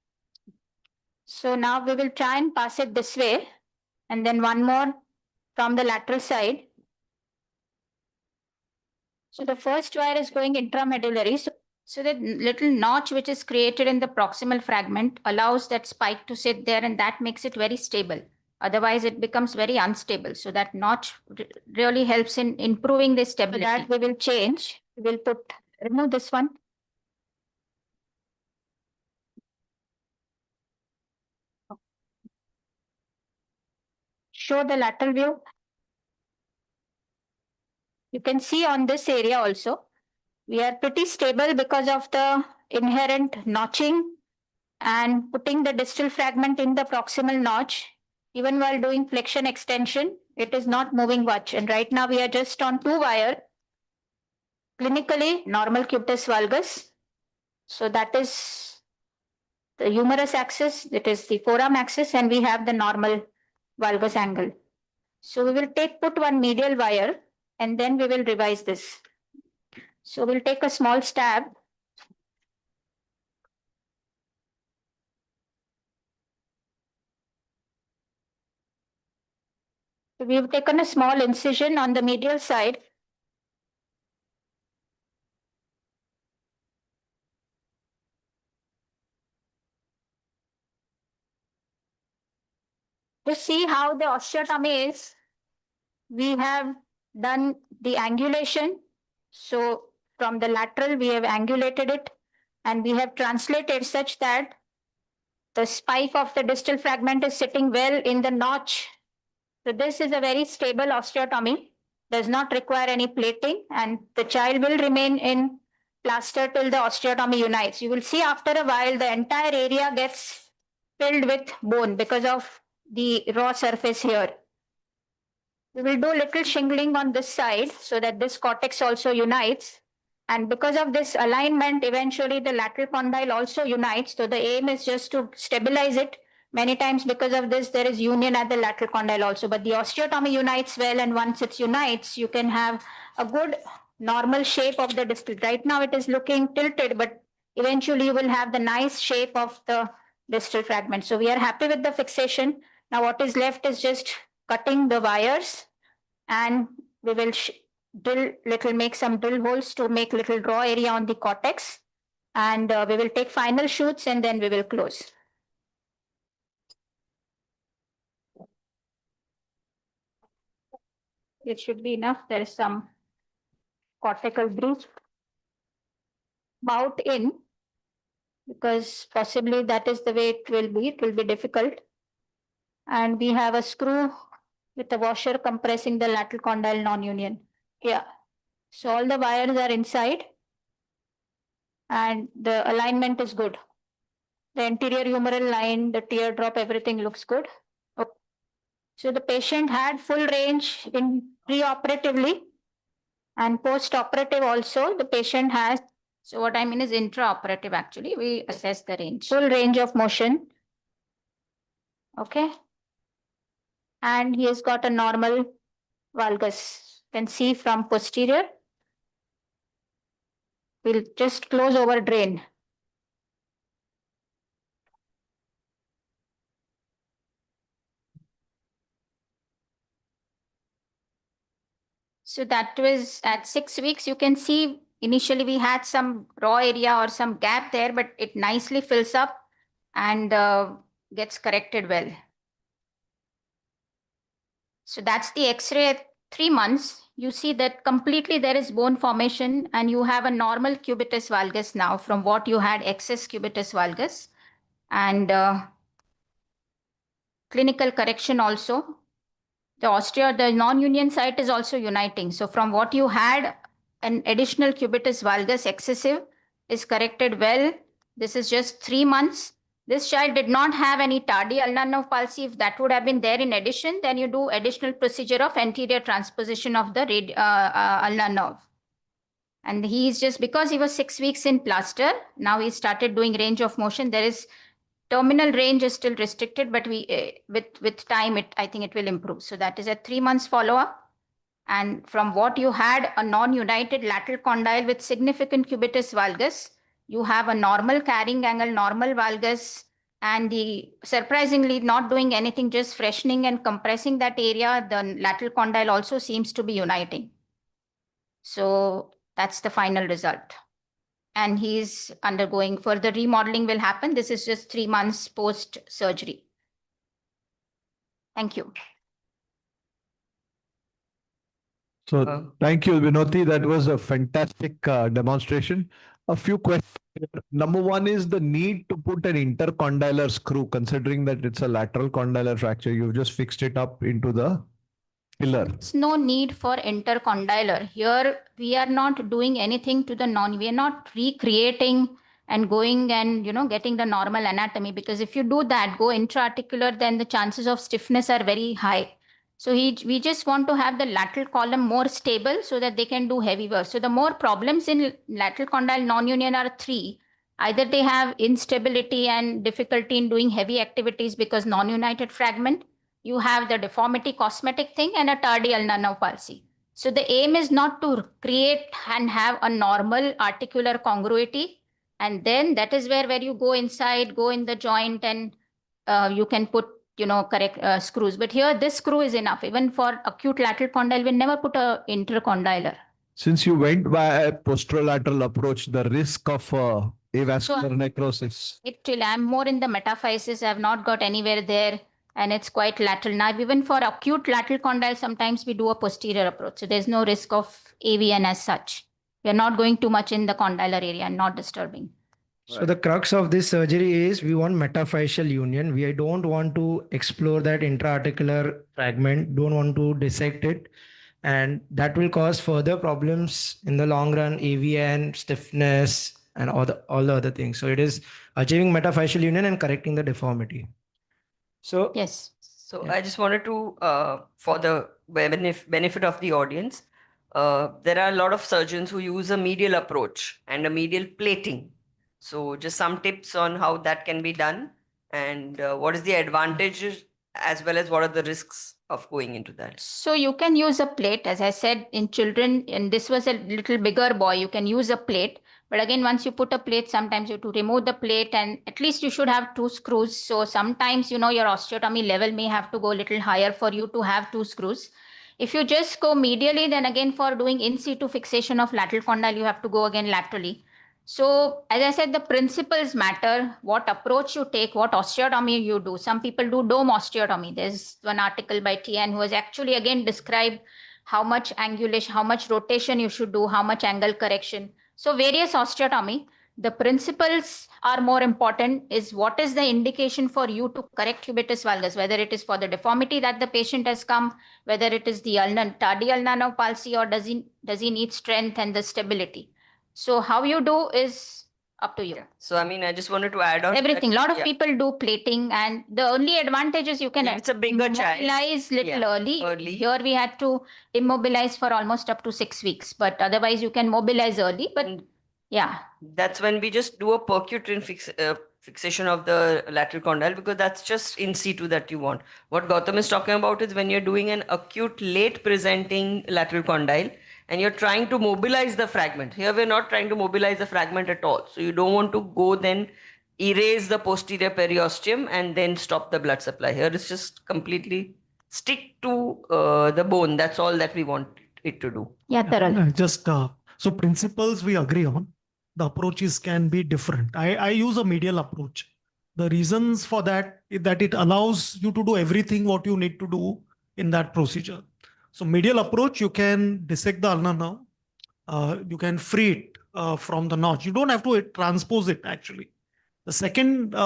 So now we will try and pass it this way, and then one more from the lateral side. So the first wire is going intramedullary. So that little notch which is created in the proximal fragment allows that spike to sit there, and that makes it very stable. Otherwise, it becomes very unstable. So that notch really helps in improving the stability. That we will change. We will remove this one. Show the lateral view. You can see on this area also, we are pretty stable because of the inherent notching and putting the distal fragment in the proximal notch. Even while doing flexion extension, it is not moving much. And right now we are just on 2 wire. Clinically, normal cubitus valgus. So that is the humerus axis, that is the forearm axis, and we have the normal valgus angle. So we will put one medial wire, and then we will revise this. So we'll take a small stab. So we've taken a small incision on the medial side. To see how the osteotomy is, we have done the angulation. So from the lateral, we have angulated it, and we have translated such that the spike of the distal fragment is sitting well in the notch. So this is a very stable osteotomy, does not require any plating, and the child will remain in plaster till the osteotomy unites. You will see after a while the entire area gets filled with bone because of the raw surface here. We will do little shingling on this side so that this cortex also unites. And because of this alignment, eventually the lateral condyle also unites. So the aim is just to stabilize it. Many times because of this, there is union at the lateral condyle also. But the osteotomy unites well, and once it unites, you can have a good normal shape of the distal. Right now it is looking tilted, but eventually you will have the nice shape of the distal fragment. So we are happy with the fixation. Now what is left is just cutting the wires, and we will make some drill holes to make little draw area on the cortex, and we will take final shoots, and then we will close. It should be enough. There is some cortical breach bout in, because possibly that is the way it will be. It will be difficult. And we have a screw with a washer compressing the lateral condyle non-union. Yeah. So all the wires are inside, and the alignment is good. The anterior humeral line, the teardrop, everything looks good. Okay. So the patient had full range in pre-operatively, and post-operative also the patient has. So what I mean is intra-operative actually, we assess the range. Full range of motion. Okay. And he has got a normal valgus. You can see from posterior. We'll just close over drain. So that was at 6 weeks. You can see initially we had some raw area or some gap there, but it nicely fills up and gets corrected well. So that's the X-ray at 3 months. You see that completely there is bone formation, and you have a normal cubitus valgus now from what you had excess cubitus valgus, and clinical correction also. The non-union site is also uniting. So from what you had, an additional cubitus valgus excessive is corrected well. This is just 3 months. This child did not have any tardy ulnar nerve palsy. If that would have been there in addition, then you do additional procedure of anterior transposition of the ulnar nerve. And he is just, because he was 6 weeks in plaster, now he started doing range of motion. There is terminal range is still restricted, but we with time, I think it will improve. So that is a 3 months follow-up. And from what you had, a non-united lateral condyle with significant cubitus valgus, you have a normal carrying angle, normal valgus, and the surprisingly not doing anything, just freshening and compressing that area, the lateral condyle also seems to be uniting. So that's the final result. And he's undergoing further remodeling will happen. This is just 3 months post surgery. Thank you. So thank you, Binoti. That was a fantastic demonstration. A few questions. Number one is the need to put an intercondylar screw, considering that it's a lateral condylar fracture. You've just fixed it up into the pillar. There's no need for intercondylar. Here, we are not doing anything to the we are not recreating and going and, getting the normal anatomy, because if you do that, go intra-articular, then the chances of stiffness are very high. So we just want to have the lateral column more stable so that they can do heavy work. So the more problems in lateral condyle non-union are 3. Either they have instability and difficulty in doing heavy activities because non-united fragment, you have the deformity cosmetic thing, and a tardial nanopalsy. So the aim is not to create and have a normal articular congruity. And then that is where you go inside, go in the joint, and you can put, correct screws. But here, this screw is enough. Even for acute lateral condyle, we never put a intercondylar. Since you went by a posterolateral approach, the risk of avascular necrosis. I'm more in the metaphysis. I have not got anywhere there. And it's quite lateral. Now, even for acute lateral condyle, sometimes we do a posterior approach. So there's no risk of AVN as such. We are not going too much in the condylar area and not disturbing. So the crux of this surgery is we want metaphyseal union. We don't want to explore that intra-articular fragment, don't want to dissect it. And that will cause further problems in the long run, AVN, stiffness, and all the other things. So it is achieving metaphyseal union and correcting the deformity. So yes. So I just wanted to, for the benefit of the audience, there are a lot of surgeons who use a medial approach and a medial plating. So just some tips on how that can be done, and what is the advantages as well as what are the risks of going into that. So you can use a plate, as I said, in children, and this was a little bigger boy, you can use a plate. But again, once you put a plate, sometimes you have to remove the plate, and at least you should have 2 screws. So sometimes, your osteotomy level may have to go a little higher for you to have 2 screws. If you just go medially, then again, for doing in situ fixation of lateral condyle, you have to go again laterally. So as I said, the principles matter, what approach you take, what osteotomy you do. Some people do dome osteotomy. There's one article by TN who has actually again described how much angulation, how much rotation you should do, how much angle correction. So various osteotomy, the principles are more important. Is what is the indication for you to correct cubitus valgus, whether it is for the deformity that the patient has come, whether it is the tardial nanopalsy, or does he need strength and the stability. So how you do is up to you. So, I mean, I just wanted to add on everything. A lot of people do plating, and the only advantage is you can it's a bigger immobilize little early. Here we had to immobilize for almost up to 6 weeks, but otherwise you can mobilize early. But yeah, that's when we just do a percutaneous fixation of the lateral condyle, because that's just in situ that you want. What Gautam is talking about is when you're doing an acute late presenting lateral condyle and you're trying to mobilize the fragment. Here we're not trying to mobilize the fragment at all. So you don't want to go then erase the posterior periosteum and then stop the blood supply. Here it's just completely stick to the bone. That's all that we want it to do. Yeah, Taral. Just so principles we agree on. The approaches can be different. I use a medial approach. The reasons for that is that it allows you to do everything what you need to do in that procedure. So medial approach, you can dissect the ulnar nerve. You can free it from the notch. You don't have to transpose it actually. The second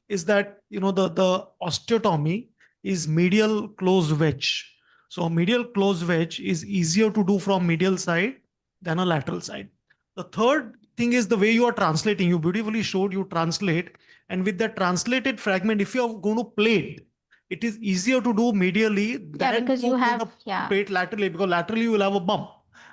is that, the osteotomy is medial closed wedge. So a medial closed wedge is easier to do from medial side than a lateral side. The third thing is the way you are translating. You beautifully showed you translate, and with that translated fragment, if you are going to plate, it is easier to do medially than because you have plate laterally, because laterally you will have a bump,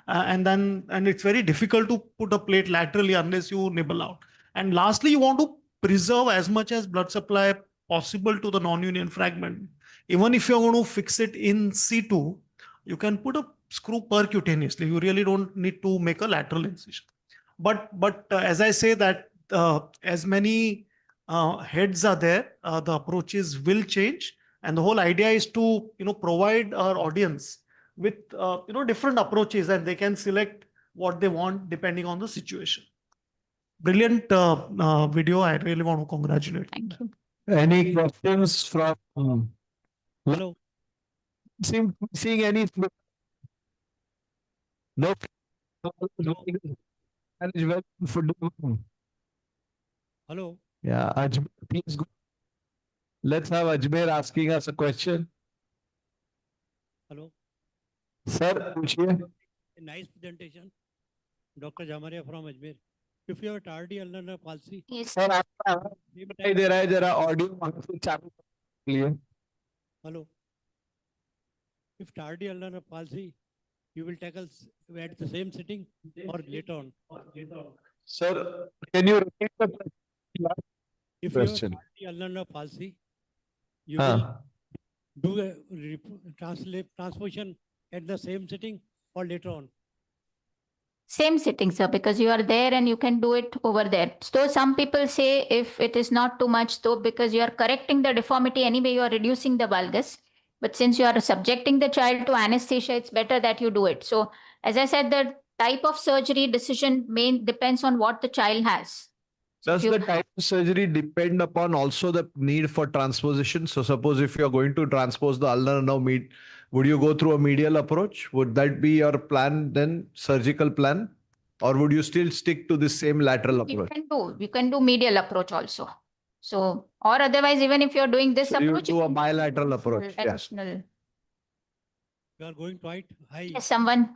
and it's very difficult to put a plate laterally unless you nibble out. And lastly, you want to preserve as much as blood supply possible to the non-union fragment. Even if you're going to fix it in situ, you can put a screw percutaneously. You really don't need to make a lateral incision. But as I say that as many heads are there, the approaches will change. And the whole idea is to, provide our audience with, different approaches, and they can select what they want depending on the situation. Brilliant video. I really want to congratulate. Thank you. Any questions from? Hello. Seeing any? No. Hello. Yeah, Ajmer, please go. Let's have Ajmer asking us a question. Hello. Sir, पूछिए. Nice presentation, Dr. Jamaria from Ajmer. If you have tardy ulnar palsy, yes. Sir, आपका दिखाई दे रहा है जरा audio वहां से चालू कर लिए. hello. If tardy ulnar palsy, you will tackle at the same sitting or later on. Sir, can you repeat the last If question? you have tardy ulnar palsy, you हाँ. will do a transposition at the same sitting or later on. Same sitting, sir, because you are there and you can do it over there. So some people say if it is not too much, though, because you are correcting the deformity anyway, you are reducing the valgus. But since you are subjecting the child to anesthesia, it's better that you do it. So as I said, the type of surgery decision depends on what the child has. Does the type of surgery depend upon also the need for transposition? So suppose if you're going to transpose the ulnar nerve, would you go through a medial approach? Would that be your plan then, surgical plan? Or would you still stick to the same lateral approach? You can do medial approach also. So, or otherwise, even if you're doing this So you approach, do a bilateral approach. Yeah. additional. You are going quite high. Yes, someone.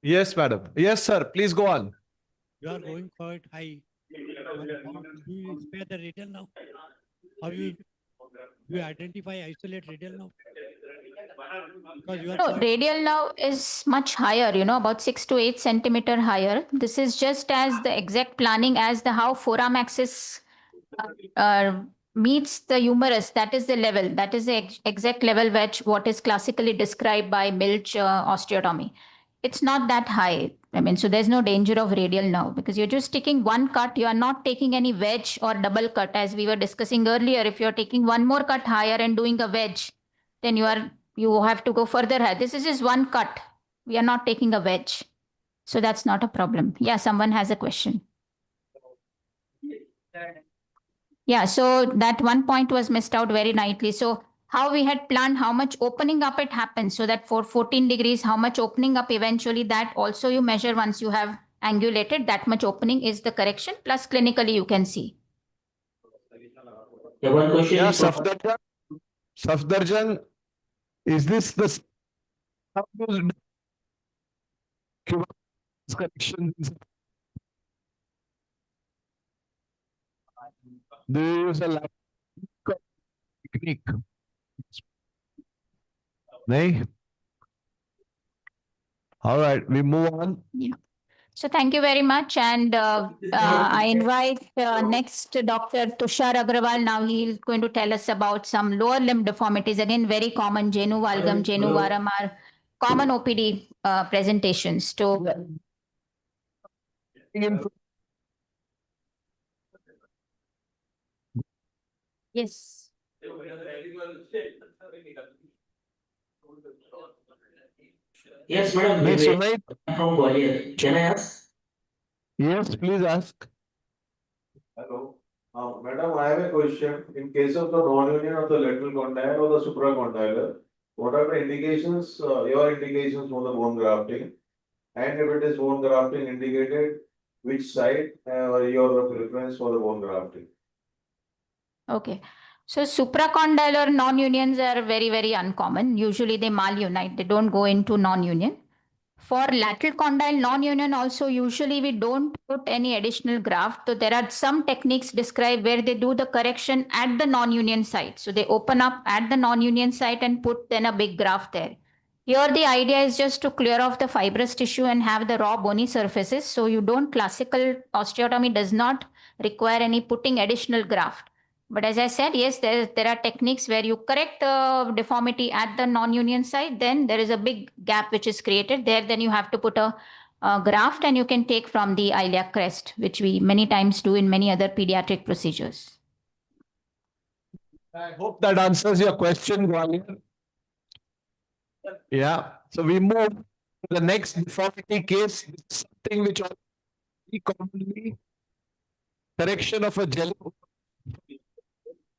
Yes, madam. Yes, sir. Please go on. You are going quite high. Do you spare the radial now? How you identify, isolate radial now? Because you are No, radial now is much higher, about 6 to 8 centimeter higher. This is just as the exact planning as the how forearm axis meets the humerus. That is the level. That is the exact level which what is classically described by Milch osteotomy. It's not that high. I mean, so there's no danger of radial now because you're just taking one cut. You are not taking any wedge or double cut as we were discussing earlier. If you're taking one more cut higher and doing a wedge, then you have to go further high. This is just one cut. We are not taking a wedge. So that's not a problem. Yeah, someone has a question. Yeah, so that one point was missed out very nicely. So how we had planned how much opening up it happens. So that for 14 degrees, how much opening up eventually that also you measure once you have angulated that much opening is the correction. Plus clinically you can see. Yeah, one question Yeah, is from Safdarjan, is this the correction? Do you use a technique? No? All right, we move on. Yeah. So thank you very much. And I invite next Dr. Tushar Agrawal. Now he's going to tell us about some lower limb deformities. Again, very common, Jenu valgum, Jenu varam are common OPD presentations. So yes. Yes, madam. From Gwalior. Can I ask? Yes, please ask. Hello. Madam, I have a question. In case of the non-union of the lateral condyle or the supracondylar, what are the indications, your indications for the bone grafting? And if it is bone grafting indicated, which side your preference for the bone grafting? Okay. So supracondylar non-unions are very, very uncommon. Usually they malunite. They don't go into non-union. For lateral condyle non-union also, usually we don't put any additional graft. So there are some techniques described where they do the correction at the non-union site. So they open up at the non-union site and put then a big graft there. Here the idea is just to clear off the fibrous tissue and have the raw bony surfaces. So you don't, classical osteotomy does not require any putting additional graft. But as I said, yes, there are techniques where you correct the deformity at the non-union site, then there is a big gap which is created there. Then you have to put a graft, and you can take from the iliac crest, which we many times do in many other pediatric procedures. I hope that answers your question, Gwalior. Yeah. So we move to the next deformity case. This is something which very commonly correction of a jelly,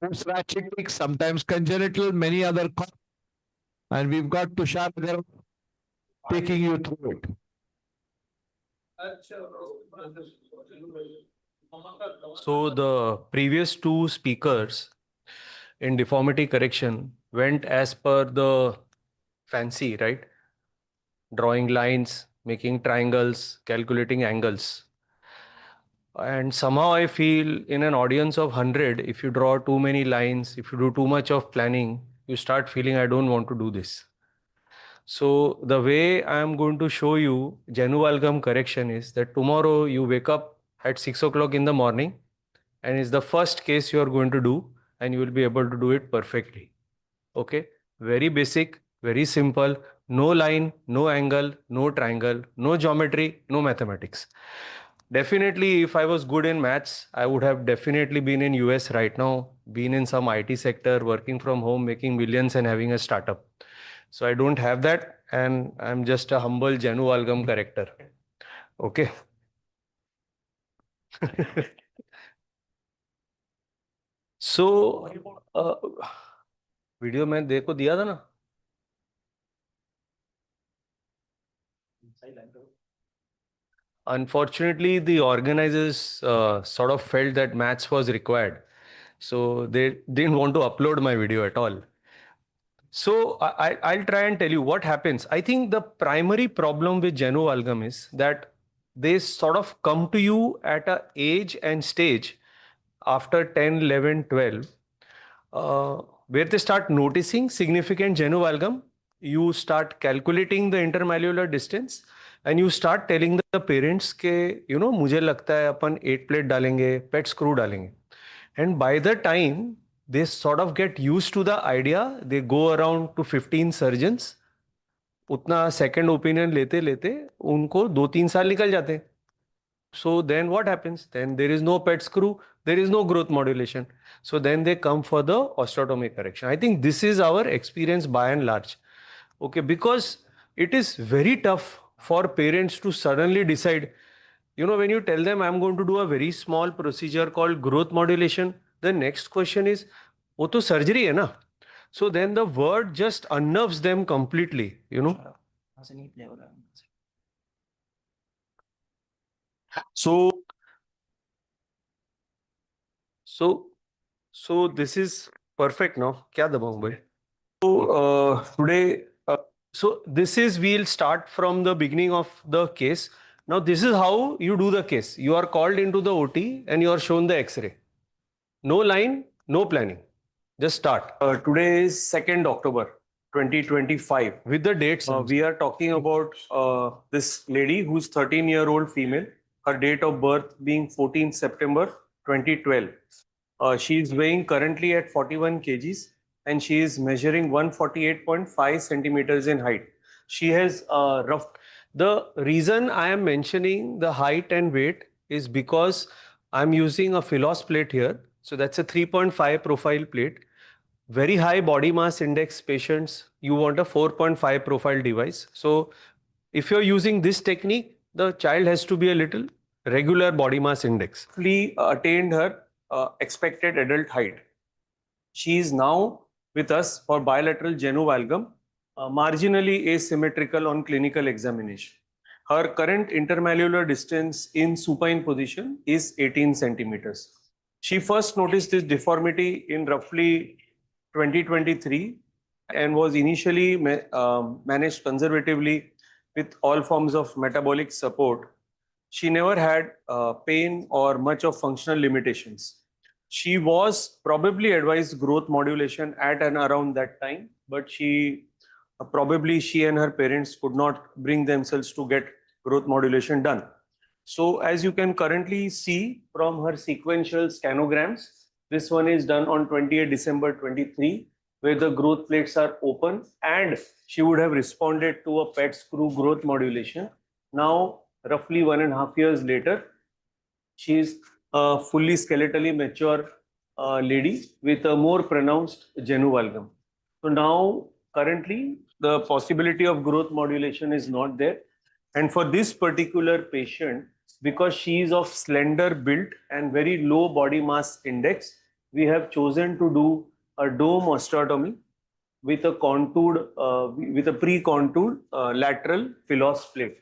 rachitic, sometimes congenital, many other. And we've got Tushar there taking you through it. So the previous two speakers in deformity correction went as per the fancy, right? Drawing lines, making triangles, calculating angles. And somehow I feel in an audience of 100, if you draw too many lines, if you do too much of planning, you start feeling I don't want to do this. So the way I am going to show you genu-valgum correction is that tomorrow you wake up at 6 o'clock in the morning and it's the first case you are going to do and you will be able to do it perfectly. Okay, very basic, very simple, no line, no angle, no triangle, no geometry, no mathematics. Definitely, if I was good in maths, I would have definitely been in US right now, been in some IT sector, working from home, making millions and having a startup. So I don't have that, and I'm just a humble genu-valgum corrector. Okay. So video मैं देखो दिया था ना. Unfortunately, the organizers sort of felt that maths was required. So they didn't want to upload my video at all. So I'll try and tell you what happens. I think the primary problem with genu-valgum is that they sort of come to you at an age and stage after 10, 11, 12, where they start noticing significant genu-valgum. You start calculating the intermalleolar distance and you start telling the parents ke, you know, मुझे लगता है अपन 8 plate डालेंगे, pet screw डालेंगे. And by the time they sort of get used to the idea, they go around to 15 surgeons. उतना second opinion लेते लेते उनको 2-3 साल निकल जाते हैं. So then what happens? Then there is no pet screw, there is no growth modulation. So then they come for the osteotomy correction. I think this is our experience by and large. Okay, because it is very tough for parents to suddenly decide, you know, when you tell them I'm going to do a very small procedure called growth modulation, the next question is, wo to surgery hai na? So then the word just unnerves them completely, you know. So this is perfect now. Kya dabaun bhai? So today, so this is, we'll start from the beginning of the case. Now this is how you do the case. You are called into the OT and you are shown the X-ray. No line, no planning. Just start. Today is 2nd October 2025. With the dates, we are talking about this lady who's 13-year-old female. Her date of birth being 14th September 2012. She is weighing currently at 41 kgs and she is measuring 148.5 centimeters in height. She has rough. The reason I am mentioning the height and weight is because I'm using a Philos plate here. So that's a 3.5 profile plate. Very high body mass index patients, you want a 4.5 profile device. So if you're using this technique, the child has to be a little regular body mass index. We attained her expected adult height. She is now with us for bilateral genu-valgum, marginally asymmetrical on clinical examination. Her current intermalleolar distance in supine position is 18 centimeters. She first noticed this deformity in roughly 2023 and was initially managed conservatively with all forms of metabolic support. She never had pain or much of functional limitations. She was probably advised growth modulation at and around that time, but probably she and her parents could not bring themselves to get growth modulation done. So as you can currently see from her sequential scanograms, this one is done on 28 December 23, where the growth plates are open and she would have responded to a PET screw growth modulation. Now roughly 1.5 years later, she is a fully skeletally mature lady with a more pronounced genu valgum. So now, currently, the possibility of growth modulation is not there. And for this particular patient, because she is of slender build and very low body mass index, we have chosen to do a dome osteotomy with a contoured, with a pre-contoured lateral philos plate.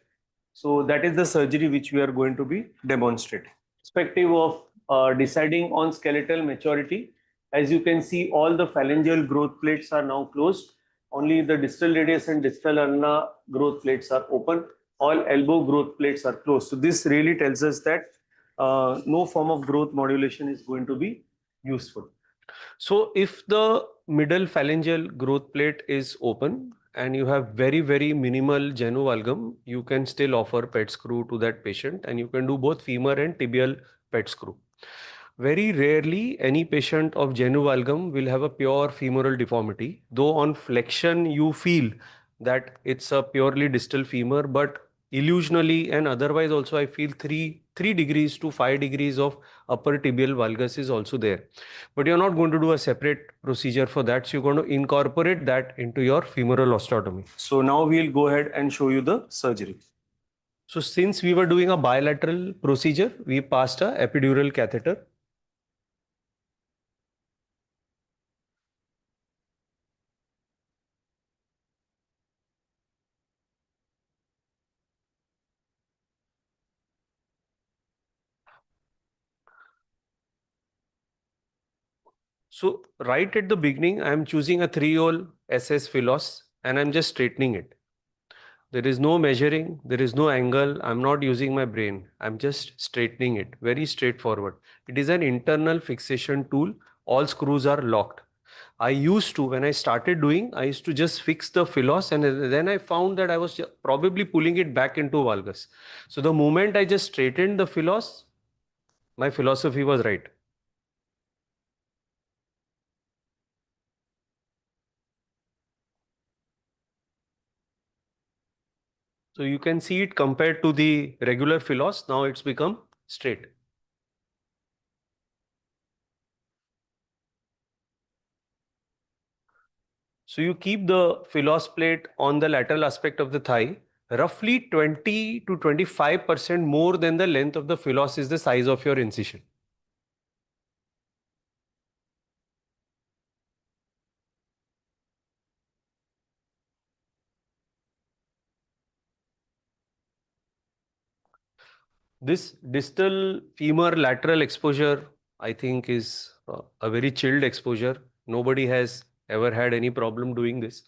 So that is the surgery which we are going to be demonstrating. Perspective of deciding on skeletal maturity, as you can see, all the phalangeal growth plates are now closed. Only the distal radius and distal ulna growth plates are open. All elbow growth plates are closed. So this really tells us that no form of growth modulation is going to be useful. So if the middle phalangeal growth plate is open and you have very, very minimal genu valgum, you can still offer PET screw to that patient, and you can do both femur and tibial PET screw. Very rarely any patient of genu valgum will have a pure femoral deformity, though on flexion you feel that it's a purely distal femur, but illusionally and otherwise also I feel 3 degrees to 5 degrees of upper tibial valgus is also there. But you're not going to do a separate procedure for that, so you're going to incorporate that into your femoral osteotomy. So now we'll go ahead and show you the surgery. So since we were doing a bilateral procedure, we passed a epidural catheter. So right at the beginning, I'm choosing a 3-hole SS philos and I'm just straightening it. There is no measuring, there is no angle. I'm not using my brain. I'm just straightening it. Very straightforward. It is an internal fixation tool. All screws are locked. I used to, when I started doing, I used to just fix the philos, and then I found that I was probably pulling it back into valgus. So the moment I just straightened the philos, my philosophy was right. So you can see it compared to the regular philos. Now it's become straight. So you keep the philos plate on the lateral aspect of the thigh. Roughly 20 to 25% more than the length of the philos is the size of your incision. This distal femur lateral exposure, I think, is a very chilled exposure. Nobody has ever had any problem doing this.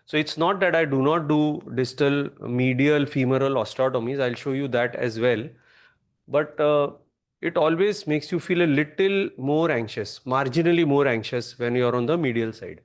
So it's not that I do not do distal medial femoral osteotomies. I'll show you that as well. But it always makes you feel a little more anxious, marginally more anxious when you're on the medial side.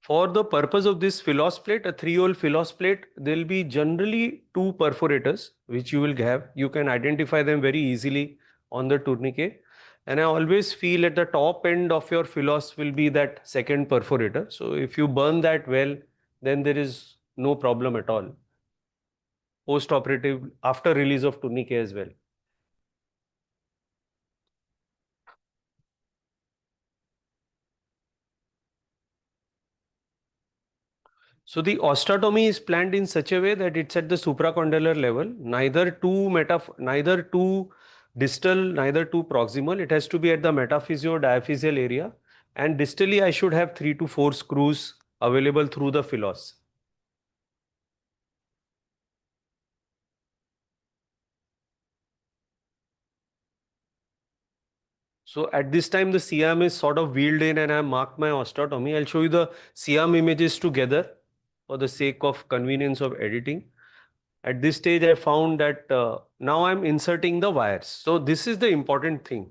For the purpose of this philos plate, a 3-hole philos plate, there'll be generally 2 perforators which you will have. You can identify them very easily on the tourniquet. And I always feel at the top end of your philos will be that second perforator. So if you burn that well, then there is no problem at all. Post-operative, after release of tourniquet as well. So the osteotomy is planned in such a way that it's at the supracondylar level, neither too distal, neither too proximal. It has to be at the metaphysio-diaphyseal area, and distally I should have 3 to 4 screws available through the philos. So at this time the C-arm is sort of wheeled in and I marked my osteotomy. I'll show you the C-arm images together for the sake of convenience of editing. At this stage, I found that now I'm inserting the wires. So this is the important thing.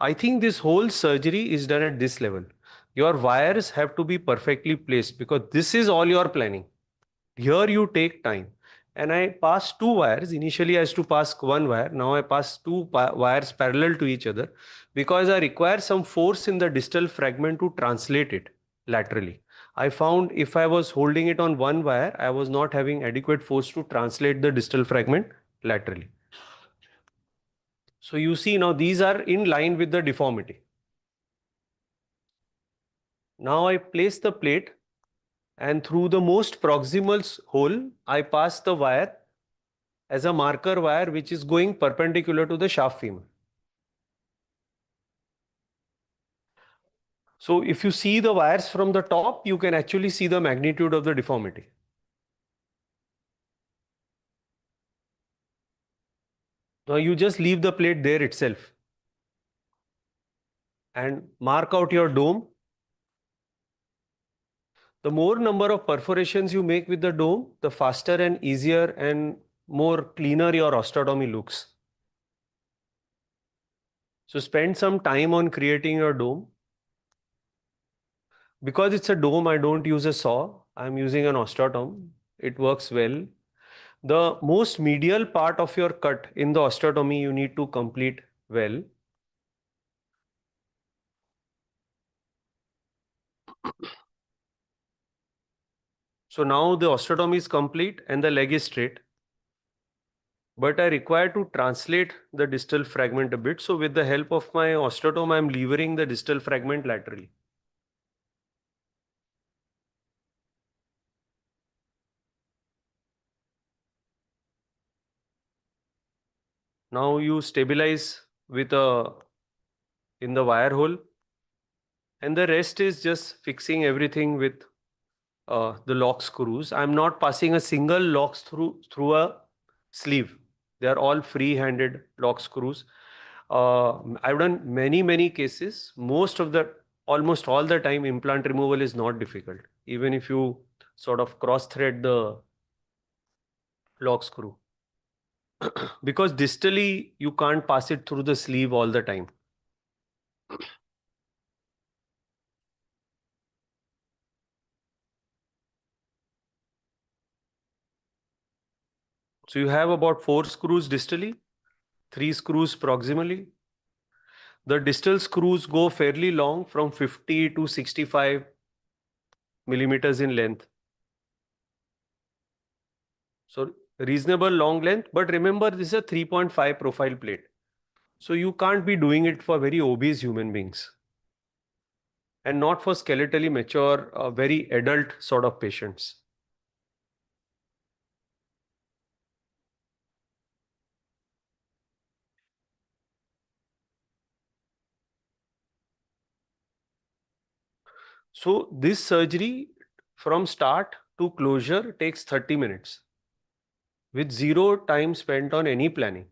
I think this whole surgery is done at this level. Your wires have to be perfectly placed because this is all your planning. Here you take time. and I pass two wires. Initially, I used to pass one wire. Now I pass two wires parallel to each other because I require some force in the distal fragment to translate it laterally. I found if I was holding it on one wire, I was not having adequate force to translate the distal fragment laterally. So you see now these are in line with the deformity. Now I place the plate, and through the most proximal hole, I pass the wire as a marker wire which is going perpendicular to the shaft femur. So if you see the wires from the top, you can actually see the magnitude of the deformity. Now you just leave the plate there itself and mark out your dome. The more number of perforations you make with the dome, the faster and easier and more cleaner your osteotomy looks. So spend some time on creating your dome. Because it's a dome, I don't use a saw. I'm using an osteotome. It works well. The most medial part of your cut in the osteotomy you need to complete well. So now the osteotomy is complete and the leg is straight. But I require to translate the distal fragment a bit. So with the help of my osteotome, I'm levering the distal fragment laterally. Now you stabilize with in the wire hole, and the rest is just fixing everything with the lock screws. I'm not passing a single lock through a sleeve. They are all free-handed lock screws. I've done many cases. Almost all the time, implant removal is not difficult, even if you sort of cross-thread the lock screw. Because distally, you can't pass it through the sleeve all the time. So you have about 4 screws distally, 3 screws proximally. The distal screws go fairly long, from 50 to 65 millimeters in length. So reasonable long length, but remember this is a 3.5 profile plate. So you can't be doing it for very obese human beings and not for skeletally mature, very adult sort of patients. So this surgery from start to closure takes 30 minutes with 0 time spent on any planning.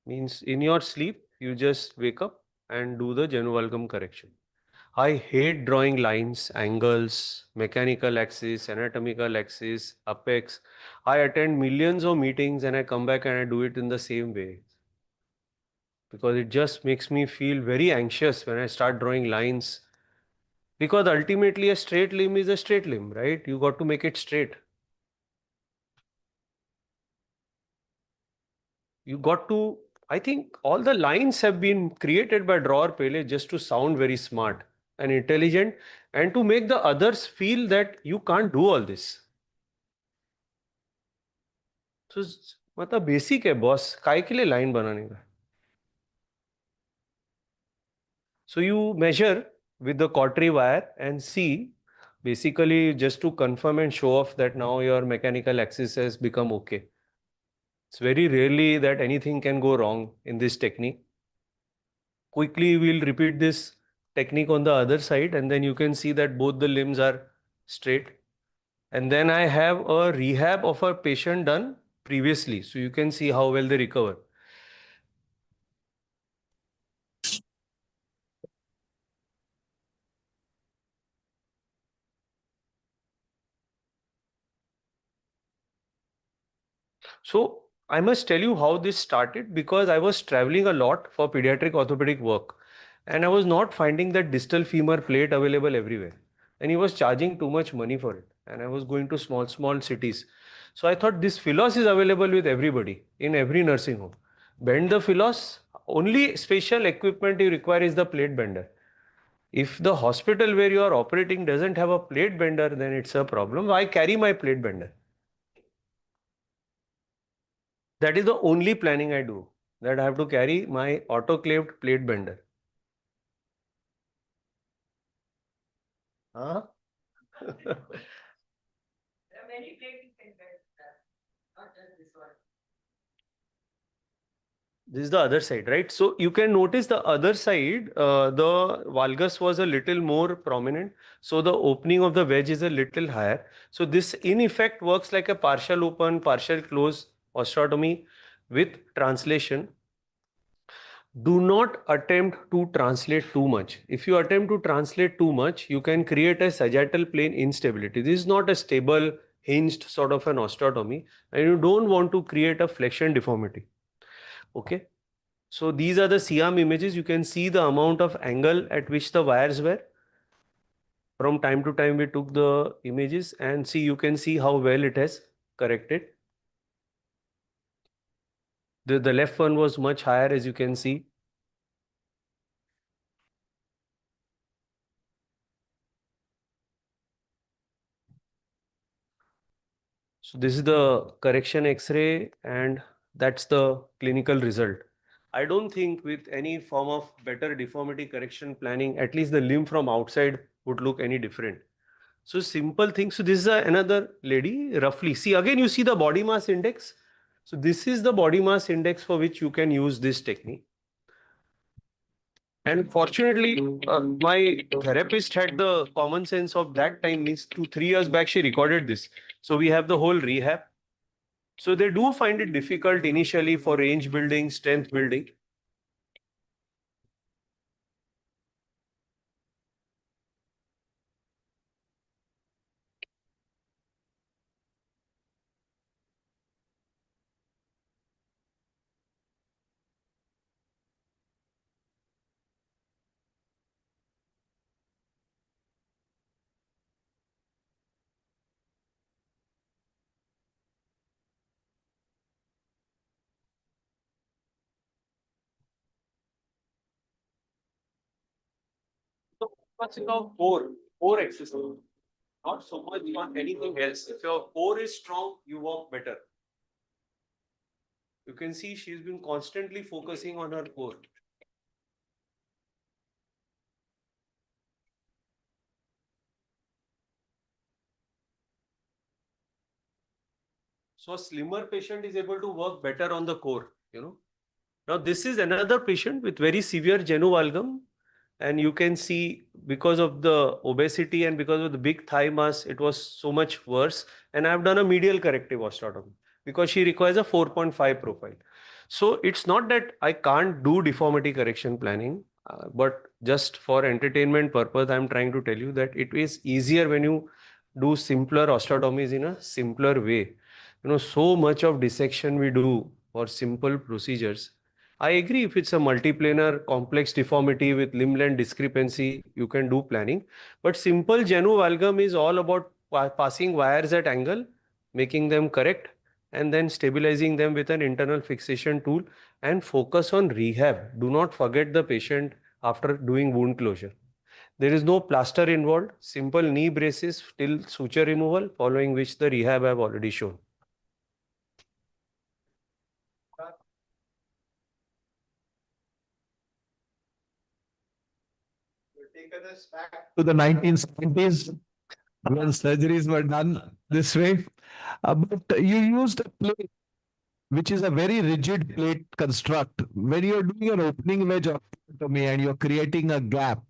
Means in your sleep, you just wake up and do the genu-valgum correction. I hate drawing lines, angles, mechanical axis, anatomical axis, apex. I attend millions of meetings and I come back and I do it in the same way. Because it just makes me feel very anxious when I start drawing lines. Because ultimately a straight limb is a straight limb, right? You got to make it straight. You got to, I think all the lines have been created by Drawer Pele just to sound very smart and intelligent and to make the others feel that you can't do all this. So मतलब basic है boss, काय के लिए line बनाने का? So you measure with the cautery wire and see, basically just to confirm and show off that now your mechanical axis has become okay. It's very rarely that anything can go wrong in this technique. Quickly we'll repeat this technique on the other side and then you can see that both the limbs are straight. And then I have a rehab of a patient done previously, so you can see how well they recover. So I must tell you how this started, because I was traveling a lot for pediatric orthopedic work and I was not finding that distal femur plate available everywhere, and he was charging too much money for it, and I was going to small cities. So I thought this philos is available with everybody in every nursing home. Bend the philos, only special equipment you require is the plate bender. If the hospital where you are operating doesn't have a plate bender, then it's a problem. I carry my plate bender. That is the only planning I do, that I have to carry my autoclaved plate bender. Huh? There are many plates not just this one. This is the other side, right? So you can notice the other side, the valgus was a little more prominent. So the opening of the wedge is a little higher. So this in effect works like a partial open, partial close osteotomy with translation. Do not attempt to translate too much. If you attempt to translate too much, you can create a sagittal plane instability. This is not a stable, hinged sort of an osteotomy, and you don't want to create a flexion deformity. Okay. So these are the C-arm images. You can see the amount of angle at which the wires were. From time to time we took the images and see, you can see how well it has corrected. The left one was much higher, as you can see. So this is the correction X-ray and that's the clinical result. I don't think with any form of better deformity correction planning, at least the limb from outside would look any different. So simple things. So this is another lady, roughly. See, again, you see the body mass index. So this is the body mass index for which you can use this technique. And fortunately, my therapist had the common sense of that time, means 2-3 years back, she recorded this. So we have the whole rehab. So they do find it difficult initially for range building, strength building. So focusing on core exercise, not so much on anything else. If your core is strong, you walk better. You can see she's been constantly focusing on her core. So a slimmer patient is able to work better on the core, Now this is another patient with very severe genu valgum, and you can see because of the obesity and because of the big thigh mass, it was so much worse. And I've done a medial corrective osteotomy because she requires a 4.5 profile. So it's not that I can't do deformity correction planning, but just for entertainment purpose, I'm trying to tell you that it is easier when you do simpler osteotomies in a simpler way. So much of dissection we do for simple procedures. I agree, if it's a multiplanar complex deformity with limb length discrepancy, you can do planning. But simple genu valgum is all about passing wires at angle, making them correct, and then stabilizing them with an internal fixation tool and focus on rehab. Do not forget the patient after doing wound closure. There is no plaster involved, simple knee braces till suture removal, following which the rehab I have already shown. To the 1970s when surgeries were done this way. But you used a plate, which is a very rigid plate construct. When you're doing an opening wedge osteotomy and you're creating a gap,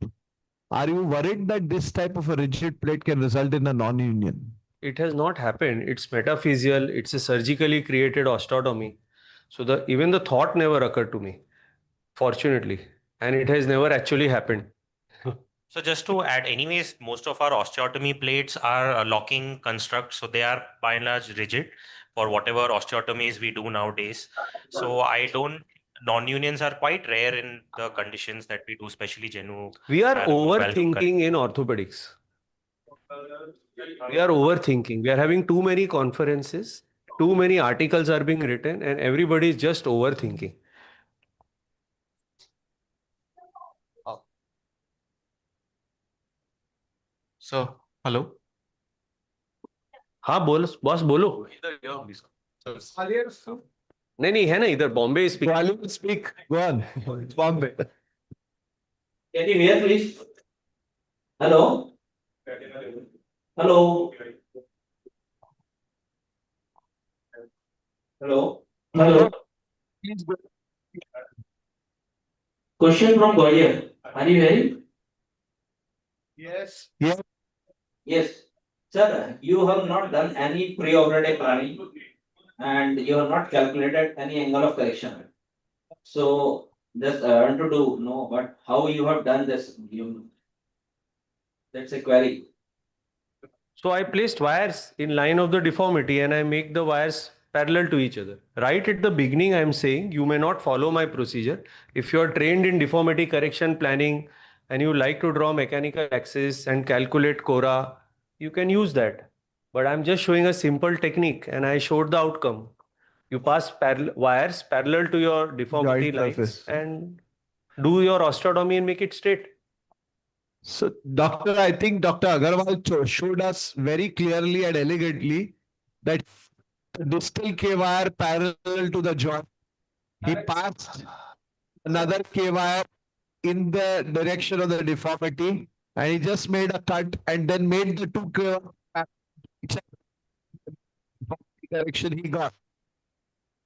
are you worried that this type of a rigid plate can result in a non-union? It has not happened. It's metaphysical. It's a surgically created osteotomy. So even the thought never occurred to me, fortunately, and it has never actually happened. So just to add, anyways, most of our osteotomy plates are locking constructs. So they are by and large rigid for whatever osteotomies we do nowadays. So non-unions are quite rare in the conditions that we do, especially genu. We are overthinking in orthopedics. We are overthinking. We are having too many conferences too many articles are being written and everybody is just overthinking. So, hello. हाँ boss बोलो. नहीं है ना इधर Bombay speak. Go on. Bombay. Can you hear, please? Hello? Hello? Hello? Hello? Question from Vaidya. Are you hearing? Yes. Yes. Yes. Sir, you have not done any pre-operative planning and you have not calculated any angle of correction. So, just I want to know but how you have done this. That's a query. So I placed wires in line of the deformity and I make the wires parallel to each other. Right at the beginning, I'm saying you may not follow my procedure. If you are trained in deformity correction planning and you like to draw mechanical axis and calculate Cora, you can use that. But I'm just showing a simple technique and I showed the outcome. You pass wires parallel to your deformity lines and do your osteotomy and make it straight. So, Doctor, I think Dr. Agarwal showed us very clearly and elegantly that the distal K wire parallel to the joint. He passed another K wire in the direction of the deformity and he just made a cut and then made the two K direction he got.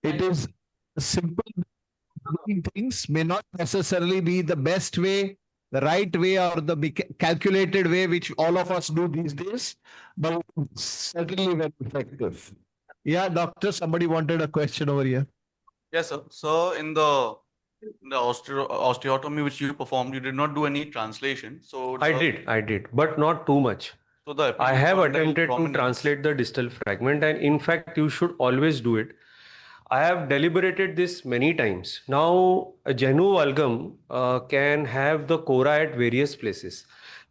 It is simple. Doing things may not necessarily be the best way, the right way, or the calculated way, which all of us do these days, but certainly very effective. Yeah, doctor, somebody wanted a question over here. Yes, sir. So in the osteotomy which you performed, you did not do any translation. So I did, but not too much. So I have attempted to translate the distal fragment, and in fact, you should always do it. I have deliberated this many times. Now, a genu valgum can have the cora at various places.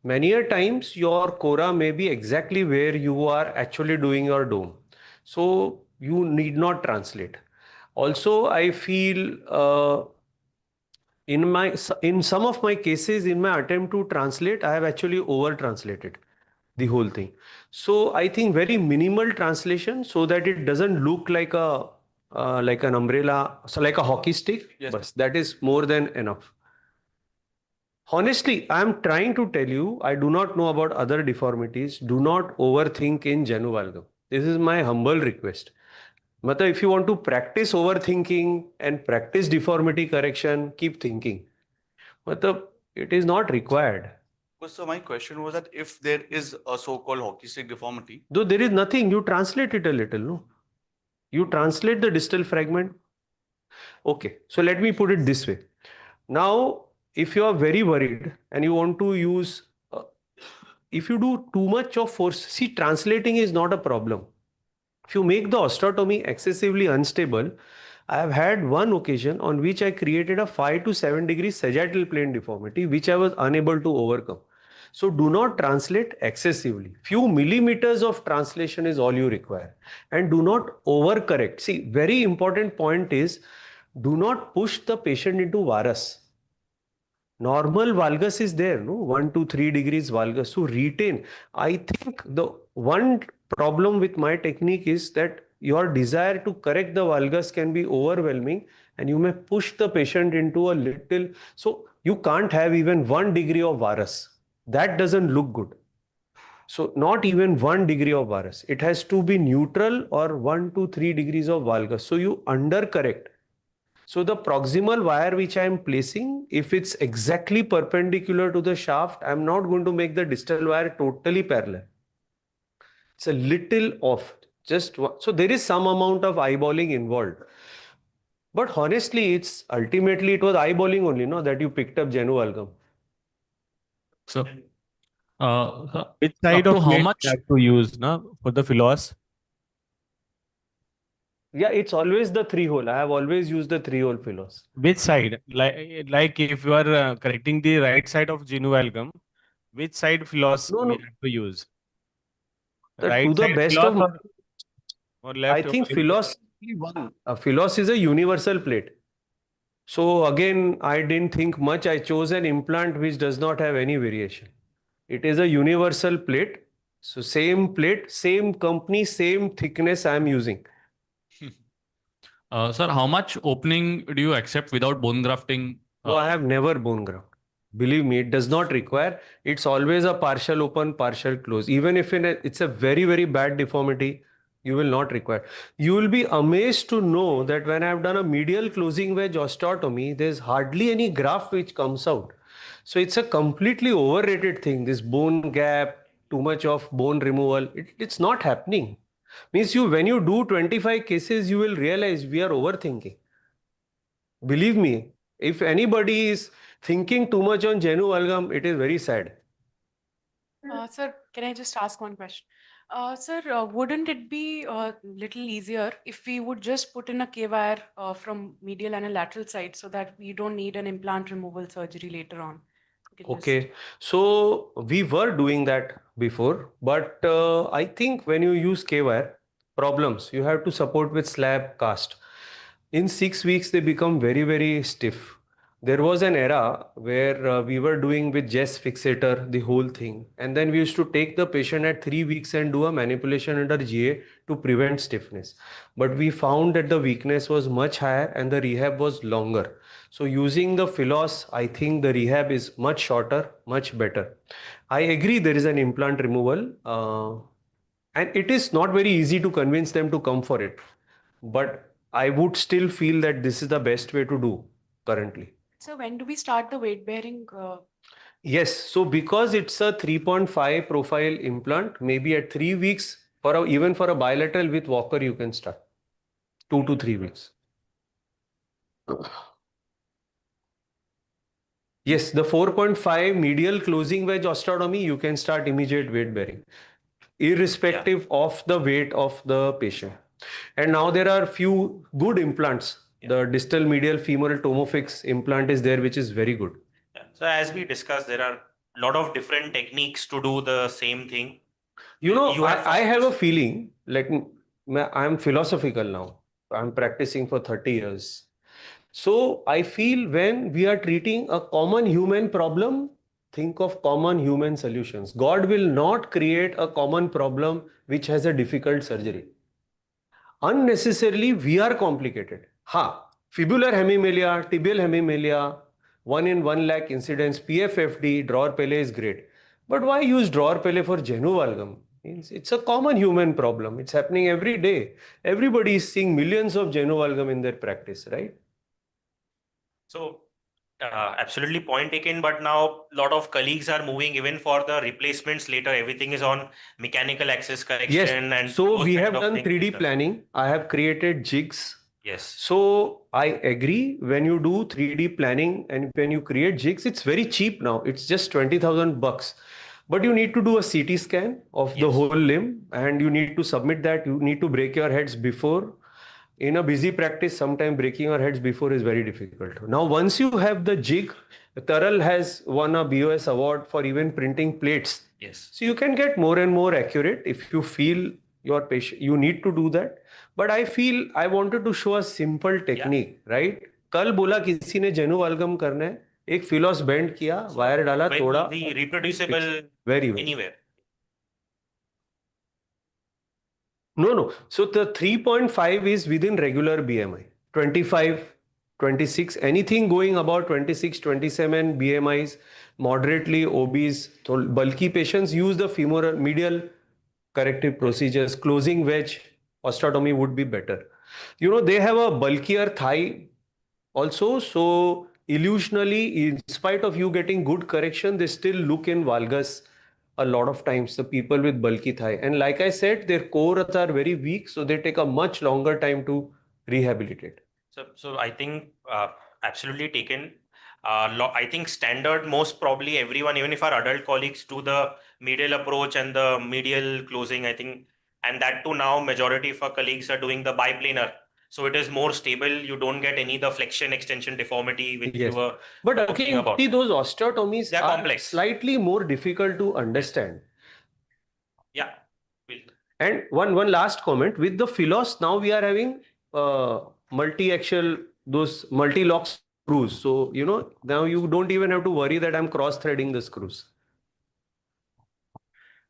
Many a times, your cora may be exactly where you are actually doing your dome. So, you need not translate. Also, I feel in some of my cases, in my attempt to translate, I have actually over translated the whole thing. So I think very minimal translation so that it doesn't look like a like an umbrella, so like a hockey stick. Yes. But that is more than enough. Honestly, I am trying to tell you, I do not know about other deformities. Do not overthink in genu valgum. This is my humble request. Mehta, if you want to practice overthinking and practice deformity correction, keep thinking. Mehta, it is not required. So my question was that if there is a so-called hockey stick deformity, Though there is nothing, you translate it a little, no? You translate the distal fragment. Okay, so let me put it this way. Now, if you are very worried and you want to use, if you do too much of force, see, translating is not a problem. If you make the osteotomy excessively unstable, I have had one occasion on which I created a 5 to 7 degree sagittal plane deformity, which I was unable to overcome. So do not translate excessively. Few millimeters of translation is all you require. And do not overcorrect. See, very important point is, do not push the patient into varus. Normal valgus is there, no? 1 to 3 degrees valgus. So retain. I think the one problem with my technique is that your desire to correct the valgus can be overwhelming and you may push the patient into a little. So you can't have even 1 degree of varus. That doesn't look good. So not even 1 degree of varus. It has to be neutral or 1 to 3 degrees of valgus. So you undercorrect. So the proximal wire which I am placing, if it's exactly perpendicular to the shaft, I'm not going to make the distal wire totally parallel. It's a little off. Just so there is some amount of eyeballing involved. But honestly, it was eyeballing only, no, that you picked up genu valgum. So, which side of how blade much you have to use for the philos? Yeah, it's always the 3-hole. I have always used the 3-hole philos. Which side? Like if you are correcting the right side of genu valgum, which side philos we have to use? To Right the side best philos of or Or I left think over- Philos Philos is a universal plate. So again, I didn't think much. I chose an implant which does not have any variation. It is a universal plate. So same plate, same company, same thickness I am using. Sir, how much opening do you accept without bone grafting? No, I have never bone graft. Believe me, it does not require. It's always a partial open, partial close. Even if it's a very, very bad deformity, you will not require. You will be amazed to know that when I have done a medial closing wedge osteotomy, there's hardly any graft which comes out. So it's a completely overrated thing. This bone gap, too much of bone removal, it's not happening. Means when you do 25 cases, you will realize we are overthinking. Believe me, if anybody is thinking too much on genu valgum, it is very sad. Sir, can I just ask one question? Sir, wouldn't it be a little easier if we would just put in a K-wire from medial and a lateral side so that we don't need an implant removal surgery later on? Okay, so we were doing that before, but I think when you use K-wire, problems, you have to support with slab cast. In 6 weeks, they become very, very stiff. There was an era where we were doing with Jess fixator, the whole thing. And then we used to take the patient at 3 weeks and do a manipulation under GA to prevent stiffness. But we found that the weakness was much higher and the rehab was longer. So using the Philos, I think the rehab is much shorter, much better. I agree there is an implant removal and it is not very easy to convince them to come for it. But I would still feel that this is the best way to do currently. So when do we start the weight bearing? Yes, so because it's a 3.5 profile implant, maybe at 3 weeks, even for a bilateral with walker, you can start 2 to 3 weeks. Yes, the 4.5 medial closing wedge osteotomy, you can start immediate weight bearing, irrespective of the weight of the patient. And now there are few good implants. The distal medial femoral tomofix implant is there, which is very good. Yeah. So as we discussed, there are a lot of different techniques to do the same thing. You know, I have a feeling like I'm philosophical now. I'm practicing for 30 years. So I feel when we are treating a common human problem, think of common human solutions. God will not create a common problem which has a difficult surgery. Unnecessarily, we are complicated. Fibular hemimelia, tibial hemimelia, 1 in 1 lakh incidence, PFFD, drawer pele is great. But why use drawer pele for genu valgum? It's a common human problem. It's happening every day. Everybody is seeing millions of genu valgum in their practice, right? So absolutely point taken, but now a lot of colleagues are moving even for the replacements later. Everything is on mechanical axis correction. Yes. And So we have kind of done things 3D later. planning. I have created jigs. Yes. So I agree, when you do 3D planning and when you create jigs, it's very cheap now. It's just 20,000 bucks. But you need to do a CT scan of the whole limb and you need to submit that. You need to break your heads before. In a busy practice, sometimes breaking your heads before is very difficult. Now, once you have the jig, Taral has won a BOS award for even printing plates. Yes. So you can get more and more accurate if you feel your patient, you need to do that. But I feel I wanted to show a simple technique, right? कल बोला किसी ने जेनु वाल्गम करना है, एक फिलोस bend किया, wire डाला, तोड़ा, The reproducible very well. anywhere. No. So the 3.5 is within regular BMI. 25, 26, anything going about 26, 27 BMIs, moderately obese, bulky patients use the femoral medial corrective procedures. Closing wedge osteotomy would be better. You know, they have a bulkier thigh also. So illusionally, in spite of you getting good correction, they still look in valgus a lot of times, the people with bulky thigh. And like I said, their cores are very weak, so they take a much longer time to rehabilitate. So I think absolutely taken. I think standard, most probably everyone, even if our adult colleagues do the medial approach and the medial closing, I think, and that too now majority of our colleagues are doing the biplanar. So it is more stable. You don't get any the flexion extension deformity which you were But talking again, about. see, those osteotomies They're are complex. slightly more difficult to understand. Yeah. And one last comment with the Philos. Now we are having multi-axial, those multi-lock screws. So now you don't even have to worry that I'm cross-threading the screws.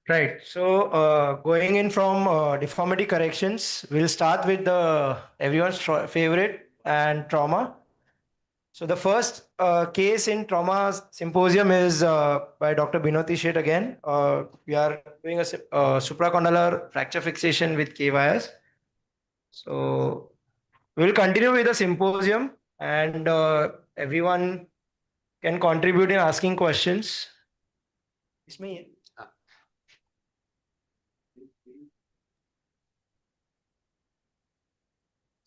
Right. So going in from deformity corrections, we'll start with the everyone's favorite and trauma. So the first case in trauma symposium is by Dr. Binoti Sheth again. We are doing a supracondylar fracture fixation with K-wires. So we'll continue with the symposium and everyone can contribute in asking questions. It's me.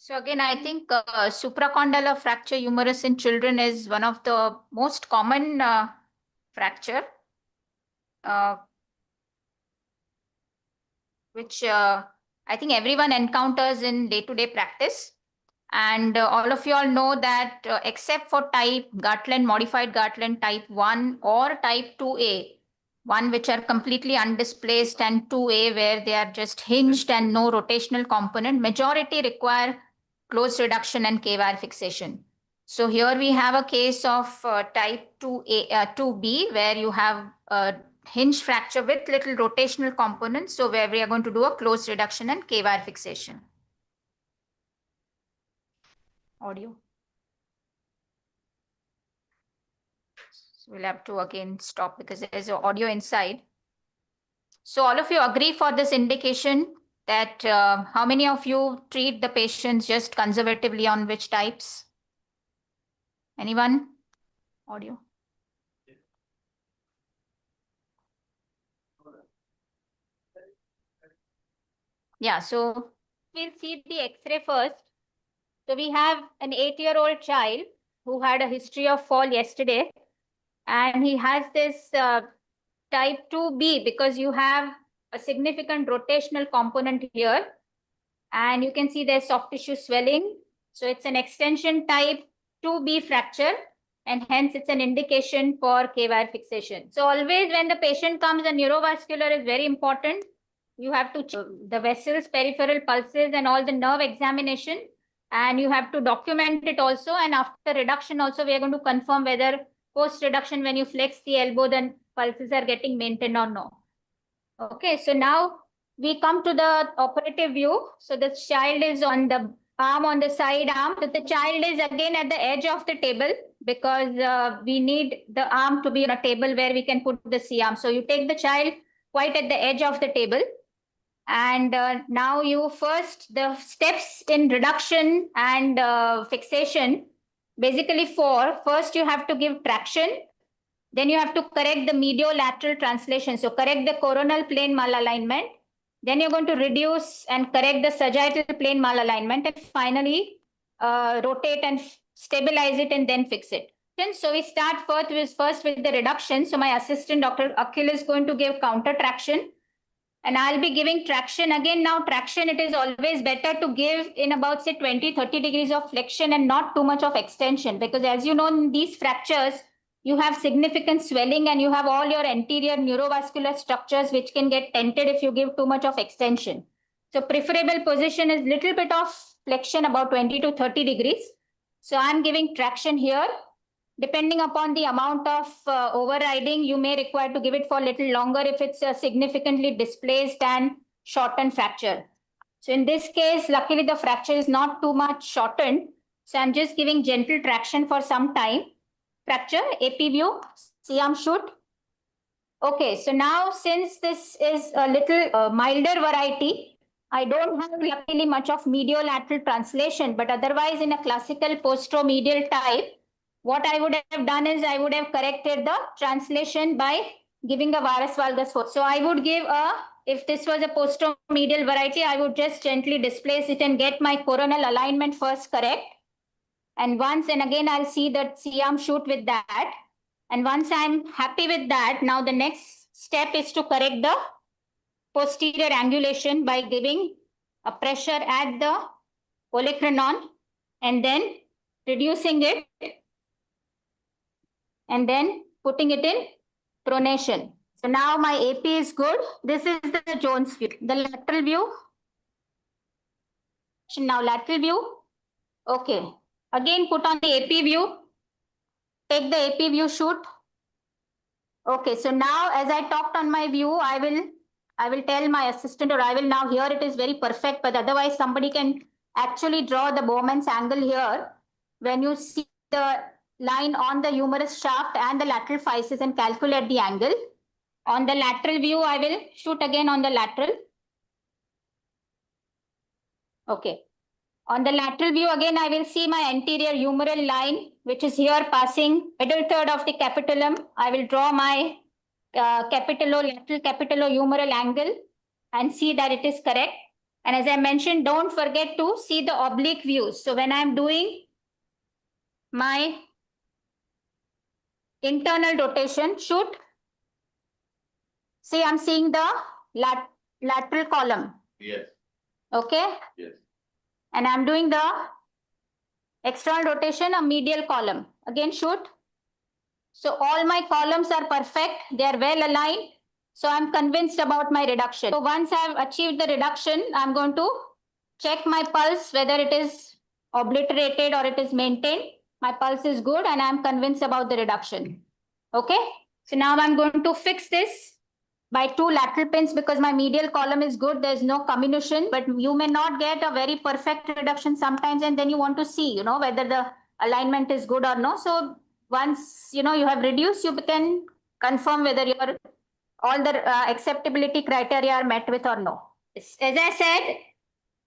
So again, I think supracondylar fracture humerus in children is one of the most common fracture, which I think everyone encounters in day-to-day practice. And all of you all know that except for modified Gartland type 1 or type 2A, one which are completely undisplaced and 2A where they are just hinged and no rotational component, majority require closed reduction and K-wire fixation. So here we have a case of type 2B where you have a hinge fracture with little rotational components. So where we are going to do a closed reduction and K-wire fixation. Audio. So we'll have to again stop because there is audio inside. So all of you agree for this indication that how many of you treat the patients just conservatively on which types? Anyone? Audio. Yeah, so we'll see the X-ray first. So we have an 8-year-old child who had a history of fall yesterday, and he has this type 2B because you have a significant rotational component here, and you can see there's soft tissue swelling. So it's an extension type 2B fracture, and hence it's an indication for K-wire fixation. So always when the patient comes, the neurovascular is very important. You have to check the vessels, peripheral pulses, and all the nerve examination, and you have to document it also. And after reduction also, we are going to confirm whether post-reduction, when you flex the elbow, then pulses are getting maintained or no. Okay, so now we come to the operative view. So the child is on the arm, on the side arm. So the child is again at the edge of the table because we need the arm to be on a table where we can put the C-arm. So you take the child quite at the edge of the table. And now you first, the steps in reduction and fixation, basically first you have to give traction. Then you have to correct the mediolateral translation. So correct the coronal plane malalignment. Then you're going to reduce and correct the sagittal plane malalignment. And finally, rotate and stabilize it and then fix it. So we start first with the reduction. So my assistant, Dr. Akhil, is going to give counter traction. And I'll be giving traction. Again, now traction, it is always better to give in about, say, 20-30 degrees of flexion and not too much of extension. Because as you know, in these fractures, you have significant swelling and you have all your anterior neurovascular structures which can get tented if you give too much of extension. So preferable position is little bit of flexion, about 20 to 30 degrees. So I'm giving traction here. Depending upon the amount of overriding, you may require to give it for a little longer if it's a significantly displaced and shortened fracture. So in this case, luckily the fracture is not too much shortened. So I'm just giving gentle traction for some time. Fracture, AP view, C-arm shoot. Okay, so now since this is a little milder variety, I don't have luckily much of mediolateral translation, but otherwise in a classical posteromedial type, what I would have done is I would have corrected the translation by giving a varus valgus force. So I would give if this was a posteromedial variety, I would just gently displace it and get my coronal alignment first correct. And again, I'll see that C-arm shoot with that. And once I'm happy with that, now the next step is to correct the posterior angulation by giving a pressure at the olecranon and then reducing it and then putting it in pronation. So now my AP is good. This is the Jones view. The lateral view. Now lateral view. Okay. Again put on the AP view. Take the AP view, shoot. Okay, so now as I talked on my view, I will tell my assistant, or I will now, here it is very perfect, but otherwise somebody can actually draw the Bowman's angle here. When you see the line on the humerus shaft and the lateral physis and calculate the angle. On the lateral view, I will shoot again on the lateral. Okay. On the lateral view, again, I will see my anterior humeral line, which is here passing middle third of the capitulum. I will draw my lateral capitulo-humeral angle and see that it is correct. And as I mentioned, don't forget to see the oblique views. So when I'm doing my internal rotation, shoot. See, I'm seeing the lateral column. Yes. Okay. Yes. And I'm doing the external rotation, a medial column. Again, shoot. So all my columns are perfect. They are well aligned. So I'm convinced about my reduction. So once I've achieved the reduction, I'm going to check my pulse, whether it is obliterated or it is maintained. My pulse is good and I'm convinced about the reduction. Okay. So now I'm going to fix this by 2 lateral pins because my medial column is good. There's no comminution, but you may not get a very perfect reduction sometimes, and then you want to see, whether the alignment is good or no. So once, you have reduced, you can confirm whether all the acceptability criteria are met with or no. As I said,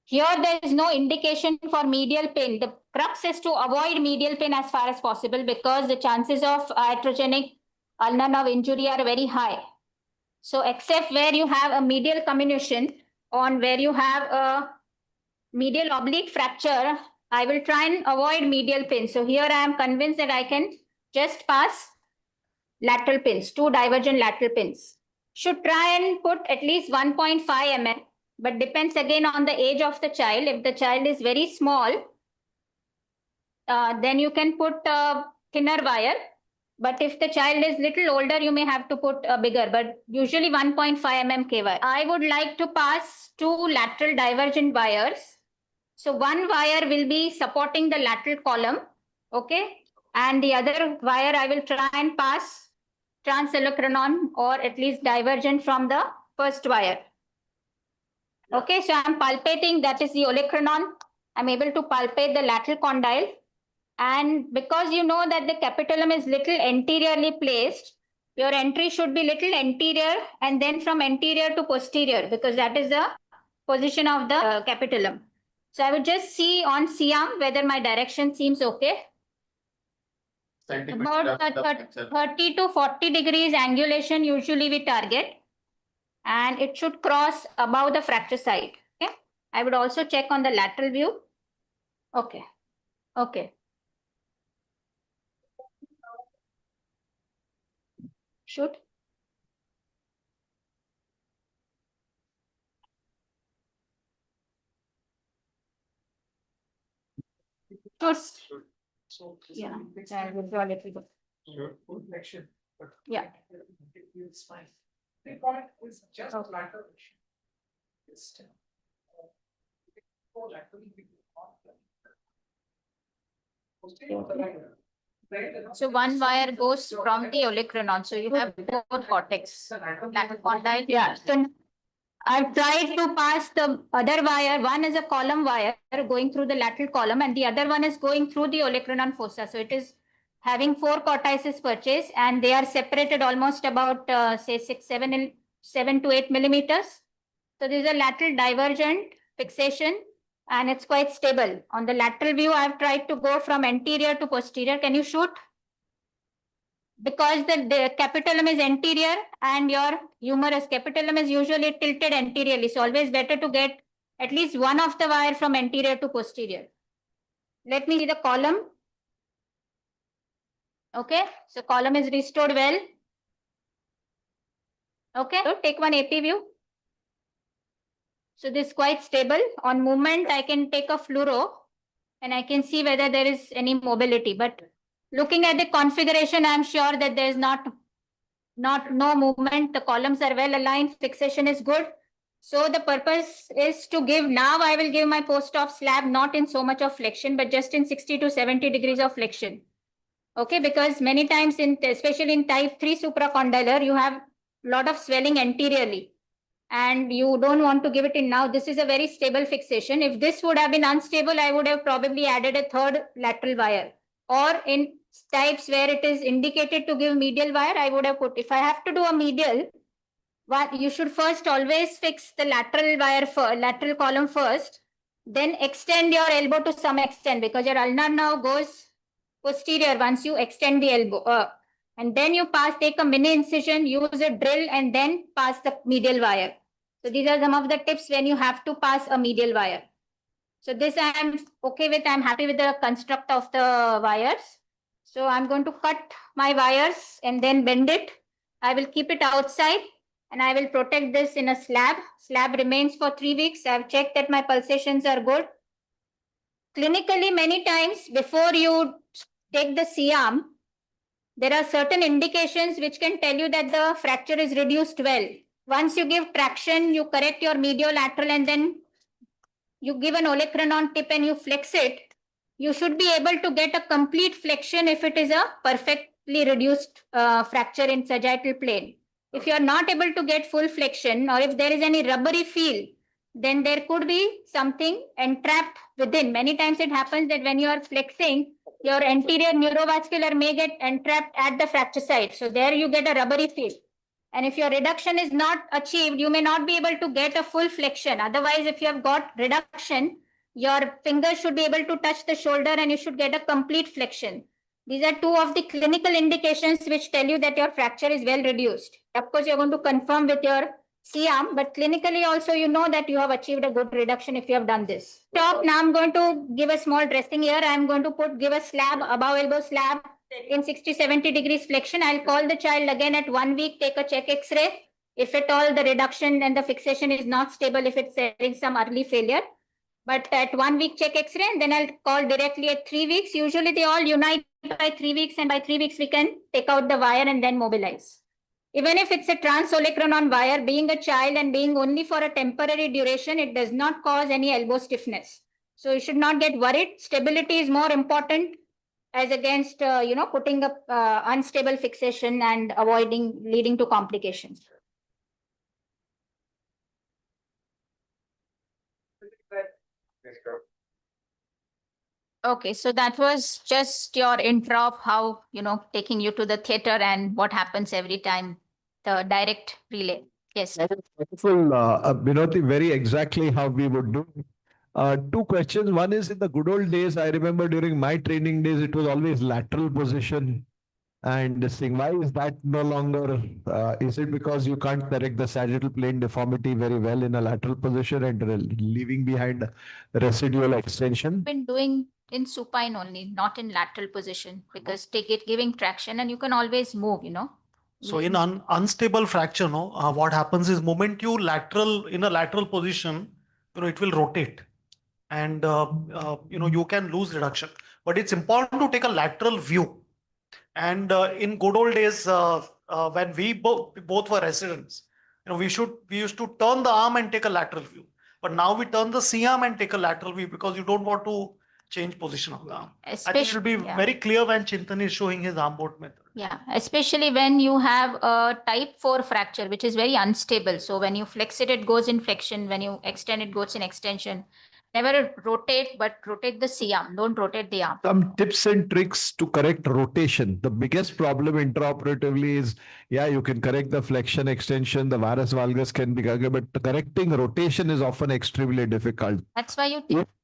here there is no indication for medial pain. The crux is to avoid medial pain as far as possible because the chances of iatrogenic ulnar nerve injury are very high. So except where you have a medial comminution on where you have a medial oblique fracture, I will try and avoid medial pain. So here I am convinced that I can just pass lateral pins, 2 divergent lateral pins. Should try and put at least 1.5 mm, but depends again on the age of the child. If the child is very small, then you can put a thinner wire. But if the child is little older, you may have to put a bigger, but usually 1.5 mm K wire. I would like to pass 2 lateral divergent wires. So one wire will be supporting the lateral column, okay? And the other wire I will try and pass transolecranon or at least divergent from the first wire. Okay, so I'm palpating, that is the olecranon. I'm able to palpate the lateral condyle. And because you know that the capitulum is little anteriorly placed, your entry should be little anterior and then from anterior to posterior because that is the position of the capitulum. So I would just see on C-arm whether my direction seems okay. About 30 to 40 degrees angulation usually we target. And it should cross above the fracture site. Okay. I would also check on the lateral view. Okay. Okay. Shoot. Shoot. Yeah, I will draw a little bit. Yeah. It's fine. The point is just lateral. So one wire goes from the olecranon. So you have 4 cortex. Lateral condyle. Yeah. So I've tried to pass the other wire. One is a column wire going through the lateral column and the other one is going through the olecranon fossa. So it is having 4 cortices purchased and they are separated almost about say 7 to 8 millimeters. So this is a lateral divergent fixation and it's quite stable. On the lateral view, I've tried to go from anterior to posterior. Can you shoot? Because the capitulum is anterior and your humerus capitulum is usually tilted anteriorly. So always better to get at least one of the wire from anterior to posterior. Let me see the column. Okay, so column is restored well. Okay, so take one AP view. So this is quite stable. On movement, I can take a fluoro and I can see whether there is any mobility. But looking at the configuration, I'm sure that there is not no movement. The columns are well aligned. Fixation is good. So the purpose is to give, now I will give my post-op slab not in so much of flexion, but just in 60 to 70 degrees of flexion. Okay, because many times especially in type 3 supracondylar, you have a lot of swelling anteriorly and you don't want to give it in now. This is a very stable fixation. If this would have been unstable, I would have probably added a third lateral wire. Or in types where it is indicated to give medial wire, I would have put, if I have to do a medial, you should first always fix the lateral wire lateral column first, then extend your elbow to some extent because your ulnar now goes posterior once you extend the elbow. And then you take a mini incision, use a drill, and then pass the medial wire. So these are some of the tips when you have to pass a medial wire. So this I am okay with. I'm happy with the construct of the wires. So I'm going to cut my wires and then bend it. I will keep it outside and I will protect this in a slab. Slab remains for 3 weeks. I've checked that my pulsations are good. Clinically, many times before you take the C-arm, there are certain indications which can tell you that the fracture is reduced well. Once you give traction, you correct your mediolateral and then you give an olecranon tip and you flex it, you should be able to get a complete flexion if it is a perfectly reduced fracture in sagittal plane. If you are not able to get full flexion or if there is any rubbery feel, then there could be something entrapped within. Many times it happens that when you are flexing, your anterior neurovascular may get entrapped at the fracture site. So there you get a rubbery feel. And if your reduction is not achieved, you may not be able to get a full flexion. Otherwise, if you have got reduction, your fingers should be able to touch the shoulder and you should get a complete flexion. These are two of the clinical indications which tell you that your fracture is well reduced. Of course, you're going to confirm with your C-arm, but clinically also you know that you have achieved a good reduction if you have done this. Now I'm going to give a small dressing here. I'm going to give a slab, above elbow slab in 60-70 degrees flexion. I'll call the child again at 1 week, take a check X-ray. If at all the reduction and the fixation is not stable, if it's having some early failure. But at 1 week check X-ray and then I'll call directly at 3 weeks. Usually they all unite by 3 weeks and by 3 weeks we can take out the wire and then mobilize. Even if it's a transolecranon wire, being a child and being only for a temporary duration, it does not cause any elbow stiffness. So you should not get worried. Stability is more important as against, putting up unstable fixation and leading to complications. Okay, so that was just your intro of how, taking you to the theater and what happens every time, the direct relay. Yes. That is wonderful, Binoti, very exactly how we would do. Two questions. One is in the good old days, I remember during my training days, it was always lateral position. And this thing, why is that no longer? Is it because you can't correct the sagittal plane deformity very well in a lateral position and leaving behind residual extension? Been doing in supine only, not in lateral position, because giving traction and you can always move, So in unstable fracture, what happens is moment you in a lateral position, it will rotate and, you can lose reduction. But it's important to take a lateral view. And in good old days, when we both were residents, we used to turn the arm and take a lateral view. But now we turn the C-arm and take a lateral view because you don't want to change position of the arm. I think it will be very clear when Chintan is showing his arm bolt method. Yeah, especially when you have a type 4 fracture, which is very unstable. So when you flex it, it goes in flexion. When you extend, it goes in extension. Never rotate, but rotate the C-arm. Don't rotate the arm. Some tips and tricks to correct rotation. The biggest problem intraoperatively is, you can correct the flexion extension, the varus valgus can be corrected, but correcting rotation is often extremely difficult. That's why you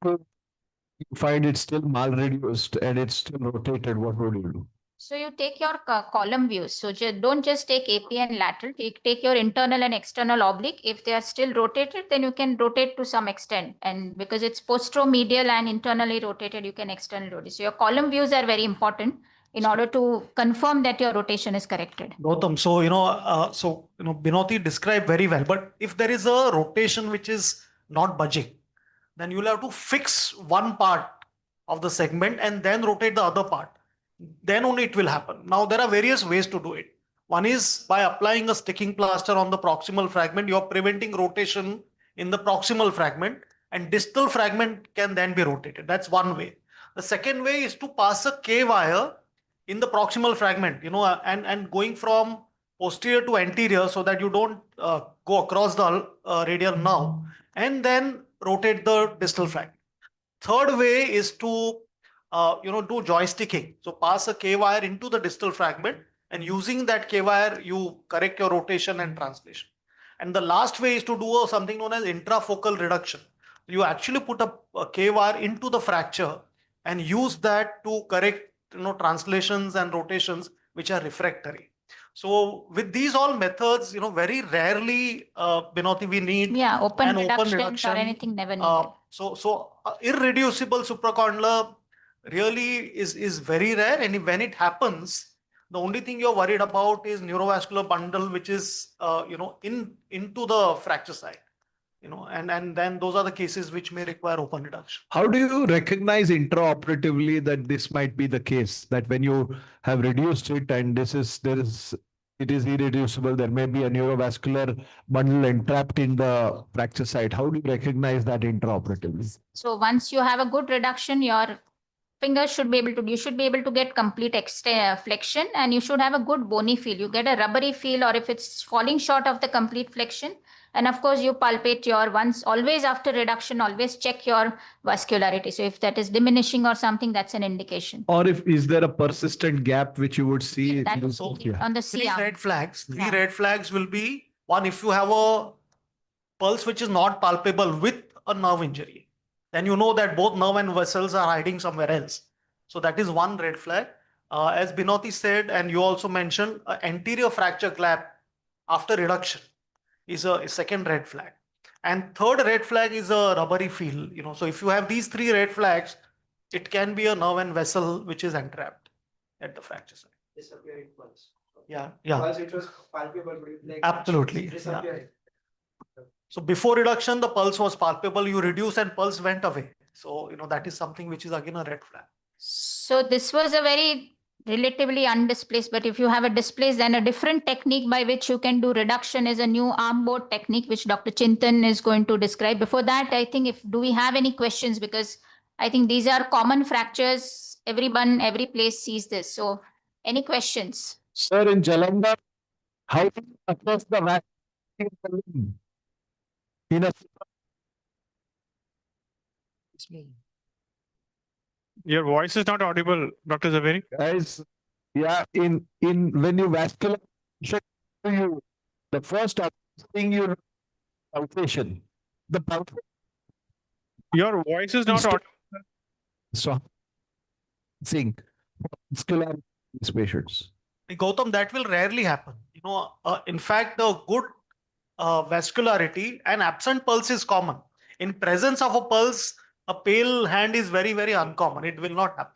find it still mal-reduced and it's still rotated, what would you do? So you take your column views. So don't just take AP and lateral. Take your internal and external oblique. If they are still rotated, then you can rotate to some extent. And because it's posteromedial and internally rotated, you can externally rotate. So your column views are very important in order to confirm that your rotation is corrected. Gautam, so Binoti described very well. But if there is a rotation which is not budging, then you'll have to fix one part of the segment and then rotate the other part. Then only it will happen. Now there are various ways to do it. One is by applying a sticking plaster on the proximal fragment, you're preventing rotation in the proximal fragment, and distal fragment can then be rotated. That's one way. The second way is to pass a K wire in the proximal fragment, and going from posterior to anterior so that you don't go across the radial nerve, and then rotate the distal fragment. Third way is to do joysticking. So pass a K wire into the distal fragment, and using that K wire, you correct your rotation and translation. And the last way is to do something known as intrafocal reduction. You actually put a K wire into the fracture and use that to correct translations and rotations which are refractory. So with these all methods, very rarely, Binoti, we need open an open reductions reduction. or anything never needed. So irreducible supracondylar really is very rare, and when it happens, the only thing you're worried about is neurovascular bundle, which is into the fracture site. And then those are the cases which may require open reduction. How do you recognize intraoperatively that this might be the case? That when you have reduced it and it is irreducible, there may be a neurovascular bundle entrapped in the fracture site. How do you recognize that intraoperatively? So once you have a good reduction, your fingers should be able to, you should be able to get complete flexion, and you should have a good bony feel. You get a rubbery feel, or if it's falling short of the complete flexion. And of course, you palpate always after reduction, always check your vascularity. So if that is diminishing or something, that's an indication. Or is there a persistent gap which you would see? On the Three C-arm. red flags. Three red flags will be: one, if you have a pulse which is not palpable with a nerve injury, then you know that both nerve and vessels are hiding somewhere else. So that is one red flag. As Binoti said, and you also mentioned, anterior fracture clap after reduction is a second red flag. And third red flag is a rubbery feel. So if you have these three red flags, it can be a nerve and vessel which is entrapped at the fracture site. Disappearing pulse. Yeah. Pulse, it was palpable, but like Absolutely. disappearing. So before reduction, the pulse was palpable. You reduce and pulse went away. So, that is something which is again a red flag. So this was a very relatively undisplaced, but if you have a displaced, then a different technique by which you can do reduction is a new arm board technique, which Dr. Chintan is going to describe. Before that, I think do we have any questions? Because I think these are common fractures. Everyone, every place sees this. So any questions? Sir, in Jalandhar, how do you assess the vaccine in a Your voice is not audible, Dr. Zaveri. Guys, yeah, in when you vascular check you, the first thing you pulsation. The pulsation. Your voice is not audible. So seeing vascular these patients. Gautam, that will rarely happen. In fact, the good vascularity and absent pulse is common. In presence of a pulse, a pale hand is very, very uncommon. It will not happen.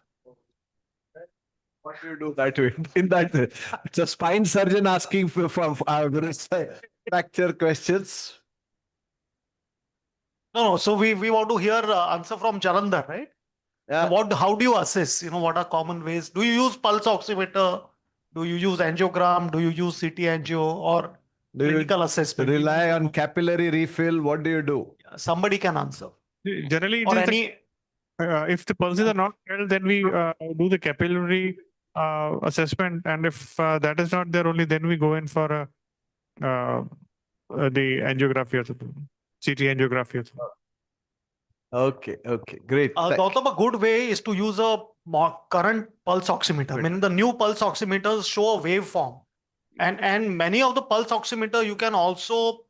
What do you do that way? In that way, it's a spine surgeon asking for fracture questions. No. So we want to hear answer from Jalandhar, right? Yeah. How do you assess? What are common ways? Do you use pulse oximeter? Do you use angiogram? Do you use CT angio or clinical assessment? Rely on capillary refill. What do you do? Somebody can answer. Generally, Or it is any. if the pulses are not held, then we do the capillary assessment, and if that is not there, only then we go in for the angiography or something, CT angiography or something. Okay, great. Gautam, a good way is to use a current pulse oximeter. Meaning the new pulse oximeters show a waveform, and many of the pulse oximeter you can also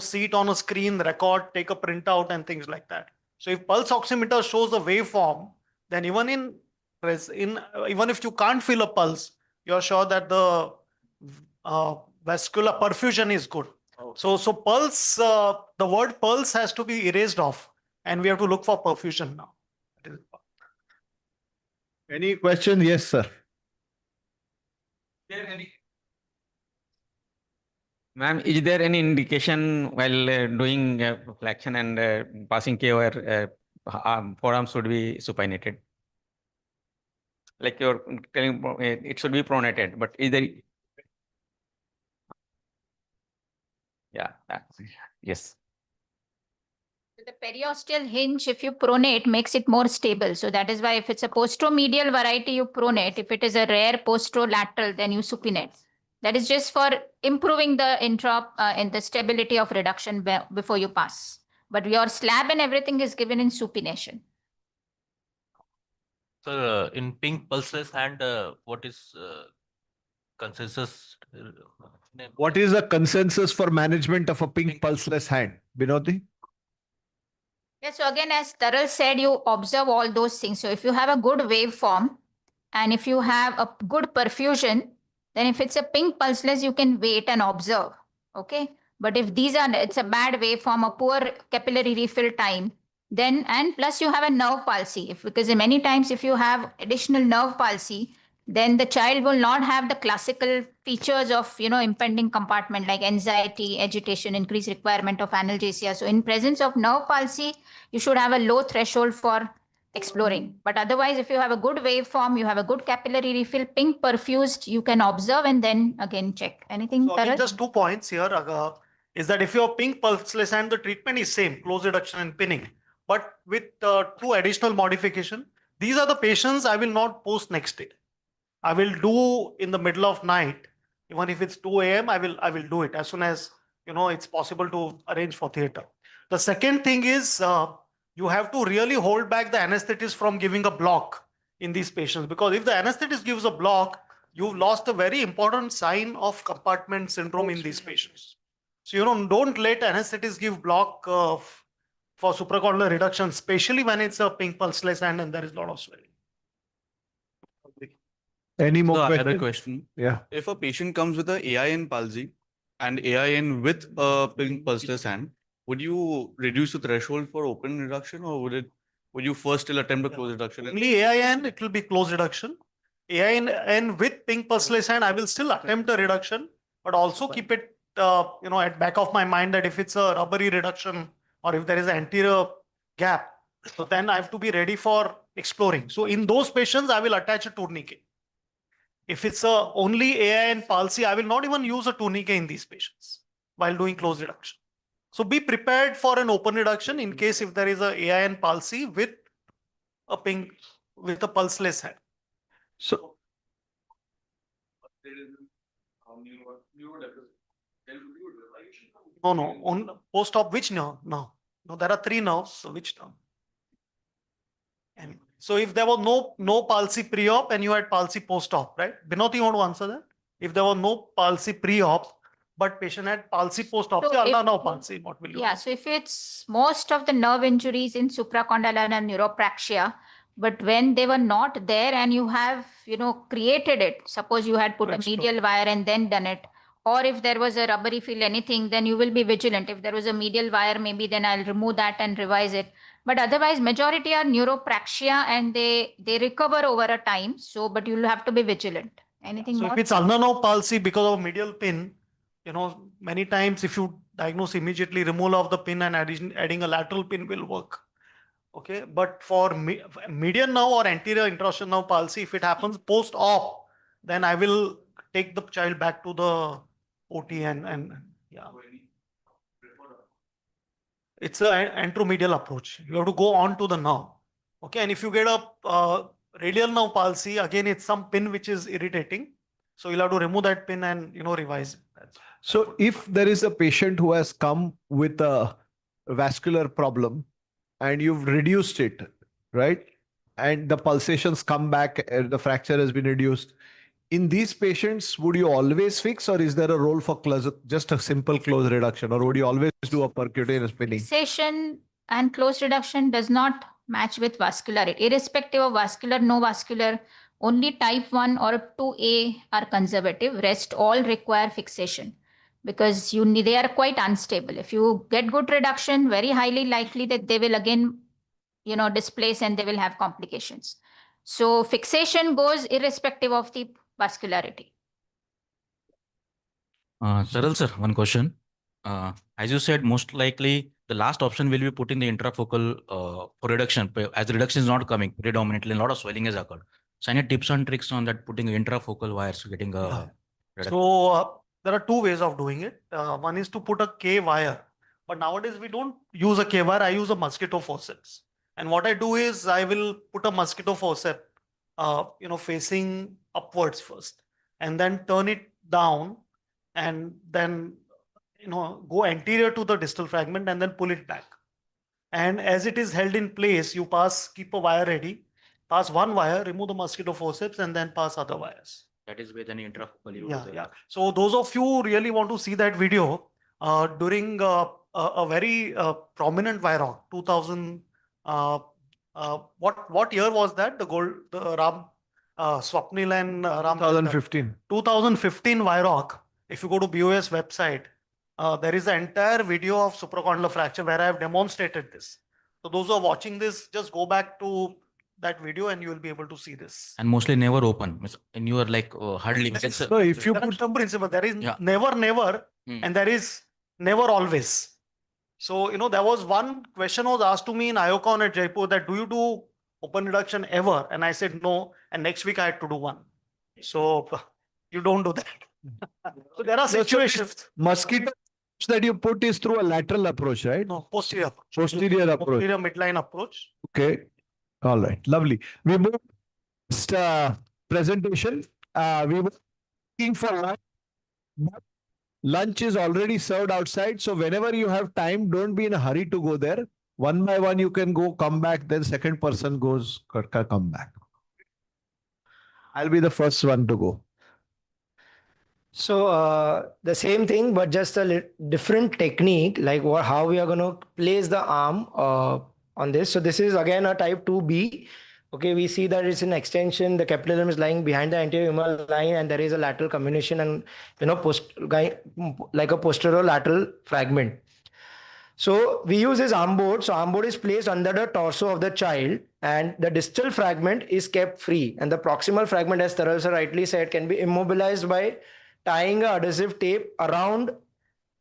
see it on a screen, record, take a printout, and things like that. So if pulse oximeter shows a waveform, then even if you can't feel a pulse, you're sure that the vascular perfusion is good. So pulse, the word pulse has to be erased off, and we have to look for perfusion now. Any questions? Yes, sir. Ma'am, is there any indication while doing flexion and passing K where forearm should be supinated? Like you're telling it should be pronated, but is there Yeah. Yes. The periosteal hinge, if you pronate, makes it more stable. So that is why if it's a posteromedial variety, you pronate. If it is a rare posterolateral, then you supinate. That is just for improving the in the stability of reduction before you pass. But your slab and everything is given in supination. Sir, in pink pulseless hand, what is consensus? What is the consensus for management of a pink pulseless hand, Binoti? Yeah, so again, as Taral said, you observe all those things. So if you have a good waveform and if you have a good perfusion, then if it's a pink pulseless, you can wait and observe. Okay. But if it's a bad waveform, a poor capillary refill time, then, and plus you have a nerve palsy. Because many times if you have additional nerve palsy, then the child will not have the classical features of, impending compartment like anxiety, agitation, increased requirement of analgesia. So in presence of nerve palsy, you should have a low threshold for exploring. But otherwise, if you have a good waveform, you have a good capillary refill, pink perfused, you can observe and then again check. Anything, So again, Taral? just 2 points here is that if you have pink pulseless and the treatment is same, close reduction and pinning, but with 2 additional modification, these are the patients I will not post next day. I will do in the middle of night, even if it's 2 a.m. I will do it as soon as it's possible to arrange for theater. The second thing is you have to really hold back the anesthetist from giving a block in these patients, because if the anesthetist gives a block, you've lost a very important sign of compartment syndrome in these patients. So don't let anesthetist give block for supracondylar reduction, especially when it's a pink pulseless hand and there is a lot of swelling. Any more So I questions? had a question. Yeah. If a patient comes with a AIN palsy and AIN with a pink pulseless hand, would you reduce the threshold for open reduction, or would you first still attempt a close reduction? Only AIN, it will be close reduction. AIN and with pink pulseless hand, I will still attempt a reduction, but also keep it at back of my mind that if it's a rubbery reduction or if there is an anterior gap, so then I have to be ready for exploring. So in those patients, I will attach a tourniquet. If it's only AIN palsy, I will not even use a tourniquet in these patients while doing close reduction. So be prepared for an open reduction in case if there is a AIN palsy with a pulseless hand. So no. On post-op, which nerve? No, there are 3 nerves. So which nerve? And so if there was no palsy pre-op and you had palsy post-op, right? Binoti, you want to answer that? If there was no palsy pre-op, but patient had palsy post-op, So no palsy, what will you do? So if it's most of the nerve injuries in supracondylar and neuropraxia, but when they were not there and you have, created it, suppose you had put a medial wire and then done it, or if there was a rubbery fill, anything, then you will be vigilant. If there was a medial wire, maybe then I'll remove that and revise it. But otherwise, majority are neuropraxia and they recover over a time. So, but you'll have to be vigilant. Anything So more? if it's ulnar nerve palsy because of medial pin, many times if you diagnose immediately, removal of the pin and adding a lateral pin will work. Okay, but for median nerve or anterior interosseous nerve palsy, if it happens post-op, then I will take the child back to the OT and yeah. It's an anteromedial approach. You have to go on to the nerve. Okay, and if you get a radial nerve palsy, again, it's some pin which is irritating. So you'll have to remove that pin and revise it. So if there is a patient who has come with a vascular problem and you've reduced it, right? And the pulsations come back, the fracture has been reduced. In these patients, would you always fix, or is there a role for just a simple close reduction, or would you always do a percutaneous pinning? Fixation and close reduction does not match with vascularity. Irrespective of vascular, no vascular, only type 1 or 2A are conservative. Rest all require fixation because they are quite unstable. If you get good reduction, very highly likely that they will again, displace and they will have complications. So fixation goes irrespective of the vascularity. Saral sir, one question. As you said, most likely the last option will be putting the intrafocal for reduction. As reduction is not coming predominantly, a lot of swelling has occurred. So any tips and tricks on that, putting intrafocal wires, getting a reduction? So there are two ways of doing it. One is to put a K wire, but nowadays we don't use a K wire. I use a mosquito forceps. And what I do is I will put a mosquito forceps, facing upwards first, and then turn it down, and then go anterior to the distal fragment and then pull it back. And as it is held in place, you keep a wire ready, pass one wire, remove the mosquito forceps, and then pass other wires. That is with an intrafocal. Yeah. So those of you who really want to see that video, during a very prominent Viron, 2000, what year was that? The Ram, Swapnil and Ram. 2015. 2015 Viroc. If you go to BOS website, there is an entire video of supracondylar fracture where I have demonstrated this. So those who are watching this, just go back to that video and you will be able to see this. And mostly never open. And you are like hardly. So if you put some principle, there is never, and there is never always. So, there was one question was asked to me in IOCON at Jaipur that do you do open reduction ever? And I said no. And next week I had to do one. So you don't do that. So there are situations. Mosquito that you put is through a lateral approach, right? No, posterior approach. Posterior approach. Posterior midline approach. Okay. All right. Lovely. We move to presentation. We were looking for lunch. Lunch is already served outside. So whenever you have time, don't be in a hurry to go there. One by one, you can go, come back. Then second person goes, come back. I'll be the first one to go. So the same thing, but just a different technique, like how we are going to place the arm on this. So this is again a type 2B. Okay, we see that it's an extension. The capitulum is lying behind the anterior humeral line, and there is a lateral combination and like a posterior lateral fragment. So we use this arm board. So arm board is placed under the torso of the child, and the distal fragment is kept free, and the proximal fragment, as Taral sir rightly said, can be immobilized by tying a adhesive tape around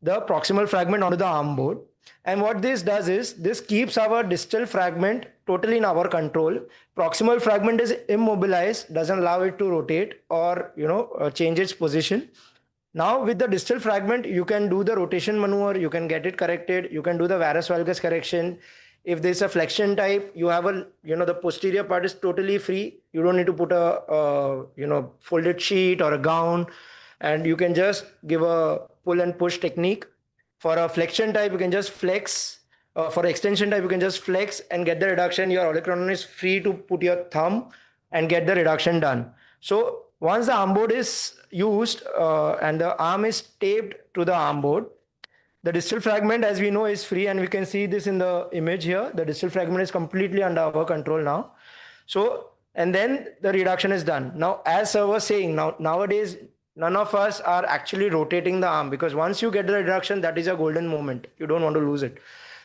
the proximal fragment onto the arm board. And what this does is this keeps our distal fragment totally in our control. Proximal fragment is immobilized, doesn't allow it to rotate or change its position. Now with the distal fragment, you can do the rotation maneuver, you can get it corrected, you can do the varus valgus correction. If there's a flexion type, you have the posterior part is totally free. You don't need to put a folded sheet or a gown, and you can just give a pull and push technique. For a flexion type, you can just flex. For extension type, you can just flex and get the reduction. Your olecranon is free to put your thumb and get the reduction done. So once the arm board is used and the arm is taped to the arm board, the distal fragment, as we know, is free, and we can see this in the image here. The distal fragment is completely under our control now. So, and then the reduction is done. Now, as I was saying, nowadays, none of us are actually rotating the arm, because once you get the reduction, that is a golden moment. You don't want to lose it.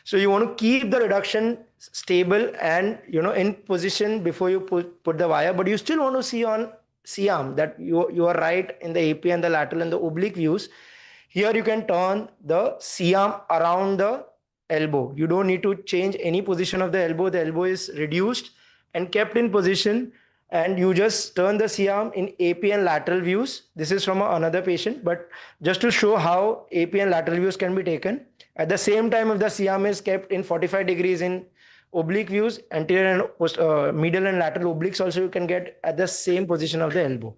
So you want to keep the reduction stable and in position before you put the wire, but you still want to see on C-arm that you are right in the AP and the lateral and the oblique views. Here you can turn the C-arm around the elbow. You don't need to change any position of the elbow. The elbow is reduced and kept in position, and you just turn the C-arm in AP and lateral views. This is from another patient, but just to show how AP and lateral views can be taken. At the same time, if the C-arm is kept in 45 degrees in oblique views, anterior and medial and lateral obliques also you can get at the same position of the elbow.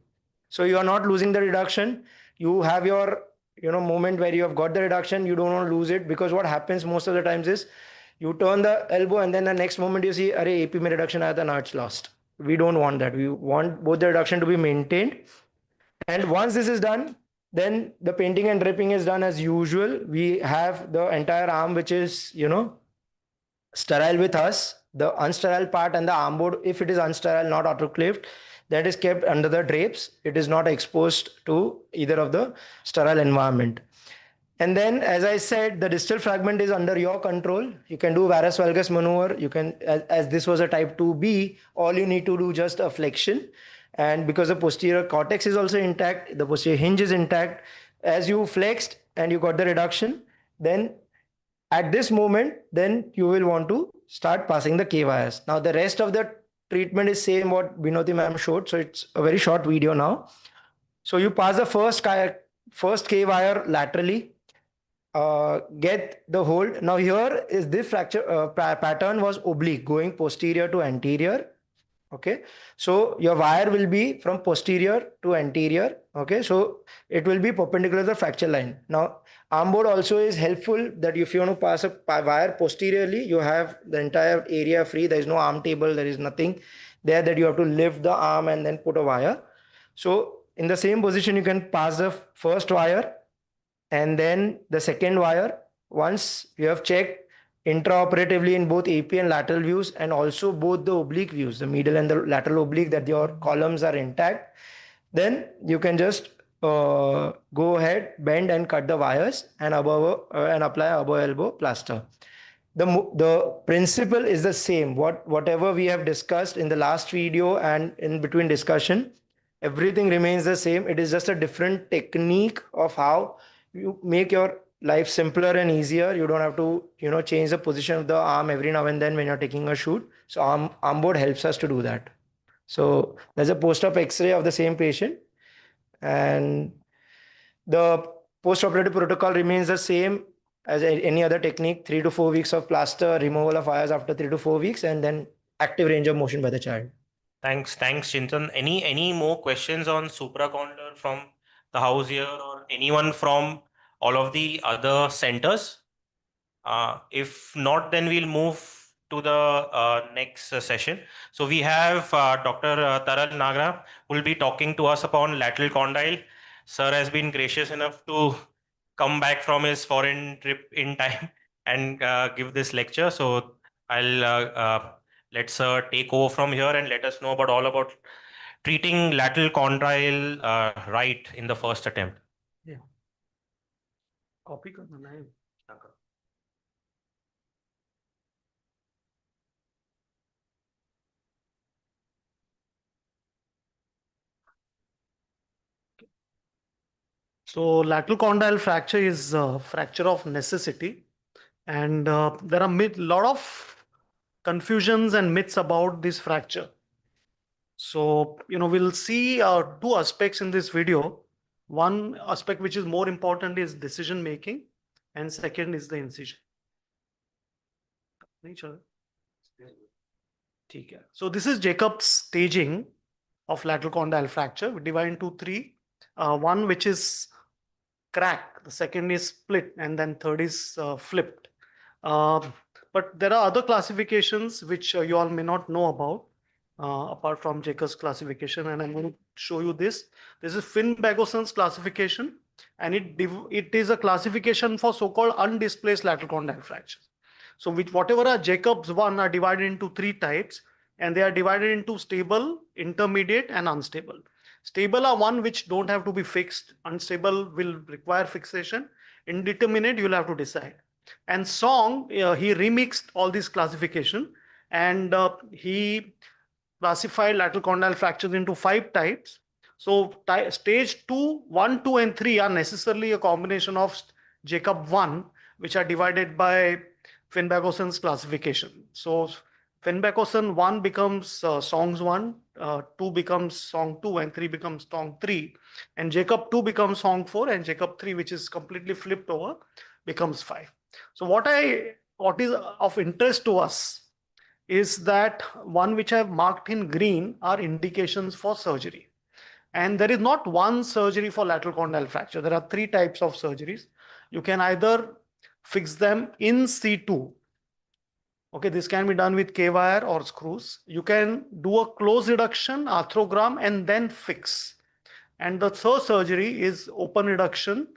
So you are not losing the reduction. You have your moment where you have got the reduction. You don't want to lose it, because what happens most of the times is you turn the elbow and then the next moment you see, array, AP mein reduction aaya tha, now it's lost. We don't want that. We want both the reduction to be maintained. And once this is done, then the painting and draping is done as usual. We have the entire arm, which is, sterile with us. The unsterile part and the arm board, if it is unsterile, not autoclaved, that is kept under the drapes. It is not exposed to either of the sterile environment. And then, as I said, the distal fragment is under your control. You can do varus valgus maneuver. You can, as this was a type 2B, all you need to do just a flexion. And because the posterior cortex is also intact, the posterior hinge is intact, as you flexed and you got the reduction, then at this moment, then you will want to start passing the K-wires. Now, the rest of the treatment is same what Binoti ma'am showed. So it's a very short video now. So you pass the first K wire laterally, get the hold. Now here is this fracture pattern was oblique, going posterior to anterior. Okay, so your wire will be from posterior to anterior. Okay, so it will be perpendicular to the fracture line. Now arm board also is helpful, that if you want to pass a wire posteriorly, you have the entire area free. There is no arm table, there is nothing there that you have to lift the arm and then put a wire. So in the same position, you can pass the first wire and then the second wire. Once you have checked intraoperatively in both AP and lateral views, and also both the oblique views, the medial and the lateral oblique, that your columns are intact, then you can just go ahead, bend and cut the wires and apply above elbow plaster. The principle is the same. Whatever we have discussed in the last video and in between discussion, everything remains the same. It is just a different technique of how you make your life simpler and easier. You don't have to, change the position of the arm every now and then when you're taking a shoot. So arm board helps us to do that. So there's a post-op X-ray of the same patient, and the post-operative protocol remains the same as any other technique. 3 to 4 weeks of plaster, removal of wires after 3 to 4 weeks, and then active range of motion by the child. Thanks, Chintan. Any more questions on supracondylar from the house here, or anyone from all of the other centers? If not, then we'll move to the next session. So we have Dr. Taral Nagra, who will be talking to us upon lateral condyle. Sir has been gracious enough to come back from his foreign trip in time and give this lecture. So I'll let sir take over from here and let us know all about treating lateral condyle right in the first attempt. Yeah. Copy करना है. So lateral condyle fracture is a fracture of necessity, and there are a lot of confusions and myths about this fracture. So, we'll see two aspects in this video. One aspect which is more important is decision making, and second is the incision. So this is Jacob's staging of lateral condyle fracture. We divide into three. One which is crack, the second is split, and then third is flipped. But there are other classifications which you all may not know about, apart from Jacob's classification, and I'm going to show you this. This is Finn-Bagoson's classification, and it is a classification for so-called undisplaced lateral condyle fractures. So whatever are Jacob's 1 are divided into three types, and they are divided into stable, intermediate, and unstable. Stable are one which don't have to be fixed. Unstable will require fixation. Indeterminate, you'll have to decide. And Song, he remixed all these classification, and he classified lateral condyle fractures into 5 types. So stage 2, 1, 2, and 3 are necessarily a combination of Jacob 1, which are divided by Finn-Bagoson's classification. So Finn-Bagoson 1 becomes Song's 1, 2 becomes Song 2, and 3 becomes Song 3. And Jacob 2 becomes Song 4, and Jacob 3, which is completely flipped over, becomes 5. So what is of interest to us is that one which I have marked in green are indications for surgery. And there is not one surgery for lateral condyle fracture. There are 3 types of surgeries. You can either fix them in situ. Okay, this can be done with K-wire or screws. You can do a close reduction, arthrogram, and then fix. And the third surgery is open reduction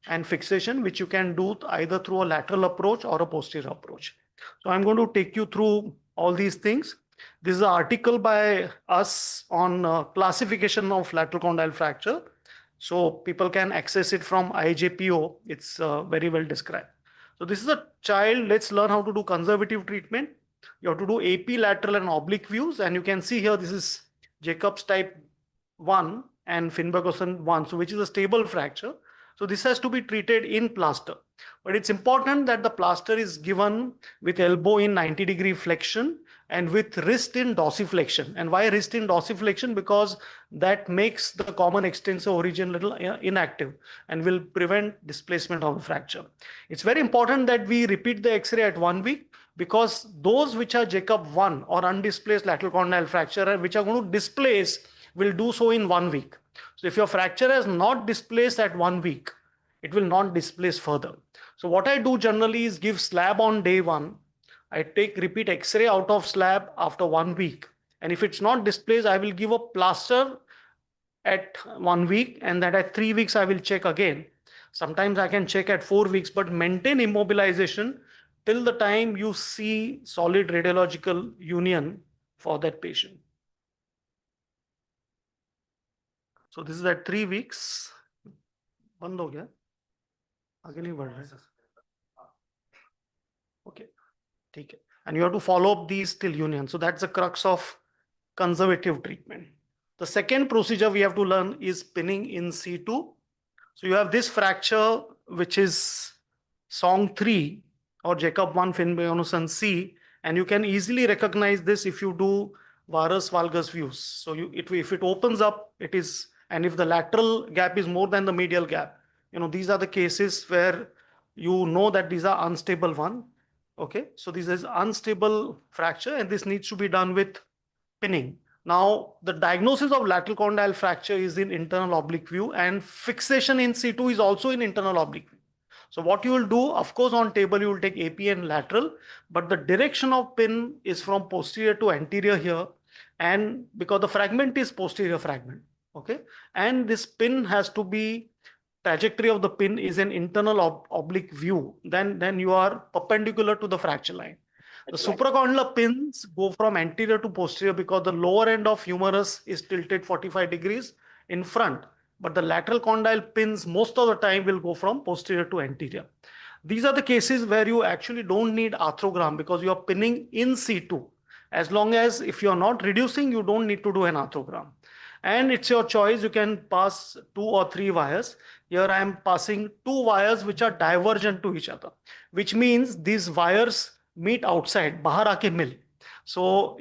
and fixation, which you can do either through a lateral approach or a posterior approach. So I'm going to take you through all these things. This is an article by us on classification of lateral condyle fracture. So people can access it from IJPO. It's very well described. So this is a child. Let's learn how to do conservative treatment. You have to do AP, lateral, and oblique views. And you can see here, this is Jacob's type 1 and Finn-Bagoson 1, so which is a stable fracture. So this has to be treated in plaster. But it's important that the plaster is given with elbow in 90-degree flexion and with wrist in dorsiflexion. And why wrist in dorsiflexion? Because that makes the common extensor origin little inactive and will prevent displacement of the fracture. It's very important that we repeat the X-ray at 1 week, because those which are Jacob 1 or undisplaced lateral condyle fracture which are going to displace will do so in 1 week. So if your fracture has not displaced at 1 week, it will not displace further. So what I do generally is give slab on day 1. I take repeat X-ray out of slab after 1 week. And if it's not displaced, I will give a plaster at 1 week, and that at 3 weeks I will check again. Sometimes I can check at 4 weeks, but maintain immobilization till the time you see solid radiological union for that patient. So this is at 3 weeks. बंद हो गया, आगे नहीं बढ़ रहा है. Okay, ठीक है. And you have to follow up these till union. So that's the crux of conservative treatment. The second procedure we have to learn is pinning in situ. So you have this fracture, which is Song 3 or Jacob 1 Finbayonson C, and you can easily recognize this if you do varus valgus views. So if it opens up, it is, and if the lateral gap is more than the medial gap, these are the cases where you know that these are unstable one. Okay, so this is unstable fracture, and this needs to be done with pinning. Now, the diagnosis of lateral condyle fracture is in internal oblique view, and fixation in situ is also in internal oblique view. So what you will do, of course, on table you will take AP and lateral, but the direction of pin is from posterior to anterior here, and because the fragment is posterior fragment, okay, and this pin has to be, trajectory of the pin is an internal oblique view, then you are perpendicular to the fracture line. The supracondylar pins go from anterior to posterior because the lower end of humerus is tilted 45 degrees in front, but the lateral condyle pins most of the time will go from posterior to anterior. These are the cases where you actually don't need arthrogram because you are pinning in situ. As long as if you are not reducing, you don't need to do an arthrogram. And it's your choice, you can pass 2 or 3 wires. Here I am passing 2 wires which are divergent to each other, which means these wires meet outside, bahar aake mil. So,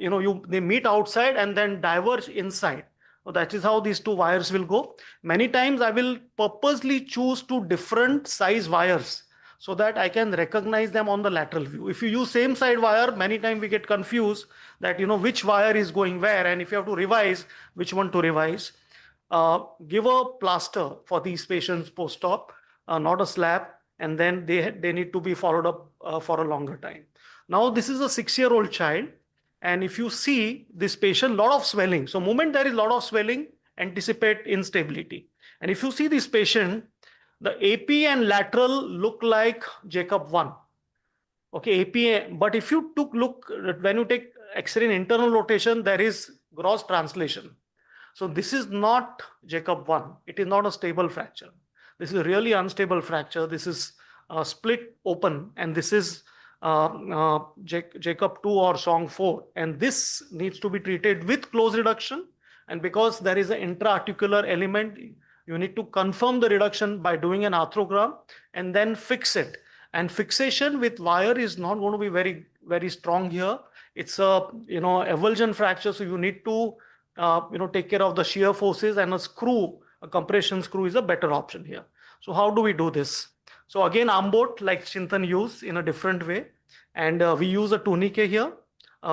they meet outside and then diverge inside. So that is how these 2 wires will go. Many times I will purposely choose 2 different size wires so that I can recognize them on the lateral view. If you use same side wire, many times we get confused that, which wire is going where, and if you have to revise, which one to revise. Give a plaster for these patients post-op, not a slab, and then they need to be followed up for a longer time. Now, this is a 6-year-old child, and if you see this patient, lot of swelling. So moment there is lot of swelling, anticipate instability. And if you see this patient, the AP and lateral look like Jacob 1. Okay, AP, but if you look, when you take X-ray in internal rotation, there is gross translation. So this is not Jacob 1. It is not a stable fracture. This is a really unstable fracture. This is split open, and this is Jacob 2 or Song 4. And this needs to be treated with close reduction. And because there is an intra-articular element, you need to confirm the reduction by doing an arthrogram and then fix it. And fixation with wire is not going to be very, very strong here. It's a, avulsion fracture. So you need to, take care of the shear forces, and a compression screw is a better option here. So how do we do this? So again, armbot like Chintan used in a different way. And we use a tourniquet here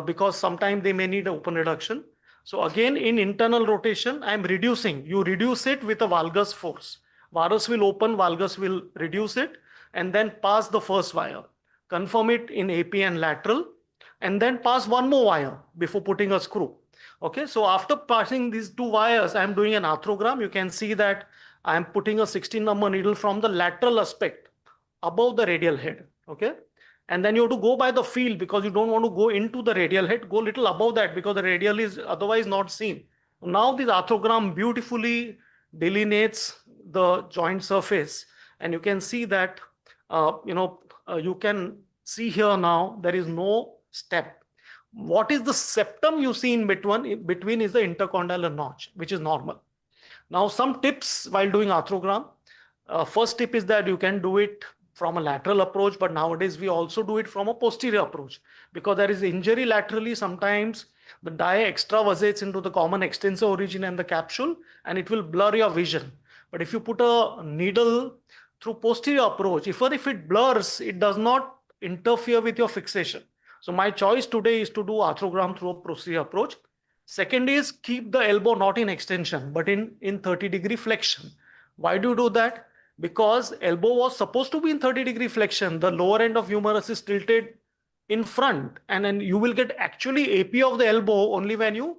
because sometimes they may need an open reduction. So again, in internal rotation, I am reducing. You reduce it with a valgus force. Varus will open, valgus will reduce it, and then pass the first wire. Confirm it in AP and lateral, and then pass one more wire before putting a screw. Okay, so after passing these 2 wires, I am doing an arthrogram. You can see that I am putting a 16 number needle from the lateral aspect above the radial head. Okay. And then you have to go by the field because you don't want to go into the radial head, go a little above that because the radial is otherwise not seen. Now this arthrogram beautifully delineates the joint surface, and you can see that, you can see here now there is no step. What is the septum you see in between is the intercondylar notch, which is normal. Now some tips while doing arthrogram. first tip is that you can do it from a lateral approach, but nowadays we also do it from a posterior approach because there is injury laterally. Sometimes the dye extravasates into the common extensor origin and the capsule, and it will blur your vision. But if you put a needle through posterior approach, even if it blurs, it does not interfere with your fixation. So my choice today is to do arthrogram through a posterior approach. Second is keep the elbow not in extension, but in 30-degree flexion. Why do you do that? Because elbow was supposed to be in 30-degree flexion. The lower end of humerus is tilted in front, and then you will get actually AP of the elbow only when you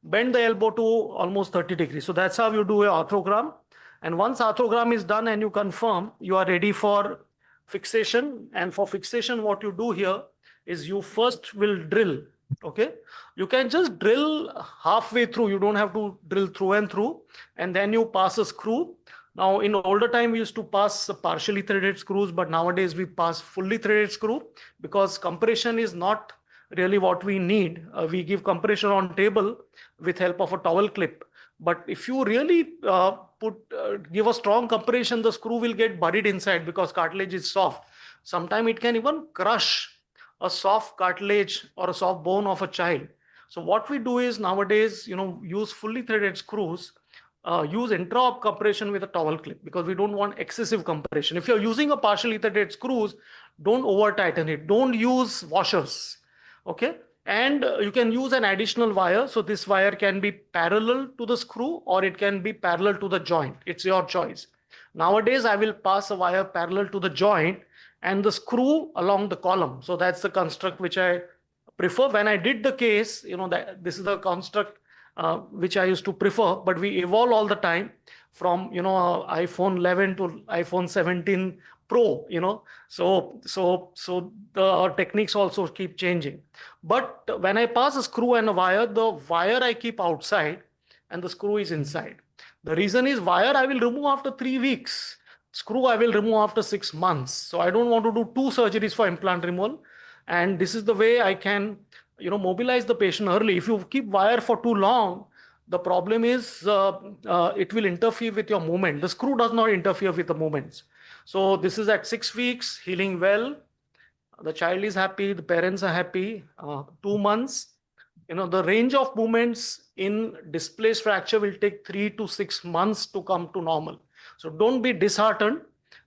bend the elbow to almost 30 degrees. So that's how you do a arthrogram. And once arthrogram is done and you confirm, you are ready for fixation. And for fixation, what you do here is you first will drill. Okay, you can just drill halfway through. You don't have to drill through and through, and then you pass a screw. Now, in older time, we used to pass partially threaded screws, but nowadays we pass fully threaded screw because compression is not really what we need. We give compression on table with help of a towel clip. But if you really give a strong compression, the screw will get buried inside because cartilage is soft. Sometimes it can even crush a soft cartilage or a soft bone of a child. So what we do is nowadays, use fully threaded screws, use intra-op compression with a towel clip because we don't want excessive compression. If you're using a partially threaded screws, don't over tighten it. Don't use washers. Okay. And you can use an additional wire. So this wire can be parallel to the screw or it can be parallel to the joint. It's your choice. Nowadays, I will pass a wire parallel to the joint and the screw along the column. So that's the construct which I prefer. When I did the case, that this is the construct which I used to prefer, but we evolve all the time from, iPhone 11 to iPhone 17 Pro, so the techniques also keep changing. But when I pass a screw and a wire, the wire I keep outside and the screw is inside. The reason is wire I will remove after 3 weeks. Screw I will remove after 6 months. So I don't want to do 2 surgeries for implant removal. And this is the way I can, mobilize the patient early. If you keep wire for too long, the problem is it will interfere with your movement. The screw does not interfere with the movements. So this is at 6 weeks, healing well. The child is happy, the parents are happy. 2 months, the range of movements in displaced fracture will take 3 to 6 months to come to normal. So don't be disheartened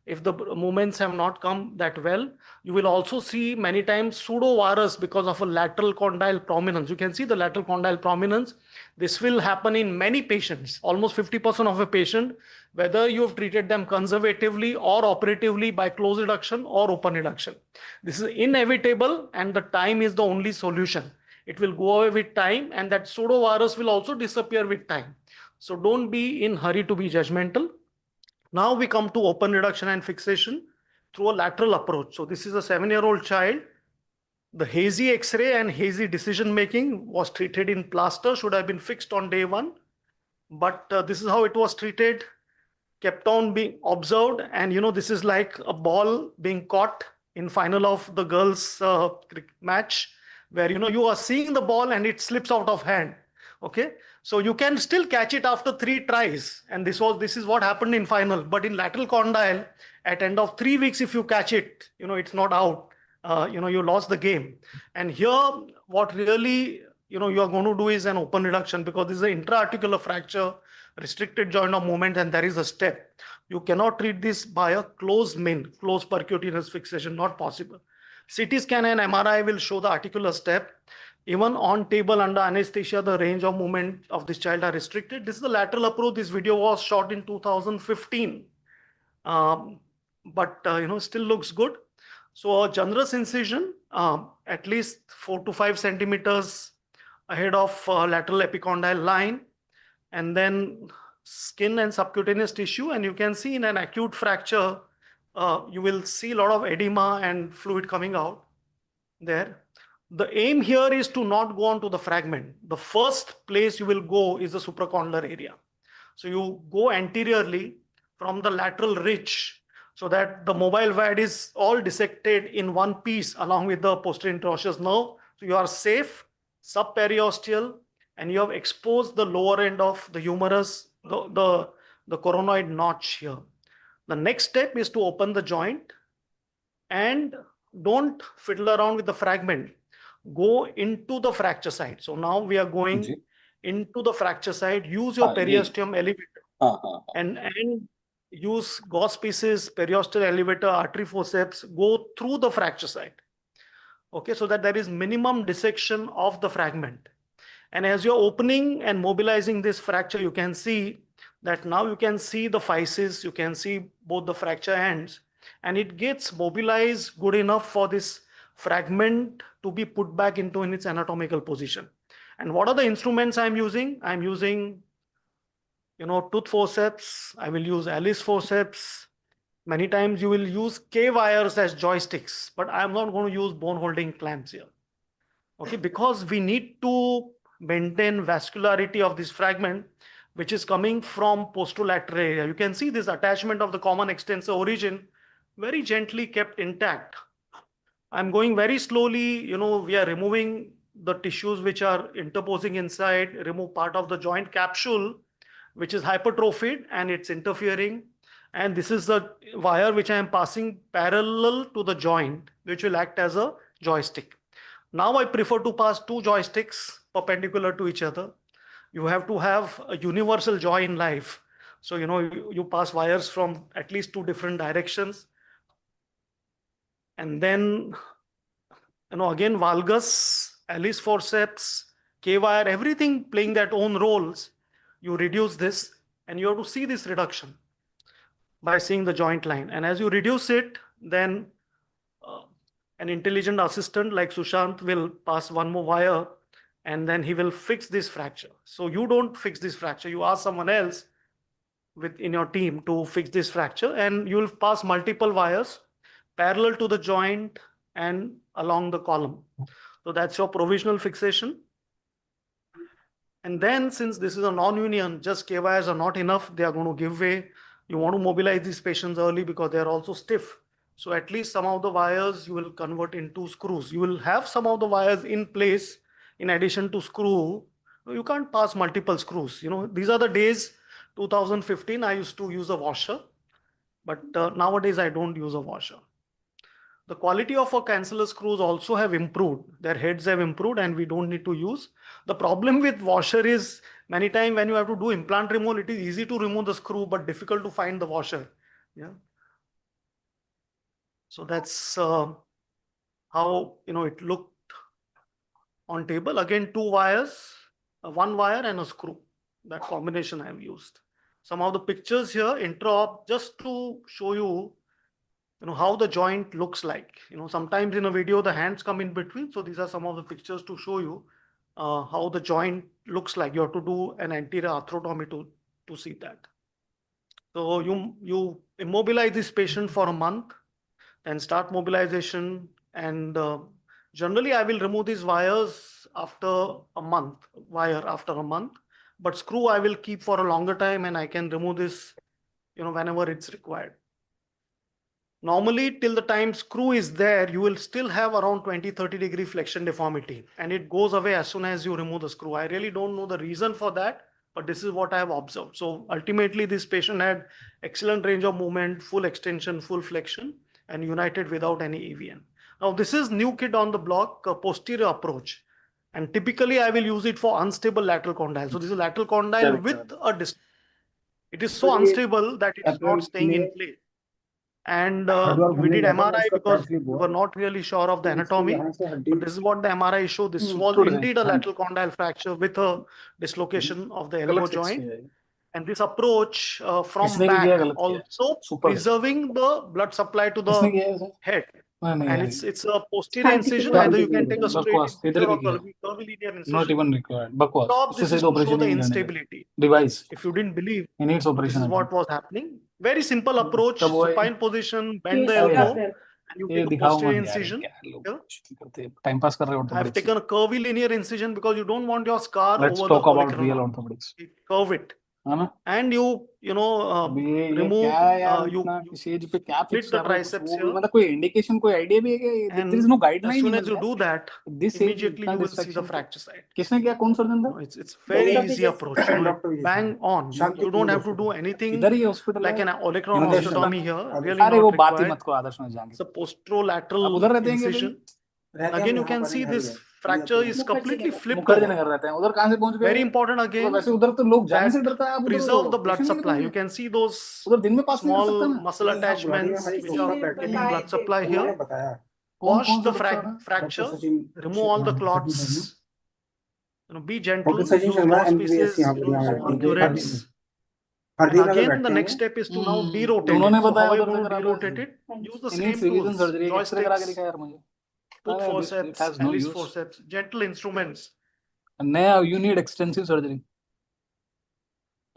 if the movements have not come that well. You will also see many times pseudo-varus because of a lateral condyle prominence. You can see the lateral condyle prominence. This will happen in many patients, almost 50% of a patient, whether you have treated them conservatively or operatively by close reduction or open reduction. This is inevitable and the time is the only solution. It will go away with time and that pseudo-varus will also disappear with time. So don't be in hurry to be judgmental. Now we come to open reduction and fixation through a lateral approach. So this is a 7-year-old child. The hazy X-ray and hazy decision-making was treated in plaster, should have been fixed on day 1. But this is how it was treated, kept on being observed. And this is like a ball being caught in final of the girls' match, where you are seeing the ball and it slips out of hand. Okay, so you can still catch it after 3 tries, and this is what happened in final. But in lateral condyle, at end of 3 weeks, if you catch it, it's not out. You lost the game. And here, what really you are going to do is an open reduction because this is an intra-articular fracture, restricted joint of movement, and there is a step. You cannot treat this by a closed percutaneous fixation, not possible. CT scan and MRI will show the articular step. Even on table under anesthesia, the range of movement of this child are restricted. This is the lateral approach. This video was shot in 2015. But still looks good. So a generous incision, at least 4 to 5 centimeters ahead of lateral epicondyle line, and then skin and subcutaneous tissue. And you can see in an acute fracture, you will see a lot of edema and fluid coming out there. The aim here is to not go on to the fragment. The first place you will go is the supracondylar area. So you go anteriorly from the lateral ridge so that the mobile VAD is all dissected in one piece along with the posterior interosseous nerve. So you are safe, subperiosteal, and you have exposed the lower end of the humerus, the coronoid notch here. The next step is to open the joint and don't fiddle around with the fragment. Go into the fracture site. So now we are going into the fracture site. Use your periosteum elevator and use gauze pieces, periosteal elevator, artery forceps, go through the fracture site. Okay, so that there is minimum dissection of the fragment. And as you're opening and mobilizing this fracture, you can see that now you can see the physis, you can see both the fracture ends, and it gets mobilized good enough for this fragment to be put back into its anatomical position. And what are the instruments I'm using? I'm using, tooth forceps. I will use Alice forceps. Many times you will use K wires as joysticks, but I'm not going to use bone holding clamps here. Okay, because we need to maintain vascularity of this fragment, which is coming from posterolateral area. You can see this attachment of the common extensor origin very gently kept intact. I'm going very slowly, we are removing the tissues which are interposing inside, remove part of the joint capsule, which is hypertrophied and it's interfering. And this is the wire which I am passing parallel to the joint, which will act as a joystick. Now I prefer to pass two joysticks perpendicular to each other. You have to have a universal joy in life. So, you pass wires from at least two different directions. And then, again, valgus, Alice forceps, K-wire, everything playing their own roles. You reduce this and you have to see this reduction by seeing the joint line. And as you reduce it, then an intelligent assistant like Sushant will pass one more wire and then he will fix this fracture. So you don't fix this fracture. You ask someone else in your team to fix this fracture, and you will pass multiple wires parallel to the joint and along the column. So that's your provisional fixation. And then since this is a non-union, just K wires are not enough. They are going to give way. You want to mobilize these patients early because they are also stiff. So at least some of the wires you will convert into screws. You will have some of the wires in place in addition to screw. You can't pass multiple screws. These are the days, 2015, I used to use a washer, but nowadays I don't use a washer. The quality of our canceller screws also have improved. Their heads have improved and we don't need to use. The problem with washer is many times when you have to do implant removal, it is easy to remove the screw, but difficult to find the washer. Yeah. So that's how, it looked on table. Again, two wires, one wire and a screw. That combination I have used. Some of the pictures here, intro, just to show you, how the joint looks like. Sometimes in a video, the hands come in between. So these are some of the pictures to show you how the joint looks like. You have to do an anterior arthrotomy to see that. So you immobilize this patient for a month, then start mobilization. And generally, I will remove these wires after a month, but screw I will keep for a longer time, and I can remove this, whenever it's required. Normally, till the time screw is there, you will still have around 20-30 degree flexion deformity, and it goes away as soon as you remove the screw. I really don't know the reason for that, but this is what I have observed. So ultimately, this patient had excellent range of movement, full extension, full flexion, and united without any AVN. Now, this is new kid on the block, a posterior approach. And typically, I will use it for unstable lateral condyle. So this is lateral condyle with a distance. It is so unstable that it's not staying in place. And we did MRI because we were not really sure of the anatomy. But this is what the MRI showed. This was indeed a lateral condyle fracture with a dislocation of the elbow joint. And this approach from back also preserving the blood supply to the head. And it's a posterior incision. Either you can take a straight incision or curvilinear incision. Not even required. Bakwas. This is to show the instability. Device. If you didn't believe, He needs operation. this is what was happening. Very simple approach. Supine position, bend the elbow, and you take a posterior incision. Time pass कर रहे हो I have taken a curvilinear incision because you don't want your scar Let's over talk the about follicular real line. orthopedics. Curve it. and you remove क्या है यार you इतना किसी as पे क्या split फिक्स the कर रहे हो कुछ triceps वो भी here, मतलब कोई इंडिकेशन कोई आइडिया भी है क्या there is and no as guideline soon नहीं as मिल you रहा do that, है दिस एज immediately इतना you will see the distraction fracture site. किसने किया कौन सर्जन था It's very easy approach. It bang on. You don't have to do anything किधर ही हॉस्पिटल like an olecranon हिमंत osteotomy here. Really अरे वो not बात ही required. मत को आदर्श में जाएंगे It's a आप posterolateral उधर रहते हैं क्या भाई incision. And again, you can see this fracture is completely flipped Mukherjee over. नगर रहते हैं उधर कहाँ से पहुंच गए Very important मतलब again वैसे उधर तो लोग जाने से that डरता है आप उधर preserve the blood पेशेंट लेके supply. तो You can see those उधर दिन में पास नहीं कर सकता small मैं muscle attachments which are keeping blood supply here. कौन Wash कौन सा the डॉक्टर आ रहा है fracture, remove all the clots. Be gentle. Doctor Sachin Use Sharma gauze MBBS pieces, यहाँ पर use यहाँ mercurets. And Hardeep Nagar again, the बैठते next हैं step is to now derotate दोनों it. ने So how बताया are you उधर से going to करा लो derotate it? Use the needs same revision tools, surgery एक एक्सरे करा के joysticks, दिखा यार मुझे tooth it forceps, has no Alice use forceps, gentle instruments. नया यू नीड एक्सटेंसिव सर्जरी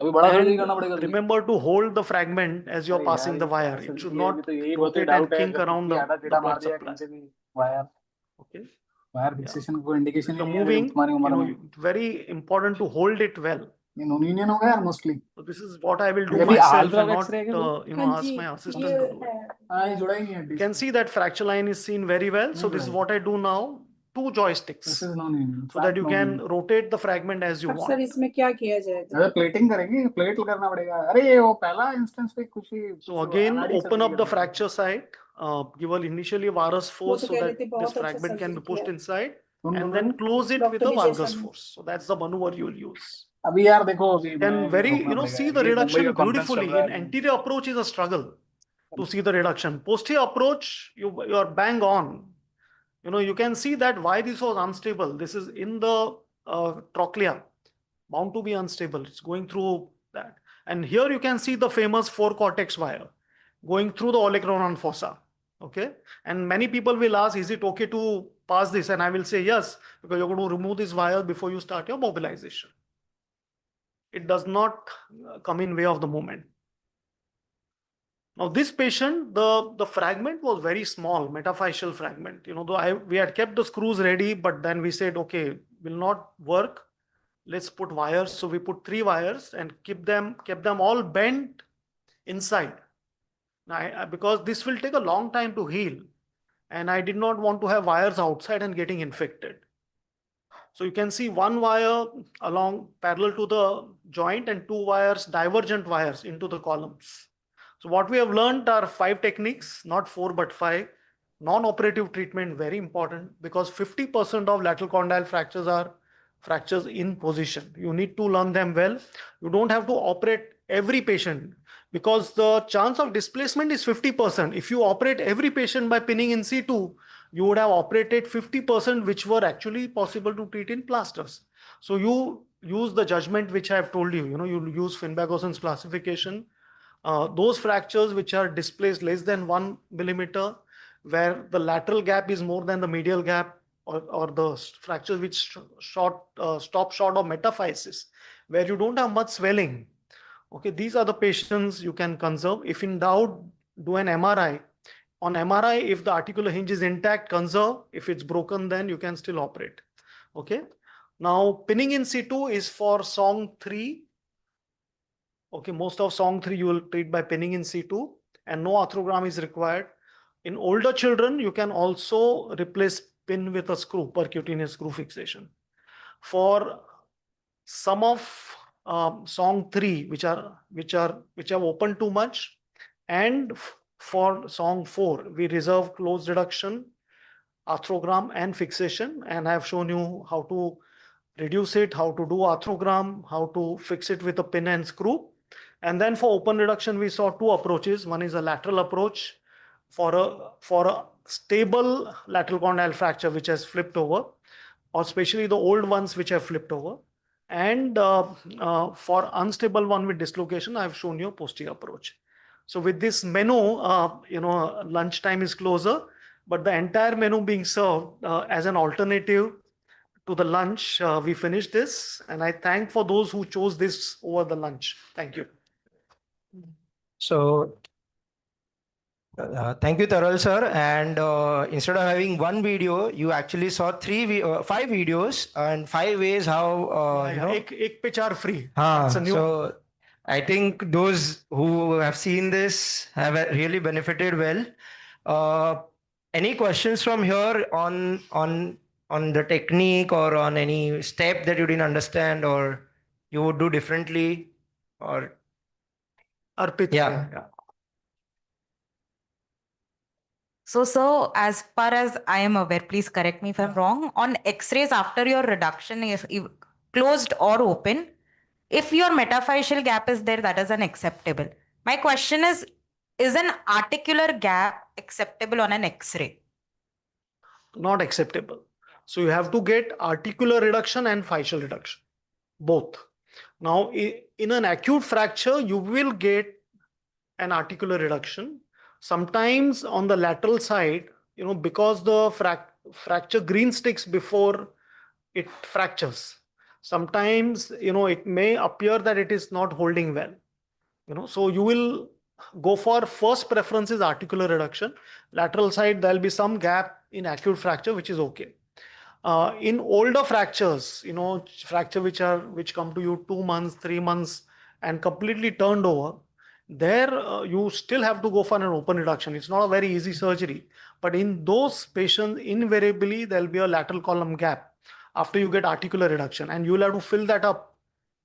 अभी बड़ा सर्जरी And करना पड़ेगा अभी remember to hold the fragment as you're अरे यार passing ये the क्या wire. It should सर्जरी है अभी not तो यही बहुत ही rotate and डाउट है kink अगर around किसी आधा the टेढ़ा मार blood दिया supply. कहीं से भी वायर Okay. वायर फिक्सेशन को इंडिकेशन ही You're नहीं है अभी moving, तुम्हारी उम्र में very important to hold it well. ये नॉन यूनियन हो गया यार mostly So this is what I will do अभी myself आल्ट्रा and not, एक्सरे है क्या वो ask my assistant to do it. हाँ ये जुड़ा ही नहीं है You can see that fracture line is seen very well. So this is what I do now. Two joysticks. This is non union So that you can rotate the fragment as you अब sir want. इसमें क्या किया जाए अरे plating करेंगे plate करना पड़ेगा अरे ये वो पहला इंस्टेंस पे कुछ ही So again, open up the fracture site. Give initially a varus वो force तो so कह रहे that थे this बहुत अच्छा fragment can surgery be pushed किया inside and then close it with doctor a Vijay valgus sir ने force. So that's the maneuver you will use. अभी यार देखो अभी Can मैं very, रोकना पड़ेगा see यार the ये मुंबई का reduction कॉन्फ्रेंस चल beautifully. रहा In है anterior approach is a struggle to see the reduction. Posterior approach, you are bang on. You can see that why this was unstable. This is in the trochlea, bound to be unstable. It's going through that. And here you can see the famous forecortex wire going through the olecranon fossa. Okay. And many people will ask, is it okay to pass this? And I will say yes, because you're going to remove this wire before you start your mobilization. It does not come in way of the movement. Now this patient, the fragment was very small, metaphyseal fragment. Though we had kept the screws ready, but then we said, okay, will not work. Let's put wires. So we put 3 wires and kept them all bent inside. Now, because this will take a long time to heal, and I did not want to have wires outside and getting infected. So you can see 1 wire along parallel to the joint and 2 wires, divergent wires into the columns. So what we have learned are 5 techniques, not 4 but 5. Non-operative treatment, very important, because 50% of lateral condyle fractures are fractures in position. You need to learn them well. You don't have to operate every patient because the chance of displacement is 50%. If you operate every patient by pinning in situ, you would have operated 50% which were actually possible to treat in plasters. So you use the judgment which I have told you. You use Finberg-Osson's classification. Those fractures which are displaced less than 1 millimeter, where the lateral gap is more than the medial gap, or the fractures which stop short of metaphysis, where you don't have much swelling. Okay, these are the patients you can conserve. If in doubt, do an MRI. On MRI, if the articular hinge is intact, conserve. If it's broken, then you can still operate. Okay. Now, pinning in situ is for song 3. Okay, most of song 3 you will treat by pinning in situ, and no arthrogram is required. In older children, you can also replace pin with a screw, percutaneous screw fixation. For some of song 3 which have opened too much, and for song 4 we reserve closed reduction, arthrogram and fixation, and I have shown you how to reduce it, how to do arthrogram, how to fix it with a pin and screw. And then for open reduction, we saw 2 approaches. One is a lateral approach for a stable lateral condyle fracture which has flipped over, or especially the old ones which have flipped over. And for unstable one with dislocation, I've shown you a posterior approach. So with this menu, lunchtime is closer, but the entire menu being served as an alternative to the lunch, we finished this. And I thank for those who chose this over the lunch. Thank you. So thank you, Taral sir. And instead of having one video, you actually saw 5 videos and 5 ways how Ek pe char free. हाँ, That's a new. so I think those who have seen this have really benefited well. Any questions from here on the technique or on any step that you didn't understand or you would do differently or Arpit? Yeah. So, as far as I am aware, please correct me if I'm wrong, on X-rays after your reduction is closed or open, if your metaphyseal gap is there, that is unacceptable. My question is an articular gap acceptable on an X-ray? Not acceptable. So you have to get articular reduction and physeal reduction, both. Now, in an acute fracture, you will get an articular reduction. Sometimes on the lateral side, because the fracture green sticks before it fractures. Sometimes, it may appear that it is not holding well. So you will go for first preference is articular reduction. Lateral side, there'll be some gap in acute fracture, which is okay. In older fractures, fracture which come to you 2 months, 3 months, and completely turned over, there you still have to go for an open reduction. It's not a very easy surgery, but in those patients, invariably there'll be a lateral column gap after you get articular reduction, and you'll have to fill that up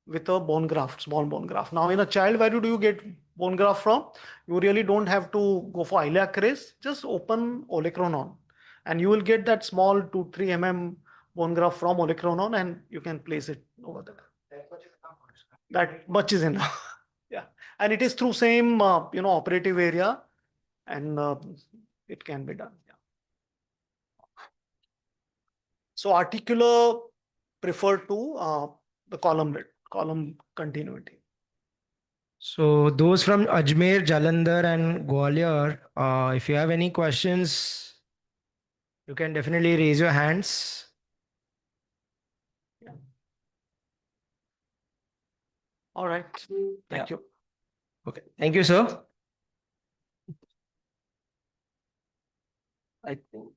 with a bone graft, small bone graft. Now, in a child, where do you get bone graft from? You really don't have to go for iliac raise, just open olecranon, and you will get that small 2-3 mm bone graft from olecranon, and you can place it over there. That much is enough. Yeah, and it is through same operative area, and it can be done. Yeah. So articular prefer to the column continuity. So those from Ajmer, Jalandhar and Gwalior, if you have any questions, you can definitely raise your hands. All right. Thank you. Okay. Thank you, sir. I think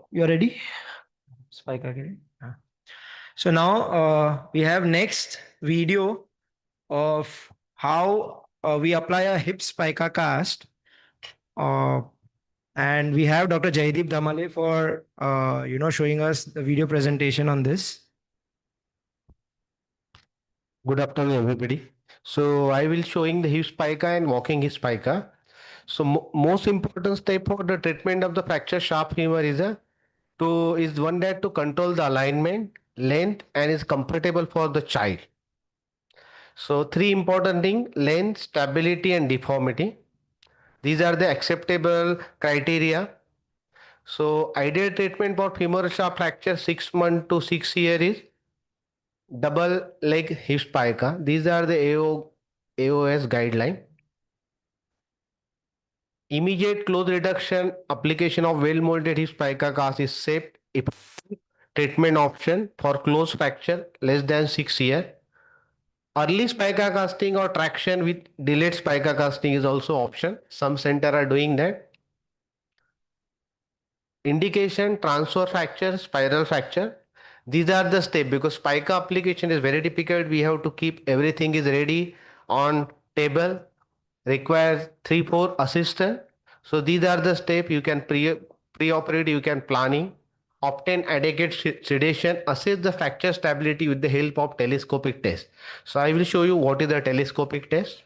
you're ready. Spike again. So now we have next video of how we apply a hip spica cast. And we have Dr. Jaideep Damale for showing us the video presentation on this. Good afternoon, everybody. So I will showing the hip spica and walking hip spica. So most important step for the treatment of the fracture shaft femur is one that to control the alignment, length, and is comfortable for the child. So 3 important things: length, stability, and deformity. These are the acceptable criteria. So ideal treatment for femoral shaft fracture 6 months to 6 years is double leg hip spica. These are the AOS guideline. Immediate close reduction application of well molded hip spica cast is safe if treatment option for close fracture less than 6 years. Early spica casting or traction with delayed spica casting is also option. Some center are doing that. Indication: transfer fracture, spiral fracture. These are the steps because spica application is very difficult. We have to keep everything is ready on table. Requires 3-4 assistant. So these are the steps you can pre-operate, you can planning, obtain adequate sedation, assess the fracture stability with the help of telescopic test. So I will show you what is the telescopic test.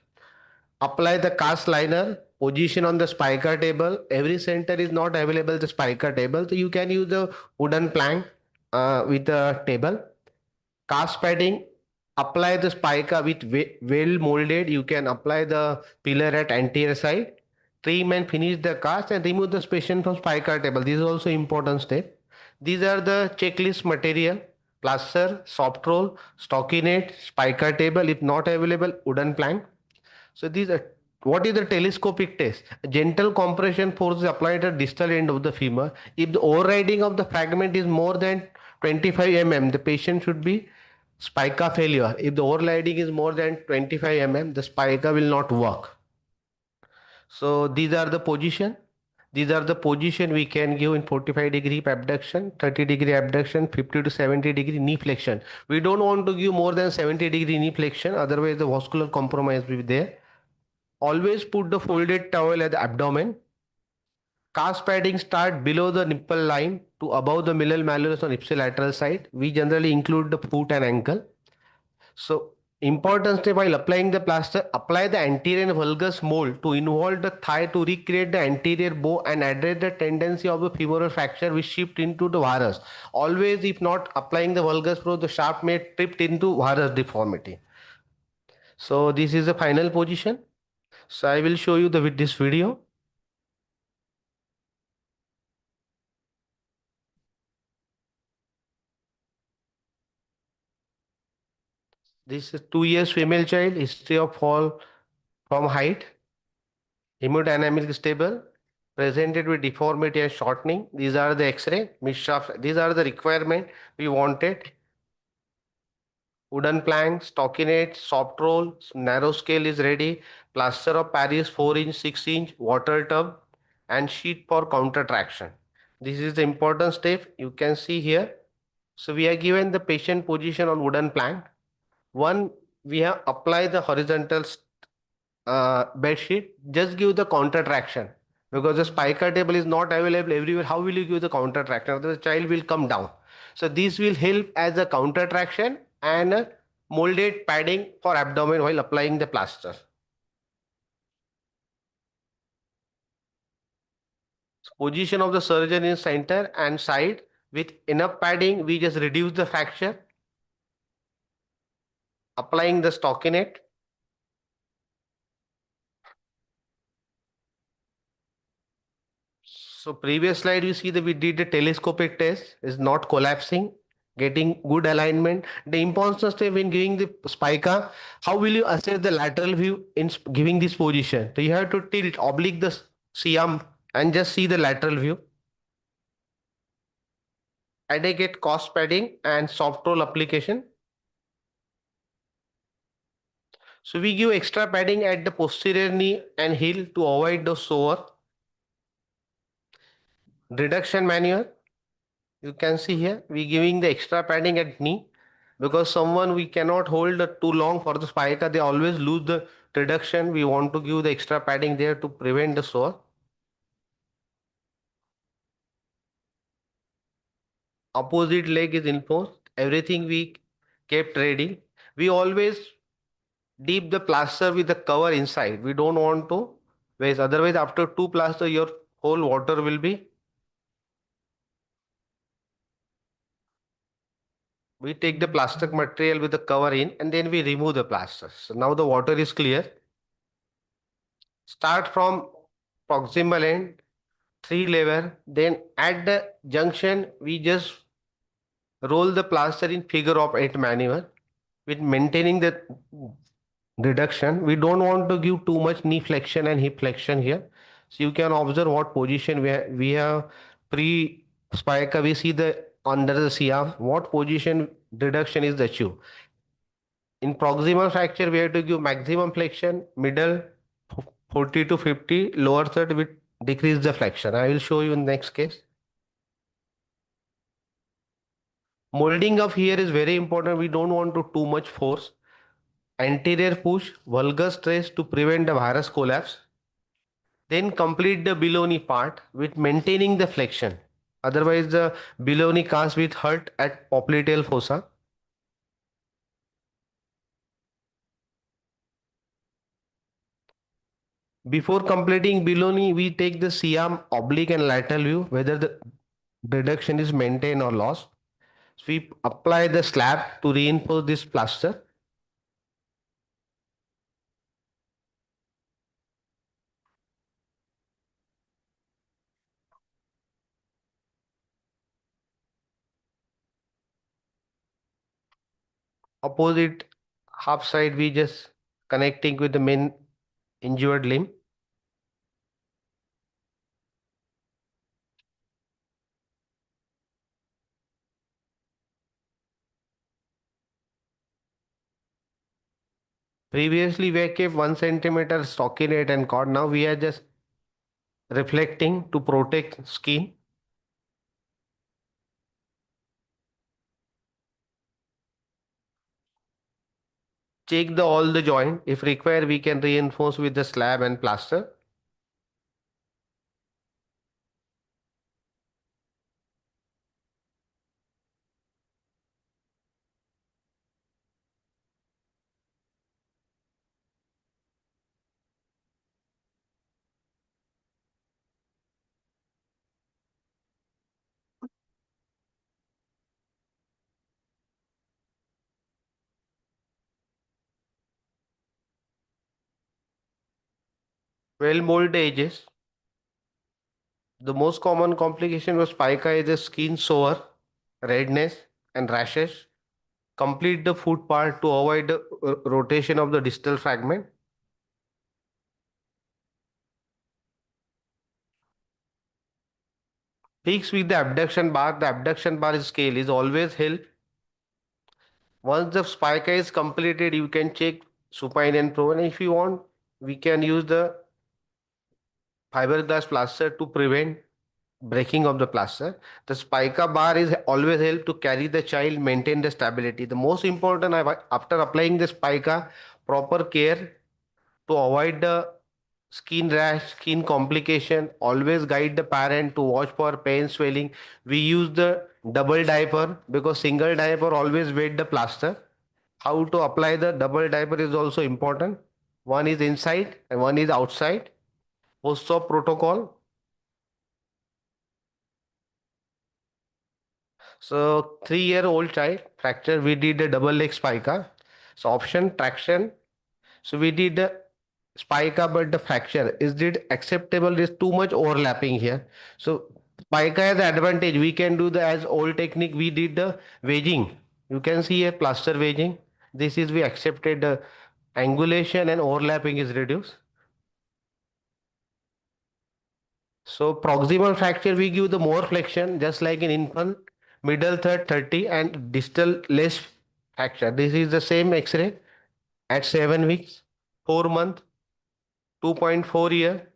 Apply the cast liner, position on the spica table. Every center is not available the spica table, so you can use the wooden plank with the table. Cast padding, apply the spica with well molded. You can apply the pillar at anterior side. Trim and finish the cast and remove the patient from spica table. This is also important step. These are the checklist material: plaster, soft roll, stockinette, spica table. If not available, wooden plank. So these are what is the telescopic test? A gentle compression force is applied at distal end of the femur. If the overriding of the fragment is more than 25 mm, the patient should be spica failure. If the overriding is more than 25 mm, the spica will not work. So these are the position. These are the position we can give in 45-degree abduction, 30-degree abduction, 50 to 70-degree knee flexion. We don't want to give more than 70-degree knee flexion, otherwise the vascular compromise will be there. Always put the folded towel at the abdomen. Cast padding start below the nipple line to above the middle malleolus on ipsilateral side. We generally include the foot and ankle. So important step while applying the plaster, apply the anterior and valgus mold to involve the thigh to recreate the anterior bow and address the tendency of the femoral fracture which shift into the varus. Always if not applying the valgus pro, the shaft may tripped into varus deformity. So this is the final position. So I will show you with this video. This is 2 years female child, history of fall from height, hemodynamic stable, presented with deformity and shortening. These are the X-ray, midshaft. These are the requirement we wanted. Wooden plank, stockinette, soft roll, narrow scale is ready. Plaster of Paris 4-inch, 6-inch, water tub, and sheet for counter traction. This is the important step you can see here. So we are given the patient position on wooden plank. One, we have applied the horizontal bed sheet. Just give the counter traction because the spica table is not available everywhere. How will you give the counter traction? The child will come down. So this will help as a counter traction and a molded padding for abdomen while applying the plaster. Position of the surgeon in center and side with enough padding, we just reduce the fracture. Applying the stockinette. So previous slide you see that we did the telescopic test, is not collapsing, getting good alignment. The important step in giving the spica, how will you assess the lateral view in giving this position? So you have to tilt, oblique the C-arm and just see the lateral view. Adequate cost padding and soft roll application. So we give extra padding at the posterior knee and heel to avoid the sore. Reduction manual. You can see here we giving the extra padding at knee because someone we cannot hold too long for the spica. They always lose the reduction. We want to give the extra padding there to prevent the sore. Opposite leg is enforced. Everything we kept ready. We always dip the plaster with the cover inside. We don't want to waste. Otherwise, after 2 plaster, your whole water will be. We take the plastic material with the cover in and then we remove the plaster. So now the water is clear. Start from proximal end, 3 layer. Then at the junction, we just roll the plaster in figure of 8 maneuver with maintaining the reduction. We don't want to give too much knee flexion and hip flexion here. So you can observe what position we have pre spica. We see the under the C-arm, what position reduction is achieved. In proximal fracture, we have to give maximum flexion, middle 40 to 50, lower third with decrease the flexion. I will show you in next case. Molding of here is very important. We don't want to too much force. Anterior push, valgus stress to prevent the varus collapse. Then complete the below knee part with maintaining the flexion. Otherwise, the below knee cast will hurt at popliteal fossa. Before completing below knee, we take the C-arm oblique and lateral view, whether the reduction is maintained or lost. So we apply the slab to reinforce this plaster. Opposite half side, we just connecting with the main injured limb. Previously, we kept 1 centimeter stockinette and cord. Now we are just reflecting to protect skin. Check all the joint. If required, we can reinforce with the slab and plaster. Well molded edges. The most common complication of spica is the skin sore, redness, and rashes. Complete the foot part to avoid the rotation of the distal fragment. Fix with the abduction bar. The abduction bar scale is always help. Once the spica is completed, you can check supine and prone. If you want, we can use the fiberglass plaster to prevent breaking of the plaster. The spica bar is always help to carry the child, maintain the stability. The most important after applying the spica, proper care to avoid the skin rash, skin complication. Always guide the parent to watch for pain, swelling. We use the double diaper because single diaper always wet the plaster. How to apply the double diaper is also important. One is inside and one is outside. Post-op protocol. So 3-year-old child fracture, we did a double leg spica. So option traction. So we did the spica, but the fracture is it acceptable? There's too much overlapping here. So spica has the advantage. We can do the as old technique. We did the wedging. You can see a plaster wedging. This is we accepted the angulation and overlapping is reduced. So proximal fracture, we give the more flexion, just like in infant, middle third 30 and distal less fracture. This is the same X-ray at 7 weeks, 4 months, 2.4 year,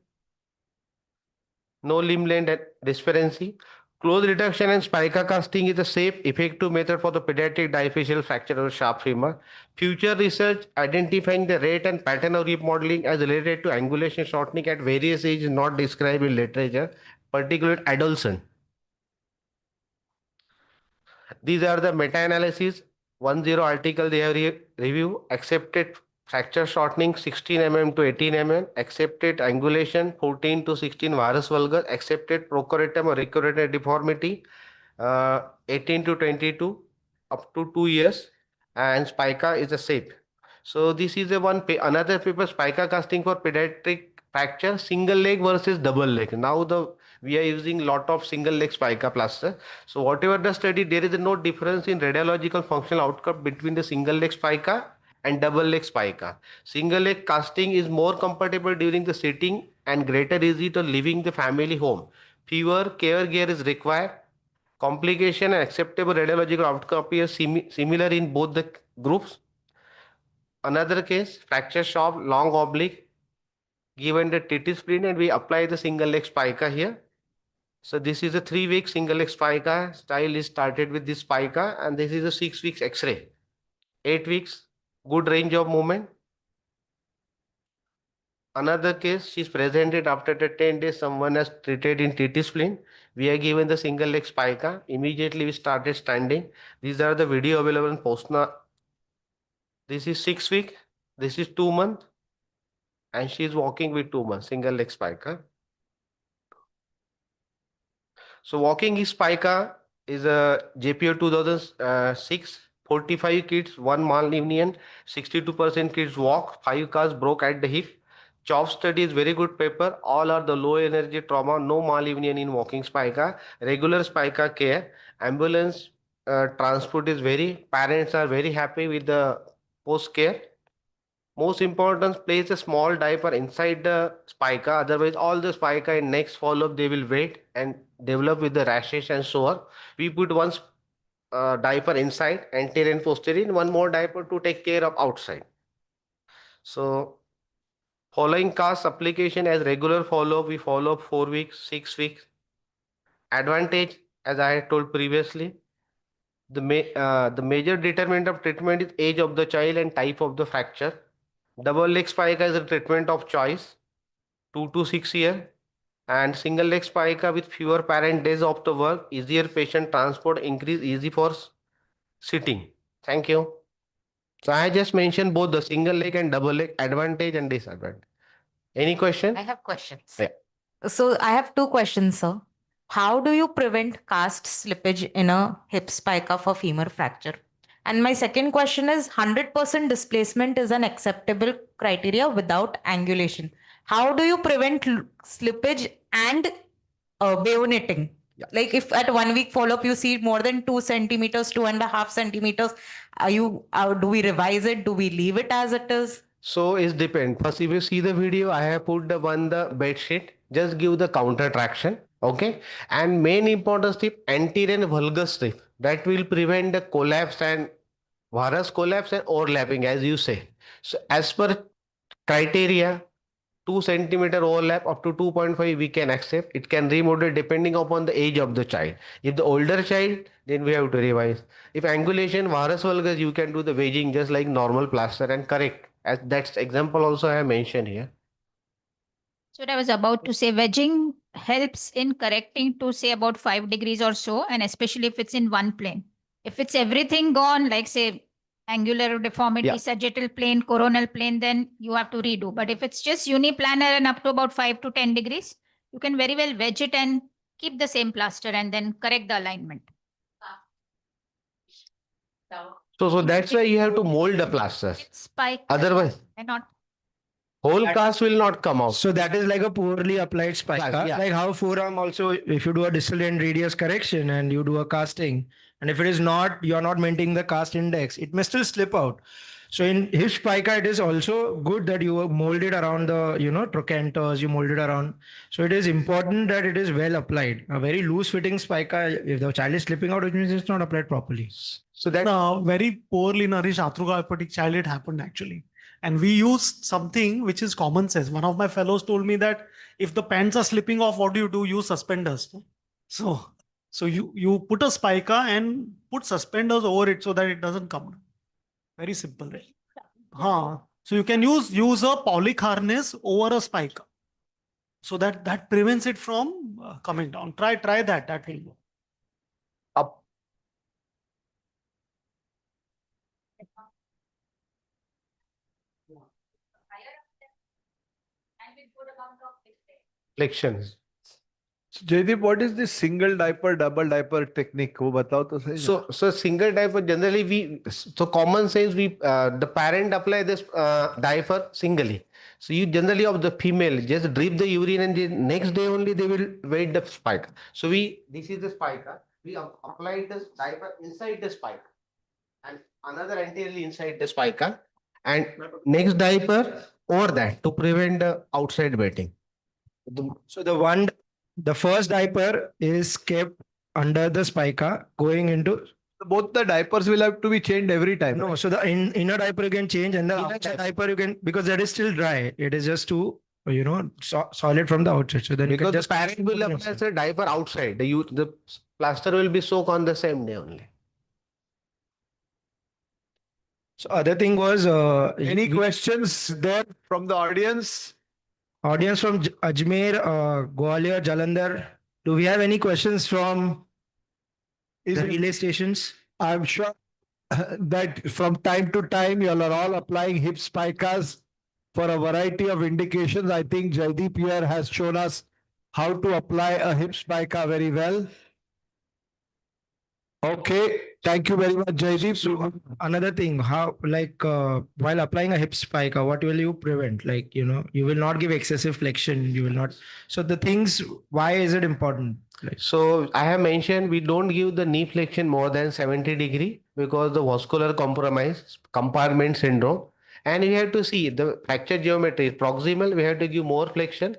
no limb length disparity. Close reduction and spica casting is a safe, effective method for the pediatric diaphyseal fracture of the sharp femur. Future research identifying the rate and pattern of remodeling as related to angulation shortening at various ages not described in literature, particularly adolescent. These are the meta-analysis. 10 article they have review accepted fracture shortening 16 mm to 18 mm, accepted angulation 14 to 16 varus vulgus, accepted procuratum or recurrent deformity 18 to 22 up to 2 years, and spica is a safe. So this is a another paper, spica casting for pediatric fracture, single leg versus double leg. Now we are using lot of single leg spica plaster. So whatever the study, there is no difference in radiological functional outcome between the single leg spica and double leg spica. Single leg casting is more comfortable during the sitting and greater easy to leaving the family home. Fewer care gear is required. Complication and acceptable radiological outcome appear similar in both the groups. Another case, fracture shop, long oblique, given the TT spleen, and we apply the single leg spica here. So this is a 3-week single leg spica. Style is started with this spica, and this is a 6 weeks X-ray. 8 weeks, good range of movement. Another case, she's presented after the 10 days, someone has treated in TT spleen. We are given the single leg spica. Immediately we started standing. These are the video available in Postna. This is 6 weeks. This is 2 months. And she is walking with 2 months, single leg spica. So walking is spica is a JPO 2006. 45 kids, 1 malunion, 62% kids walk, 5 cars broke at the hip. CHOP study is very good paper. All are the low energy trauma, no malunion in walking spica. Regular spica care. Ambulance transport is parents are very happy with the post care. Most important, place a small diaper inside the spica. Otherwise, all the spica in next follow-up, they will wait and develop with the rashes and sore. We put one diaper inside, anterior and posterior, and one more diaper to take care of outside. So Following cast application as regular follow-up, we follow up 4 weeks, 6 weeks. Advantage, as I had told previously, the major determinant of treatment is age of the child and type of the fracture. Double leg spica is a treatment of choice, 2 to 6 years. And single leg spica with fewer parent days of the work, easier patient transport, increase easy for sitting. Thank you. So I just mentioned both the single leg and double leg advantage and disadvantage. Any question? I have questions. Yeah. So I have two questions, sir. How do you prevent cast slippage in a hip spica for femur fracture? And my second question is 100% displacement is an acceptable criteria without angulation. How do you prevent slippage and bayoneting? Like if at 1 week follow-up you see more than 2 centimeters, 2.5 centimeters, do we revise it? Do we leave it as it is? So it depends. First, if you see the video, I have put the bed sheet. Just give the counter traction. Okay. And main important strip, anterior and valgus strip. That will prevent the collapse and varus collapse and overlapping, as you say. So as per criteria, 2 centimeter overlap up to 2.5 we can accept. It can remodel depending upon the age of the child. If the older child, then we have to revise. If angulation, varus valgus, you can do the wedging just like normal plaster and correct. As that's example also I have mentioned here. So what I was about to say, wedging helps in correcting to say about 5 degrees or so, and especially if it's in one plane. If it's everything gone, like say angular deformity, sagittal plane, coronal plane, then you have to redo. But if it's just uniplanar and up to about 5 to 10 degrees, you can very well wedge it and keep the same plaster and then correct the alignment. So that's why you have to mold the plasters. Spike. Otherwise, Not. whole cast will not come out. So that is like a poorly applied spica. Yeah. Like how forearm also, if you do a distal end radius correction and you do a casting, and if it is not, you are not maintaining the cast index, it may still slip out. So in hip spica, it is also good that you mold it around the, trochanters, you mold it around. So it is important that it is well applied. A very loose fitting spica, if the child is slipping out, it means it's not applied properly. So that very poorly nourished arthrocarpotic child, it happened actually. And we used something which is common sense. One of my fellows told me that if the pants are slipping off, what do? Use suspenders. So you put a spica and put suspenders over it so that it doesn't come down. Very simple. So you can use a Paulic harness over a spica. So that prevents it from coming down. Try that. That will go. Up. Flexions. So Jaydeep, what is this single diaper, double diaper technique? वो बताओ तो सही. So single diaper generally common sense the parent apply this diaper singly. So you generally of the female just drip the urine and the next day only they will wait the spica. So this is the spica. We apply this diaper inside the spica and another anteriorly inside the spica and next diaper over that to prevent the outside wetting. So the first diaper is kept under the spica going into. Both the diapers will have to be changed every time. No, so the inner diaper you can change and the outside diaper you can, because that is still dry. It is just too, solid from the outside. So then because you can just the parent will apply the diaper outside. The plaster will be soaked on the same day only. So other thing was any questions there from the audience? Audience from Ajmer, Gwalior, Jalandhar. Do we have any questions from the relay stations? I'm sure that from time to time you are all applying hip spicas for a variety of indications. I think Jaydeep here has shown us how to apply a hip spica very well. Okay, thank you very much, Jaydeep. So another thing, how while applying a hip spica, what will you prevent? You will not give excessive flexion. You will not. So the things, why is it important? So I have mentioned we don't give the knee flexion more than 70 degree because the vascular compromise, compartment syndrome, and we have to see the fracture geometry. Proximal, we have to give more flexion.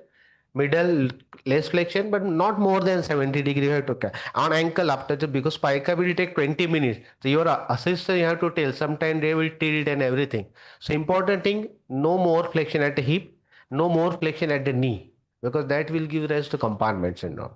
Middle, less flexion, but not more than 70 degree. You have to on ankle after because spica will take 20 minutes. So your assistant you have to tell. Sometimes they will tilt and everything. So important thing, no more flexion at the hip no more flexion at the knee, because that will give rise to compartment syndrome.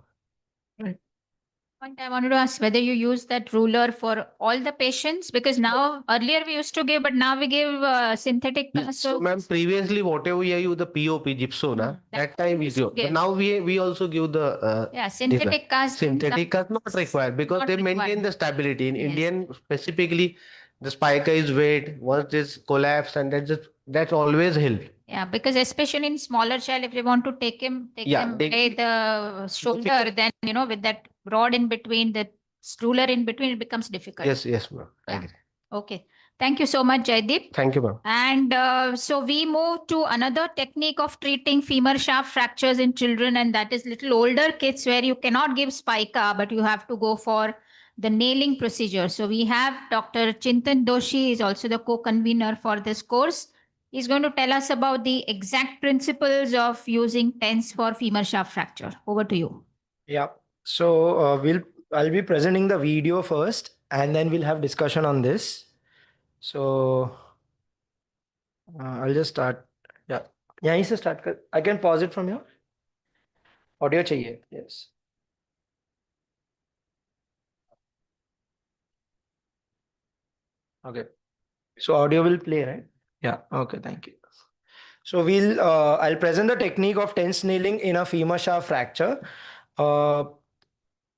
Point I wanted to ask whether you use that ruler for all the patients, because now earlier we used to give, but now we give synthetic cast. So, ma'am, previously whatever we use the POP gypsona, that time we give. But now we also give the yeah, synthetic cast. synthetic cast not required because Not they maintain the stability. In Indian specifically, the spica is weight. Once it's collapsed, and that's always help. Yeah, because especially in smaller child, if they want to take them by the shoulder, then with that rod in between, the ruler in between, it becomes difficult. Yes, ma'am. I agree. Okay. Thank you so much, Jaideep. Thank you, ma'am. And so we move to another technique of treating femur shaft fractures in children, and that is little older kids where you cannot give spica, but you have to go for the nailing procedure. So we have Dr. Chintan Doshi, is also the co-convener for this course. He's going to tell us about the exact principles of using TENS for femur shaft fracture. Over to you. Yeah. So I'll be presenting the video first, and then we'll have discussion on this. So I'll just start. Yeah. Yeah, से start कर. I can pause it from here. Audio चाहिए. Yes. Okay. So audio will play, right? Yeah. Okay. Thank you. So I'll present the technique of TENS nailing in a femur shaft fracture.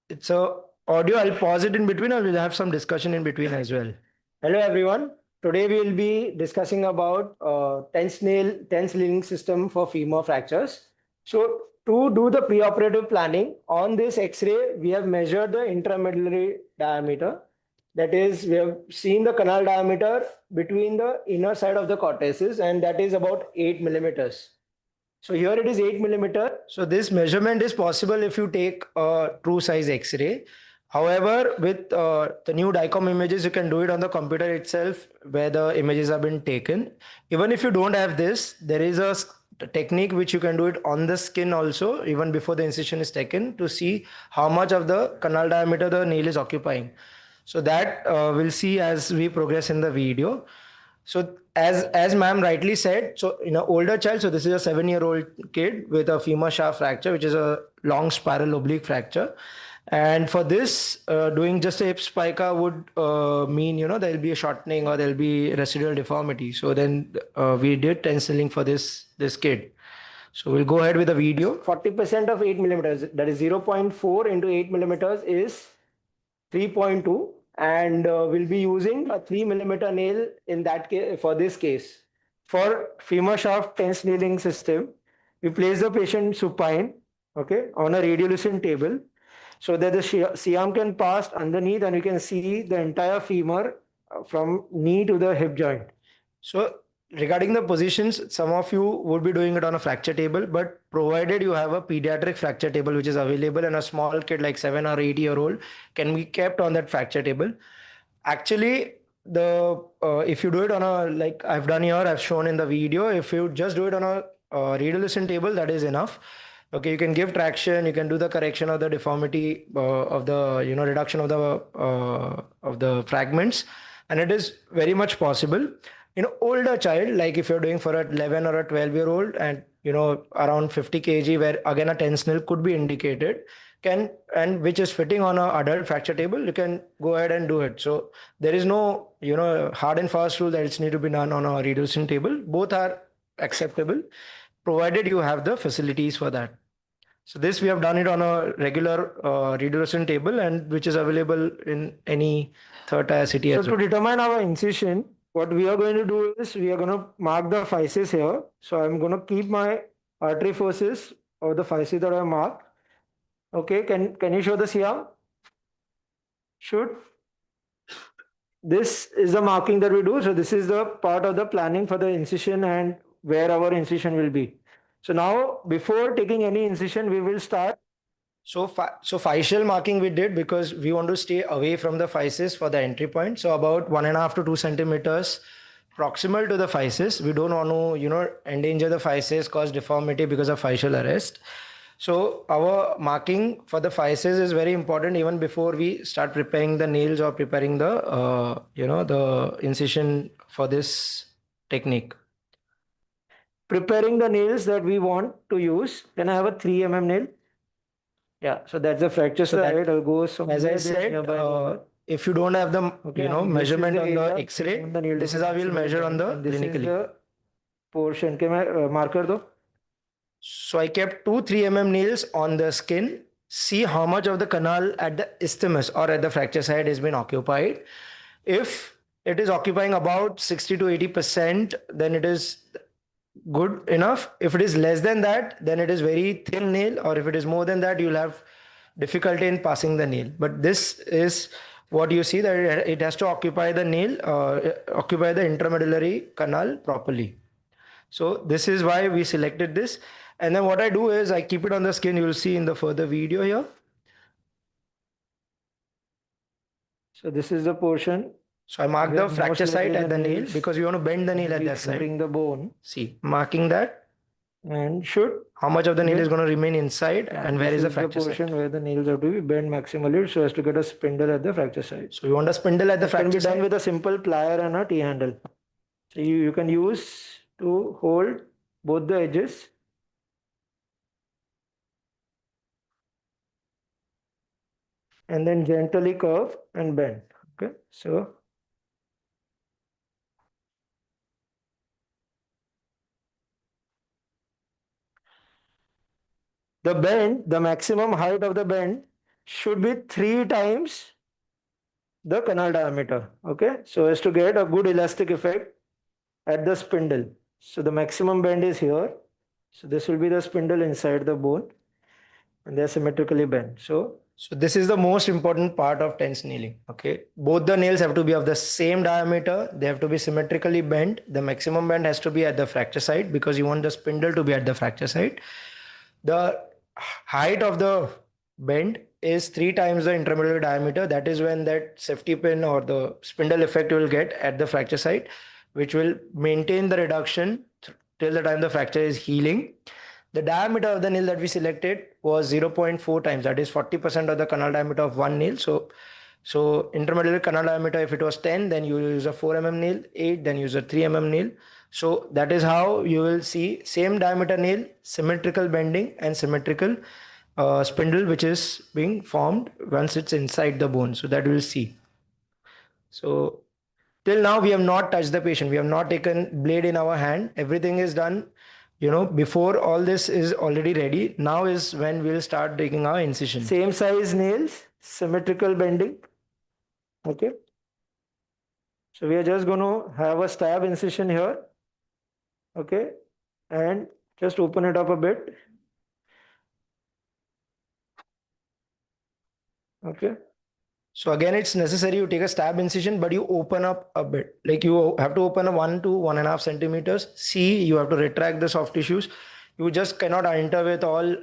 It's a audio. I'll pause it in between, or we'll have some discussion in between as well. Hello, everyone. Today we will be discussing about TENS nailing system for femur fractures. So to do the preoperative planning on this X-ray, we have measured the intramedullary diameter. That is, we have seen the canal diameter between the inner side of the cortices, and that is about 8 millimeters. So here it is 8 millimeter. So this measurement is possible if you take a true size X-ray. However, with the new DICOM images, you can do it on the computer itself where the images have been taken. Even if you don't have this, there is a technique which you can do it on the skin also, even before the incision is taken, to see how much of the canal diameter the nail is occupying. So that we'll see as we progress in the video. So as ma'am rightly said, so in an older child, so this is a 7-year-old kid with a femur shaft fracture, which is a long spiral oblique fracture. And for this, doing just a hip spica would mean, there'll be a shortening or there'll be residual deformity. So then we did TENS nailing for this kid. So we'll go ahead with the video. 40% of 8 millimeters, that is 0.4 into 8 millimeters is 3.2. And we'll be using a 3 millimeter nail in that case for this case. For femur shaft TENS nailing system, we place the patient supine, okay, on a radiolucent table, so that the C-arm can pass underneath and you can see the entire femur from knee to the hip joint. So regarding the positions, some of you would be doing it on a fracture table, but provided you have a pediatric fracture table which is available, and a small kid like 7 or 8-year-old can be kept on that fracture table. Actually, if you do it on a, like I've done here, I've shown in the video, if you just do it on a radiolucent table, that is enough. Okay, you can give traction, you can do the correction of the deformity of the reduction of the fragments, and it is very much possible. Older child, like if you're doing for a 11 or a 12-year-old and around 50 kg, where again a TENS nail could be indicated, and which is fitting on an adult fracture table, you can go ahead and do it. So there is no hard and fast rule that it's need to be done on a radiolucent table. Both are acceptable, provided you have the facilities for that. So this we have done it on a regular radiolucent table, and which is available in any third tier city. So to determine our incision, what we are going to do is we are going to mark the physis here. So I'm going to keep my artery forces or the physis that I marked. Okay, can you show the C-arm? Should. This is the marking that we do. So this is the part of the planning for the incision and where our incision will be. So now, before taking any incision, we will start. So physial marking we did because we want to stay away from the physis for the entry point. So about 1.5 to 2 centimeters proximal to the physis. We don't want to, endanger the physis, cause deformity because of physial arrest. So our marking for the physis is very important even before we start preparing the nails or preparing the, the incision for this technique. preparing the nails that we want to use. Can I have a 3 mm nail? Yeah, so that's the fracture side. I'll go as I said, if you don't have the measurement on the X-ray, this is how we'll measure on the clinically. The portion. Can I marker though? So I kept 2 3 mm nails on the skin. See how much of the canal at the isthmus or at the fracture side has been occupied. If it is occupying about 60 to 80%, then it is good enough. If it is less than that, then it is very thin nail, or if it is more than that, you'll have difficulty in passing the nail. But this is what you see, that it has to occupy the nail, occupy the intramedullary canal properly. So this is why we selected this. And then what I do is I keep it on the skin. You will see in the further video here. So this is the portion. So I mark the fracture site at the nail because we want to bend the nail at that side. Bring the bone. See, marking that. And should how much of the nail is going to remain inside, and where is the fracture portion where the nails have to be bent maximally so as to get a spindle at the fracture side. So you want a spindle at the fracture side. Can be done with a simple plier and a T-handle. So you can use to hold both the edges. And then gently curve and bend. Okay, so the bend, the maximum height of the bend should be 3 times the canal diameter. Okay, so as to get a good elastic effect at the spindle. So the maximum bend is here. So this will be the spindle inside the bone, and they're symmetrically bent. So this is the most important part of tense nailing. Okay, both the nails have to be of the same diameter. They have to be symmetrically bent. The maximum bend has to be at the fracture side because you want the spindle to be at the fracture side. The height of the bend is 3 times the intramedullary diameter. That is when that safety pin or the spindle effect you will get at the fracture site, which will maintain the reduction till the time the fracture is healing. The diameter of the nail that we selected was 0.4 times, that is 40% of the canal diameter of one nail. So intramedullary canal diameter, if it was 10, then you use a 4 mm nail, 8, then use a 3 mm nail. So that is how you will see same diameter nail, symmetrical bending and symmetrical spindle which is being formed once it's inside the bone. So that we will see. So till now we have not touched the patient. We have not taken blade in our hand. Everything is done, before all this is already ready. Now is when we'll start taking our incision. Same size nails, symmetrical bending. Okay. So we are just going to have a stab incision here. Okay. And just open it up a bit. Okay. So again, it's necessary you take a stab incision, but you open up a bit. Like you have to open a 1 to 1.5 centimeters. See, you have to retract the soft tissues. You just cannot enter with all,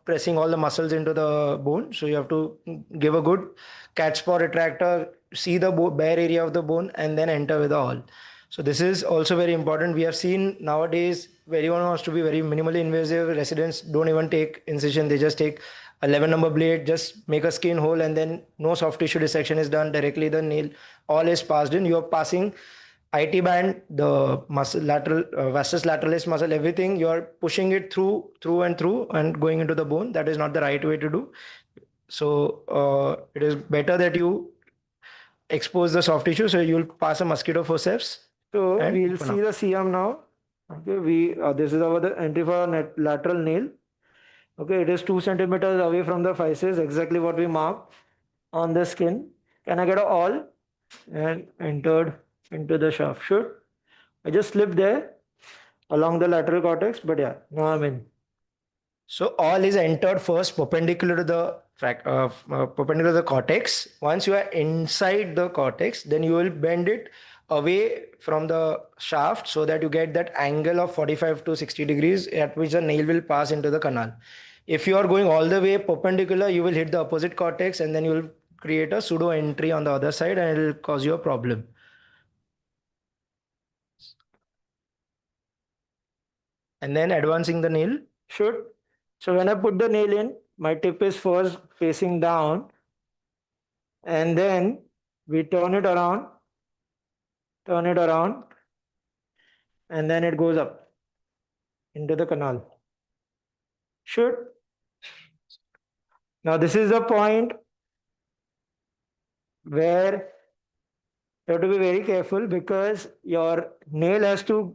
pressing all the muscles into the bone. So you have to give a good catch paw retractor, see the bare area of the bone, and then enter with all. So this is also very important. We have seen nowadays, everyone wants to be very minimally invasive. Residents don't even take incision. They just take 11 number blade, just make a skin hole, and then no soft tissue dissection is done. Directly the nail, all is passed in. You are passing IT band, the muscle lateral, vastus lateralis muscle, everything. You are pushing it through and going into the bone. That is not the right way to do. So it is better that you expose the soft tissue. So you'll pass a mosquito forceps. So we'll see the CM now. Okay, this is our entry for lateral nail. Okay, it is 2 centimeters away from the physis, exactly what we marked on the skin. Can I get a all? And entered into the shaft. Sure. I just slipped there along the lateral cortex, but yeah, now I'm in. So all is entered first perpendicular to the cortex. Once you are inside the cortex, then you will bend it away from the shaft so that you get that angle of 45 to 60 degrees at which the nail will pass into the canal. If you are going all the way perpendicular, you will hit the opposite cortex and then you will create a pseudo entry on the other side and it will cause you a problem. And then advancing the nail should. So when I put the nail in, my tip is first facing down and then we turn it around, and then it goes up. into the canal. Should. Now this is the point where you have to be very careful, because your nail has to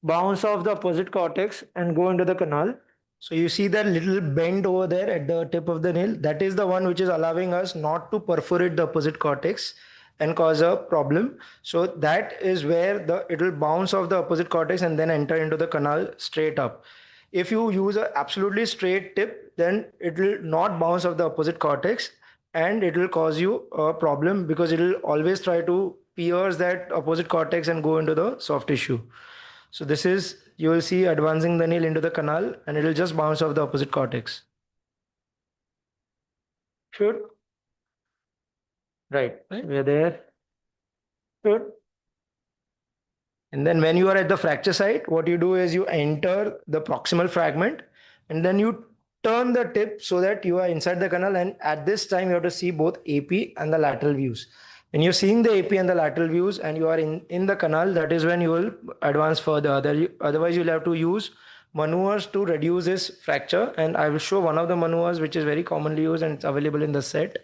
bounce off the opposite cortex and go into the canal. So you see that little bend over there at the tip of the nail. That is the one which is allowing us not to perforate the opposite cortex and cause a problem. So that is where it will bounce off the opposite cortex and then enter into the canal straight up. If you use an absolutely straight tip, then it will not bounce off the opposite cortex and it will cause you a problem, because it will always try to pierce that opposite cortex and go into the soft tissue. So this is, you will see advancing the nail into the canal and it will just bounce off the opposite cortex. Should. Right. We're there. Good. And then when you are at the fracture site, what you do is you enter the proximal fragment and then you turn the tip so that you are inside the canal, and at this time you have to see both AP and the lateral views. When you're seeing the AP and the lateral views and you are in the canal, that is when you will advance further. Otherwise you'll have to use maneuvers to reduce this fracture, and I will show one of the maneuvers which is very commonly used and it's available in the set.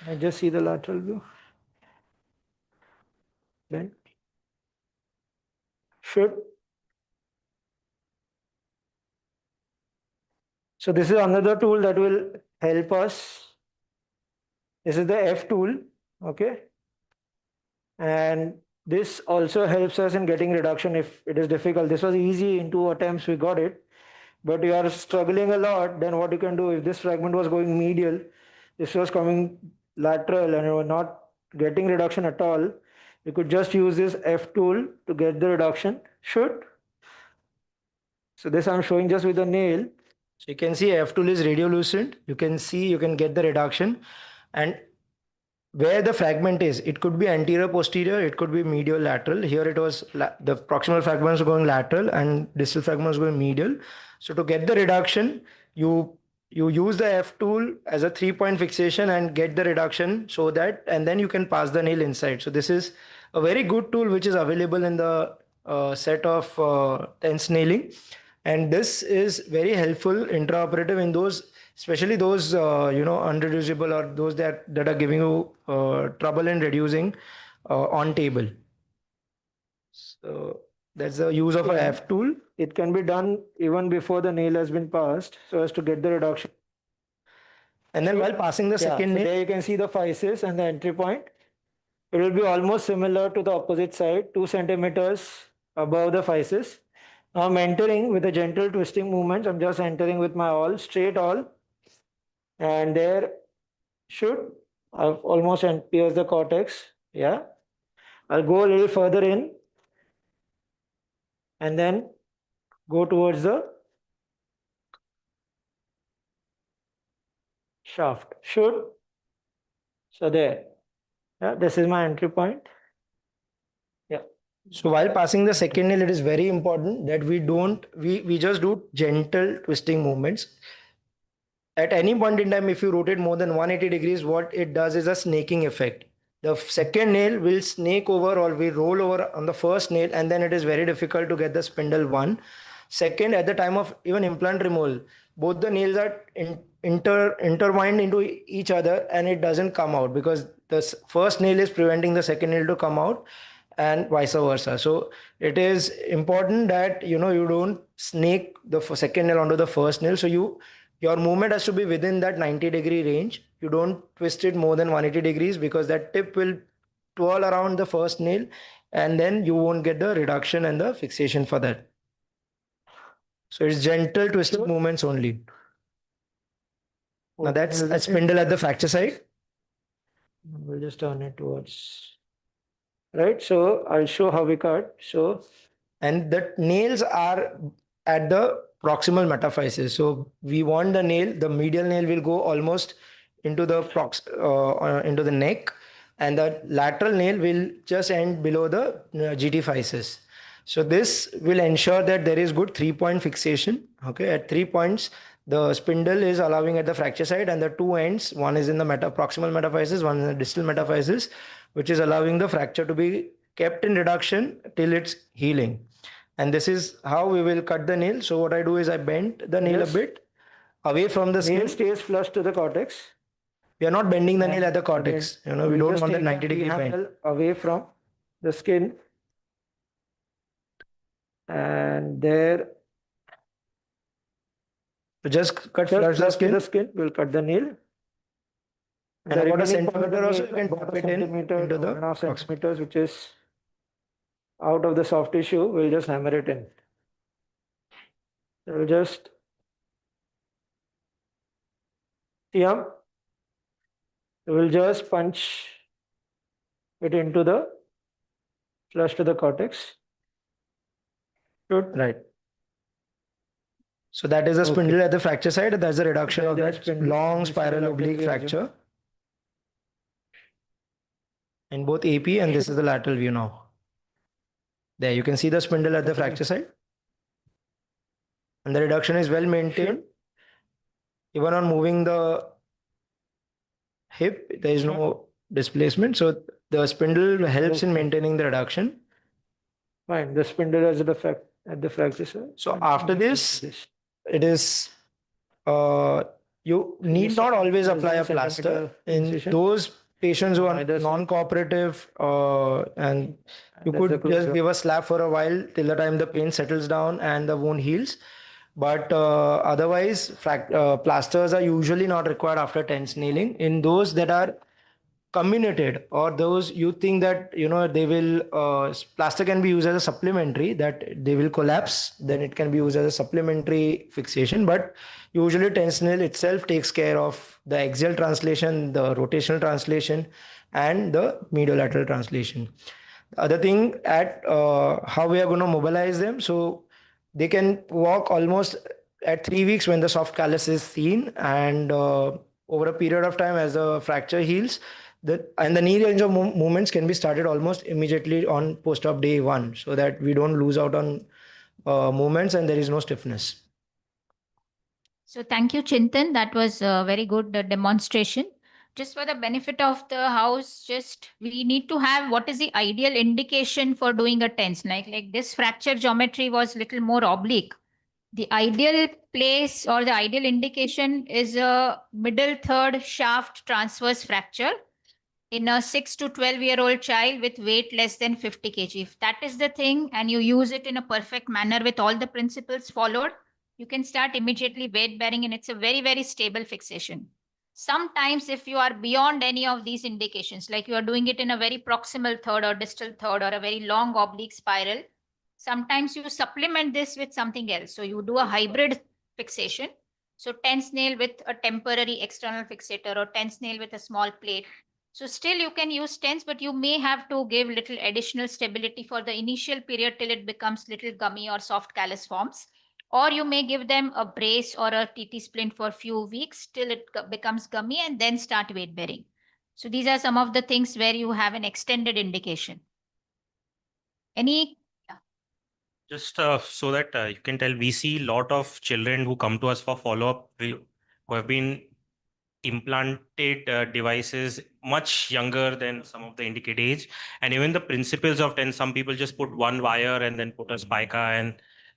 I just see the lateral view. Then should. So this is another tool that will help us. This is the F tool, okay? And this also helps us in getting reduction if it is difficult. This was easy, in 2 attempts we got it. But you are struggling a lot, then what you can do, if this fragment was going medial, this was coming lateral and you were not getting reduction at all, you could just use this F tool to get the reduction. Should. So this I'm showing just with the nail. So you can see F tool is radiolucent. You can see, you can get the reduction. And where the fragment is, it could be anterior posterior, it could be medial lateral. Here it was the proximal fragments were going lateral and distal fragments going medial. So to get the reduction, you use the F tool as a 3-point fixation and get the reduction, so that, and then you can pass the nail inside. So this is a very good tool which is available in the set of tense nailing, and this is very helpful intraoperative in those, especially those unreducible or those that are giving you trouble in reducing on table. So that's the use of a F tool. It can be done even before the nail has been passed, so as to get the reduction. And then while passing the second nail, there you can see the physis and the entry point. It will be almost similar to the opposite side, 2 centimeters above the physis. Now I'm entering with a gentle twisting movement. I'm just entering with my awl, straight awl. And there should, I've almost pierced the cortex. Yeah. I'll go a little further in and then go towards the shaft. Should. So there. Yeah, this is my entry point. Yeah. So while passing the second nail, it is very important that we just do gentle twisting movements. At any point in time, if you rotate more than 180 degrees, what it does is a snaking effect. The second nail will snake over or will roll over on the first nail, and then it is very difficult to get the spindle one. Second, at the time of even implant removal, both the nails are intertwined into each other and it doesn't come out, because the first nail is preventing the second nail to come out and vice versa. So it is important that you don't snake the second nail onto the first nail. So your movement has to be within that 90-degree range. You don't twist it more than 180 degrees, because that tip will twirl around the first nail and then you won't get the reduction and the fixation for that. So it's gentle twisting movements only. Now that's a spindle at the fracture site. We'll just turn it towards, right? So I'll show how we cut. So, and the nails are at the proximal metaphysis. So we want the nail, the medial nail will go almost into the into the neck, and the lateral nail will just end below the GT physis. So this will ensure that there is good 3-point fixation. Okay, at 3 points, the spindle is allowing at the fracture site, and the 2 ends, one is in the proximal metaphysis, one in the distal metaphysis, which is allowing the fracture to be kept in reduction till its healing. And this is how we will cut the nail. So what I do is I bend the nail a bit away from the skin. Nail stays flush to the cortex. We are not bending the nail at the cortex. We don't want the 90-degree bend. Away from the skin. And there. So just cut flush the skin. We'll cut the nail. And about a centimeter also, you can drop it into the 1.5 centimeters, which is out of the soft tissue. We'll just hammer it in. We'll just we'll just punch it into the flush to the cortex. Good. Right. So that is a spindle at the fracture side. That's a reduction of that long spiral oblique fracture in both AP, and this is the lateral view now. There you can see the spindle at the fracture side. And the reduction is well maintained. Even on moving the hip, there is no displacement. So the spindle helps in maintaining the reduction. Fine. The spindle is at the fracture side. So after this, it is you need not always apply a plaster in those patients who are non-cooperative, and you could just give a slap for a while till the time the pain settles down and the wound heals. But otherwise, plasters are usually not required after tense nailing. In those that are comminuted, or those you think that they will plaster can be used as a supplementary, that they will collapse, then it can be used as a supplementary fixation. But usually tense nail itself takes care of the axial translation, the rotational translation, and the mediolateral translation. The other thing at how we are going to mobilize them, so they can walk almost at 3 weeks when the soft callus is seen, and over a period of time as the fracture heals, and the knee range of movements can be started almost immediately on post-op day 1, so that we don't lose out on movements and there is no stiffness. So thank you, Chintan. That was a very good demonstration. Just for the benefit of the house, we need to have what is the ideal indication for doing a TENS. Like this fracture geometry was little more oblique. The ideal place or the ideal indication is a middle third shaft transverse fracture in a 6 to 12-year-old child with weight less than 50 kg. If that is the thing and you use it in a perfect manner with all the principles followed, you can start immediately weight bearing, and it's a very, very stable fixation. Sometimes if you are beyond any of these indications, like you are doing it in a very proximal third or distal third or a very long oblique spiral, sometimes you supplement this with something else. So you do a hybrid fixation. So tense nail with a temporary external fixator or tense nail with a small plate. So still you can use TENS, but you may have to give little additional stability for the initial period till it becomes little gummy or soft callus forms. Or you may give them a brace or a TT splint for a few weeks till it becomes gummy and then start weight bearing. So these are some of the things where you have an extended indication. Any? Just so that you can tell, we see a lot of children who come to us for follow-up who have been implanted devices much younger than some of the indicated age. And even the principles of TENS, some people just put one wire and then put a spica and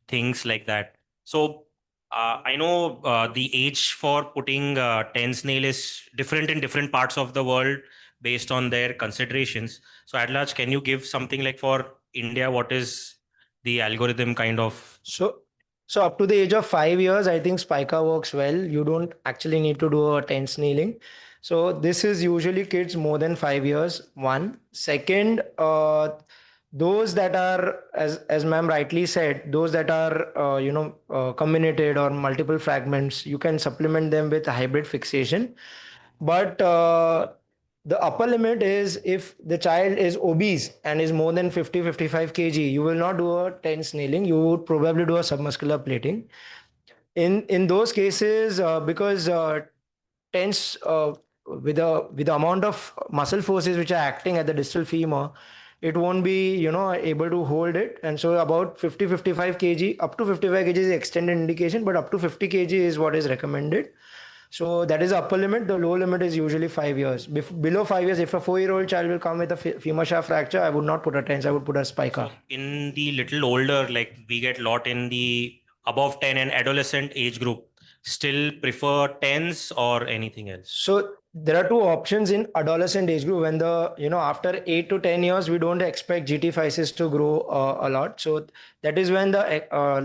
things like that. So I know the age for putting TENS nail is different in different parts of the world based on their considerations. So at large, can you give something like for India, what is the algorithm kind of? So up to the age of 5 years, I think spica works well. You don't actually need to do a tense nailing. So this is usually kids more than 5 years. One. Second, those that are, as ma'am rightly said, those that are comminuted or multiple fragments, you can supplement them with a hybrid fixation. But the upper limit is if the child is obese and is more than 50-55 kg, you will not do a tense nailing. You would probably do a submuscular plating. In those cases, because tense with the amount of muscle forces which are acting at the distal femur, it won't be able to hold it. And so about 50-55 kg, up to 55 kg is the extended indication, but up to 50 kg is what is recommended. So that is the upper limit. The lower limit is usually 5 years. Below 5 years, if a 4-year-old child will come with a femur shaft fracture, I would not put a TENS, I would put a spica. In the little older, like we get lot in the above 10 and adolescent age group, still prefer TENS or anything else? So there are two options in adolescent age group. When after 8 to 10 years, we don't expect GT physis to grow a lot. So that is when the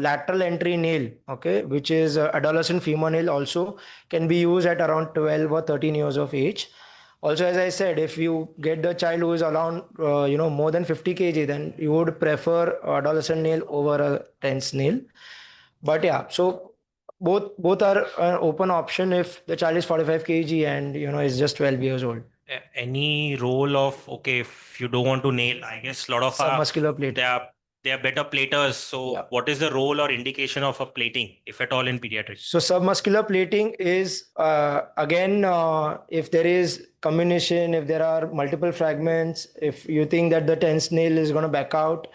lateral entry nail, okay, which is adolescent femur nail, also can be used at around 12 or 13 years of age. Also, as I said, if you get the child who is around, more than 50 kg, then you would prefer adolescent nail over a TENS nail. But yeah, so both are an open option if the child is 45 kg and is just 12 years old. Any role of, okay, if you don't want to nail, I guess a lot of submuscular plating. They are better platers. So what is the role or indication of a plating, if at all, in pediatrics? So submuscular plating is again, if there is comminution, if there are multiple fragments, if you think that the TENS nail is going to back out,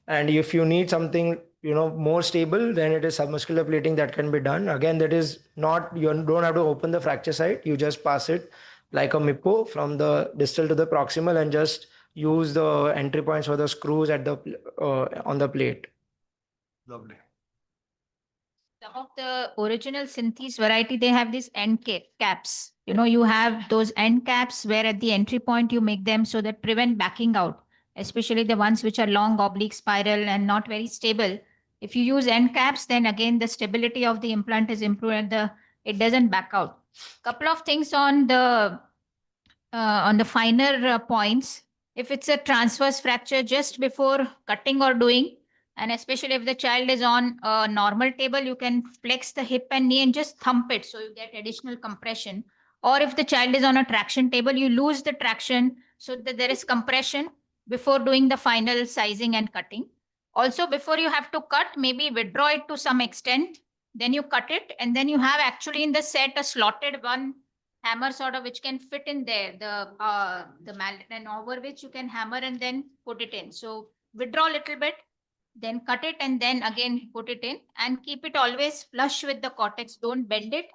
and if you need something more stable, then it is submuscular plating that can be done. Again, that is not, you don't have to open the fracture site. You just pass it like a MIPO from the distal to the proximal and just use the entry points for the screws at the on the plate. Lovely. Some of the original Synthes variety, they have these end caps. You have those end caps where at the entry point you make them so that prevent backing out, especially the ones which are long, oblique, spiral and not very stable. If you use end caps, then again the stability of the implant is improved and it doesn't back out. Couple of things on the finer points. If it's a transverse fracture just before cutting or doing, and especially if the child is on a normal table, you can flex the hip and knee and just thump it so you get additional compression. Or if the child is on a traction table, you lose the traction so that there is compression before doing the final sizing and cutting. Also, before you have to cut, maybe withdraw it to some extent, then you cut it, and then you have actually in the set a slotted one hammer sort of which can fit in there, the mallet, and over which you can hammer and then put it in. So withdraw a little bit, then cut it and then again put it in, and keep it always flush with the cortex. Don't bend it,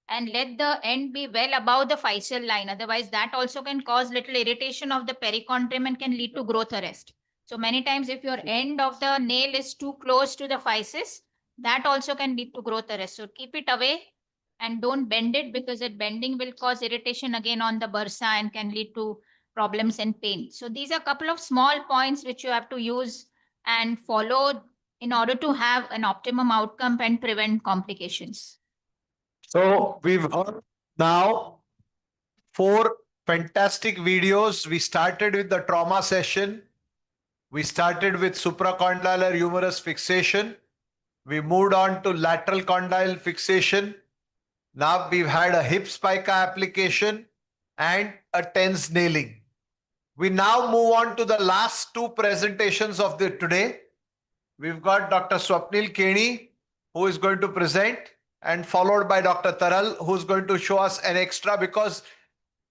and let the end be well above the physeal line. Otherwise, that also can cause little irritation of the perichondrium and can lead to growth arrest. So many times if your end of the nail is too close to the physis, that also can lead to growth arrest. So keep it away and don't bend it, because that bending will cause irritation again on the bursa and can lead to problems and pain. So these are a couple of small points which you have to use and follow in order to have an optimum outcome and prevent complications. So we've heard now 4 fantastic videos. We started with the trauma session. We started with supracondylar humerus fixation. We moved on to lateral condyle fixation. Now we've had a hip spica application and a TENS nailing. We now move on to the last 2 presentations of the today. We've got Dr. Swapnil Keni, who is going to present, and followed by Dr. Taral, who's going to show us an extra, because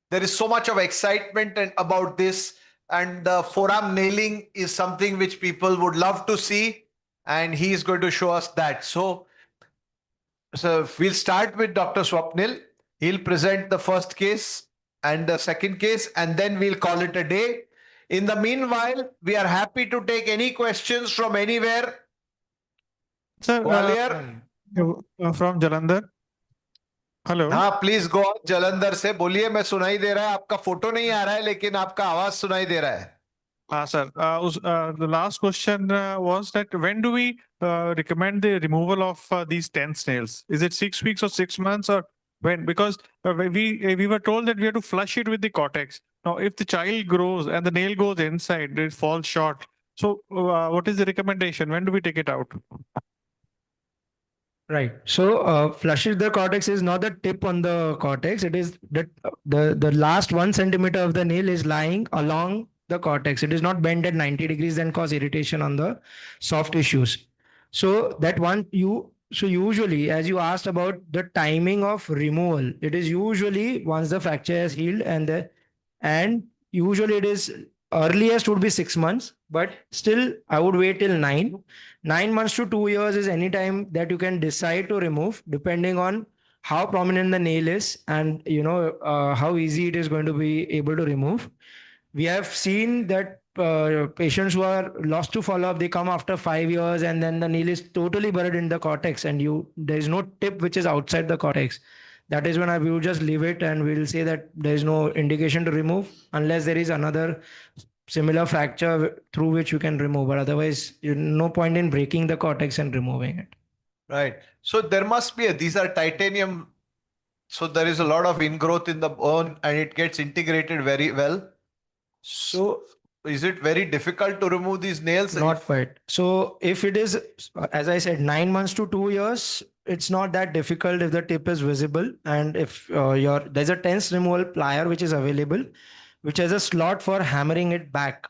there is so much of excitement about this, and the forearm nailing is something which people would love to see, and he is going to show us that. So we'll start with Dr. Swapnil. He'll present the first case and the second case, and then we'll call it a day. In the meanwhile, we are happy to take any questions from anywhere. Sir, Gwalior? From Jalandhar. Hello हाँ please go Jalandhar से बोलिए. मैं सुनाई दे रहा है, आपका photo नहीं आ रहा है लेकिन आपका आवाज सुनाई दे रहा है. sir. The last question was that when do we recommend the removal of these TENS nails? Is it 6 weeks or 6 months, or when? Because we were told that we have to flush it with the cortex. Now, if the child grows and the nail goes inside, it falls short. So what is the recommendation? When do we take it out? Right. So flushing the cortex is not the tip on the cortex. It is the last 1 centimeter of the nail is lying along the cortex. It is not bent at 90 degrees and cause irritation on the soft tissues. So that one so usually, as you asked about the timing of removal, it is usually once the fracture has healed, and usually it is earliest would be 6 months, but still I would wait till 9 months to 2 years is any time that you can decide to remove, depending on how prominent the nail is, and how easy it is going to be able to remove. We have seen that patients who are lost to follow up, they come after 5 years and then the nail is totally buried in the cortex, and there is no tip which is outside the cortex. That is when we will just leave it and we will say that there is no indication to remove unless there is another similar fracture through which you can remove. But otherwise, no point in breaking the cortex and removing it. Right. So there must be these are titanium. So there is a lot of ingrowth in the bone and it gets integrated very well. So is it very difficult to remove these nails? Not quite. So if it is, as I said, 9 months to 2 years, it's not that difficult if the tip is visible. And if there's a tense removal plier which is available, which has a slot for hammering it back.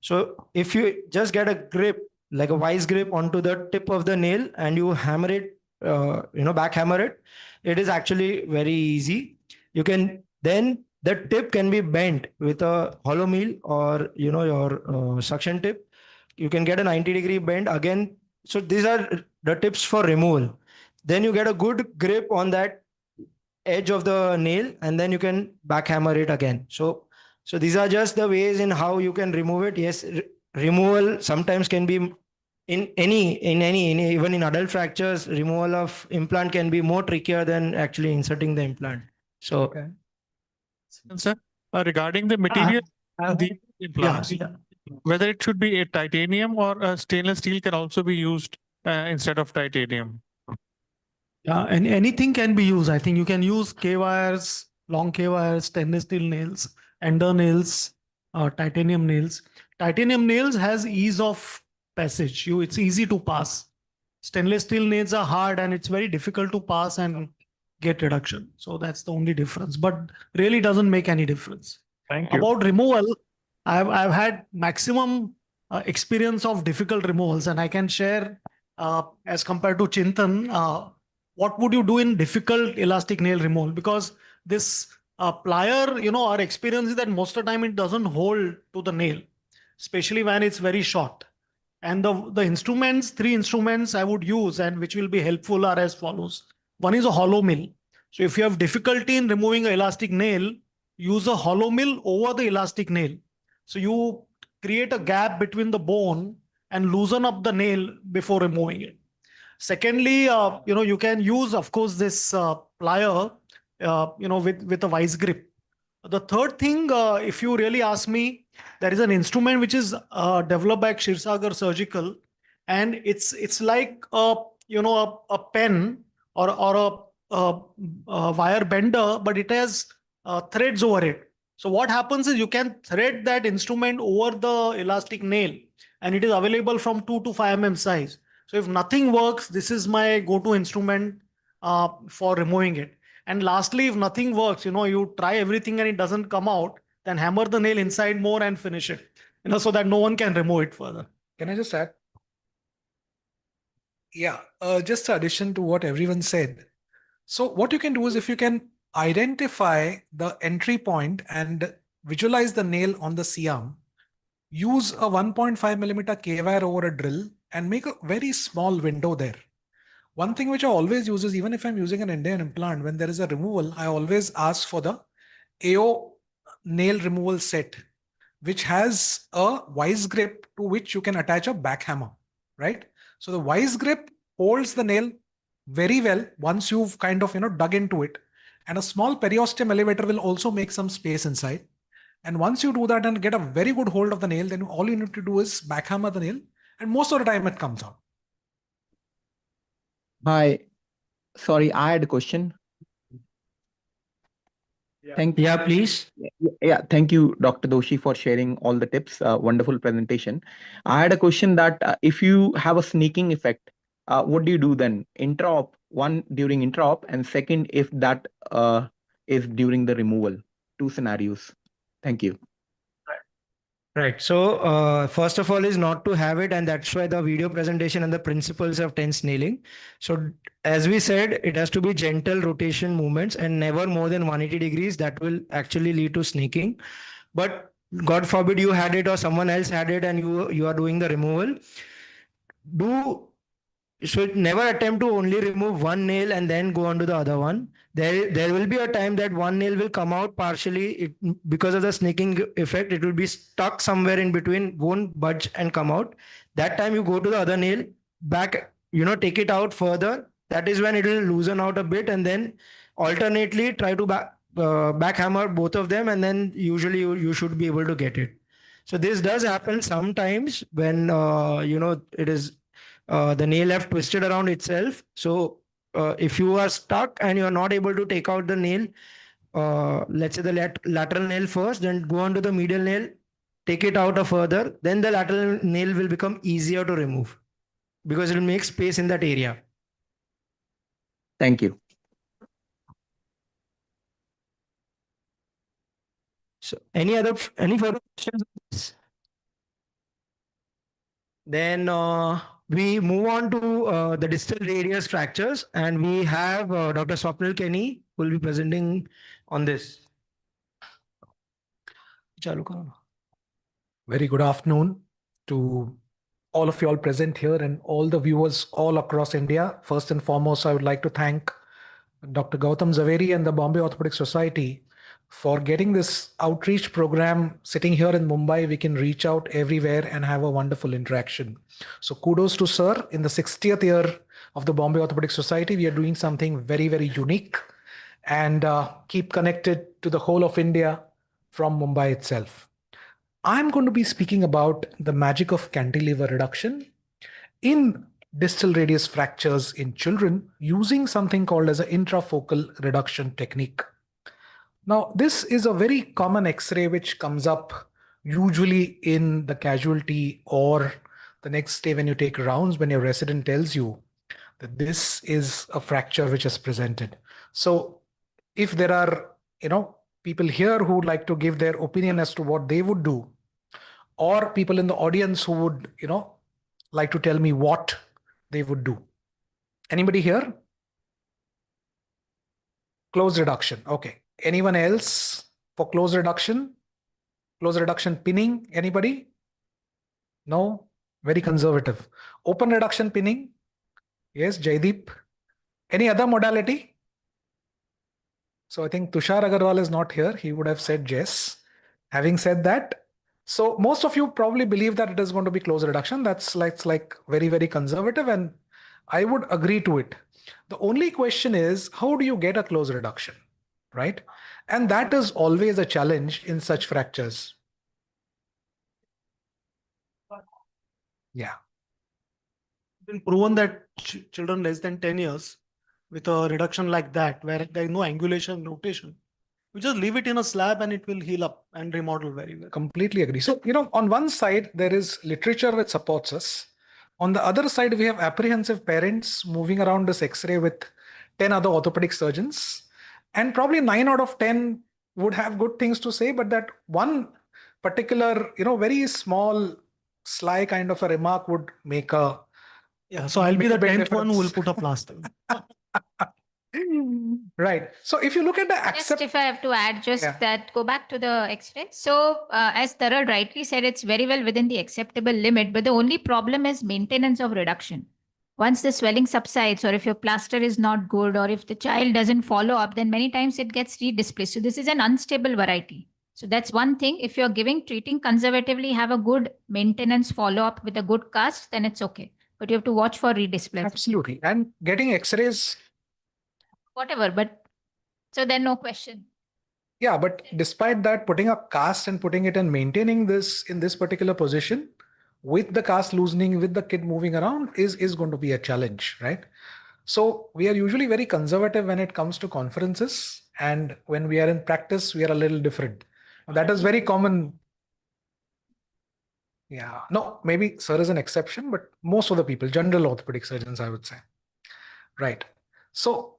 So if you just get a grip, like a vice grip onto the tip of the nail and you hammer it, back hammer it, it is actually very easy. You can then the tip can be bent with a hollow mill or your suction tip. You can get a 90-degree bend again. So these are the tips for removal. Then you get a good grip on that edge of the nail and then you can back hammer it again. So these are just the ways in how you can remove it. Yes, removal sometimes can be even in adult fractures, removal of implant can be more trickier than actually inserting the implant. So, okay. Sir, regarding the material, the implants, whether it should be a titanium or a stainless steel can also be used instead of titanium. Yeah, and anything can be used. I think you can use K-wires, long K-wires, stainless steel nails, ender nails, titanium nails. Titanium nails has ease of passage. It's easy to pass. Stainless steel nails are hard and it's very difficult to pass and get reduction. So that's the only difference, but really doesn't make any difference. Thank you. About removal, I've had maximum experience of difficult removals, and I can share as compared to Chintan, what would you do in difficult elastic nail removal? Because this plier, our experience is that most of the time it doesn't hold to the nail, especially when it's very short. And the instruments, 3 instruments I would use and which will be helpful are as follows. One is a hollow mill. So if you have difficulty in removing an elastic nail, use a hollow mill over the elastic nail. So you create a gap between the bone and loosen up the nail before removing it. Secondly, you can use, of course, this plier, with a vice grip. The third thing, if you really ask me, there is an instrument which is developed by Kshirsagar Surgical, and it's like a pen or a wire bender, but it has threads over it. So what happens is you can thread that instrument over the elastic nail, and it is available from 2 to 5 mm size. So if nothing works, this is my go-to instrument for removing it. And lastly, if nothing works, you try everything and it doesn't come out, then hammer the nail inside more and finish it, so that no one can remove it further. Can I just add? Yeah, just addition to what everyone said. So what you can do is if you can identify the entry point and visualize the nail on the C-arm, use a 1.5 millimeter K-wire over a drill and make a very small window there. One thing which I always use is, even if I'm using an Indian implant, when there is a removal, I always ask for the AO nail removal set, which has a vice grip to which you can attach a back hammer, right? So the vice grip holds the nail very well once you've kind of, dug into it. And a small periosteum elevator will also make some space inside. And once you do that and get a very good hold of the nail, then all you need to do is back hammer the nail, and most of the time it comes out. Hi, sorry, I had a question. Thank you. Yeah, please. Yeah, thank you, Dr. Doshi, for sharing all the tips. Wonderful presentation. I had a question that if you have a sneaking effect, what do you do then? Intra-op, one during intra-op, and second, if that is during the removal. 2 scenarios. Thank you. Right. So first of all is not to have it, and that's why the video presentation and the principles of tense nailing. So as we said, it has to be gentle rotation movements and never more than 180 degrees. That will actually lead to sneaking. But God forbid you had it or someone else had it and you are doing the removal. Do should never attempt to only remove one nail and then go on to the other one. There will be a time that one nail will come out partially because of the snaking effect. It will be stuck somewhere in between, won't budge and come out. That time you go to the other nail, back, take it out further. That is when it will loosen out a bit, and then alternately try to back hammer both of them, and then usually you should be able to get it. So this does happen sometimes when it is the nail have twisted around itself. So if you are stuck and you are not able to take out the nail, let's say the lateral nail first, then go on to the medial nail, take it out a further, then the lateral nail will become easier to remove because it will make space in that area. Thank you. So any further questions? Then we move on to the distal radius fractures, and we have Dr. Swapnil Kenny who will be presenting on this. Very good afternoon to all of you all present here and all the viewers all across India. First and foremost, I would like to thank Dr. Gautam Zaveri and the Bombay Orthopaedic Society for getting this outreach program. Sitting here in Mumbai, we can reach out everywhere and have a wonderful interaction. So kudos to sir. In the 60th year of the Bombay Orthopaedic Society, we are doing something very, very unique, and keep connected to the whole of India from Mumbai itself. I'm going to be speaking about the magic of cantilever reduction in distal radius fractures in children using something called as an intrafocal reduction technique. Now, this is a very common X-ray which comes up usually in the casualty or the next day when you take rounds, when your resident tells you that this is a fracture which is presented. So if there are, people here who would like to give their opinion as to what they would do, or people in the audience who would, like to tell me what they would do. Anybody here? Close reduction. Okay. Anyone else for close reduction? Close reduction pinning? Anybody? No? Very conservative. Open reduction pinning? Yes, Jaideep. Any other modality? So I think Tushar Agarwal is not here. He would have said yes. Having said that, so most of you probably believe that it is going to be close reduction. That's like very, very conservative, and I would agree to it. The only question is, how do you get a close reduction, right? And that is always a challenge in such fractures. Yeah. It's been proven that children less than 10 years with a reduction like that, where there is no angulation, rotation, you just leave it in a slab and it will heal up and remodel very well. Completely agree. So, on one side, there is literature which supports us. On the other side, we have apprehensive parents moving around this X-ray with 10 other orthopedic surgeons. And probably 9 out of 10 would have good things to say, but that one particular, very small, sly kind of a remark would make a... Yeah, so I'll be the 10th one who will put a plaster. Right. So if you look at the Just if I have to add, that go back to the X-ray. So as Taral rightly said, it's very well within the acceptable limit, but the only problem is maintenance of reduction. Once the swelling subsides, or if your plaster is not good, or if the child doesn't follow up, then many times it gets redisplaced. So this is an unstable variety. So that's one thing. If you're treating conservatively, have a good maintenance follow-up with a good cast, then it's okay. But you have to watch for redisplacement. Absolutely. And getting X-rays. Whatever, but so then no question. Yeah, but despite that, putting a cast and putting it and maintaining this in this particular position with the cast loosening, with the kid moving around is going to be a challenge, right? So we are usually very conservative when it comes to conferences, and when we are in practice, we are a little different. That is very common. Yeah, no, maybe sir is an exception, but most of the people, general orthopedic surgeons, I would say. Right. So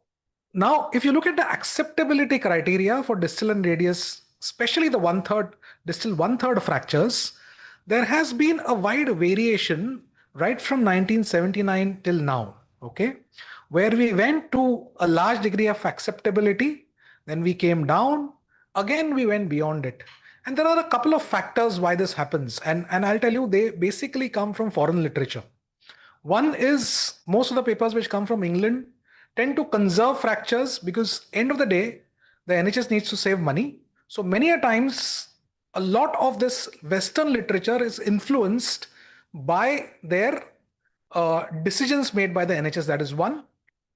now, if you look at the acceptability criteria for distal and radius, especially the distal one-third fractures, there has been a wide variation right from 1979 till now, okay? Where we went to a large degree of acceptability, then we came down, again we went beyond it. And there are a couple of factors why this happens, and I'll tell you, they basically come from foreign literature. One is most of the papers which come from England tend to conserve fractures because end of the day, the NHS needs to save money. So many a times, a lot of this Western literature is influenced by their decisions made by the NHS. That is one.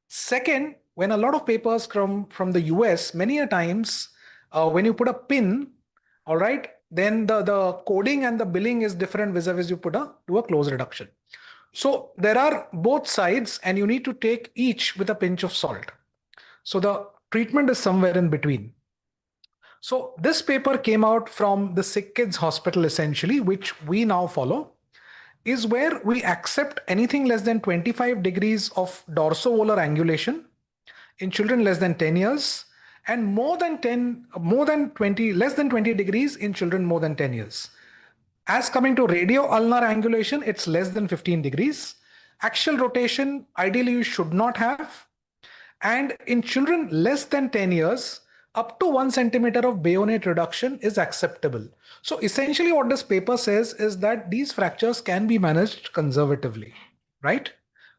Second, when a lot of papers come from the US, many a times when you put a pin, all right, then the coding and the billing is different vis-a-vis you do a close reduction. So there are both sides and you need to take each with a pinch of salt. So the treatment is somewhere in between. So this paper came out from the Sick Kids Hospital essentially, which we now follow, is where we accept anything less than 25 degrees of dorsovolar angulation in children less than 10 years and less than 20 degrees in children more than 10 years. As coming to radio-ulnar angulation, it's less than 15 degrees. Axial rotation, ideally you should not have. And in children less than 10 years, up to 1 centimeter of bayonet reduction is acceptable. So essentially what this paper says is that these fractures can be managed conservatively, right?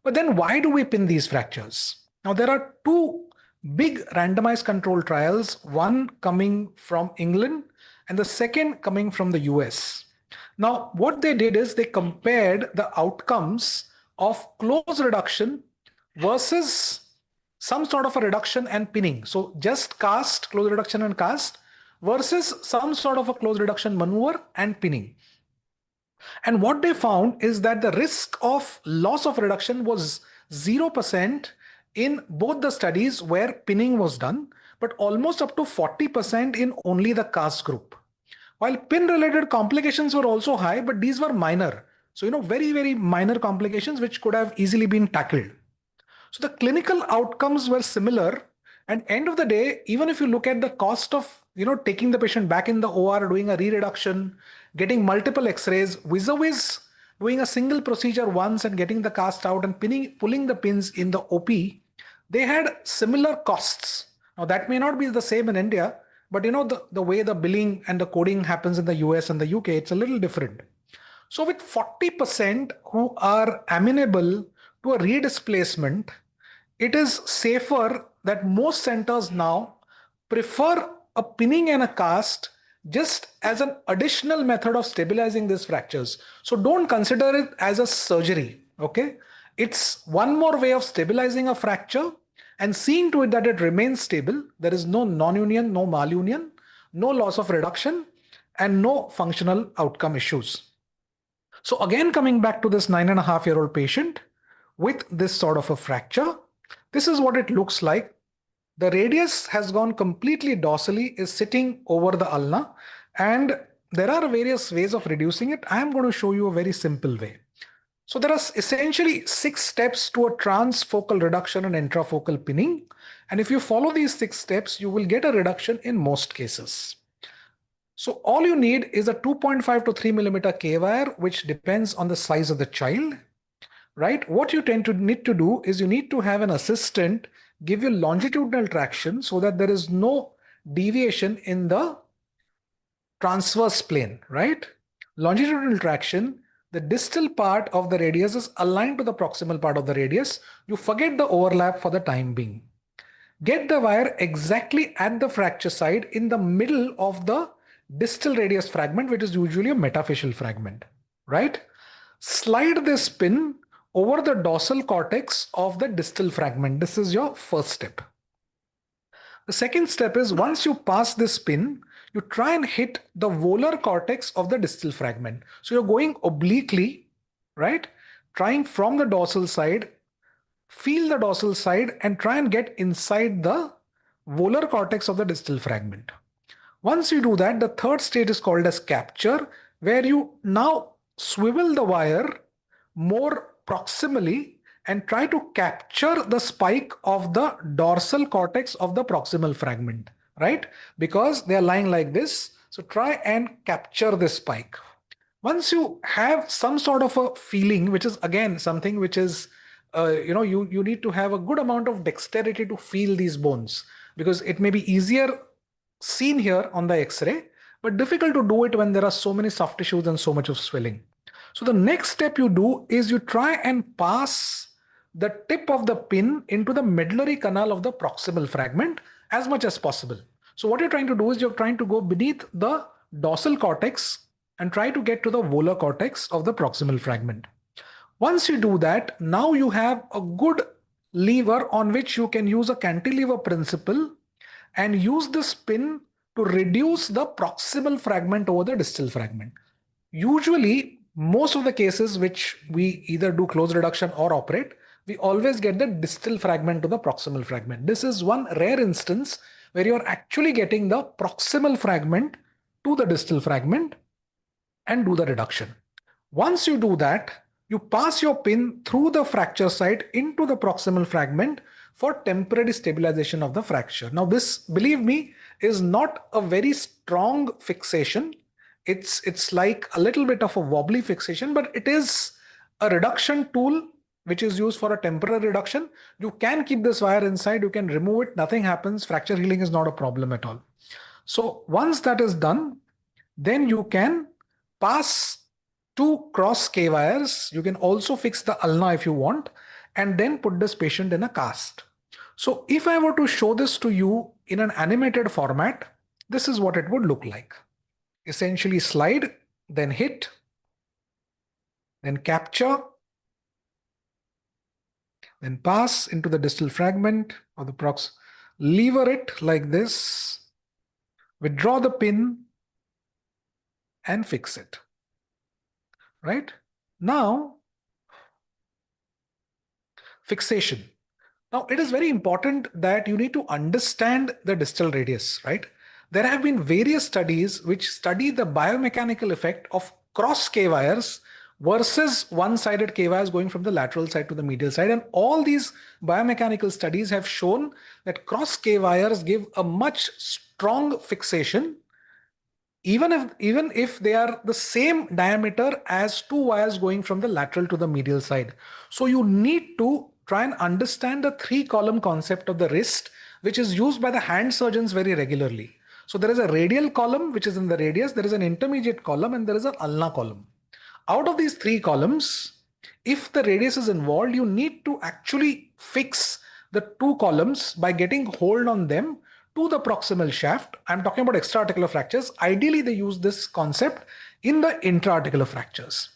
But then why do we pin these fractures? Now there are two big randomized control trials, one coming from England and the second coming from the US. Now, what they did is they compared the outcomes of close reduction versus some sort of a reduction and pinning. So just cast, close reduction and cast versus some sort of a close reduction maneuver and pinning. And what they found is that the risk of loss of reduction was 0% in both the studies where pinning was done, but almost up to 40% in only the cast group. While pin-related complications were also high, but these were minor. So, very, very minor complications which could have easily been tackled. So the clinical outcomes were similar. And end of the day, even if you look at the cost of, taking the patient back in the OR, doing a re-reduction, getting multiple x-rays, vis-a-vis doing a single procedure once and getting the cast out and pulling the pins in the OP, they had similar costs. Now that may not be the same in India, but the way the billing and the coding happens in the US and the UK, it's a little different. So with 40% who are amenable to a redisplacement, it is safer that most centers now prefer a pinning and a cast just as an additional method of stabilizing these fractures. So don't consider it as a surgery, okay? It's one more way of stabilizing a fracture and seeing to it that it remains stable. There is no non-union, no malunion, no loss of reduction, and no functional outcome issues. So again, coming back to this 9.5-year-old patient with this sort of a fracture, this is what it looks like. The radius has gone completely dorsally, is sitting over the ulna, and there are various ways of reducing it. I am going to show you a very simple way. So there are essentially 6 steps to a transfocal reduction and intrafocal pinning. And if you follow these 6 steps, you will get a reduction in most cases. So all you need is a 2.5 to 3 millimeter K-wire, which depends on the size of the child, right? What you need to do is you need to have an assistant give you longitudinal traction so that there is no deviation in the transverse plane, right? Longitudinal traction, the distal part of the radius is aligned to the proximal part of the radius. You forget the overlap for the time being. Get the wire exactly at the fracture side in the middle of the distal radius fragment, which is usually a metaphyseal fragment, right? Slide this pin over the dorsal cortex of the distal fragment. This is your first step. The second step is once you pass this pin, you try and hit the volar cortex of the distal fragment. So you're going obliquely, right? Trying from the dorsal side, feel the dorsal side and try and get inside the volar cortex of the distal fragment. Once you do that, the third stage is called as capture, where you now swivel the wire more proximally and try to capture the spike of the dorsal cortex of the proximal fragment, right? Because they are lying like this. So try and capture this spike. Once you have some sort of a feeling, which is again something which is, you need to have a good amount of dexterity to feel these bones, because it may be easier seen here on the X-ray, but difficult to do it when there are so many soft tissues and so much of swelling. So the next step you do is you try and pass the tip of the pin into the medullary canal of the proximal fragment as much as possible. So what you're trying to do is you're trying to go beneath the dorsal cortex and try to get to the volar cortex of the proximal fragment. Once you do that, now you have a good lever on which you can use a cantilever principle and use this pin to reduce the proximal fragment over the distal fragment. Usually, most of the cases which we either do close reduction or operate, we always get the distal fragment to the proximal fragment. This is one rare instance where you're actually getting the proximal fragment to the distal fragment and do the reduction. Once you do that, you pass your pin through the fracture site into the proximal fragment for temporary stabilization of the fracture. Now this, believe me, is not a very strong fixation. It's like a little bit of a wobbly fixation, but it is a reduction tool which is used for a temporary reduction. You can keep this wire inside, you can remove it, nothing happens, fracture healing is not a problem at all. So once that is done, then you can pass 2 cross K wires. You can also fix the ulna if you want, and then put this patient in a cast. So if I were to show this to you in an animated format, this is what it would look like. Essentially slide, then hit, then capture, then pass into the distal fragment of the prox, lever it like this, withdraw the pin and fix it. Right? Now, fixation. Now, it is very important that you need to understand the distal radius, right? There have been various studies which study the biomechanical effect of cross K wires versus one-sided K wires going from the lateral side to the medial side. And all these biomechanical studies have shown that cross K wires give a much strong fixation even if they are the same diameter as 2 wires going from the lateral to the medial side. So you need to try and understand the 3-column concept of the wrist, which is used by the hand surgeons very regularly. So there is a radial column which is in the radius, there is an intermediate column, and there is an ulna column. Out of these 3 columns, if the radius is involved, you need to actually fix the 2 columns by getting hold on them to the proximal shaft. I'm talking about extra-articular fractures. Ideally, they use this concept in the intra-articular fractures.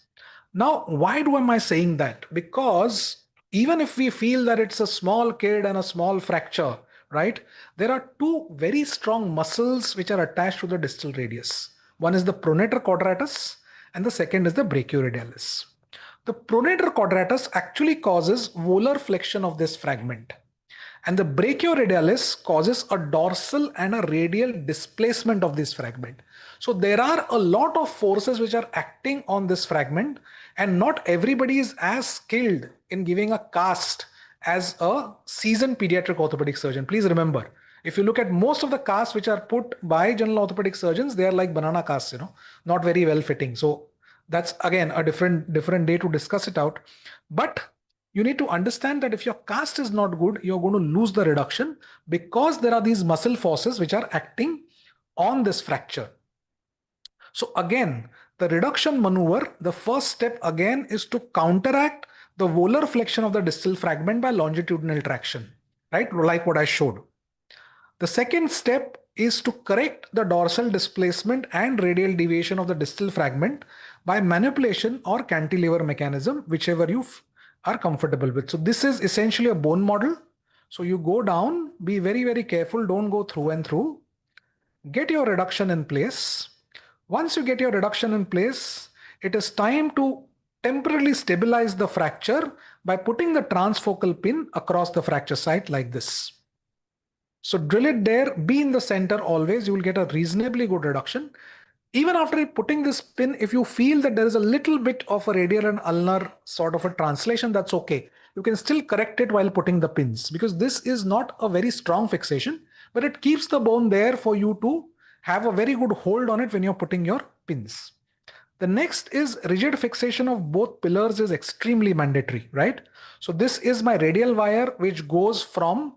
Now, why am I saying that? Because even if we feel that it's a small kid and a small fracture, right? There are 2 very strong muscles which are attached to the distal radius. One is the pronator quadratus and the second is the brachioradialis. The pronator quadratus actually causes volar flexion of this fragment. And the brachioradialis causes a dorsal and a radial displacement of this fragment. So there are a lot of forces which are acting on this fragment, and not everybody is as skilled in giving a cast as a seasoned pediatric orthopedic surgeon. Please remember, if you look at most of the casts which are put by general orthopedic surgeons, they are like banana casts, not very well fitting. So that's again a different day to discuss it out. But you need to understand that if your cast is not good, you're going to lose the reduction because there are these muscle forces which are acting on this fracture. So again, the reduction maneuver, the first step again is to counteract the volar flexion of the distal fragment by longitudinal traction, right? Like what I showed. The second step is to correct the dorsal displacement and radial deviation of the distal fragment by manipulation or cantilever mechanism, whichever you are comfortable with. So this is essentially a bone model. So you go down, be very, very careful, don't go through and through. Get your reduction in place. Once you get your reduction in place, it is time to temporarily stabilize the fracture by putting the transfocal pin across the fracture site like this. So drill it there, be in the center always, you will get a reasonably good reduction. Even after putting this pin, if you feel that there is a little bit of a radial and ulnar sort of a translation, that's okay. You can still correct it while putting the pins, because this is not a very strong fixation, but it keeps the bone there for you to have a very good hold on it when you're putting your pins. The next is rigid fixation of both pillars is extremely mandatory, right? So this is my radial wire, which goes from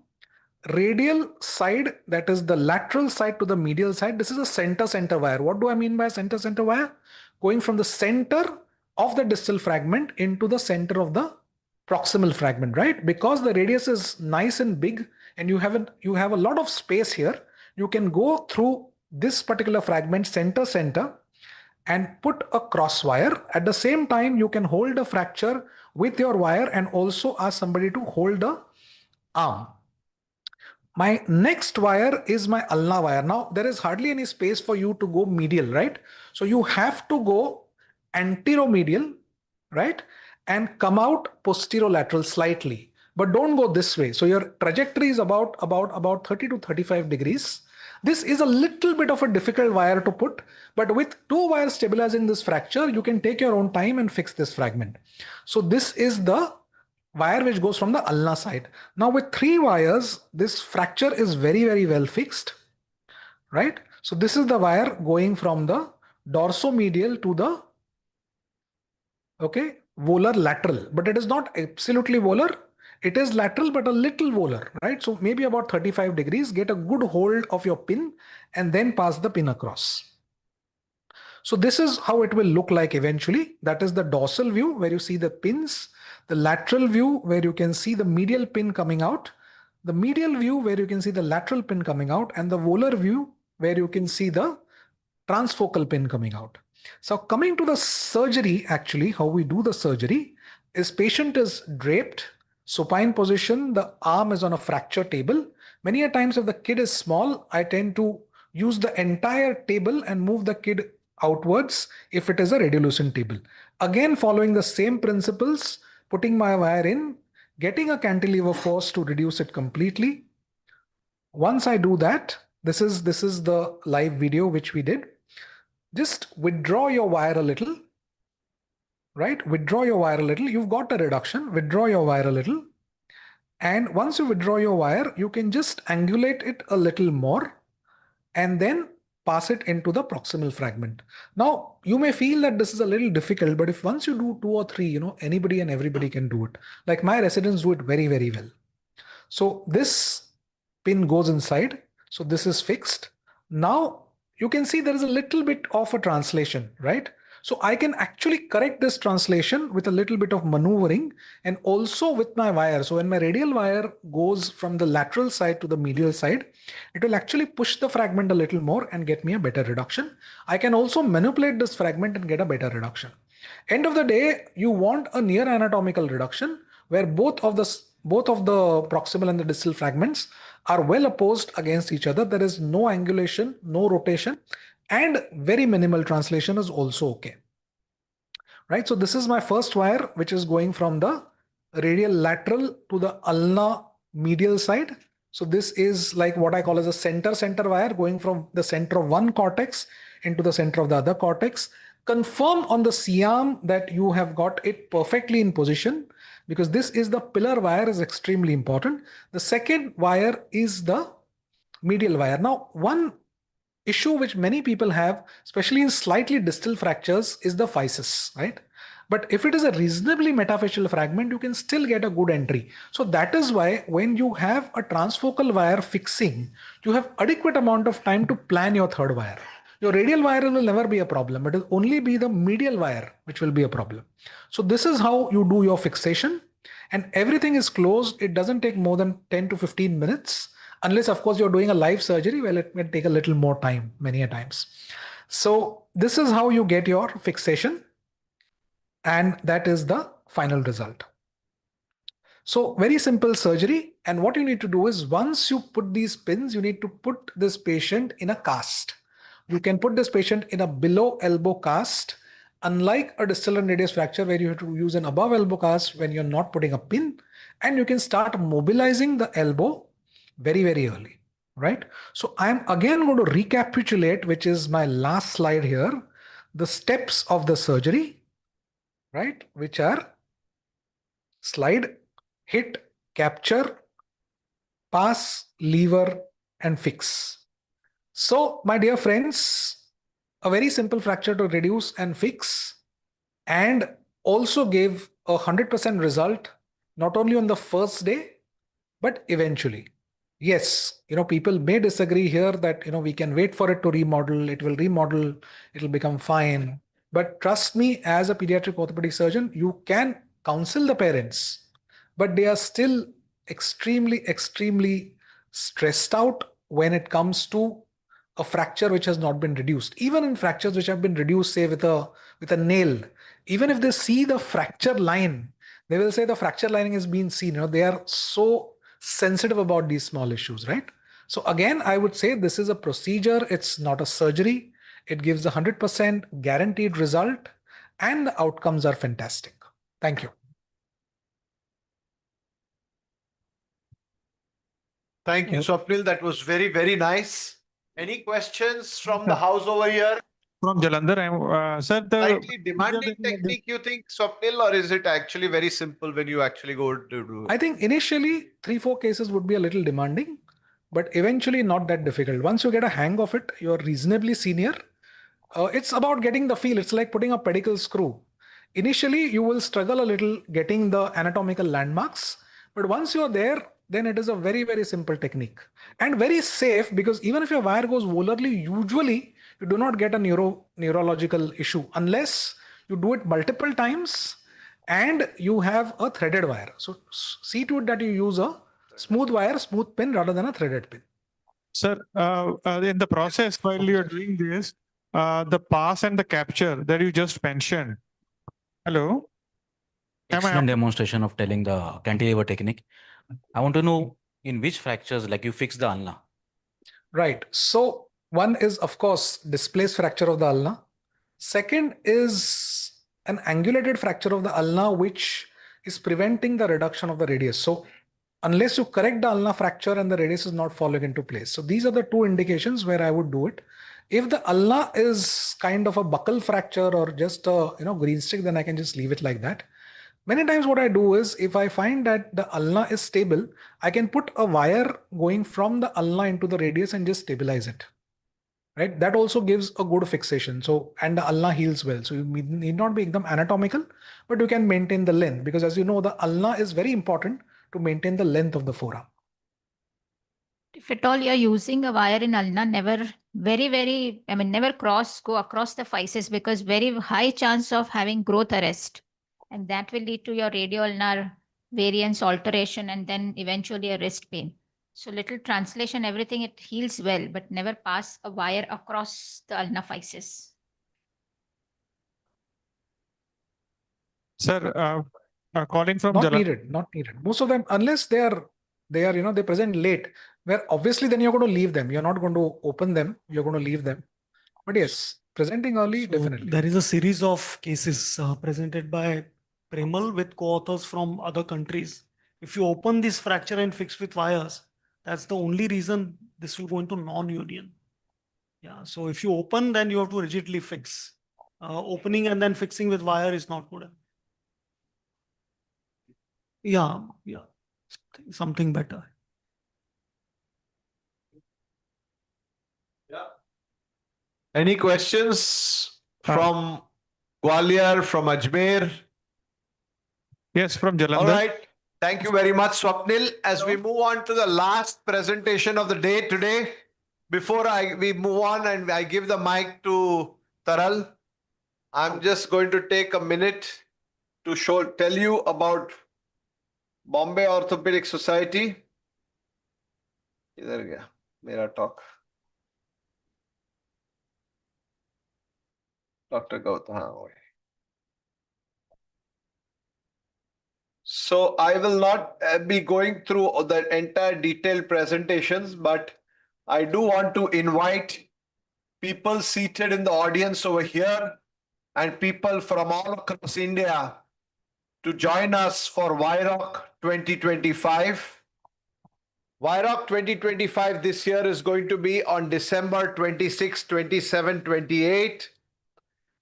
radial side, that is the lateral side, to the medial side. This is a center wire. What do I mean by center wire? Going from the center of the distal fragment into the center of the proximal fragment, right? Because the radius is nice and big and you have a lot of space here, you can go through this particular fragment center and put a cross wire. At the same time, you can hold the fracture with your wire and also ask somebody to hold the arm. My next wire is my ulna wire. Now there is hardly any space for you to go medial, right? So you have to go anteromedial, right? And come out posterolateral slightly, but don't go this way. So your trajectory is about 30 to 35 degrees. This is a little bit of a difficult wire to put, but with 2 wires stabilizing this fracture, you can take your own time and fix this fragment. So this is the wire which goes from the ulna side. Now with 3 wires, this fracture is very, very well fixed, right? So this is the wire going from the dorsomedial to the volar lateral, but it is not absolutely volar. It is lateral, but a little volar, right? So maybe about 35 degrees, get a good hold of your pin and then pass the pin across. So this is how it will look like eventually. That is the dorsal view where you see the pins, the lateral view where you can see the medial pin coming out, the medial view where you can see the lateral pin coming out, and the volar view where you can see the transfocal pin coming out. So coming to the surgery, actually, how we do the surgery is patient is draped, supine position, the arm is on a fracture table. Many a times if the kid is small, I tend to use the entire table and move the kid outwards if it is a radiolucent table. Again, following the same principles, putting my wire in, getting a cantilever force to reduce it completely. Once I do that, this is the live video which we did. Just withdraw your wire a little, right? Withdraw your wire a little. You've got a reduction. Withdraw your wire a little. And once you withdraw your wire, you can just angulate it a little more and then pass it into the proximal fragment. Now, you may feel that this is a little difficult, but if once you do 2 or 3, anybody and everybody can do it. Like my residents do it very, very well. So this pin goes inside. So this is fixed. Now you can see there is a little bit of a translation, right? So I can actually correct this translation with a little bit of maneuvering and also with my wire. So when my radial wire goes from the lateral side to the medial side, it will actually push the fragment a little more and get me a better reduction. I can also manipulate this fragment and get a better reduction. End of the day, you want a near anatomical reduction where both of the proximal and the distal fragments are well opposed against each other. There is no angulation, no rotation, and very minimal translation is also okay. Right, so this is my first wire, which is going from the radial lateral to the ulna medial side. So this is like what I call as a center wire going from the center of one cortex into the center of the other cortex. Confirm on the C-arm that you have got it perfectly in position, because this is the pillar wire is extremely important. The second wire is the medial wire. Now, one issue which many people have, especially in slightly distal fractures, is the physis, right? But if it is a reasonably metaphyseal fragment, you can still get a good entry. So that is why when you have a transfocal wire fixing, you have adequate amount of time to plan your third wire. Your radial wire will never be a problem. It will only be the medial wire which will be a problem. So this is how you do your fixation, and everything is closed. It doesn't take more than 10 to 15 minutes. Unless, of course, you're doing a live surgery, well, it may take a little more time, many a times. So this is how you get your fixation. And that is the final result. So very simple surgery. And what you need to do is once you put these pins, you need to put this patient in a cast. You can put this patient in a below elbow cast, unlike a distal and radius fracture where you have to use an above elbow cast when you're not putting a pin. And you can start mobilizing the elbow very, very early, right? So I'm again going to recapitulate, which is my last slide here, the steps of the surgery, right? Which are slide, hit, capture, pass, lever, and fix. So my dear friends, a very simple fracture to reduce and fix, and also gave 100% result, not only on the first day, but eventually. Yes, people may disagree here that, we can wait for it to remodel, it will remodel, it will become fine. But trust me, as a pediatric orthopedic surgeon, you can counsel the parents, but they are still extremely stressed out when it comes to a fracture which has not been reduced. Even in fractures which have been reduced, say with a nail, even if they see the fracture line, they will say the fracture lining is being seen. They are so sensitive about these small issues, right? So again, I would say this is a procedure. It's not a surgery. It gives a 100% guaranteed result, and the outcomes are fantastic. Thank you. Thank you, Swapnil. That was very, very nice. Any questions from the house over here? From Jalandhar, sir, the Slightly demanding technique, you think, Swapnil, or is it actually very simple when you actually go to do? I think initially 3-4 cases would be a little demanding, but eventually not that difficult. Once you get a hang of it, you're reasonably senior. It's about getting the feel. It's like putting a pedicle screw. Initially, you will struggle a little getting the anatomical landmarks, but once you're there, then it is a very, very simple technique and very safe, because even if your wire goes volarly, usually you do not get a neurological issue unless you do it multiple times and you have a threaded wire. So see to it that you use a smooth wire, smooth pin rather than a threaded pin. Sir, in the process while you're doing this, the pass and the capture that you just mentioned. Hello? Excellent demonstration of telling the cantilever technique. I want to know in which fractures, like you fix the ulna. Right. So one is, of course, displaced fracture of the ulna. Second is an angulated fracture of the ulna, which is preventing the reduction of the radius. So unless you correct the ulna fracture and the radius is not falling into place. So these are the two indications where I would do it. If the ulna is kind of a buccal fracture or just a green stick, then I can just leave it like that. Many times what I do is, if I find that the ulna is stable, I can put a wire going from the ulna into the radius and just stabilize it. Right? That also gives a good fixation. So, and the ulna heals well. So you need not be anatomical, but you can maintain the length, because as you know, the ulna is very important to maintain the length of the forearm. If at all you're using a wire in ulna, never never go across the physis, because very high chance of having growth arrest. And that will lead to your radial-ulnar variance alteration and then eventually a wrist pain. So little translation, everything, it heals well, but never pass a wire across the ulna physis. Sir, calling from Not needed. Most of them, unless they present late, where obviously then you're going to leave them. You're not going to open them. You're going to leave them. But yes, presenting early, definitely. There is a series of cases presented by Premal with co-authors from other countries. If you open this fracture and fix with wires, that's the only reason this will go into non-union. Yeah. So if you open, then you have to rigidly fix. Opening and then fixing with wire is not good. Yeah. Something better. Yeah. Any questions from Gwalior, from Ajmer? Yes, from Jalandhar. All right. Thank you very much, Swapnil. As we move on to the last presentation of the day today, before we move on and I give the mic to Taral, I'm just going to take a minute to tell you about Bombay Orthopedic Society. Idhar gaya mera talk. Dr. Gautam. So I will not be going through the entire detailed presentations, but I do want to invite people seated in the audience over here and people from all across India to join us for VIROC 2025. VIROC 2025 this year is going to be on December 26, 27, 28.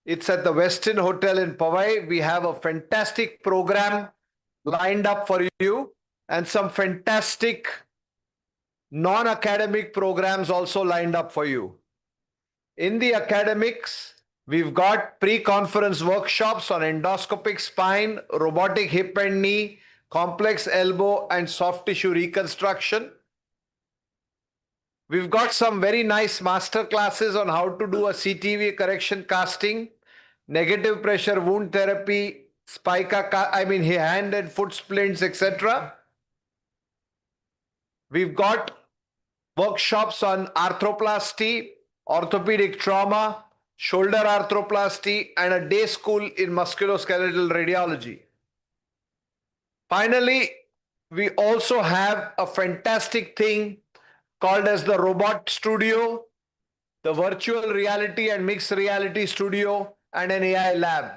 It's at the Westin Hotel in Powai. We have a fantastic program lined up for you and some fantastic non-academic programs also lined up for you. In the academics, we've got pre-conference workshops on endoscopic spine, robotic hip and knee, complex elbow and soft tissue reconstruction. We've got some very nice master classes on how to do a CTEV correction casting, negative pressure wound therapy, hand and foot splints, etc. We've got workshops on arthroplasty, orthopedic trauma, shoulder arthroplasty, and a day school in musculoskeletal radiology. Finally, we also have a fantastic thing called as the Robot Studio, the virtual reality and mixed reality studio, and an AI lab.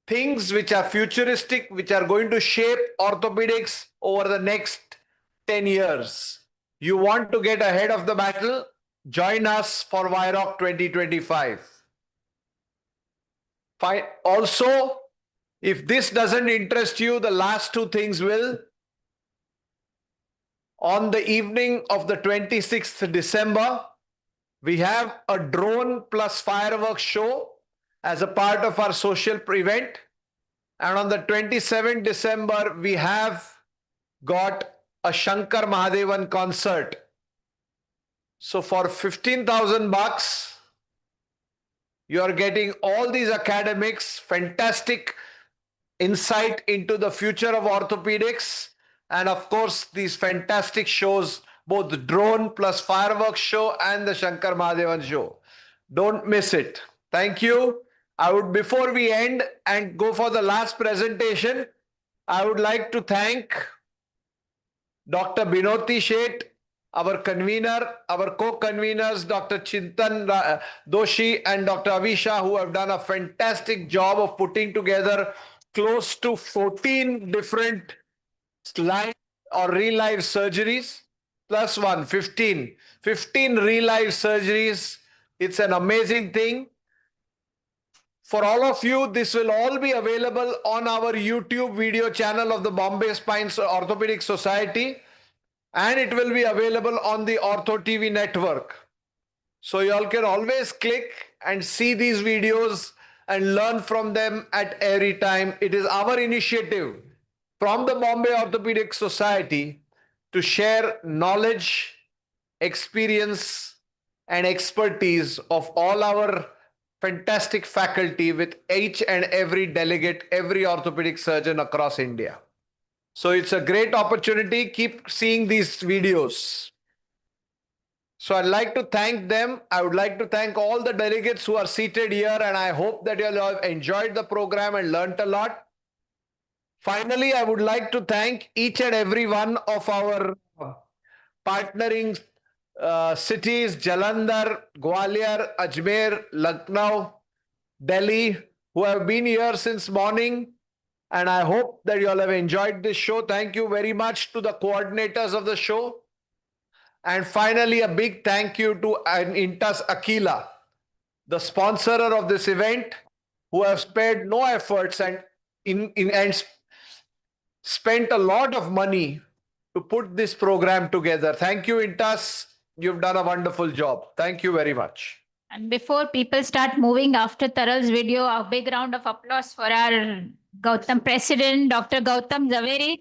Things which are futuristic, which are going to shape orthopedics over the next 10 years. You want to get ahead of the battle? Join us for VIROC 2025. Also, if this doesn't interest you, the last two things will. On the evening of the 26th December, we have a drone plus fireworks show as a part of our social event. And on the 27th December, we have got a Shankar Mahadevan concert. So for 15,000 bucks, you are getting all these academics, fantastic insight into the future of orthopedics, and of course, these fantastic shows, both the drone plus fireworks show and the Shankar Mahadevan show. Don't miss it. Thank you. Before we end and go for the last presentation, I would like to thank Dr. Binoti Sheth, our convener, our co-conveners, Dr. Chintan Doshi and Dr. Avi Shah, who have done a fantastic job of putting together close to 14 different live or real-life surgeries, plus 15 real-life surgeries. It's an amazing thing. For all of you, this will all be available on our YouTube video channel of the Bombay Spine Orthopedic Society, and it will be available on the Ortho TV network. So you all can always click and see these videos and learn from them at every time. It is our initiative from the Bombay Orthopedic Society to share knowledge, experience, and expertise of all our fantastic faculty with each and every delegate, every orthopedic surgeon across India. So it's a great opportunity. Keep seeing these videos. So I'd like to thank them. I would like to thank all the delegates who are seated here, and I hope that you all have enjoyed the program and learnt a lot. Finally, I would like to thank each and every one of our partnering cities, Jalandhar, Gwalior, Ajmer, Lucknow, Delhi, who have been here since morning. And I hope that you all have enjoyed this show. Thank you very much to the coordinators of the show. And finally, a big thank you to Intas Akila, the sponsorer of this event, who have spared no efforts and spent a lot of money to put this program together. Thank you, Intas. You've done a wonderful job. Thank you very much. And before people start moving after Taral's video, a big round of applause for our Gautam President, Dr. Gautam Zaveri.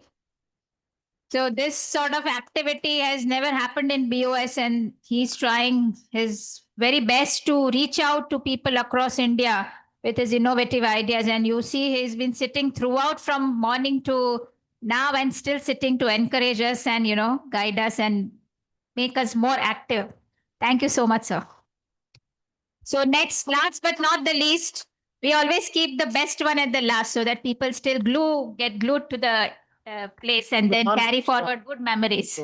So this sort of activity has never happened in BOS, and he's trying his very best to reach out to people across India with his innovative ideas. And you see he's been sitting throughout from morning to now and still sitting to encourage us and, guide us and make us more active. Thank you so much, sir. So next, last but not the least, we always keep the best one at the last so that people still get glued to the place and then carry forward good memories.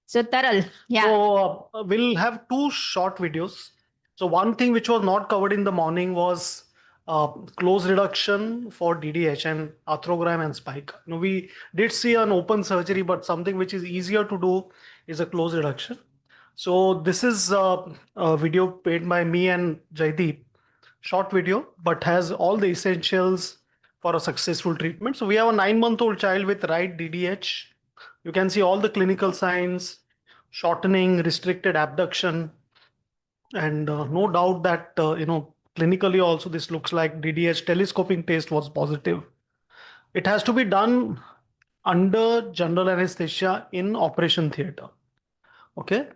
So Taral, yeah. So we'll have two short videos. So one thing which was not covered in the morning was close reduction for DDH and arthrogram and spike. We did see an open surgery, but something which is easier to do is a close reduction. So this is a video made by me and Jaideep, short video, but has all the essentials for a successful treatment. So we have a 9-month-old child with right DDH. You can see all the clinical signs, shortening, restricted abduction, and no doubt that, clinically also this looks like DDH telescoping test was positive. It has to be done under general anesthesia in operation theater. Okay.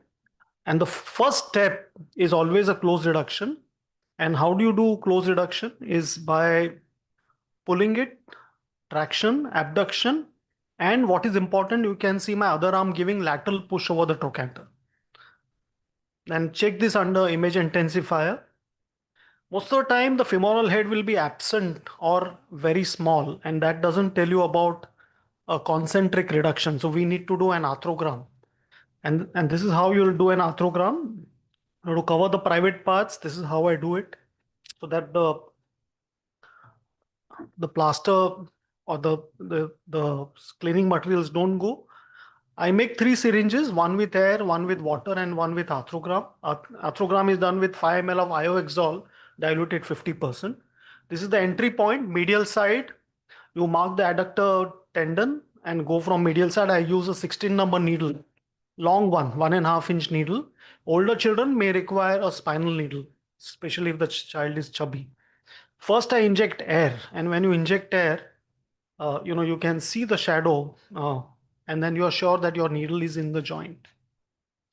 And the first step is always a close reduction. And how do you do close reduction? Is by pulling it, traction, abduction, and what is important, you can see my other arm giving lateral push over the trochanter. Then check this under image intensifier. Most of the time, the femoral head will be absent or very small, and that doesn't tell you about a concentric reduction. So we need to do an arthrogram. And this is how you'll do an arthrogram. To cover the private parts, this is how I do it. So that the plaster or the cleaning materials don't go. I make 3 syringes, one with air, one with water, and one with arthrogram. Arthrogram is done with 5 ml of iohexol diluted 50%. This is the entry point, medial side. You mark the adductor tendon and go from medial side. I use a 16 number needle, long one, 1.5 inch needle. Older children may require a spinal needle, especially if the child is chubby. First, I inject air, and when you inject air, you can see the shadow, and then you are sure that your needle is in the joint.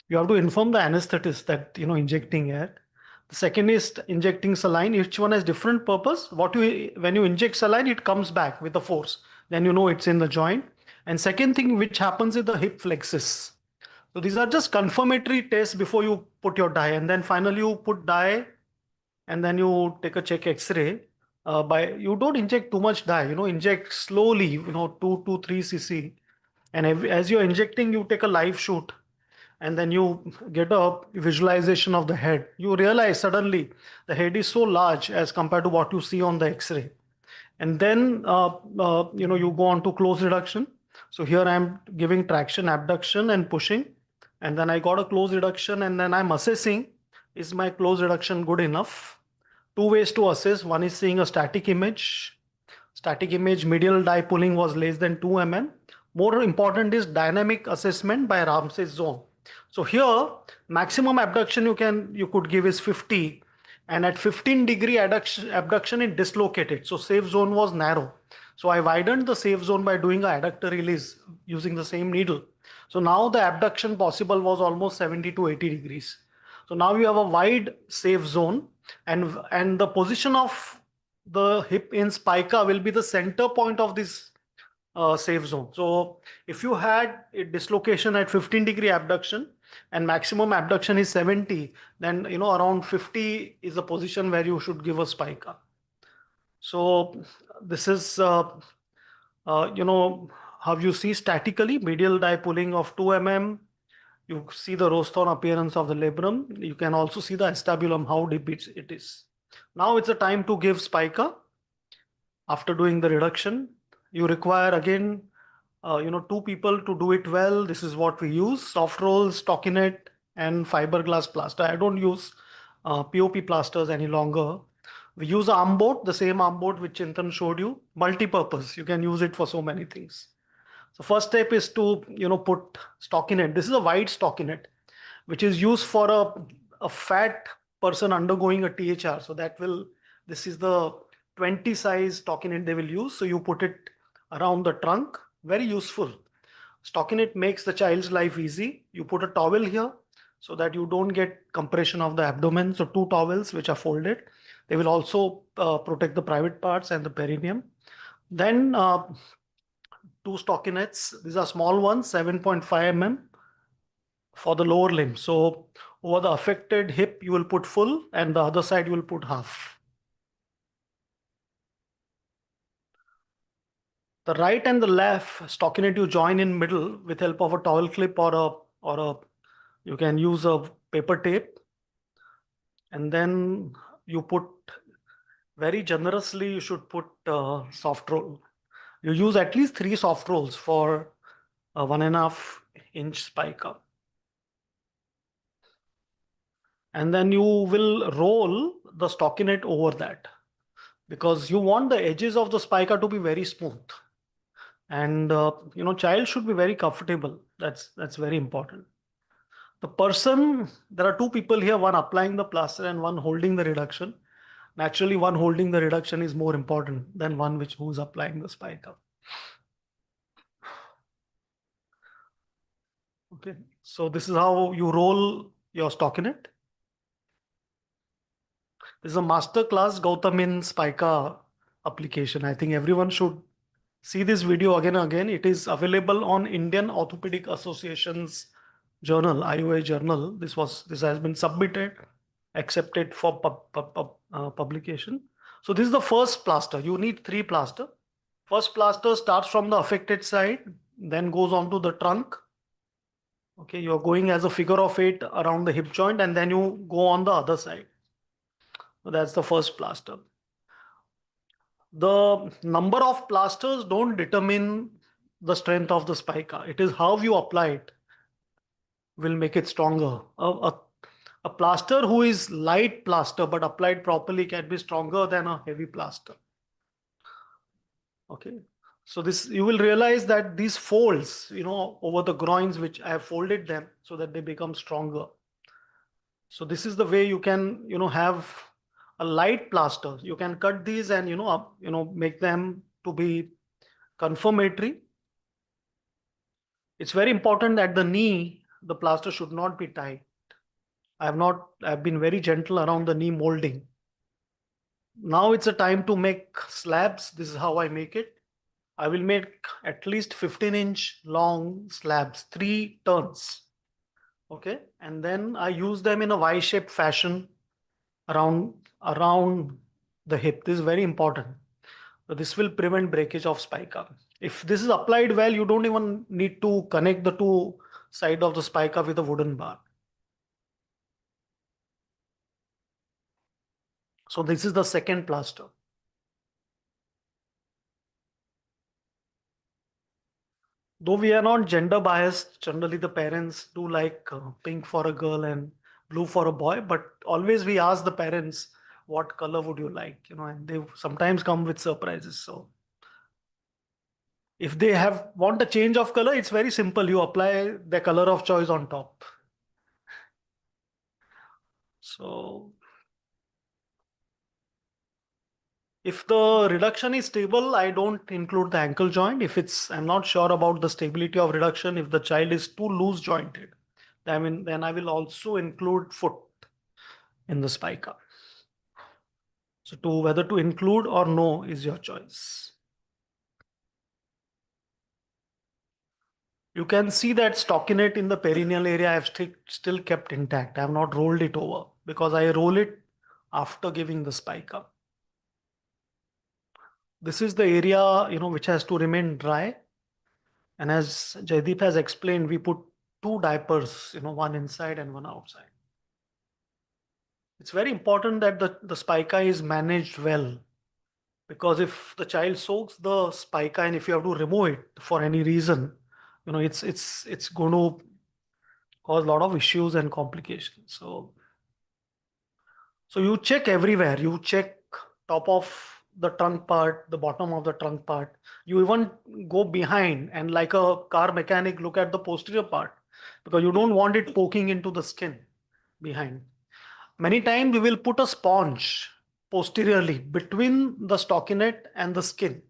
You have to inform the anesthetist that injecting air. The second is injecting saline. Each one has different purpose. When you inject saline, it comes back with the force. Then you know it's in the joint. And second thing which happens is the hip flexes. So these are just confirmatory tests before you put your dye, and then finally you put dye, and then you take a check X-ray. You don't inject too much dye. Inject slowly. 2 to 3 cc. And as you're injecting, you take a live shoot, and then you get a visualization of the head. You realize suddenly the head is so large as compared to what you see on the X-ray. And then you go on to close reduction. So here I'm giving traction, abduction, and pushing, and then I got a close reduction, and then I'm assessing, is my close reduction good enough? 2 ways to assess. One is seeing a static image. Static image medial dye pulling was less than 2 mm. More important is dynamic assessment by Ramsay's zone. So here, maximum abduction you could give is 50, and at 15-degree abduction it dislocated. So safe zone was narrow. So I widened the safe zone by doing an adductor release using the same needle. So now the abduction possible was almost 70 to 80 degrees. So now you have a wide safe zone, and the position of the hip in spica will be the center point of this safe zone. So if you had a dislocation at 15-degree abduction and maximum abduction is 70, then around 50 is the position where you should give a spica. So this is how you see statically medial dye pulling of 2 mm. You see the rostron appearance of the labrum. You can also see the acetabulum, how deep it is. Now it's a time to give spica. After doing the reduction, you require again, 2 people to do it well. This is what we use: soft rolls, stockinette, and fiberglass plaster. I don't use POP plasters any longer. We use arm board, the same arm board which Chintan showed you, multi-purpose. You can use it for so many things. So first step is to put stockinette. This is a wide stockinette, which is used for a fat person undergoing a THR. So this is the 20 size stockinette they will use. So you put it around the trunk. Very useful. Stockinette makes the child's life easy. You put a towel here so that you don't get compression of the abdomen. So 2 towels which are folded. They will also protect the private parts and the perineum. Then 2 stockinettes. These are small ones, 7.5 mm for the lower limb. So over the affected hip, you will put full, and the other side you will put half. The right and the left stockinette you join in middle with help of a towel clip or you can use a paper tape, and then you put very generously. You should put soft roll. You use at least 3 soft rolls for a 1.5 inch spica. And then you will roll the stockinette over that, because you want the edges of the spica to be very smooth. And child should be very comfortable. That's very important. There are 2 people here, one applying the plaster and one holding the reduction. Naturally, one holding the reduction is more important than one who's applying the spica. Okay, so this is how you roll your stockinette. This is a master class, Gautam, in spica application. I think everyone should see this video again and again. It is available on Indian Orthopedic Association's journal, IOA journal. This has been submitted, accepted for publication. So this is the first plaster. You need 3 plaster. First plaster starts from the affected side, then goes on to the trunk. Okay, you're going as a figure of 8 around the hip joint, and then you go on the other side. So that's the first plaster. The number of plasters don't determine the strength of the spica. It is how you apply it will make it stronger. A plaster who is light plaster but applied properly can be stronger than a heavy plaster. Okay. So this, you will realize that these folds, over the groins, which I have folded them so that they become stronger. So this is the way you can, have a light plaster. You can cut these and, make them to be confirmatory. It's very important that the knee, the plaster should not be tight. I've been very gentle around the knee molding. Now it's a time to make slabs. This is how I make it. I will make at least 15-inch long slabs, 3 turns. Okay. And then I use them in a Y-shaped fashion around the hip. This is very important. So this will prevent breakage of spica. If this is applied well, you don't even need to connect the 2 sides of the spica with a wooden bar. So this is the second plaster. Though we are not gender biased, generally the parents do like pink for a girl and blue for a boy, but always we ask the parents, what color would you like? And they sometimes come with surprises. So if they want a change of color, it's very simple. You apply the color of choice on top. So if the reduction is stable, I don't include the ankle joint. If I'm not sure about the stability of reduction, if the child is too loose jointed, then I will also include foot in the spica. So whether to include or no is your choice. You can see that stockinette in the perineal area I have still kept intact. I have not rolled it over because I roll it after giving the spica. This is the area, which has to remain dry. And as Jaideep has explained, we put 2 diapers, one inside and one outside. It's very important that the spica is managed well, because if the child soaks the spica and if you have to remove it for any reason, it's going to cause a lot of issues and complications. So you check everywhere. You check top of the trunk part, the bottom of the trunk part. You even go behind and, like a car mechanic, look at the posterior part, because you don't want it poking into the skin behind. Many times we will put a sponge posteriorly between the stockinette and the skin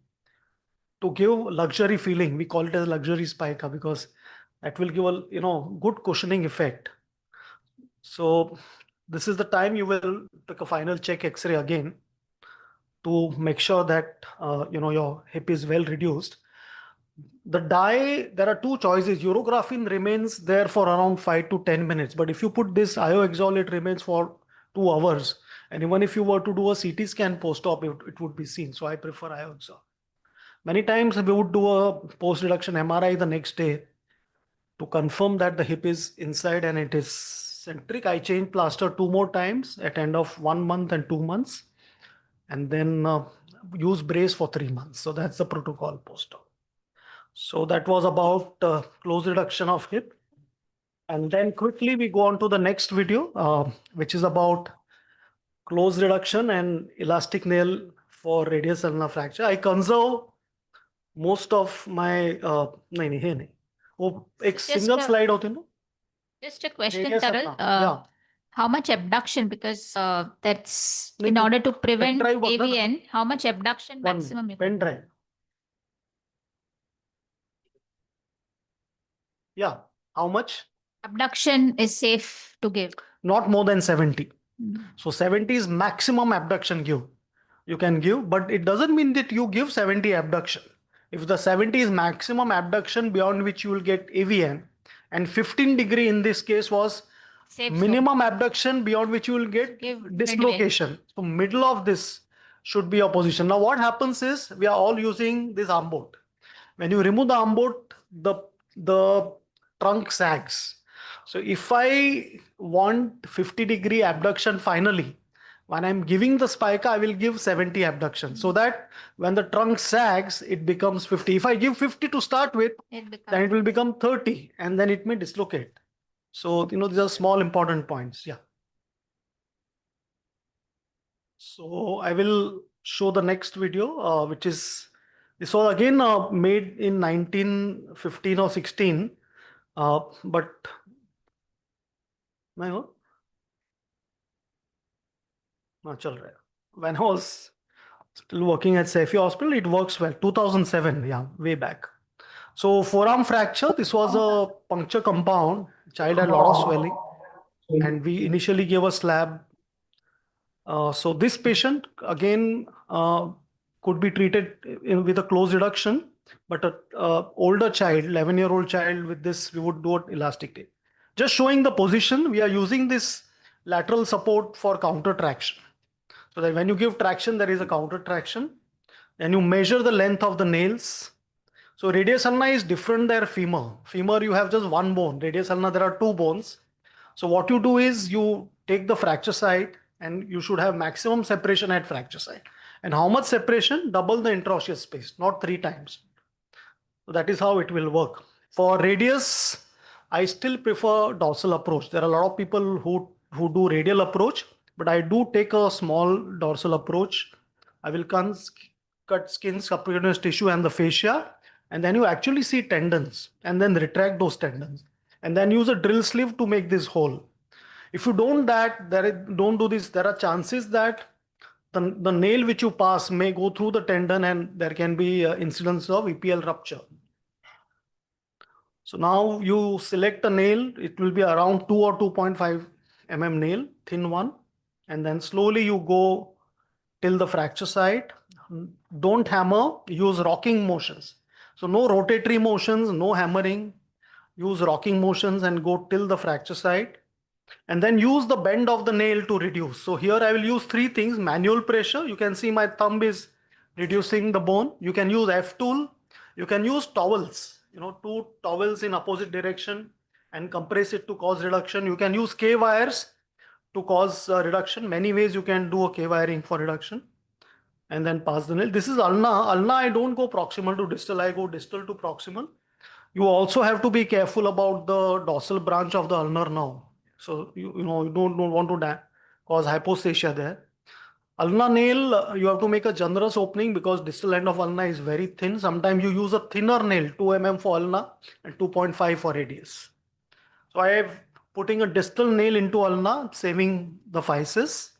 to give luxury feeling. We call it as luxury spica because that will give a good cushioning effect. So this is the time you will take a final check X-ray again to make sure that your hip is well reduced. The dye, there are 2 choices. Urographin remains there for around 5 to 10 minutes, but if you put this iohexol, it remains for 2 hours. And even if you were to do a CT scan post-op, it would be seen. So I prefer iohexol. Many times we would do a post-reduction MRI the next day to confirm that the hip is inside and it is centric. I change plaster 2 more times at end of 1 month and 2 months, and then use brace for 3 months. So that's the protocol post-op. So that was about close reduction of hip. And then quickly we go on to the next video, which is about close reduction and elastic nail for Radius-Ulna fracture. I conserve most of my single slide होती है ना? Just a question, Radius-Ulna, Taral. yeah. How much abduction? Because that's in order to prevent drive होता है ना? AVN, how much abduction maximum you Pen can? drive. Yeah. How much? Abduction is safe to give. Not more than 70. So 70 is maximum abduction give. You can give, but it doesn't mean that you give 70 abduction. If the 70 is maximum abduction beyond which you will get AVN, and 15 degree in this case was minimum abduction beyond which you will get dislocation. So middle of this should be your position. Now what happens is we are all using this arm bolt. When you remove the arm bolt, the trunk sags. So if I want 50 degree abduction finally, when I'm giving the spica, I will give 70 abduction so that when the trunk sags, it becomes 50. If I give 50 to start with, then it will become 30 and then it may dislocate. So, these are small important points. Yeah. So I will show the next video, which is, this was again made in 1915 or 16, but when I was still working at SCFE hospital, it works well. 2007, yeah, way back. So forearm fracture, this was a puncture compound. Child had a lot of swelling, and we initially gave a slab. So this patient again could be treated with a closed reduction, but an older child, 11-year-old child with this, we would do an elastic tape. Just showing the position, we are using this lateral support for counter traction. So that when you give traction, there is a counter traction. Then you measure the length of the nails. So Radius-Ulna is different than femur. Femur, you have just one bone. Radius-Ulna, there are two bones. So what you do is you take the fracture site and you should have maximum separation at fracture site. And how much separation? Double the interosseous space, not 3 times. So that is how it will work. For radius, I still prefer dorsal approach. There are a lot of people who do radial approach, but I do take a small dorsal approach. I will cut skin, subcutaneous tissue and the fascia, and then you actually see tendons and then retract those tendons and then use a drill sleeve to make this hole. If you don't do this, there are chances that the nail which you pass may go through the tendon and there can be incidence of EPL rupture. So now you select a nail, it will be around 2 or 2.5 mm nail, thin one, and then slowly you go till the fracture site. Don't hammer, use rocking motions. So no rotatory motions, no hammering, use rocking motions and go till the fracture site. And then use the bend of the nail to reduce. So here I will use 3 things: manual pressure. You can see my thumb is reducing the bone. You can use F tool. You can use towels, 2 towels in opposite direction and compress it to cause reduction. You can use K wires to cause reduction. Many ways you can do a K wiring for reduction. And then pass the nail. This is ulna. Ulna, I don't go proximal to distal. I go distal to proximal. You also have to be careful about the dorsal branch of the ulnar now. So you don't want to cause hypostasia there. Ulna nail, you have to make a generous opening because distal end of ulna is very thin. Sometimes you use a thinner nail, 2 mm for ulna and 2.5 for radius. So I am putting a distal nail into ulna, saving the physis.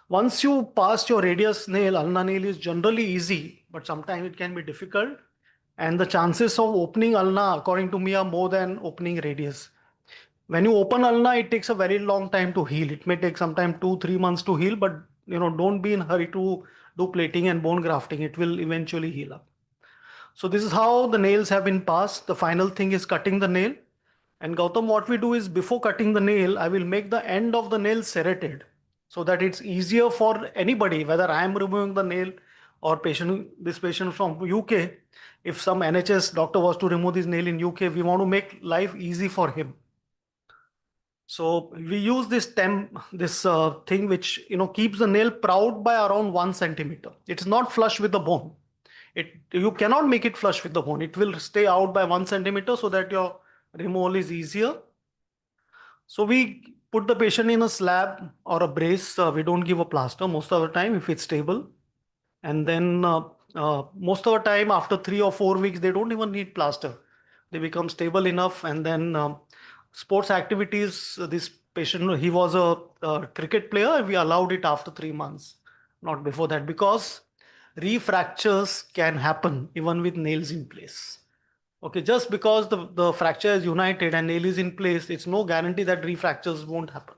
Once you pass your radius nail, ulna nail is generally easy, but sometimes it can be difficult. And the chances of opening ulna, according to me, are more than opening radius. When you open ulna, it takes a very long time to heal. It may take sometime 2-3 months to heal, but don't be in a hurry to do plating and bone grafting. It will eventually heal up. So this is how the nails have been passed. The final thing is cutting the nail. And Gautam, what we do is before cutting the nail, I will make the end of the nail serrated so that it's easier for anybody, whether I am removing the nail or this patient from UK. If some NHS doctor was to remove this nail in UK, we want to make life easy for him. So we use this thing which keeps the nail proud by around 1 centimeter. It's not flush with the bone. You cannot make it flush with the bone. It will stay out by 1 centimeter so that your removal is easier. So we put the patient in a slab or a brace. We don't give a plaster most of the time if it's stable. And then most of the time after 3 or 4 weeks, they don't even need plaster. They become stable enough. And then sports activities, this patient, he was a cricket player. We allowed it after 3 months, not before that, because refractures can happen even with nails in place. Okay, just because the fracture is united and nail is in place, it's no guarantee that refractures won't happen.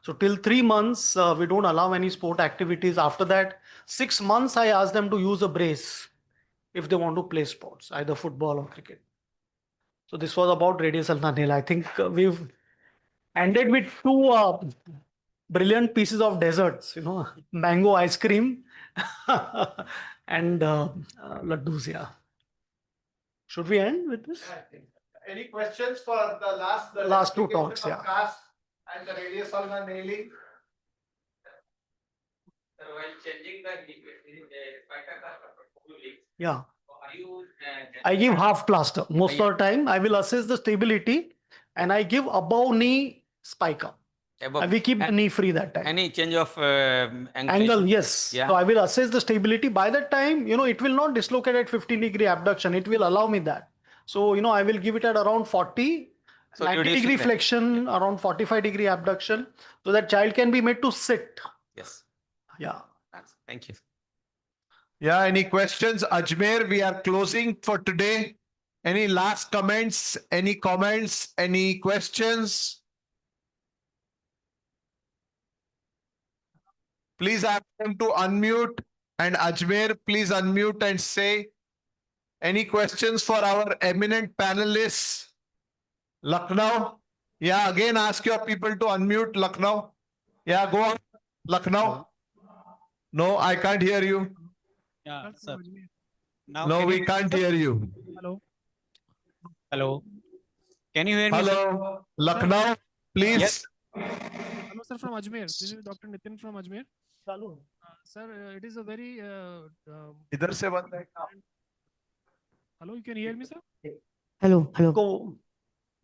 So till 3 months, we don't allow any sport activities. After that, 6 months, I ask them to use a brace if they want to play sports, either football or cricket. So this was about Radius-Ulna nail. I think we've ended with two brilliant pieces of desserts, mango ice cream and laddus. Yeah. Should we end with this? Any questions for the Last two talks, yeah. cast and the Radius-Ulna nailing? While changing the Yeah. I give half plaster. Most of the time, I will assess the stability and I give above knee spica. We keep the knee free that time. Any change of Angle, yes. Yeah. So I will assess the stability. By that time, it will not dislocate at 15-degree abduction. It will allow me that. So, I will give it at around 40, So 90-degree flexion, around 45-degree abduction, so that child can be made to sit. Yes. Yeah. Thank you. Yeah, any questions? Ajmer, we are closing for today. Any last comments? Any comments? Any questions? Please ask them to unmute, and Ajmer, please unmute and say any questions for our eminent panelists. Lucknow. Yeah, again ask your people to unmute Lucknow. Yeah, go on. Lucknow. No, I can't hear you. Yeah, sir. Now No, can we you- can't hear you. Hello. Hello. Can you hear me? Hello, Lucknow, please. Yes. Hello, sir, from Ajmer. This is Dr. Nitin from Ajmer. Sir, it is a very. इधर से बंद है. Hello, you can hear me, sir? Hello.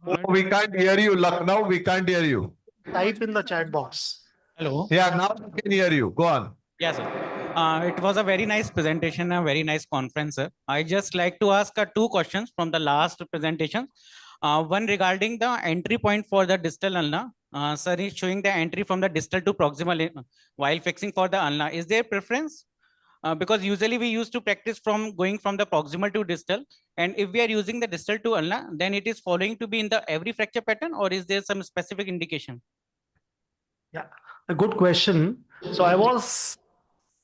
Oh, we can't hear you, Lucknow. We can't hear you. Type in the chat box. Hello. Yeah, now we can hear you. Go on. Yes, sir. It was a very nice presentation, a very nice conference, sir. I just like to ask two questions from the last presentation. One regarding the entry point for the distal ulna. Sir is showing the entry from the distal to proximal while fixing for the ulna. Is there preference? Because usually we used to practice from going from the proximal to distal, and if we are using the distal to ulna, then it is following to be in the every fracture pattern, or is there some specific indication? Yeah, a good question. So I was,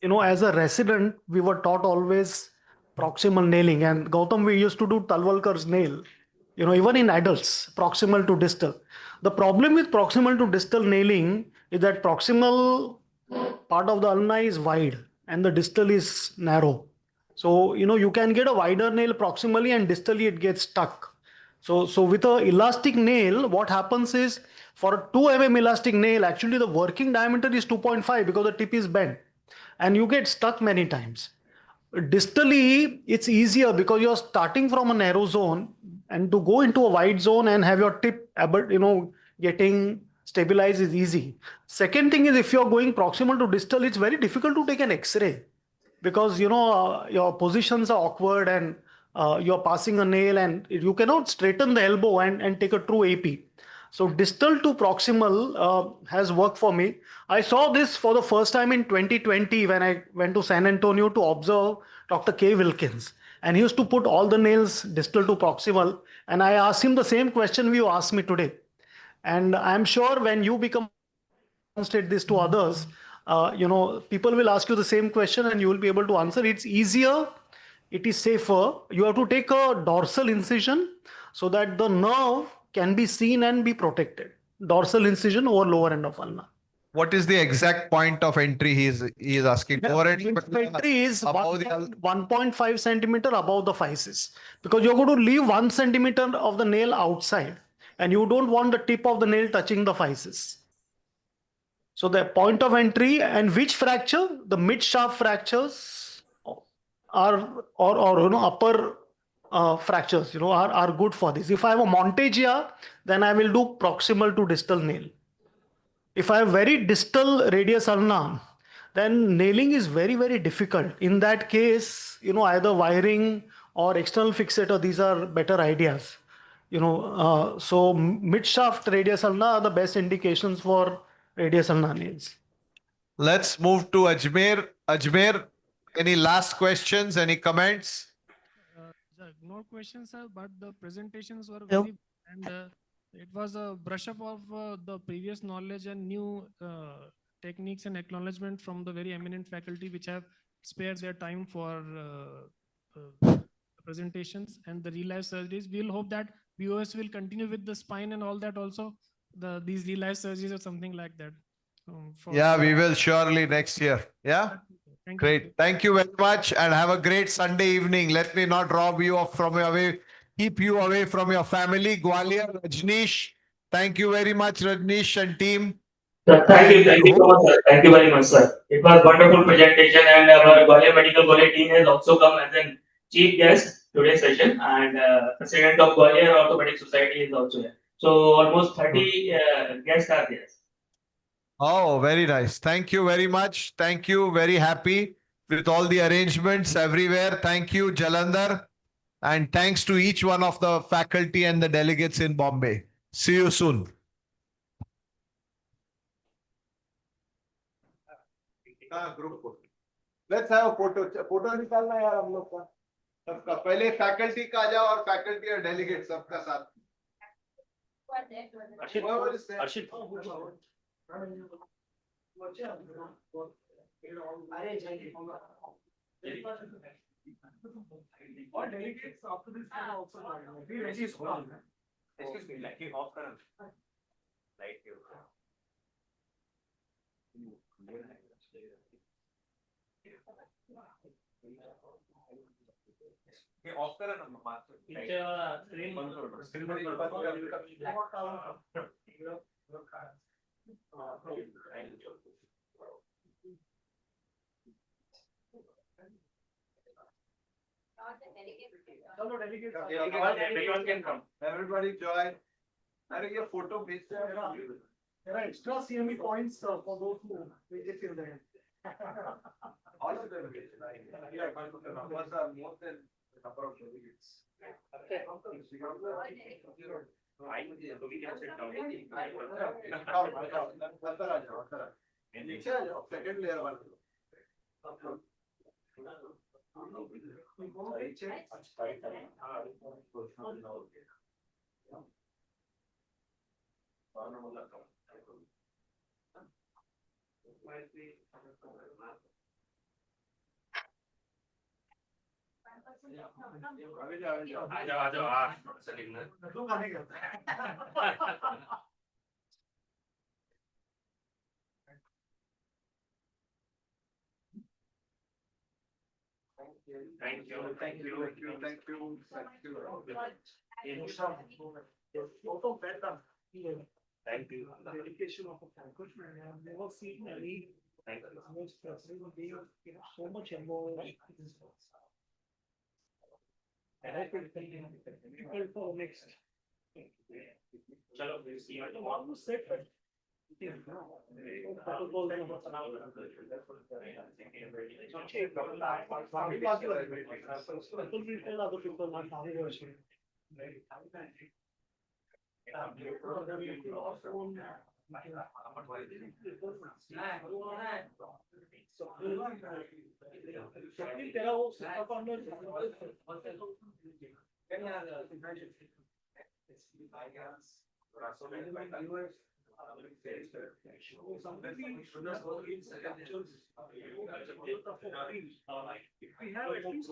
as a resident, we were taught always proximal nailing, and Gautam, we used to do Talwalkar's nail, even in adults, proximal to distal. The problem with proximal to distal nailing is that proximal part of the ulna is wide and the distal is narrow. So, you can get a wider nail proximally and distally it gets stuck. So with a elastic nail, what happens is for a 2 mm elastic nail, actually the working diameter is 2.5 because the tip is bent and you get stuck many times. Distally, it's easier because you're starting from a narrow zone and to go into a wide zone and have your tip, getting stabilized is easy. Second thing is if you're going proximal to distal, it's very difficult to take an X-ray because, your positions are awkward and you're passing a nail and you cannot straighten the elbow and take a true AP. So distal to proximal has worked for me. I saw this for the first time in 2020 when I went to San Antonio to observe Dr. K. Wilkins. And he used to put all the nails distal to proximal. And I asked him the same question you asked me today. And I'm sure when you demonstrate this to others, people will ask you the same question and you will be able to answer. It's easier. It is safer. You have to take a dorsal incision so that the nerve can be seen and be protected. Dorsal incision over lower end of ulna. What is the exact point of entry he is asking? Over entry is 1.5 centimeter above the physis because you're going to leave 1 centimeter of the nail outside and you don't want the tip of the nail touching the physis. So the point of entry and which fracture? The mid shaft fractures are upper fractures, are good for this. If I have a Montegia, then I will do proximal to distal nail. If I have very distal radius ulna, then nailing is very, very difficult. In that case, either wiring or external fixator, these are better ideas. So mid shaft radius ulna are the best indications for radius ulna nails. Let's move to Ajmer. Ajmer, any last questions? Any comments? No questions, sir, but the presentations were Hello. very, and It was a brush up of the previous knowledge and new techniques and acknowledgement from the very eminent faculty which have spared their time for presentations and the real life surgeries. We'll hope that BOS will continue with the spine and all that also, these real life surgeries or something like that. Yeah, we will surely next year. Yeah. Thank Great. Thank you very much and have a great Sunday evening. Let me not rob you of from your way, keep you away from your family. Gwalior, Rajneesh. Thank you very much, Rajneesh and team. Thank you so much, sir. Thank you very much, sir. It was wonderful presentation, and our Gwalior Medical College team has also come as a chief guest today's session, and president of Gwalior Orthopaedic Society is also here. So almost 30 guests are there. Oh, very nice. Thank you very much. Thank you. Very happy with all the arrangements everywhere. Thank you, Jalandhar. And thanks to each one of the faculty and the delegates in Bombay. See you soon. Let's have a photo. Photo निकालना यार हम लोग का सबका पहले faculty का आ जाओ और फैकल्टी और डेलीगेट सबका साथ All delegates after this can also be very small. Excuse me, like off current. Light you. Off current Everyone can come. Everybody join. अरे ये फोटो भेजते हैं There are extra CME points for those who visit in there. All of them. Yeah, but the numbers are more than the number of delegates. नीचे आ जाओ second layer वाले Thank you. Thank you. The dedication of a faculty. I have never seen any so much involved in this. And I think difficult for next. Chalo, we'll see. Almost set. If we have at least